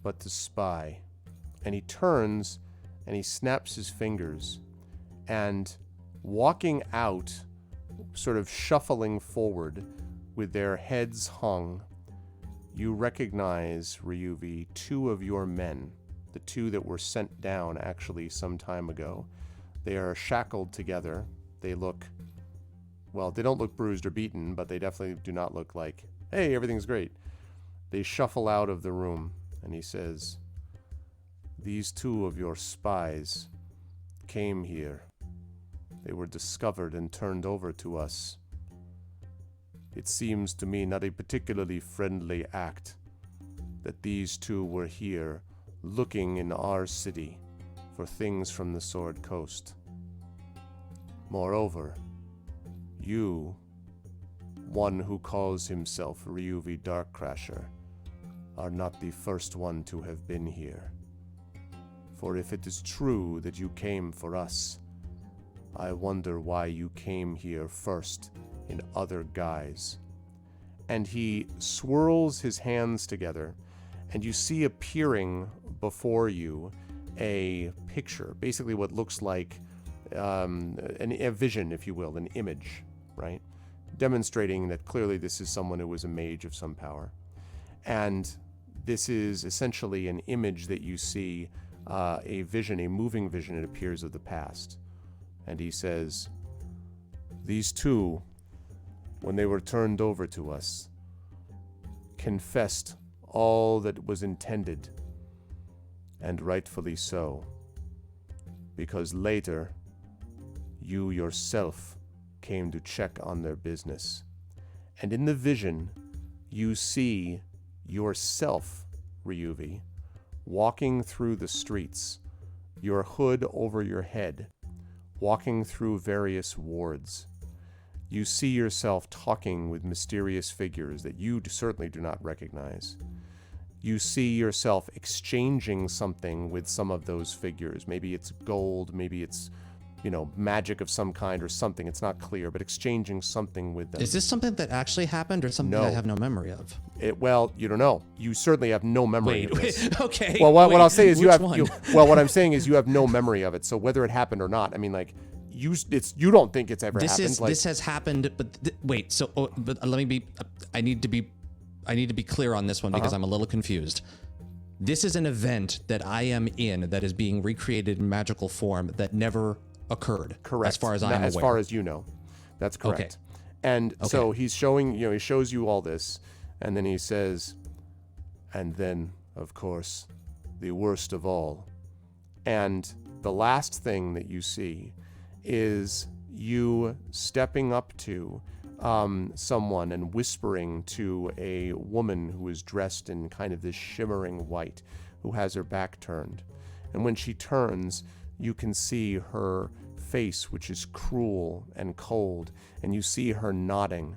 but to spy. And he turns and he snaps his fingers, and walking out, sort of shuffling forward with their heads hung, you recognize, Ryuvi, two of your men, the two that were sent down actually some time ago. They are shackled together. They look, well, they don't look bruised or beaten, but they definitely do not look like, hey, everything's great. They shuffle out of the room, and he says, these two of your spies came here. They were discovered and turned over to us. It seems to me not a particularly friendly act that these two were here looking in our city for things from the Sword Coast. Moreover, you, one who calls himself Ryuvi Darkcrasher, are not the first one to have been here. For if it is true that you came for us, I wonder why you came here first in other guise. And he swirls his hands together, and you see appearing before you a picture, basically what looks like a vision, if you will, an image, right? Demonstrating that clearly this is someone who was a mage of some power. And this is essentially an image that you see, a vision, a moving vision, it appears, of the past. And he says, these two, when they were turned over to us, confessed all that was intended, and rightfully so, because later you yourself came to check on their business. And in the vision, you see yourself, Ryuvi, walking through the streets, your hood over your head, walking through various wards. You see yourself talking with mysterious figures that you certainly do not recognize. You see yourself exchanging something with some of those figures. Maybe it's gold, maybe it's, magic of some kind or something. It's not clear, but exchanging something with them. Is this something that actually happened or something No. I have no memory of? Well, you don't know. You certainly have no memory of this. Okay. Well, what I'll say is which one? what I'm saying is you have no memory of it. So whether it happened or not, I mean, like, you don't think it's ever happened. This has happened, but wait. So, but let me be. I need to be clear on this one because I'm a little confused. This is an event that I am in that is being recreated in magical form that never occurred. Correct. As far as I'm aware. As far as you know, that's correct. Okay. And so he's showing, he shows you all this, and then he says, and then, of course, the worst of all. And the last thing that you see is you stepping up to someone and whispering to a woman who is dressed in kind of this shimmering white, who has her back turned. And when she turns, you can see her face, which is cruel and cold, and you see her nodding.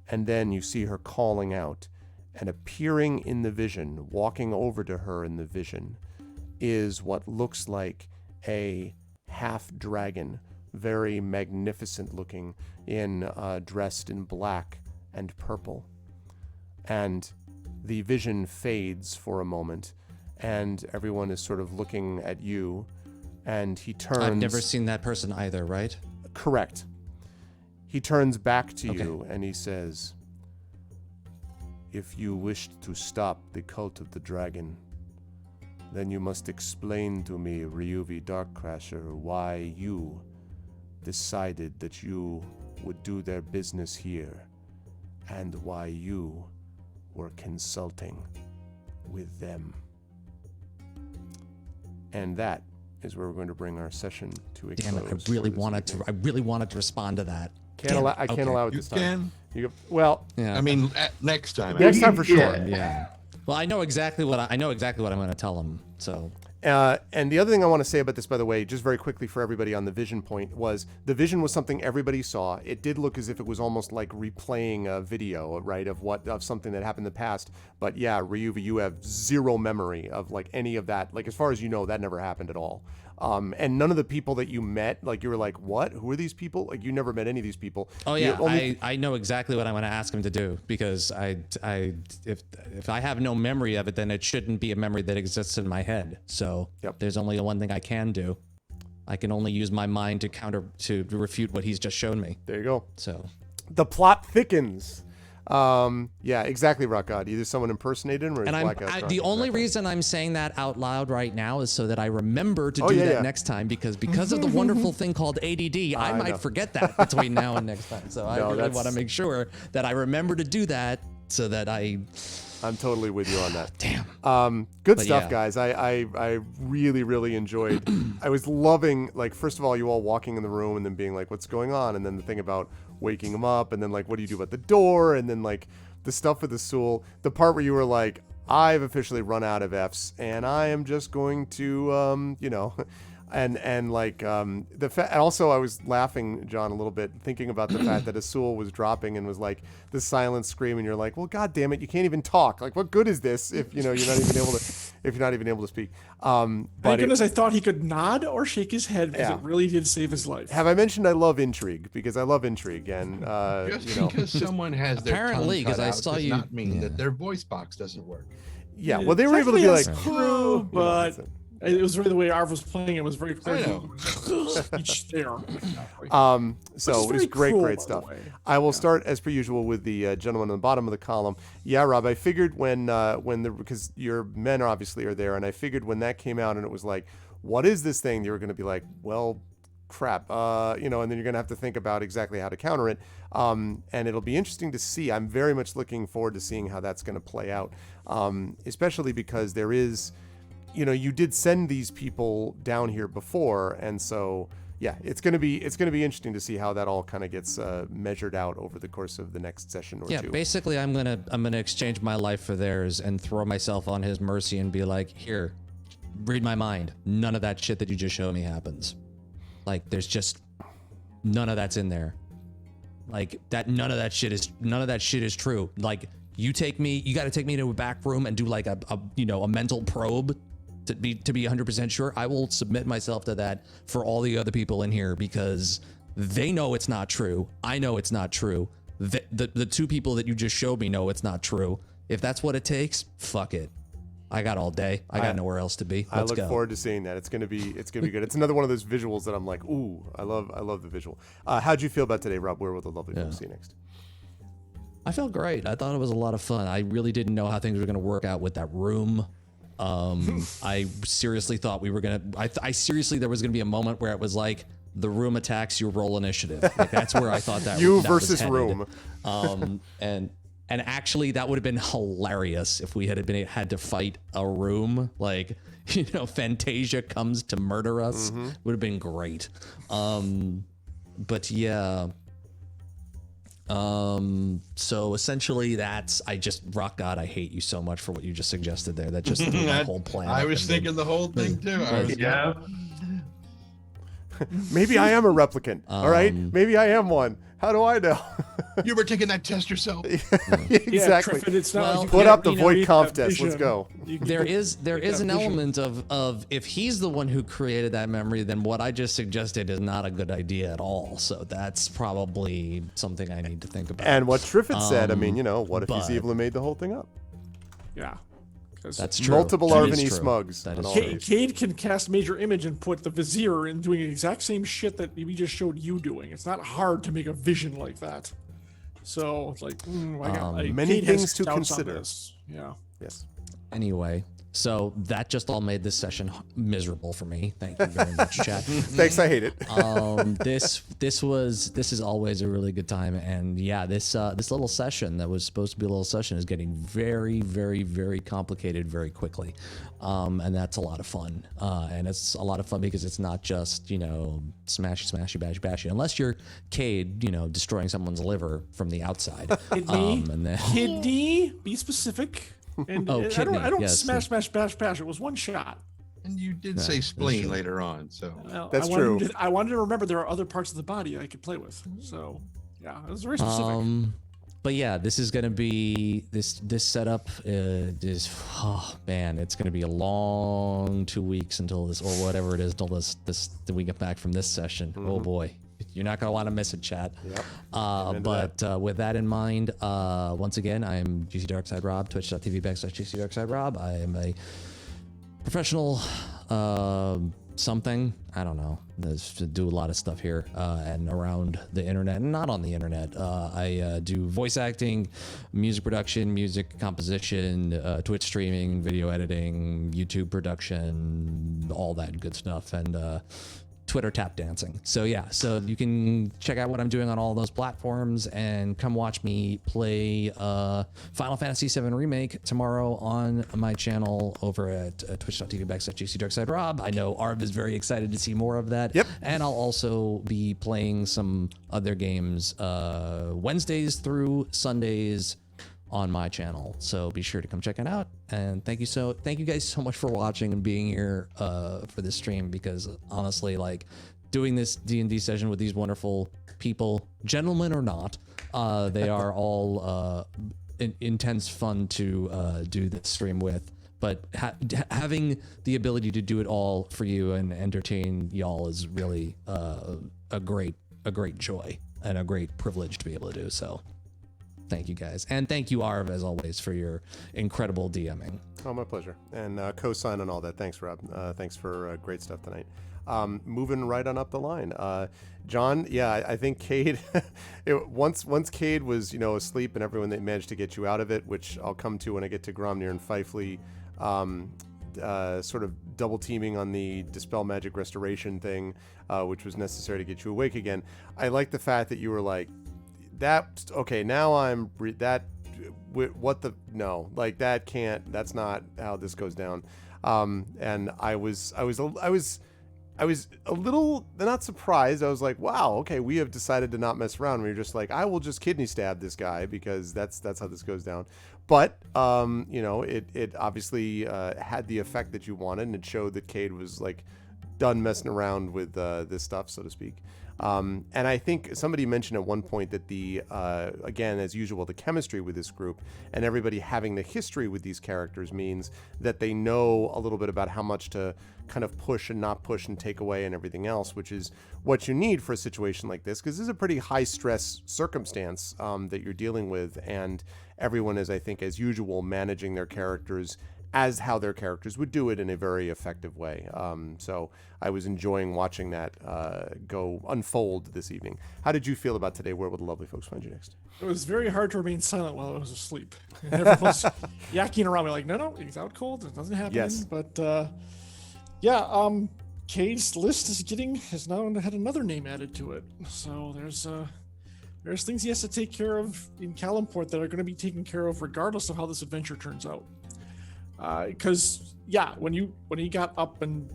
And then you see her calling out, and appearing in the vision, walking over to her in the vision, is what looks like a half-dragon, very magnificent looking, dressed in black and purple. And the vision fades for a moment, and everyone is sort of looking at you, and he turns... I've never seen that person either, right? Correct. He turns back to you, and he says, if you wished to stop the cult of the dragon, then you must explain to me, Ryuvi Darkcrasher, why you decided that you would do their business here, and why you were consulting with them. And that is where we're going to bring our session to a Damn it! close. I really for this wanted evening. to respond to that. can't allow. I can't allow it You this time. can. Well, Yeah. I mean, next time. next time for sure. yeah. Well, I know exactly what I'm going to tell him. So And the other thing I want to say about this, by the way, just very quickly for everybody on the vision point, was the vision was something everybody saw. It did look as if it was almost like replaying a video, right, of something that happened in the past. But yeah, Ryuva, you have zero memory of like any of that. Like as far as you know, that never happened at all. And none of the people that you met, like you were like, what? Who are these people? Like you never met any of these people. Oh You yeah, only- I know exactly what I'm going to ask him to do because if I have no memory of it, then it shouldn't be a memory that exists in my head. So there's only one thing I can do. I can only use my mind to refute what he's just shown me. There you go. So The plot thickens. Yeah, exactly, Rockgod. Either someone impersonated him or and his I'm black ass I, drunk. the only Exactly. reason I'm saying that out loud right now is so that I remember to do yeah, that yeah. next time because of the wonderful thing called ADD, I know. might forget that between now and next time. So I No, really that's- want to make sure that I remember to do that so that I'm totally with you on that. damn. Good But stuff, yeah. guys. I really, really enjoyed. I was loving, like, first of all, you all walking in the room and then being like, what's going on? And then the thing about waking him up. And then, like, what do you do about the door? And then, like, the stuff with the Sewell. The part where you were like, I've officially run out of Fs and I am just going to, you know, and like and also I was laughing, John, a little bit thinking about the fact that Asul was dropping and was like the silent scream, and you're like, well, god damn it, you can't even talk. Like, what good is this if you're not even able to speak? Thank goodness I thought he could nod or shake his head because Yeah. it really did save his life. Have I mentioned I love intrigue? Because I love intrigue, and Just you know, because someone has their Apparently, tongue 'cause cut I out saw does you- not mean yeah. that their voice box doesn't work. yeah. Well, they were able to be like, Technically, that's true, but it was really the way Arv was playing. It was very clear. I know. Speech there. so Which is it was very great, cruel, great by the stuff. way. I will start as per usual with the gentleman on the bottom of the column. Yeah, Rob, I figured because your men obviously are there, and I figured when that came out and it was like, what is this thing? You were going to be like, well, crap, you know, and then you're going to have to think about exactly how to counter it. And it'll be interesting to see. I'm very much looking forward to seeing how that's going to play out, especially because there is, you know, you did send these people down here before, and so yeah, it's gonna be interesting to see how that all kind of gets measured out over the course of the next session or Yeah, two. basically, I'm gonna exchange my life for theirs and throw myself on his mercy and be like, here, read my mind. None of that shit that you just showed me happens. Like, there's just none of that's in there. Like that, none of that shit is true. Like, you got to take me to a back room and do like a mental probe to be 100% sure. I will submit myself to that for all the other people in here because they know it's not true. I know it's not true. The two people that you just showed me know it's not true. If that's what it takes, fuck it. I got all day. I got nowhere else to be. I Let's look go. forward to seeing that. It's gonna be good. It's another one of those visuals that I'm like, ooh, I love the visual. How'd you feel about today, Rob? Where will the lovely folks see you next? I felt great. I thought it was a lot of fun. I really didn't know how things were going to work out with that room. I seriously thought we were going to, I seriously, there was going to be a moment where it was like, the room attacks, you roll initiative. Like, that's where I thought that You that was versus headed. room. And actually that would have been hilarious if we had to fight a room. Like, you know, Fantasia comes to murder us. Would have been great. But yeah. So essentially Rock God, I hate you so much for what you just suggested there. That just threw my whole plan. I up was and then- thinking the whole thing too. I was, Yeah. Maybe I am a replicant. All right, maybe I am one. How do I know? you were taking that test yourself. Exactly. Triffid, it's not Well, like you Put can't, up the you know, void read conf that test. Let's vision. go. There is that an vision. element of if he's the one who created that memory, then what I just suggested is not a good idea at all. So that's probably something I need to think about. And what Triffid said, I mean, you know, what if he's but- evil and made the whole thing up? Yeah. 'Cause That's true. Multiple That is Arvany true. smugs. That on is all true. these. Cade can cast Major Image and put the Vizier in doing the exact same shit that we just showed you doing. It's not hard to make a vision like that. So it's like, I got Many Cade has things to doubts on consider. this. Yeah. Yes. Anyway, So that just all made this session miserable for me. Thank you very much, chat. Thanks, I hate it. This is always a really good time, and yeah, this little session that was supposed to be a little session is getting very, very, very complicated very quickly, and that's a lot of fun. And it's a lot of fun because it's not just smashy, bashy, unless you're Cade, destroying someone's liver from the outside. Kidney, be specific. And kidney, I don't yes. smash, bash. It was one shot. And you did say spleen later on, so Well, That's I true. I wanted to remember there are other parts of the body I could play with. So, yeah, it was very specific. But yeah, this is gonna be this setup is it's gonna be a long 2 weeks until this, or whatever it is, until the we get back from this session. Oh boy, you're not gonna want to miss it, chat. Yep. With that in mind, once again, I'm GC Darkside Rob, twitch.tv/GC Darkside Rob. I am a professional something, I don't know, to do a lot of stuff here and around the internet and not on the internet. I do voice acting, music production, music composition, Twitch streaming, video editing, YouTube production, all that good stuff, and Twitter tap dancing. So yeah, so you can check out what I'm doing on all those platforms and come watch me play Final Fantasy VII Remake tomorrow on my channel over at twitch.tv/GCDarksideRob. I know Arv is very excited to see more of that. Yep. And I'll also be playing some other games Wednesdays through Sundays on my channel, so be sure to come check it out. And thank you guys so much for watching and being here for this stream, because honestly, like, doing this D&D session with these wonderful people, gentlemen or not, they are all intense fun to do this stream with. But having the ability to do it all for you and entertain y'all is really a great joy and a great privilege to be able to do. So thank you guys. And thank you, Arv, as always, for your incredible DMing. Oh, my pleasure. And co-sign on all that. Thanks, Rob. Thanks for great stuff tonight. Moving right on up the line. John, yeah, I think Cade, once Cade was, asleep and everyone that managed to get you out of it, which I'll come to when I get to Gromnir and Fifely, sort of double teaming on the Dispel Magic Restoration thing, which was necessary to get you awake again. I like the fact that you were like, that, okay, now I'm what the, no, like that's not how this goes down. And I was a little, not surprised. I was like, wow, okay, we have decided to not mess around. We were just like, I will just kidney stab this guy because that's how this goes down. But, it obviously had the effect that you wanted, and it showed that Cade was like done messing around with this stuff, so to speak. And I think somebody mentioned at one point that again, as usual, the chemistry with this group and everybody having the history with these characters means that they know a little bit about how much to kind of push and not push and take away and everything else, which is what you need for a situation like this, because this is a pretty high stress circumstance that you're dealing with, and everyone is, I think, as usual, managing their characters as how their characters would do it in a very effective way. So I was enjoying watching that go unfold this evening. How did you feel about today? Where will the lovely folks find you next? It was very hard to remain silent while I was asleep. And everyone was yakking around me like, no, he's out cold. It doesn't happen. Yes. But Cade's list has now had another name added to it. So there's things he has to take care of in Kalimport that are going to be taken care of regardless of how this adventure turns out. Because when he got up and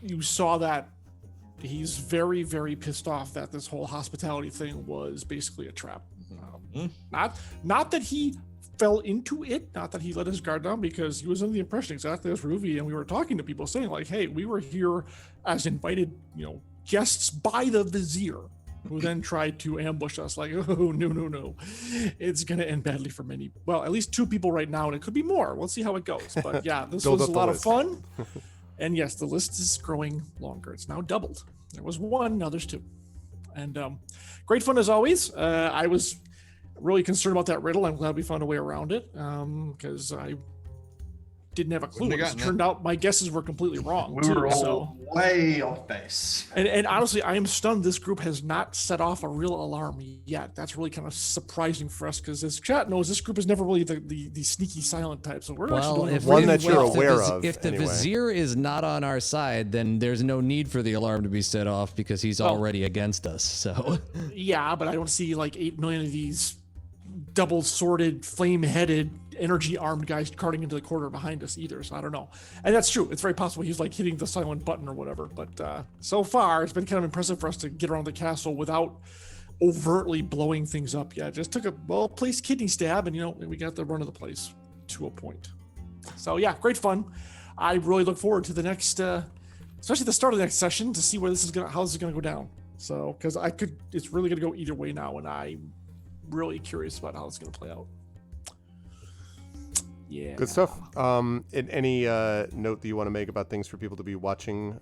you saw that, he's very, very pissed off that this whole hospitality thing was basically a trap. Not that he fell into it, not that he let his guard down, because he was under the impression exactly as Ruby, and we were talking to people saying like, hey, we were here as invited, guests by the Vizier, who then tried to ambush us like, oh, no. It's going to end badly for many. Well, at least 2 people right now, and it could be more. We'll see how it goes. But yeah, this was a lot of fun. And yes, the list is growing longer. It's now doubled. There was 1, now there's 2. And great fun as always. I was really concerned about that riddle. I'm glad we found a way around it, because didn't have a clue. Wouldn't It have gotten turned out my guesses were completely wrong. We were too, all so. way off base. And honestly, I am stunned this group has not set off a real alarm yet. That's really kind of surprising for us because as chat knows, this group is never really the sneaky silent type. So we're actually doing One really that you're well. aware of, If the anyway. vizier is not on our side, then there's no need for the alarm to be set off because he's already against us. So Yeah, but I don't see like 8 million of these double-sworded, flame-headed, energy-armed guys carting into the corner behind us either. So I don't know. And that's true. It's very possible he's like hitting the silent button or whatever. But so far, it's been kind of impressive for us to get around the castle without overtly blowing things up yet. Just took a well-placed kidney stab, and we got the run of the place to a point. So yeah, great fun. I really look forward to the next, especially the start of the next session, to see how this is gonna go down. So because it's really gonna go either way now, and I'm really curious about how it's gonna play out. Yeah. Good stuff. Any note that you want to make about things for people to be watching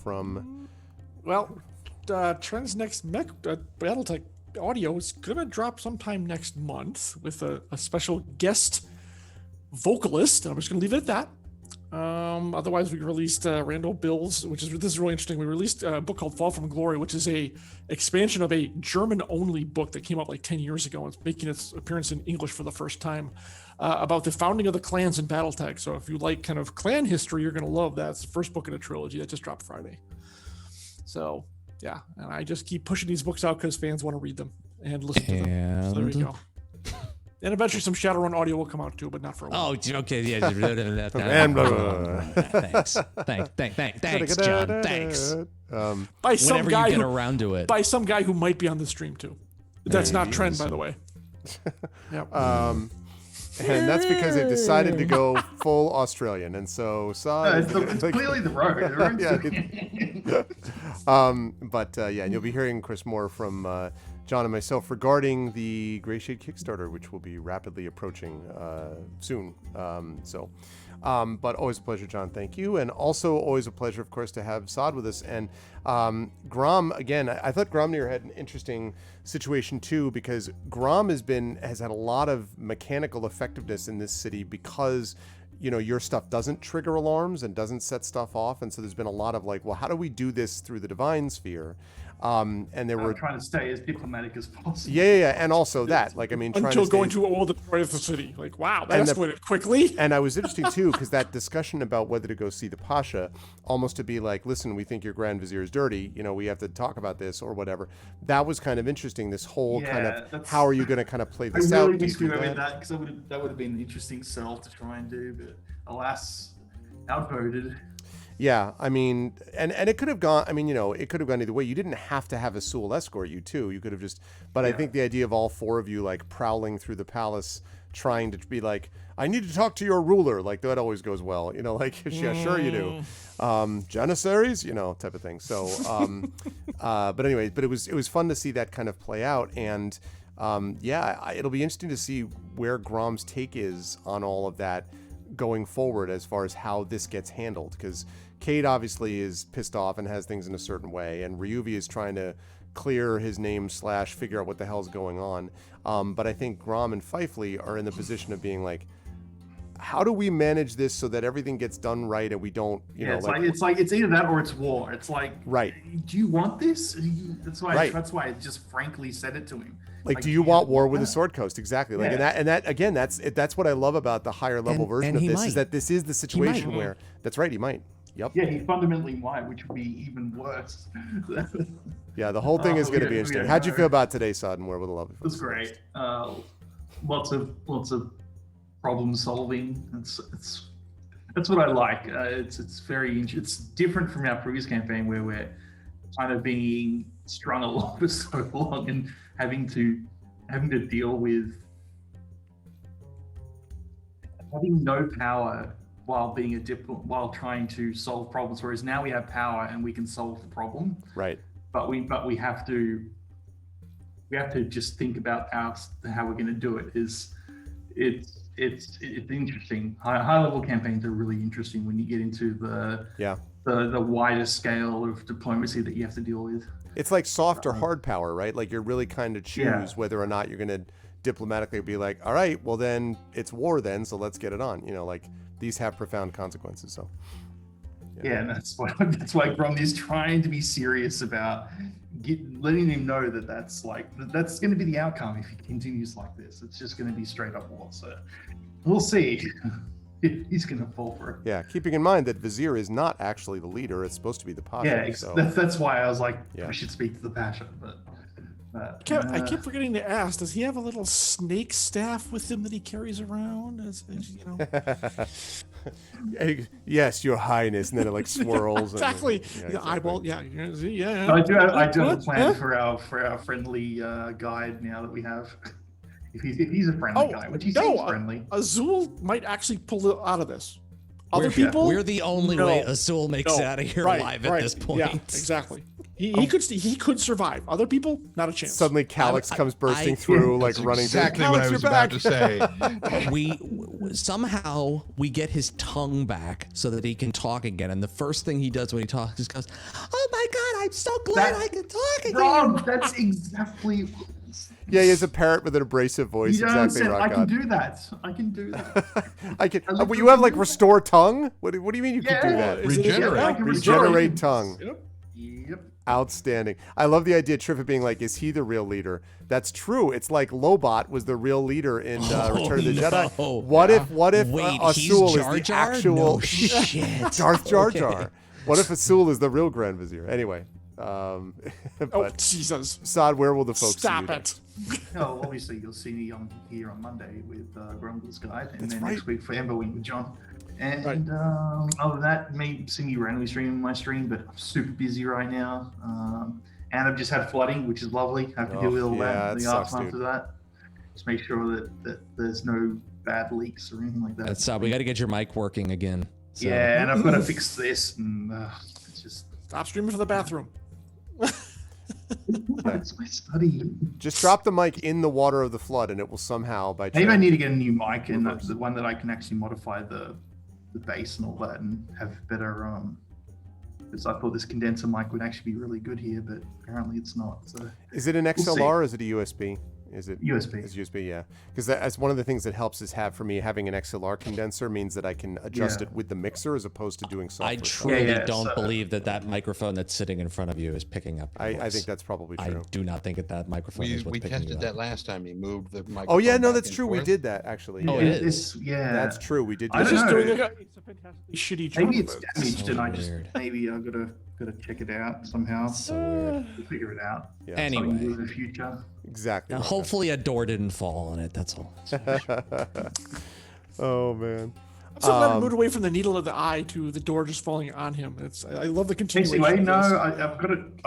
from? Well, Trent's next Battletech audio is gonna drop sometime next month with a special guest vocalist. I'm just gonna leave it at that. Otherwise, we released Randall Bills, this is really interesting. We released a book called Fall from Glory, which is a expansion of a German-only book that came out like 10 years ago. It's making its appearance in English for the first time, about the founding of the clans in Battletech. So if you like kind of clan history, you're going to love that. It's the first book in a trilogy that just dropped Friday. So yeah, and I just keep pushing these books out because fans want to read them and listen to them. So there you go. And eventually some Shadowrun audio will come out too, but not for a while. oh, okay, yeah. And blah, blah, blah. Thanks, thanks, John. Thanks. By some Whenever guy you get who, around to it. by some guy who might be on the stream too. That's not Trent, by the way. Yep. And that's because they decided to go full Australian, and so It's clearly the road. Yeah, and you'll be hearing Chris more from John and myself regarding the Gray Shade Kickstarter, which will be rapidly approaching soon. But always a pleasure, John. Thank you. And also always a pleasure, of course, to have Saad with us. And Grom, again, I thought Gromnir had an interesting situation too, because Grom has had a lot of mechanical effectiveness in this city because your stuff doesn't trigger alarms and doesn't set stuff off. And so there's been a lot of like, well, how do we do this through the divine sphere? And there were trying to stay as diplomatic as possible. Yeah. And also that, like, I mean, Until going to all the part of the city. Like, wow, that escalated quickly. And I was interesting too, because that discussion about whether to go see the Pasha, almost to be like, listen, we think your Grand Vizier is dirty, we have to talk about this or whatever. That was kind of interesting, this whole kind of, how are you going to kind of play this out? I really wish we went with that, because that would have been an interesting sell to try and do, but alas, outvoted. Yeah, I mean, and it could have gone, it could have gone either way. You didn't have to have a Sewell escort you too. You could have just, but I think the idea of all four of you like prowling through the palace, trying to be like, I need to talk to your ruler, like that always goes well, like, yeah, sure you do. Janissaries, type of thing. So, but anyways, but it was fun to see that kind of play out. And it'll be interesting to see where Grom's take is on all of that going forward as far as how this gets handled, because Cade obviously is pissed off and has things in a certain way, and Ryuvi is trying to clear his name / figure out what the hell's going on. But I think Grom and Fifely are in the position of being like, how do we manage this so that everything gets done right and we don't, it's either that or it's war. It's like, right? Do you want this? That's why. Right. That's why I just frankly said it to him. Like, do you want war with the Sword Coast? Exactly. Like, and that again, that's what I love about the higher level version of this, is that this is the situation where that's right. He might. Yep. Yeah, he fundamentally might, which would be even worse. Yeah, the whole thing is going to be interesting. How'd you feel about today, Sod, and where with the love? It was great. Lots of problem solving. That's what I like. It's different from our previous campaign where we're kind of being strung along for so long and having to deal with having no power while being while trying to solve problems. Whereas now we have power and we can solve the problem. Right. But we have to just think about how we're going to do it. It's interesting. High level campaigns are really interesting when you get into the wider scale of diplomacy that you have to deal with. It's like soft or hard power, right? Like you're really kind of choose whether or not you're going to diplomatically be like, all right, well then it's war then, so let's get it on. Like these have profound consequences. So. Yeah, and that's why Grom is trying to be serious about letting him know that that's going to be the outcome if he continues like this. It's just going to be straight up war. So we'll see if he's going to fall for it. Yeah, keeping in mind that Vizier is not actually the leader; it's supposed to be the Pasha. Yeah, so. that's why I was like, we should speak to the Pasha. But I keep forgetting to ask: does he have a little snake staff with him that he carries around? Yes, Your Highness, and then it like swirls. Exactly. And, The exactly. eyeball. Yeah. So I do have a plan for our friendly guide now that we have. If he's a friendly guy, which he seems friendly. Azul might actually pull it out of this. Other people, we're the only way Azul makes it out of here alive at this point. Yeah, exactly. He could survive. Other people, not a chance. Suddenly, Calyx comes bursting through, like running. Exactly through. what I was about to say. we somehow get his tongue back so that he can talk again. And the first thing he does when he talks is goes, "Oh my God, I'm so glad I can talk again." Rob, that's exactly. Yeah, he has a parrot with an abrasive voice. You don't Exactly, understand. I Rock can do that. I can do that. I can. You have like restore tongue. What do you mean you can do that? Regenerate. Regenerate tongue. Yep. Outstanding. I love the idea, Triffitt being like, is he the real leader? That's true. It's like Lobot was the real leader in Return of the Jedi. What if Wait, Azul he's is Jar the Jar? actual No shit. Darth Jar Jar? Okay. What if Azul is the real Grand Vizier? Anyway, Oh but Jesus! Sod, where will the folks Stop see you it! No, obviously you'll see me here on Monday with Grumble's Guide, and That's then right. next week for Emberwing with John. And Right. Other than that, see me randomly streaming my stream, but I'm super busy right now. And I've just had flooding, which is lovely. I have to deal with all that in the sucks, aftermath of that. Just make sure that there's no bad leaks or anything like that. That's we got to get your mic working again. So. Yeah, and I've got to fix this, and it's just. Stop streaming for the bathroom. It's my study. Just drop the mic in the water of the flood, and it will somehow by. Maybe I need to get a new mic, and the one that I can actually modify the bass and all that, and have better. Because I thought this condenser mic would actually be really good here, but apparently it's not. So Is it an XLR or is it a USB? Is it USB? It's USB, yeah. Because that's one of the things that helps is having an XLR condenser means that I can adjust it with the mixer as opposed to doing software. I stuff. truly don't believe that microphone that's sitting in front of you is picking up. your I voice. think that's probably true. I do not think that microphone is what's We picking you tested up. that last time. He moved the microphone. Oh yeah, no, back that's and true. We forth. did that actually. Oh, yeah. it is. Yeah, That's true. We did. I Do don't that. know. Doing it's a fantastically shitty job. Maybe it's of it. damaged, So and I just weird. maybe I've got to check it out somehow. So weird. We'll figure it out. Yeah. Something to do Anyway, in the future. Exactly. now, like hopefully a door didn't fall on it. That's all. that. Oh man. I'm so glad I moved away from the needle of the eye to the door just falling on him. I love the continuation. Anyway, of no, this. I've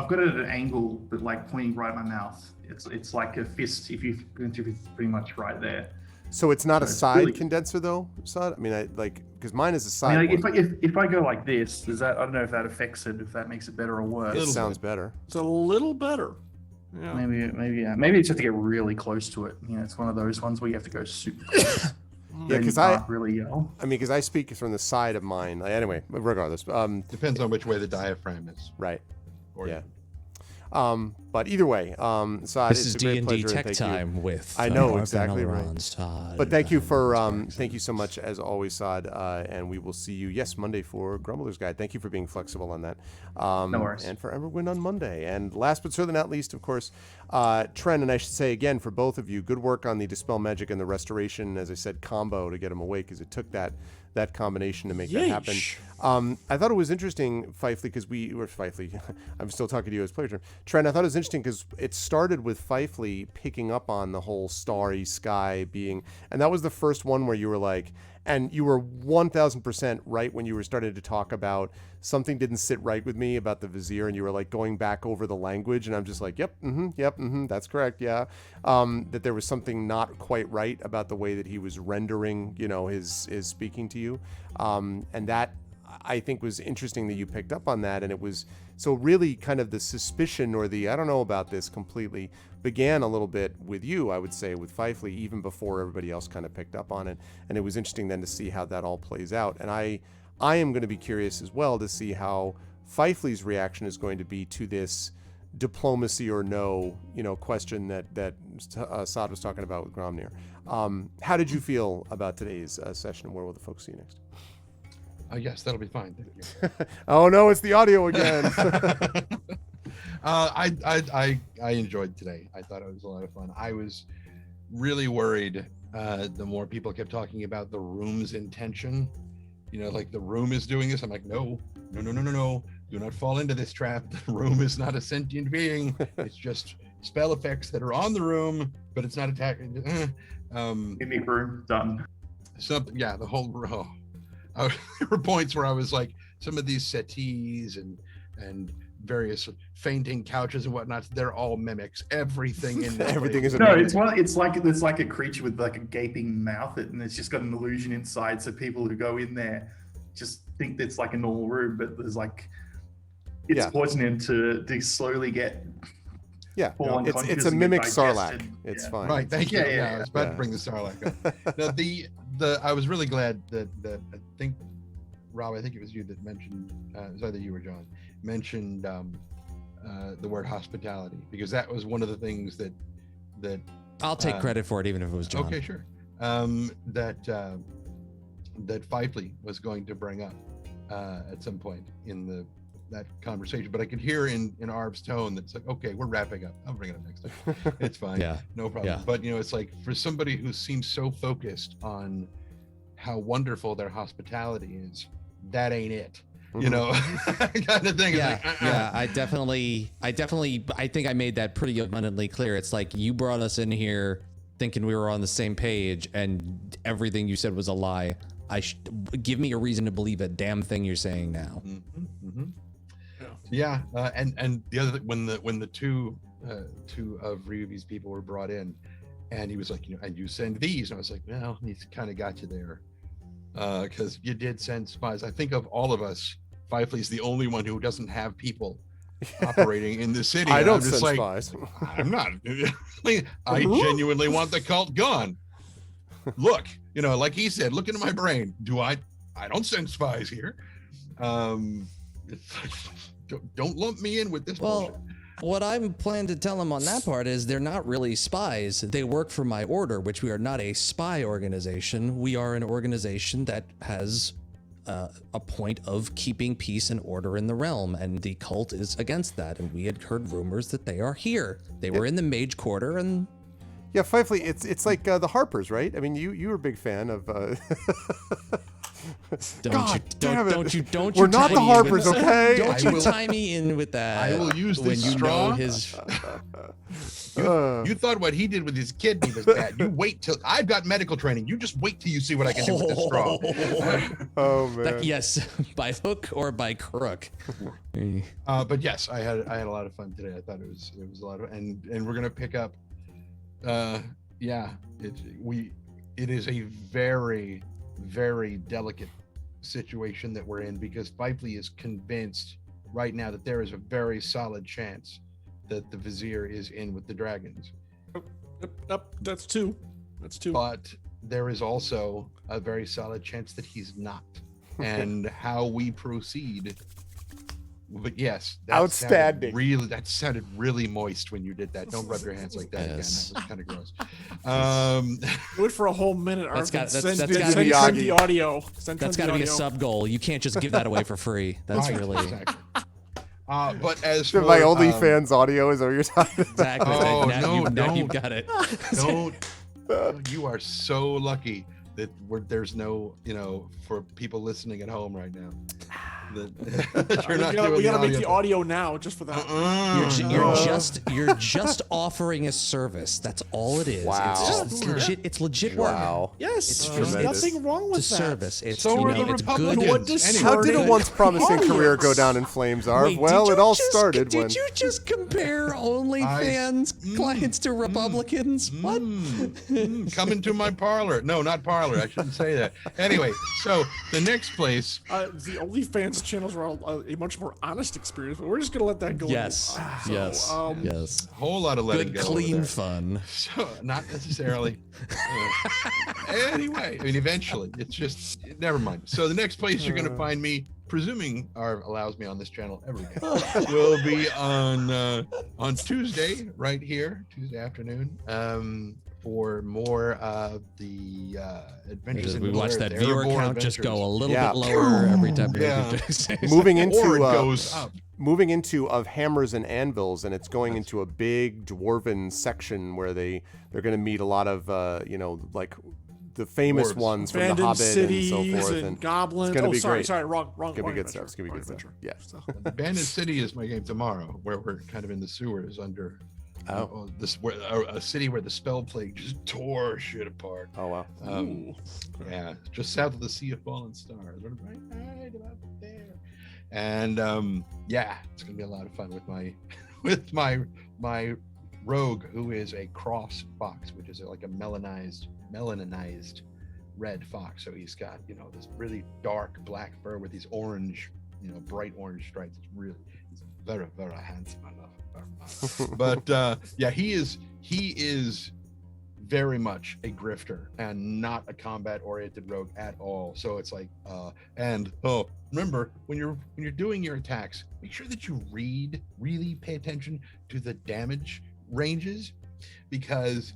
got it at an angle, but like pointing right at my mouth. It's like a fist. If you it's pretty much right there. So it's not a It's side really- condenser though, Sod? I mean, because mine is a I side mean, one. if I go like this, does that? I don't know if that affects it. If that makes it better or worse. It sounds better. It's a little better. Yeah. Maybe it's just to get really close to it. You know, it's one of those ones where you have to go super close. Yeah, And because you I can't really yell. mean, because I speak from the side of mine. Anyway, regardless. Depends on which way the diaphragm is. Right. Or Yeah. But either way, Sod, This it's is a great D&D pleasure, and Tech thank you. Time with I know, Mark exactly and right. Elrond, Todd, But thank you for and thank you so much as always, Sod, and we will see you Monday for Grumbler's Guide. Thank you for being flexible on that. No worries. And for Emberwin on Monday. And last but certainly not least, of course, Tren, and I should say again for both of you, good work on the Dispel Magic and the Restoration, as I said, combo to get him awake, because it took that combination to make that happen. Yeesh. I thought it was interesting, Fifely, because I'm still talking to you as player. Trent, I thought it was interesting because it started with Fifely picking up on the whole starry sky being, and that was the first one where you were like, and you were 1000% right when you were starting to talk about something didn't sit right with me about the Vizier, and you were like going back over the language, and I'm just like, yep, that's correct, yeah. That there was something not quite right about the way that he was rendering, his speaking to you, and that I think was interesting that you picked up on that, and it was so really kind of the suspicion or the I don't know about this completely began a little bit with you, I would say, with Fifely, even before everybody else kind of picked up on it, and it was interesting then to see how that all plays out, and I am going to be curious as well to see how Fifely's reaction is going to be to this diplomacy or no, question that Saad was talking about with Gromnir. How did you feel about today's session, and where will the folks see you next? Yes, that'll be fine. Thank you. Oh no, it's the audio again. I enjoyed today. I thought it was a lot of fun. I was really worried the more people kept talking about the room's intention. Like the room is doing this. I'm like, no. Do not fall into this trap. The room is not a sentient being. It's just spell effects that are on the room, but it's not attacking. Gimmick room done. Something, yeah. The whole row. There were points where I was like, some of these settees and various fainting couches and whatnot, they're all mimics. Everything in there. Everything is a No, mimic. it's like a creature with like a gaping mouth, and it's just got an illusion inside. So people who go in there just think it's like a normal room, but there's like it's causing them to slowly get. Yeah, fall it's unconscious a and mimic get Sarlacc. digested. It's Yeah. fine. Right, thank you. Yeah, I was about yeah. to bring the Sarlacc up. No, I was really glad that I think, Rob, I think it was you that mentioned, it was either you or John, mentioned the word hospitality, because that was one of the things that I'll take credit for it, even if it was John. okay, sure. That Fifely was going to bring up at some point in that conversation, but I could hear in Arb's tone that's like, okay, we're wrapping up. I'll bring it up next time. It's fine. Yeah. No problem. Yeah. But it's like, for somebody who seems so focused on how wonderful their hospitality is, that ain't it. Kind of thing. Yeah, It's like, yeah. I think I made that pretty abundantly clear. It's like, you brought us in here thinking we were on the same page, and everything you said was a lie. Give me a reason to believe a damn thing you're saying now. Yeah, and the other when the two of Ryubi's people were brought in, and he was like, and you send these, and I was like, well, he's kind of got you there, because you did send spies. I think of all of us, Fifely's the only one who doesn't have people operating in the city. I And don't I'm just send like, spies. I'm not. I genuinely want the cult gone. Look, like he said, look into my brain. I don't send spies here. It's like, don't lump me in with this bullshit. Well, what I'm planning to tell them on that part is they're not really spies. They work for my order, which we are not a spy organization. We are an organization that has a point of keeping peace and order in the realm, and the cult is against that. And we had heard rumors that they are here. They were in the Mage Quarter, and Yeah, Fifely, it's like the Harpers, right? I mean, you were a big fan of. Don't you We're not tie the me in Harpers, with- okay? Don't you tie me in with that? I will use when this you straw. know his. You thought what he did with his kidney was bad. You wait till I've got medical training. You just wait till you see what I can do with this straw. Oh man. Yes, by hook or by crook. But yes, I had a lot of fun today. I thought it was a lot of, and we're gonna pick up. It is a very, very delicate situation that we're in, because Fifely is convinced right now that there is a very solid chance that the Vizier is in with the dragons. Yep, that's two. But there is also a very solid chance that he's not. And how we proceed. But yes, Outstanding. That sounded really moist when you did that. Don't rub your hands like that Yes. again. That was kind of gross. Do it for a whole minute, Arvin. That's Send gotta send be Trent Miyagi. the audio. Send That's Trent got to the be a audio. sub goal. You can't just give that away for free. That's Right, really exactly. But as for My OnlyFans audio is that what you're talking about? exactly. Oh, now no, you've got it. don't. You are so lucky that there's no, for people listening at home right now, that you're not doing We gotta the make the audio now just for that. You're just offering a service. That's all it is. Wow. It's legit work. Wow. Yes, It's there's tremendous. nothing wrong with It's a that. service. It's So are the it's Republicans. good. What How did a discerning once promising career go audience. down in flames, Arv? Wait, Well, did it you all just- started when. Did you just compare OnlyFans clients to Republicans? What? Come into my parlor. No, not parlor. I shouldn't say that. Anyway, so the next place. The OnlyFans channels were a much more honest experience, but we're just gonna let that go. Yes, yes, yes. A whole lot of letting Good, go. over clean there. fun. So, not necessarily. Anyway, I mean, eventually, it's just never mind. So the next place you're going to find me, presuming allows me on this channel every day, will be on Tuesday, right here, Tuesday afternoon, for more of the adventures. We watch that the viewer Airborne count just go a little Yeah. bit lower every time. Yeah. Moving Or into it goes up. moving into of hammers and anvils, and it's going into a big dwarven section where they're going to meet a lot of like the famous Dwarves. ones from the Abandoned Hobbit cities and so forth, and goblins. it's gonna be sorry, great. sorry, wrong. It's gonna be good adventure, stuff. It's gonna be wrong good stuff. adventure. Yeah. So, Abandoned City is my game tomorrow, where we're kind of in the sewers under a city where the spell plague just tore shit apart. Oh wow. Yeah, just south of the Sea of Fallen Stars, right about there. And yeah, it's gonna be a lot of fun with my rogue, who is a cross fox, which is like a melanized red fox. So he's got this really dark black fur with these orange, bright orange stripes. He's very, very handsome. I love him very much. But yeah, he is very much a grifter and not a combat oriented rogue at all. So it's like remember when you're doing your attacks, make sure that you really pay attention to the damage ranges, because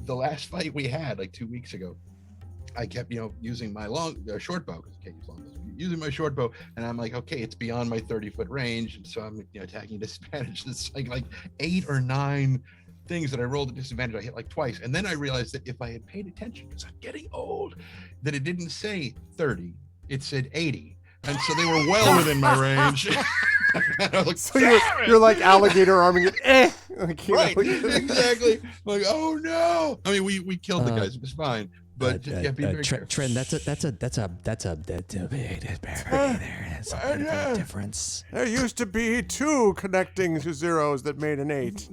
the last fight we had like 2 weeks ago, I kept using my short bow, because I can't use long bows, using my short bow, and I'm like, okay, it's beyond my 30-foot range, and so I'm attacking disadvantage. It's like 8 or 9 things that I rolled at disadvantage. I hit like twice, and then I realized that if I had paid attention, because I'm getting old, that it didn't say 30, it said 80, and so they were well within my range. And I was like, So you're like alligator arming it. Right, exactly. Like, oh no! I mean, we killed the guys. It was fine, but be very careful. Trent, that's a difference. There used to be 2 connecting zeros that made an 8.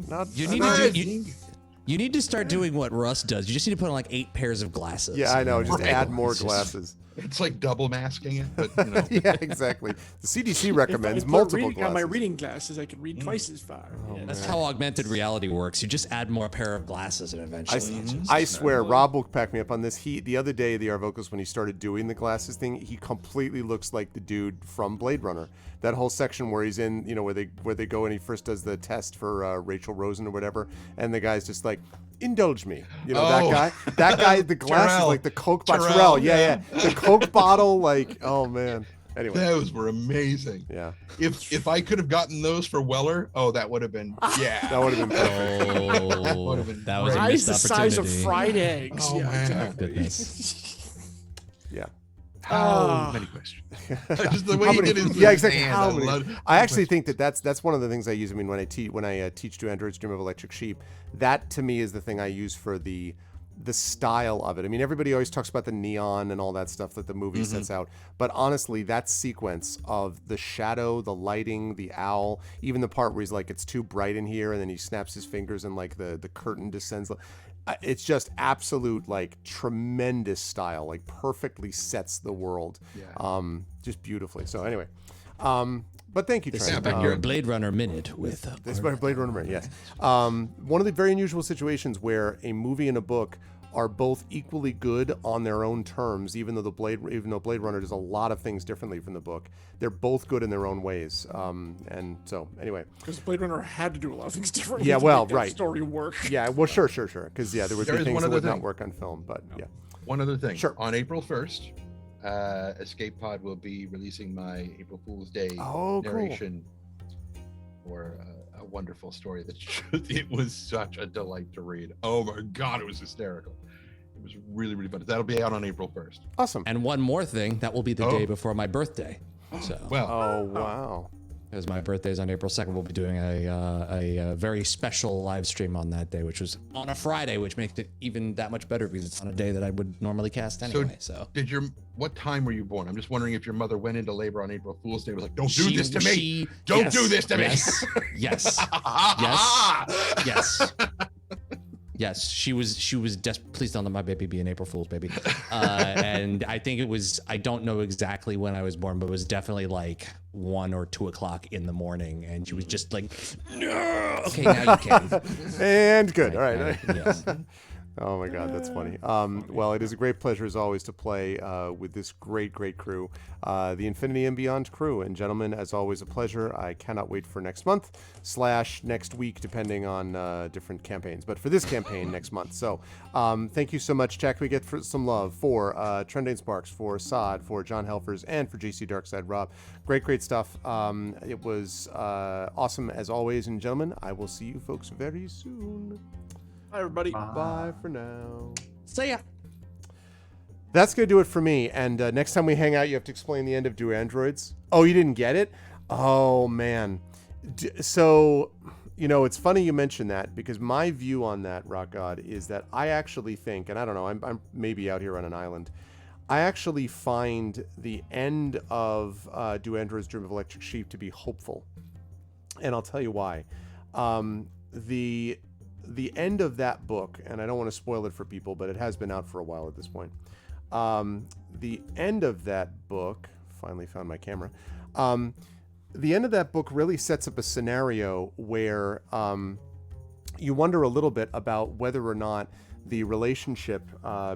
You need to start doing what Russ does. You just need to put on like 8 pairs of glasses. Yeah, I know. Just Right. add more glasses. It's like double masking it, but Yeah, exactly. The CDC recommends if I put multiple reading on my glasses. reading glasses, I can read twice as far. Yeah. That's how augmented reality works. You just add more pair of glasses, and eventually, I swear, Rob will back me up on this. The other day, the Arvocus, when he started doing the glasses thing, he completely looks like the dude from Blade Runner. That whole section where he's in, where they go and he first does the test for Rachel Rosen or whatever, and the guy's just like, indulge me. That guy, the glasses, Terrell. like the Coke bottle. Terrell, Terrell, yeah. The Coke bottle, like, oh man. Anyway. those were amazing. Yeah. If I could have gotten those for Weller, that would have been That would have been perfect. oh, Would have been that was a Eyes missed the size of opportunity. fried eggs. Oh, yeah, man. exactly. Goodness. Yeah. how many questions? Just the way How he many- did his yeah, exactly. hand, How I many? loved- I actually think that's one of the things I use. I mean, when I teach to Androids Dream of Electric Sheep, that to me is the thing I use for the style of it. I mean, everybody always talks about the neon and all that stuff that the movie sets out, but honestly, that sequence of the shadow, the lighting, the owl, even the part where he's like, it's too bright in here, and then he snaps his fingers and like the curtain descends. It's just absolute, like, tremendous style, like perfectly sets the world, just beautifully. So anyway, but thank you, Trent. Your Blade Runner minute with This is my Blade Runner minute, yes. One of the very unusual situations where a movie and a book are both equally good on their own terms, even though Blade Runner does a lot of things differently from the book. They're both good in their own ways. And so, anyway. Because Blade Runner had to do a lot of things differently. Yeah, to well, make that right. story work. Yeah, well, sure. Because, there would There be is things one that other would not thing. work on film, but yeah. One other thing. Sure. On April 1st, Escape Pod will be releasing my April Fool's Day Oh, cool. narration for a wonderful story that it was such a delight to read. Oh my God, it was hysterical. It was really, really fun. That'll be out on April 1st. Awesome. And one more thing, that will be the day before my birthday. So, Well, Oh, wow. as my birthday is on April 2nd, we'll be doing a very special live stream on that day, which was on a Friday, which makes it even that much better because it's on a day that I would normally cast anyway. So, what time were you born? I'm just wondering if your mother went into labor on April Fool's Day and was like, don't do She- this to me. she- Don't yes, do this to me. yes, yes, yes, yes. Yes, she was please don't let my baby be an April Fool's baby. And I think it was, I don't know exactly when I was born, but it was definitely like 1 or 2 o'clock in the morning. And she was just like, no. Okay, now you can. And good. All right. Yes. Oh my God, that's funny. Well, it is a great pleasure as always to play with this great crew, the Infinity and Beyond crew. And gentlemen, as always, a pleasure. I cannot wait for next month / next week, depending on different campaigns. But for this campaign, next month. So thank you so much, Jack. We get some love for Trendane Sparks, for Saad, for John Helfers, and for JC Darkside Rob. Great stuff. It was awesome as always. And gentlemen, I will see you folks very soon. Hi, everybody. Bye for now. So yeah. That's going to do it for me. And next time we hang out, you have to explain the end of Do Androids. Oh, you didn't get it? Oh, man. So, it's funny you mentioned that, because my view on that, Rock God, is that I actually think, and I don't know, I'm maybe out here on an island, I actually find the end of Do Androids Dream of Electric Sheep to be hopeful. And I'll tell you why. The end of that book, and I don't want to spoil it for people, but it has been out for a while at this point. The end of that book, finally found my camera. The end of that book really sets up a scenario where you wonder a little bit about whether or not the relationship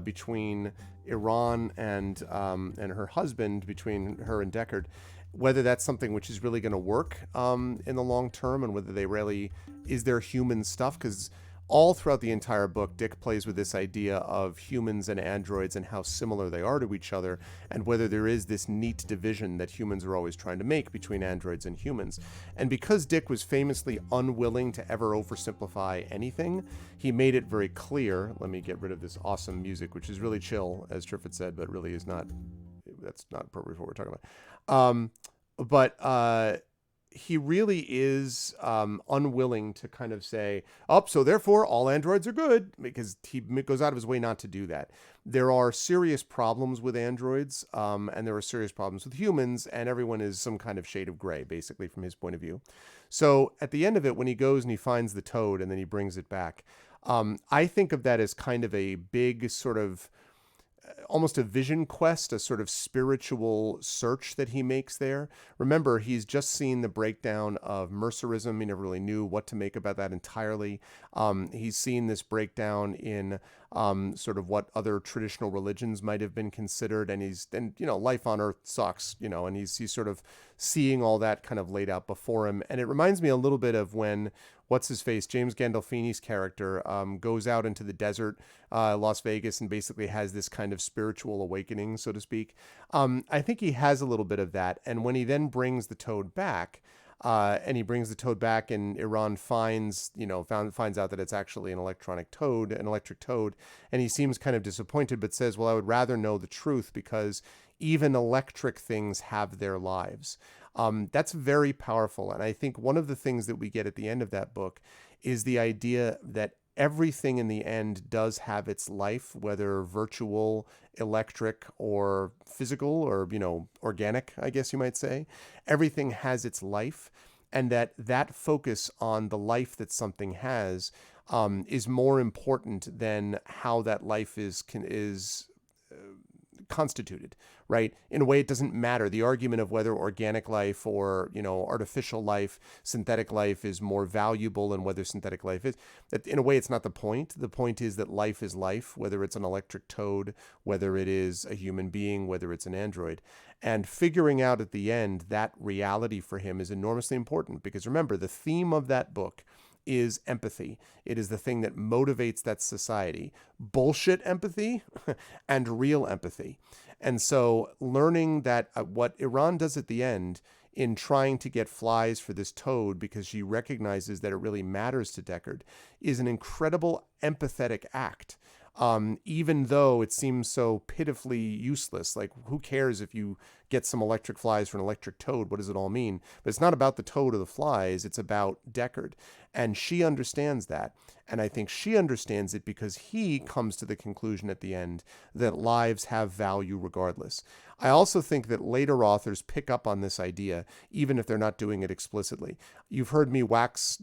between Iran and her husband, between her and Deckard, whether that's something which is really going to work in the long term, and whether they really, is there human stuff? Because all throughout the entire book, Dick plays with this idea of humans and androids and how similar they are to each other, and whether there is this neat division that humans are always trying to make between androids and humans. And because Dick was famously unwilling to ever oversimplify anything, he made it very clear. Let me get rid of this awesome music, which is really chill, as Triffett said, but really is not, that's not appropriate for what we're talking about. But he really is unwilling to kind of say, so therefore all androids are good, because he goes out of his way not to do that. There are serious problems with androids, and there are serious problems with humans, and everyone is some kind of shade of gray, basically, from his point of view. So at the end of it, when he goes and he finds the toad and then he brings it back, I think of that as kind of a big sort of almost a vision quest, a sort of spiritual search that he makes there. Remember, he's just seen the breakdown of mercerism. He never really knew what to make about that entirely. He's seen this breakdown in sort of what other traditional religions might have been considered, and life on Earth sucks, and he's sort of seeing all that kind of laid out before him. And it reminds me a little bit of when what's-his-face, James Gandolfini's character, goes out into the desert, Las Vegas, and basically has this kind of spiritual awakening, so to speak. I think he has a little bit of that. And when he then brings the toad back, and he brings the toad back, and Iran finds out that it's actually an electric toad, and he seems kind of disappointed, but says, well, I would rather know the truth, because even electric things have their lives. That's very powerful. And I think one of the things that we get at the end of that book is the idea that everything in the end does have its life, whether virtual, electric, or physical, or, organic, I guess you might say. Everything has its life, and that focus on the life that something has is more important than how that life is constituted, right? In a way, it doesn't matter. The argument of whether organic life or, artificial life, synthetic life is more valuable, and whether synthetic life is, that in a way, it's not the point. The point is that life is life, whether it's an electric toad, whether it is a human being, whether it's an android. And figuring out at the end that reality for him is enormously important, because remember, the theme of that book is empathy. It is the thing that motivates that society. Bullshit empathy and real empathy. And so learning that what Iran does at the end in trying to get flies for this toad, because she recognizes that it really matters to Deckard, is an incredible empathetic act. Even though it seems so pitifully useless. Like, who cares if you get some electric flies for an electric toad? What does it all mean? But it's not about the toad or the flies. It's about Deckard. And she understands that. And I think she understands it because he comes to the conclusion at the end that lives have value regardless. I also think that later authors pick up on this idea, even if they're not doing it explicitly. You've heard me wax,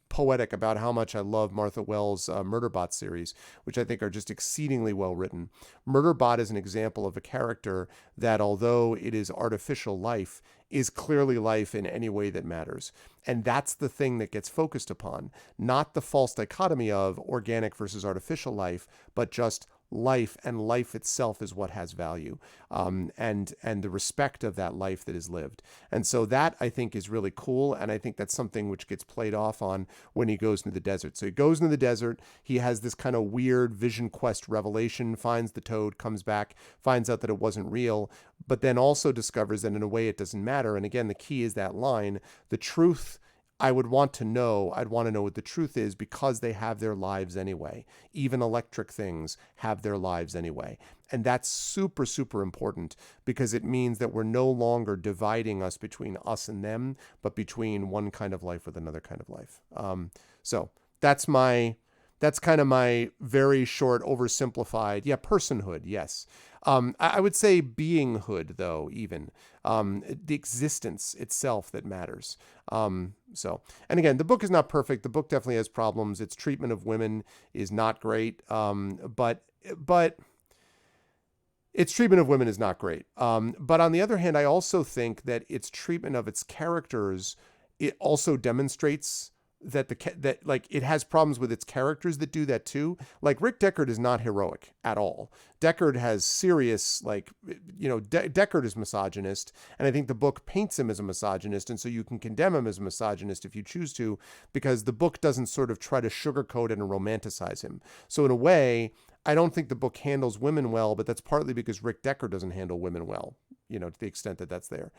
poetic about how much I love Martha Wells' Murderbot series, which I think are just exceedingly well written. Murderbot is an example of a character that, although it is artificial life, is clearly life in any way that matters. And that's the thing that gets focused upon, not the false dichotomy of organic versus artificial life, but just life, and life itself is what has value, and the respect of that life that is lived. And so that, I think, is really cool, and I think that's something which gets played off on when he goes into the desert. So he goes into the desert, he has this kind of weird vision quest revelation, finds the toad, comes back, finds out that it wasn't real, but then also discovers that in a way it doesn't matter. And again, the key is that line, the truth I'd want to know what the truth is, because they have their lives anyway. Even electric things have their lives anyway. And that's super, super important, because it means that we're no longer dividing us between us and them, but between one kind of life with another kind of life. So that's kind of my very short, oversimplified, personhood, yes. I would say beinghood, though, even. The existence itself that matters. And again, the book is not perfect. The book definitely has problems. Its treatment of women is not great. But its treatment of women is not great. But on the other hand, I also think that its treatment of its characters, it also demonstrates that it has problems with its characters that do that too. Like Rick Deckard is not heroic at all. Deckard has serious, Deckard is misogynist, and I think the book paints him as a misogynist, and so you can condemn him as a misogynist if you choose to, because the book doesn't sort of try to sugarcoat it and romanticize him. So in a way, I don't think the book handles women well, but that's partly because Rick Deckard doesn't handle women well, to the extent that that's there.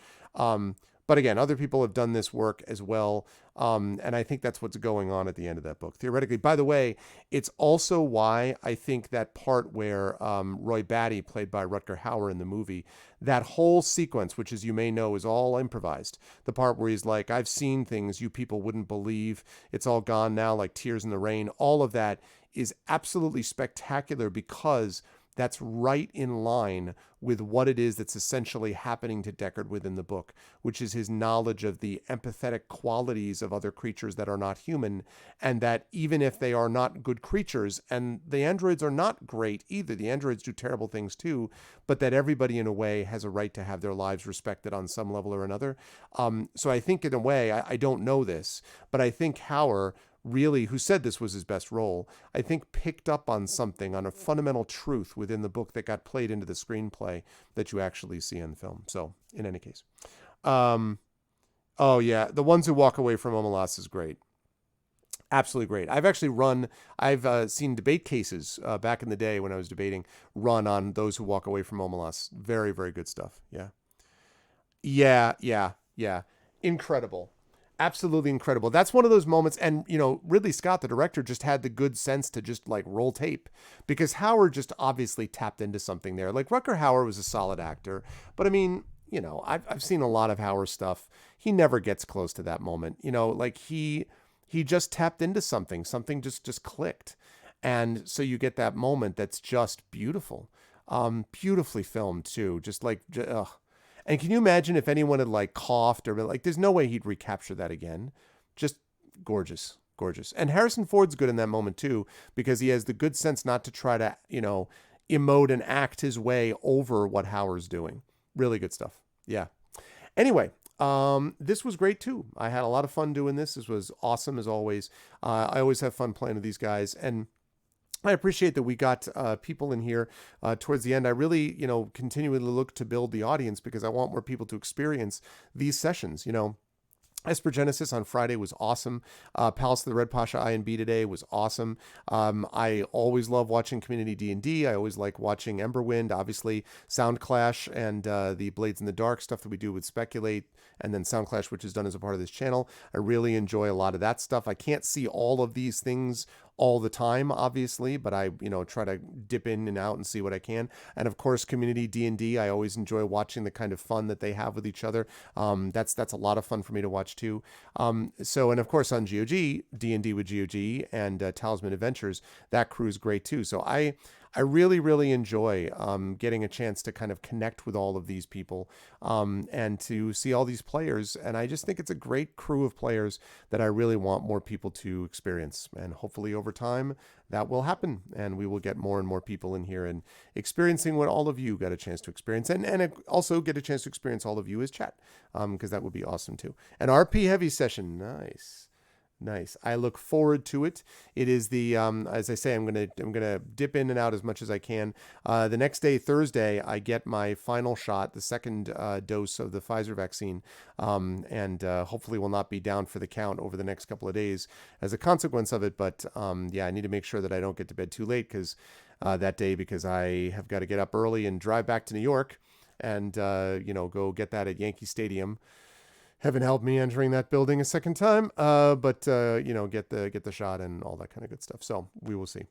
But again, other people have done this work as well. And I think that's what's going on at the end of that book. Theoretically, by the way, it's also why I think that part where Roy Batty, played by Rutger Hauer in the movie, that whole sequence, which as you may know is all improvised, the part where he's like, I've seen things you people wouldn't believe. It's all gone now, like tears in the rain. All of that is absolutely spectacular, because that's right in line with what it is that's essentially happening to Deckard within the book, which is his knowledge of the empathetic qualities of other creatures that are not human, and that even if they are not good creatures, and the androids are not great either, the androids do terrible things too, but that everybody in a way has a right to have their lives respected on some level or another. So I think in a way, I don't know this, but I think Hauer really, who said this was his best role, I think picked up on something, on a fundamental truth within the book that got played into the screenplay that you actually see in the film. So in any case, The Ones Who Walk Away from Omelas is great. Absolutely great. I've seen debate cases back in the day when I was debating run on Those Who Walk Away from Omelas. Very, very good stuff. Yeah. Incredible. Absolutely incredible. That's one of those moments. And, Ridley Scott, the director, just had the good sense to just roll tape, because Howard just obviously tapped into something there. Like Rutger Hauer was a solid actor, but I mean, I've seen a lot of Hauer stuff. He never gets close to that moment. He just tapped into something just clicked. And so you get that moment that's just beautiful. Beautifully filmed too. Ugh. And can you imagine if anyone had coughed or there's no way he'd recapture that again. Just gorgeous. And Harrison Ford's good in that moment too, because he has the good sense not to try to, emote and act his way over what Howard's doing. Really good stuff. Yeah. Anyway, this was great too. I had a lot of fun doing this. This was awesome as always. I always have fun playing with these guys, and I appreciate that we got people in here towards the end. I really, continually look to build the audience, because I want more people to experience these sessions. Esper Genesis on Friday was awesome. Palace of the Red Pasha I&B today was awesome. I always love watching Community D&D. I always like watching Emberwind, obviously Sound Clash, and the Blades in the Dark stuff that we do with Speculate, and then Sound Clash, which is done as a part of this channel. I really enjoy a lot of that stuff. I can't see all of these things all the time, obviously, but I, try to dip in and out and see what I can. And of course, community D&D, I always enjoy watching the kind of fun that they have with each other. That's a lot of fun for me to watch too. And of course on GOG, D&D with GOG and Talisman Adventures, that crew is great too. So I really, really enjoy getting a chance to kind of connect with all of these people and to see all these players. And I just think it's a great crew of players that I really want more people to experience. And hopefully over time that will happen. And we will get more and more people in here and experiencing what all of you got a chance to experience. And also get a chance to experience all of you as chat, because that would be awesome too. An RP heavy session. Nice. I look forward to it. It is the as I say, I'm gonna dip in and out as much as I can. The next day, Thursday, I get my final shot, the second dose of the Pfizer vaccine, and hopefully will not be down for the count over the next couple of days as a consequence of it. But I need to make sure that I don't get to bed too late because I have got to get up early and drive back to New York and go get that at Yankee Stadium. Heaven help me entering that building a second time, but get the shot and all that kind of good stuff. So we will see.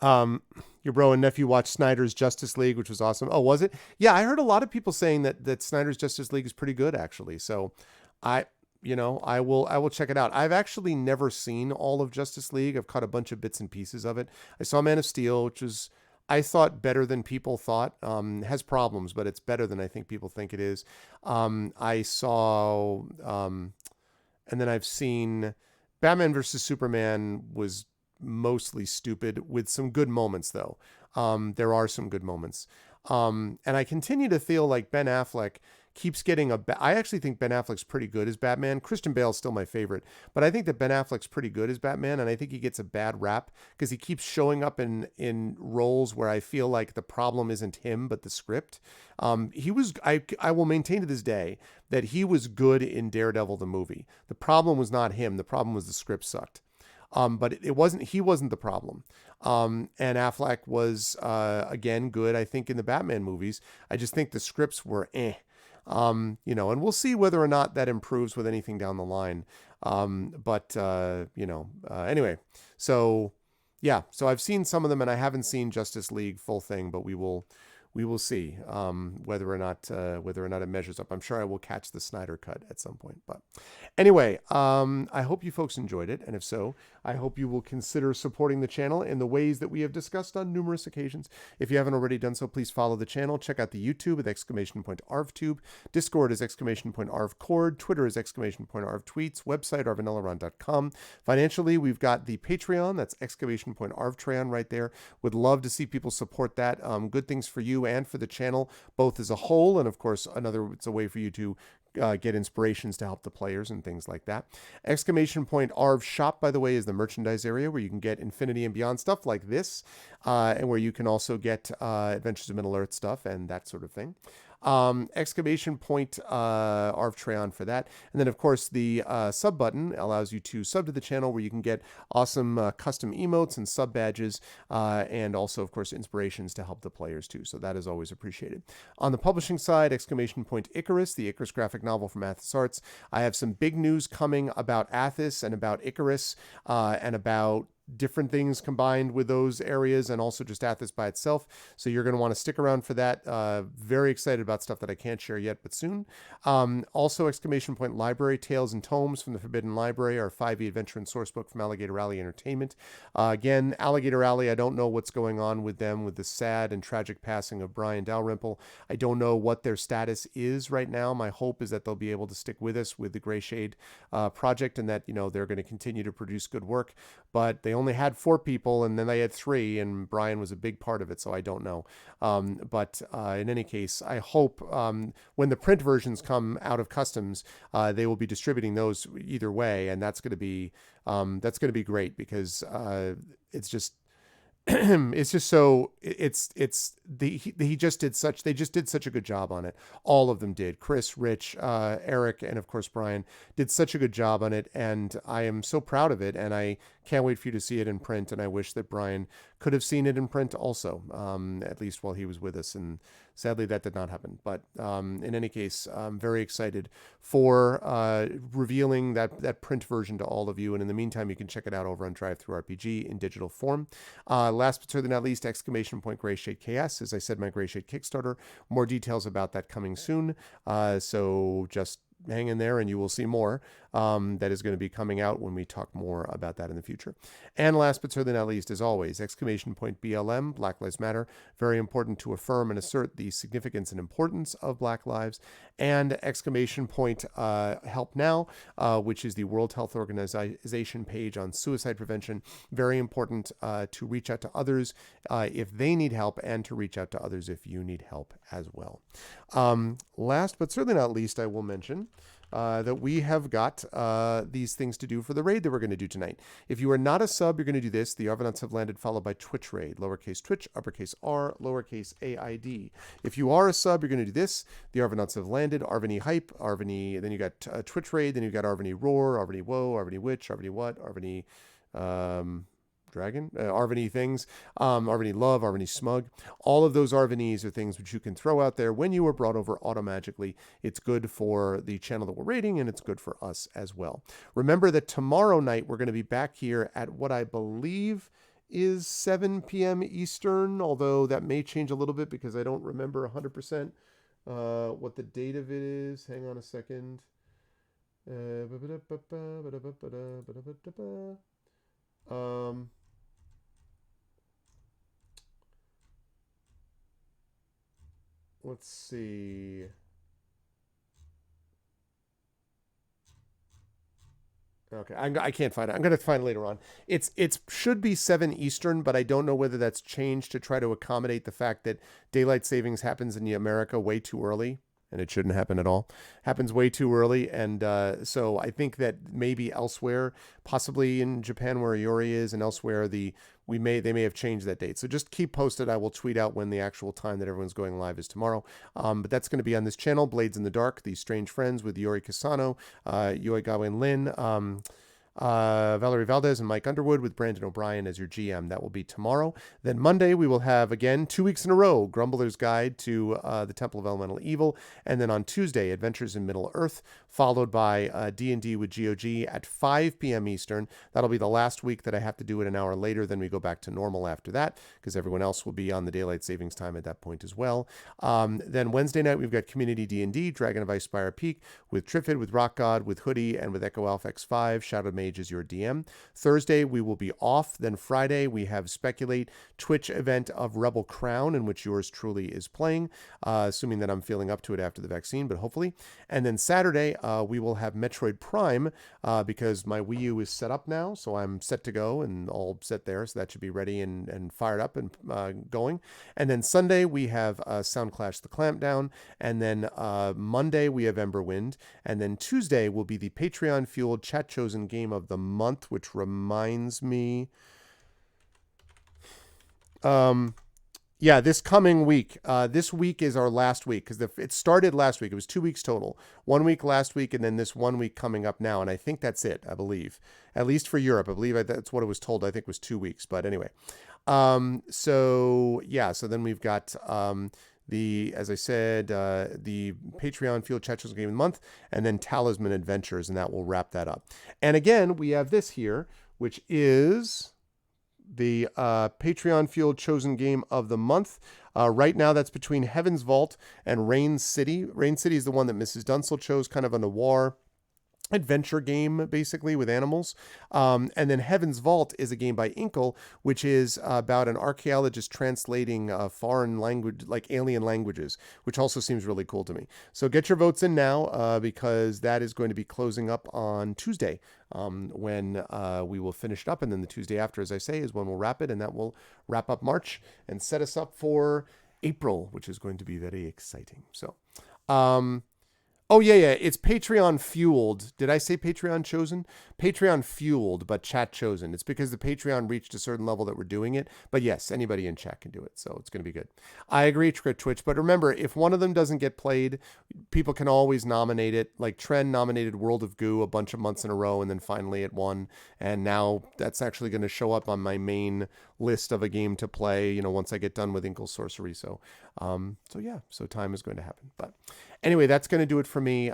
Your bro and nephew watched Snyder's Justice League, which was awesome. Oh, was it? Yeah, I heard a lot of people saying that Snyder's Justice League is pretty good actually. So I will check it out. I've actually never seen all of Justice League. I've caught a bunch of bits and pieces of it. I saw Man of Steel, which was, I thought, better than people thought. Has problems, but it's better than I think people think it is. I saw, and then I've seen Batman versus Superman was mostly stupid with some good moments though. There are some good moments. And I continue to feel like Ben Affleck keeps getting I actually think Ben Affleck's pretty good as Batman. Christian Bale's still my favorite, but I think that Ben Affleck's pretty good as Batman, and I think he gets a bad rap because he keeps showing up in roles where I feel like the problem isn't him but the script. I will maintain to this day that he was good in Daredevil the movie. The problem was not him. The problem was the script sucked. But he wasn't the problem. And Affleck was again good, I think, in the Batman movies. I just think the scripts were and we'll see whether or not that improves with anything down the line. Anyway, so I've seen some of them and I haven't seen Justice League full thing, but we will see whether or not it measures up. I'm sure I will catch the Snyder cut at some point. But anyway, I hope you folks enjoyed it, and if so, I hope you will consider supporting the channel in the ways that we have discussed on numerous occasions. If you haven't already done so, please follow the channel. Check out the YouTube with !ArvTube. Discord is !ArvCord. Twitter is !ArvTweets. Website arvanillaron.com. Financially, we've got the Patreon. That's !ArvTreon right there. Would love to see people support that. Good things for you and for the channel, both as a whole, and of course it's a way for you to get inspirations to help the players and things like that. !Arv Shop, by the way, is the merchandise area where you can get Infinity and Beyond stuff like this, and where you can also get Adventures of Middle Earth stuff and that sort of thing. Arv Treon for that. And then, of course, the sub button allows you to sub to the channel where you can get awesome custom emotes and sub badges, and also, of course, inspirations to help the players too. So that is always appreciated. On the publishing side, Icarus, the Icarus graphic novel from Athos Arts. I have some big news coming about Athos and about Icarus, and about different things combined with those areas, and also just Athos by itself. So you're going to want to stick around for that. Very excited about stuff that I can't share yet, but soon. Also, Library, Tales and Tomes from the Forbidden Library, our 5e adventure and source book from Alligator Alley Entertainment. Again, Alligator Alley, I don't know what's going on with them with the sad and tragic passing of Brian Dalrymple. I don't know what their status is right now. My hope is that they'll be able to stick with us with the Gray Shade project, and that they're going to continue to produce good work. But they only had 4 people, and then they had 3, and Brian was a big part of it, so I don't know. But in any case, I hope when the print versions come out of customs, they will be distributing those either way, and that's going to be great, because it's just they just did such a good job on it. All of them did. Chris, Rich, Eric, and of course Brian did such a good job on it, and I am so proud of it, and I can't wait for you to see it in print, and I wish that Brian could have seen it in print also, at least while he was with us. And sadly, that did not happen. But in any case, I'm very excited for revealing that print version to all of you. And in the meantime, you can check it out over on DriveThruRPG in digital form. Last but certainly not least, exclamation point Grayshade KS. As I said, my Grayshade Kickstarter. More details about that coming soon. So just hang in there and you will see more that is going to be coming out when we talk more about that in the future. And last but certainly not least, as always, exclamation point BLM, Black Lives Matter. Very important to affirm and assert the significance and importance of Black lives. And exclamation point Help Now, which is the World Health Organization page on suicide prevention. Very important to reach out to others if they need help, and to reach out to others if you need help as well. Last but certainly not least, I will mention that we have got these things to do for the raid that we're going to do tonight. If you are not a sub, you're going to do this. The Arvanauts have landed, followed by Twitch raid, lowercase Twitch, uppercase R, lowercase AID. If you are a sub, you're going to do this. The Arvanauts have landed, Arvany hype, Arvany, then you got Twitch raid, then you got Arvany roar, Arvany woe, Arvany witch, Arvany what, Arvany dragon, Arvany things, Arvany love, Arvany smug. All of those Arvanys are things which you can throw out there when you are brought over automagically. It's good for the channel that we're raiding, and it's good for us as well. Remember that tomorrow night we're going to be back here at what I believe is 7 p.m. Eastern, although that may change a little bit because I don't remember 100% what the date of it is. Hang on a second. Let's see. Okay, I can't find it. I'm going to find it later on. It should be 7 Eastern, but I don't know whether that's changed to try to accommodate the fact that daylight savings happens in America way too early, and it shouldn't happen at all. Happens way too early, and so I think that maybe elsewhere, possibly in Japan where Iori is, and elsewhere, they may have changed that date. So just keep posted. I will tweet out when the actual time that everyone's going live is tomorrow. But that's going to be on this channel, Blades in the Dark, These Strange Friends with Iori Kasano, Yoi Gawain Lin, Valerie Valdez and Mike Underwood with Brandon O'Brien as your GM. That will be tomorrow. Then Monday, we will have, again, 2 weeks in a row, Grumbler's Guide to the Temple of Elemental Evil. And then on Tuesday, Adventures in Middle-earth, followed by D&D with GOG at 5 p.m. Eastern. That'll be the last week that I have to do it an hour later. Then we go back to normal after that, because everyone else will be on the daylight savings time at that point as well. Then Wednesday night, we've got Community D&D, Dragon of Ice Spire Peak, with Triffid, with Rock God, with Hoodie, and with Echo Alpha X5, Shadowed Mage is your DM. Thursday, we will be off. Then Friday, we have Speculate, Twitch event of Rebel Crown, in which yours truly is playing, assuming that I'm feeling up to it after the vaccine, but hopefully. And then Saturday, we will have Metroid Prime, because my Wii U is set up now, so I'm set to go and all set there, so that should be ready and fired up and going. And then Sunday, we have Soundclash the Clampdown, and then Monday, we have Emberwind, and then Tuesday will be the Patreon-fueled chat-chosen game of the month, which reminds me... yeah, this coming week. This week is our last week, because it started last week. It was 2 weeks total. 1 week last week, and then this 1 week coming up now. And I think that's it, I believe. At least for Europe. I believe that's what it was told. I think it was 2 weeks. But anyway. So then we've got as I said, the Patreon Field Chatchers Game of the Month, and then Talisman Adventures, and that will wrap that up. And again, we have this here, which is the Patreon Field Chosen Game of the Month. Right now, that's between Heaven's Vault and Rain City. Rain City is the one that Mrs. Dunsel chose, kind of a noir adventure game, basically, with animals. And then Heaven's Vault is a game by Inkle, which is about an archaeologist translating foreign language, like alien languages, which also seems really cool to me. So get your votes in now, because that is going to be closing up on Tuesday, when we will finish it up. And then the Tuesday after, as I say, is when we'll wrap it, and that will wrap up March and set us up for April, which is going to be very exciting. So, Oh, yeah. It's Patreon fueled. Did I say Patreon chosen? Patreon fueled, but chat chosen. It's because the Patreon reached a certain level that we're doing it. But yes, anybody in chat can do it. So it's going to be good. I agree, Twitch. But remember, if one of them doesn't get played, people can always nominate it. Like Trend nominated World of Goo a bunch of months in a row, and then finally it won. And now that's actually going to show up on my main list of a game to play, once I get done with Inkle Sorcery. So time is going to happen. But anyway, that's going to do it for me.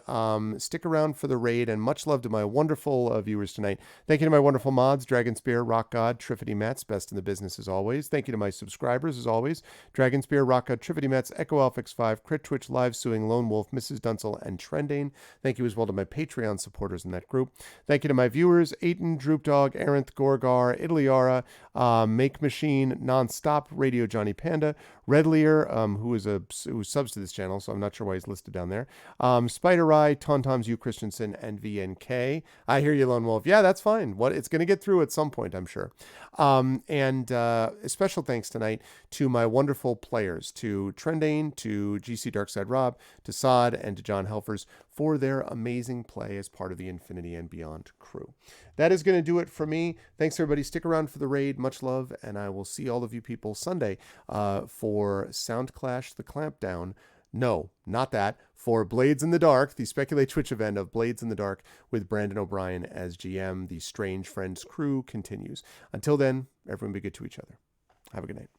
Stick around for the raid, and much love to my wonderful viewers tonight. Thank you to my wonderful mods, Dragon Spear, Rock God, Triffity Mets, best in the business as always. Thank you to my subscribers as always, Dragon Spear, Rock God, Triffity Mets, Echo Alphix 5, Crit Twitch, Live Suing, Lone Wolf, Mrs. Dunsel, and Trendane. Thank you as well to my Patreon supporters in that group. Thank you to my viewers, Aiton, Droop Dog, Arenth, Gorgar, Idaliara, Make Machine, Nonstop, Radio Johnny Panda, Red Lear, who subs to this channel, so I'm not sure why he's listed down there. Spider Eye, Tauntaums U Christensen, and VNK. I hear you, Lone Wolf. Yeah, that's fine. It's going to get through at some point, I'm sure. And a special thanks tonight to my wonderful players, to Trendane, to GC Darkside Rob, to Sod, and to John Helfers for their amazing play as part of the Infinity and Beyond crew. That is going to do it for me. Thanks, everybody. Stick around for the raid. Much love, and I will see all of you people Sunday for Sound Clash the Clampdown. No, not that. For Blades in the Dark, the Speculate Twitch event of Blades in the Dark with Brandon O'Brien as GM. The Strange Friends crew continues. Until then, everyone be good to each other. Have a good night.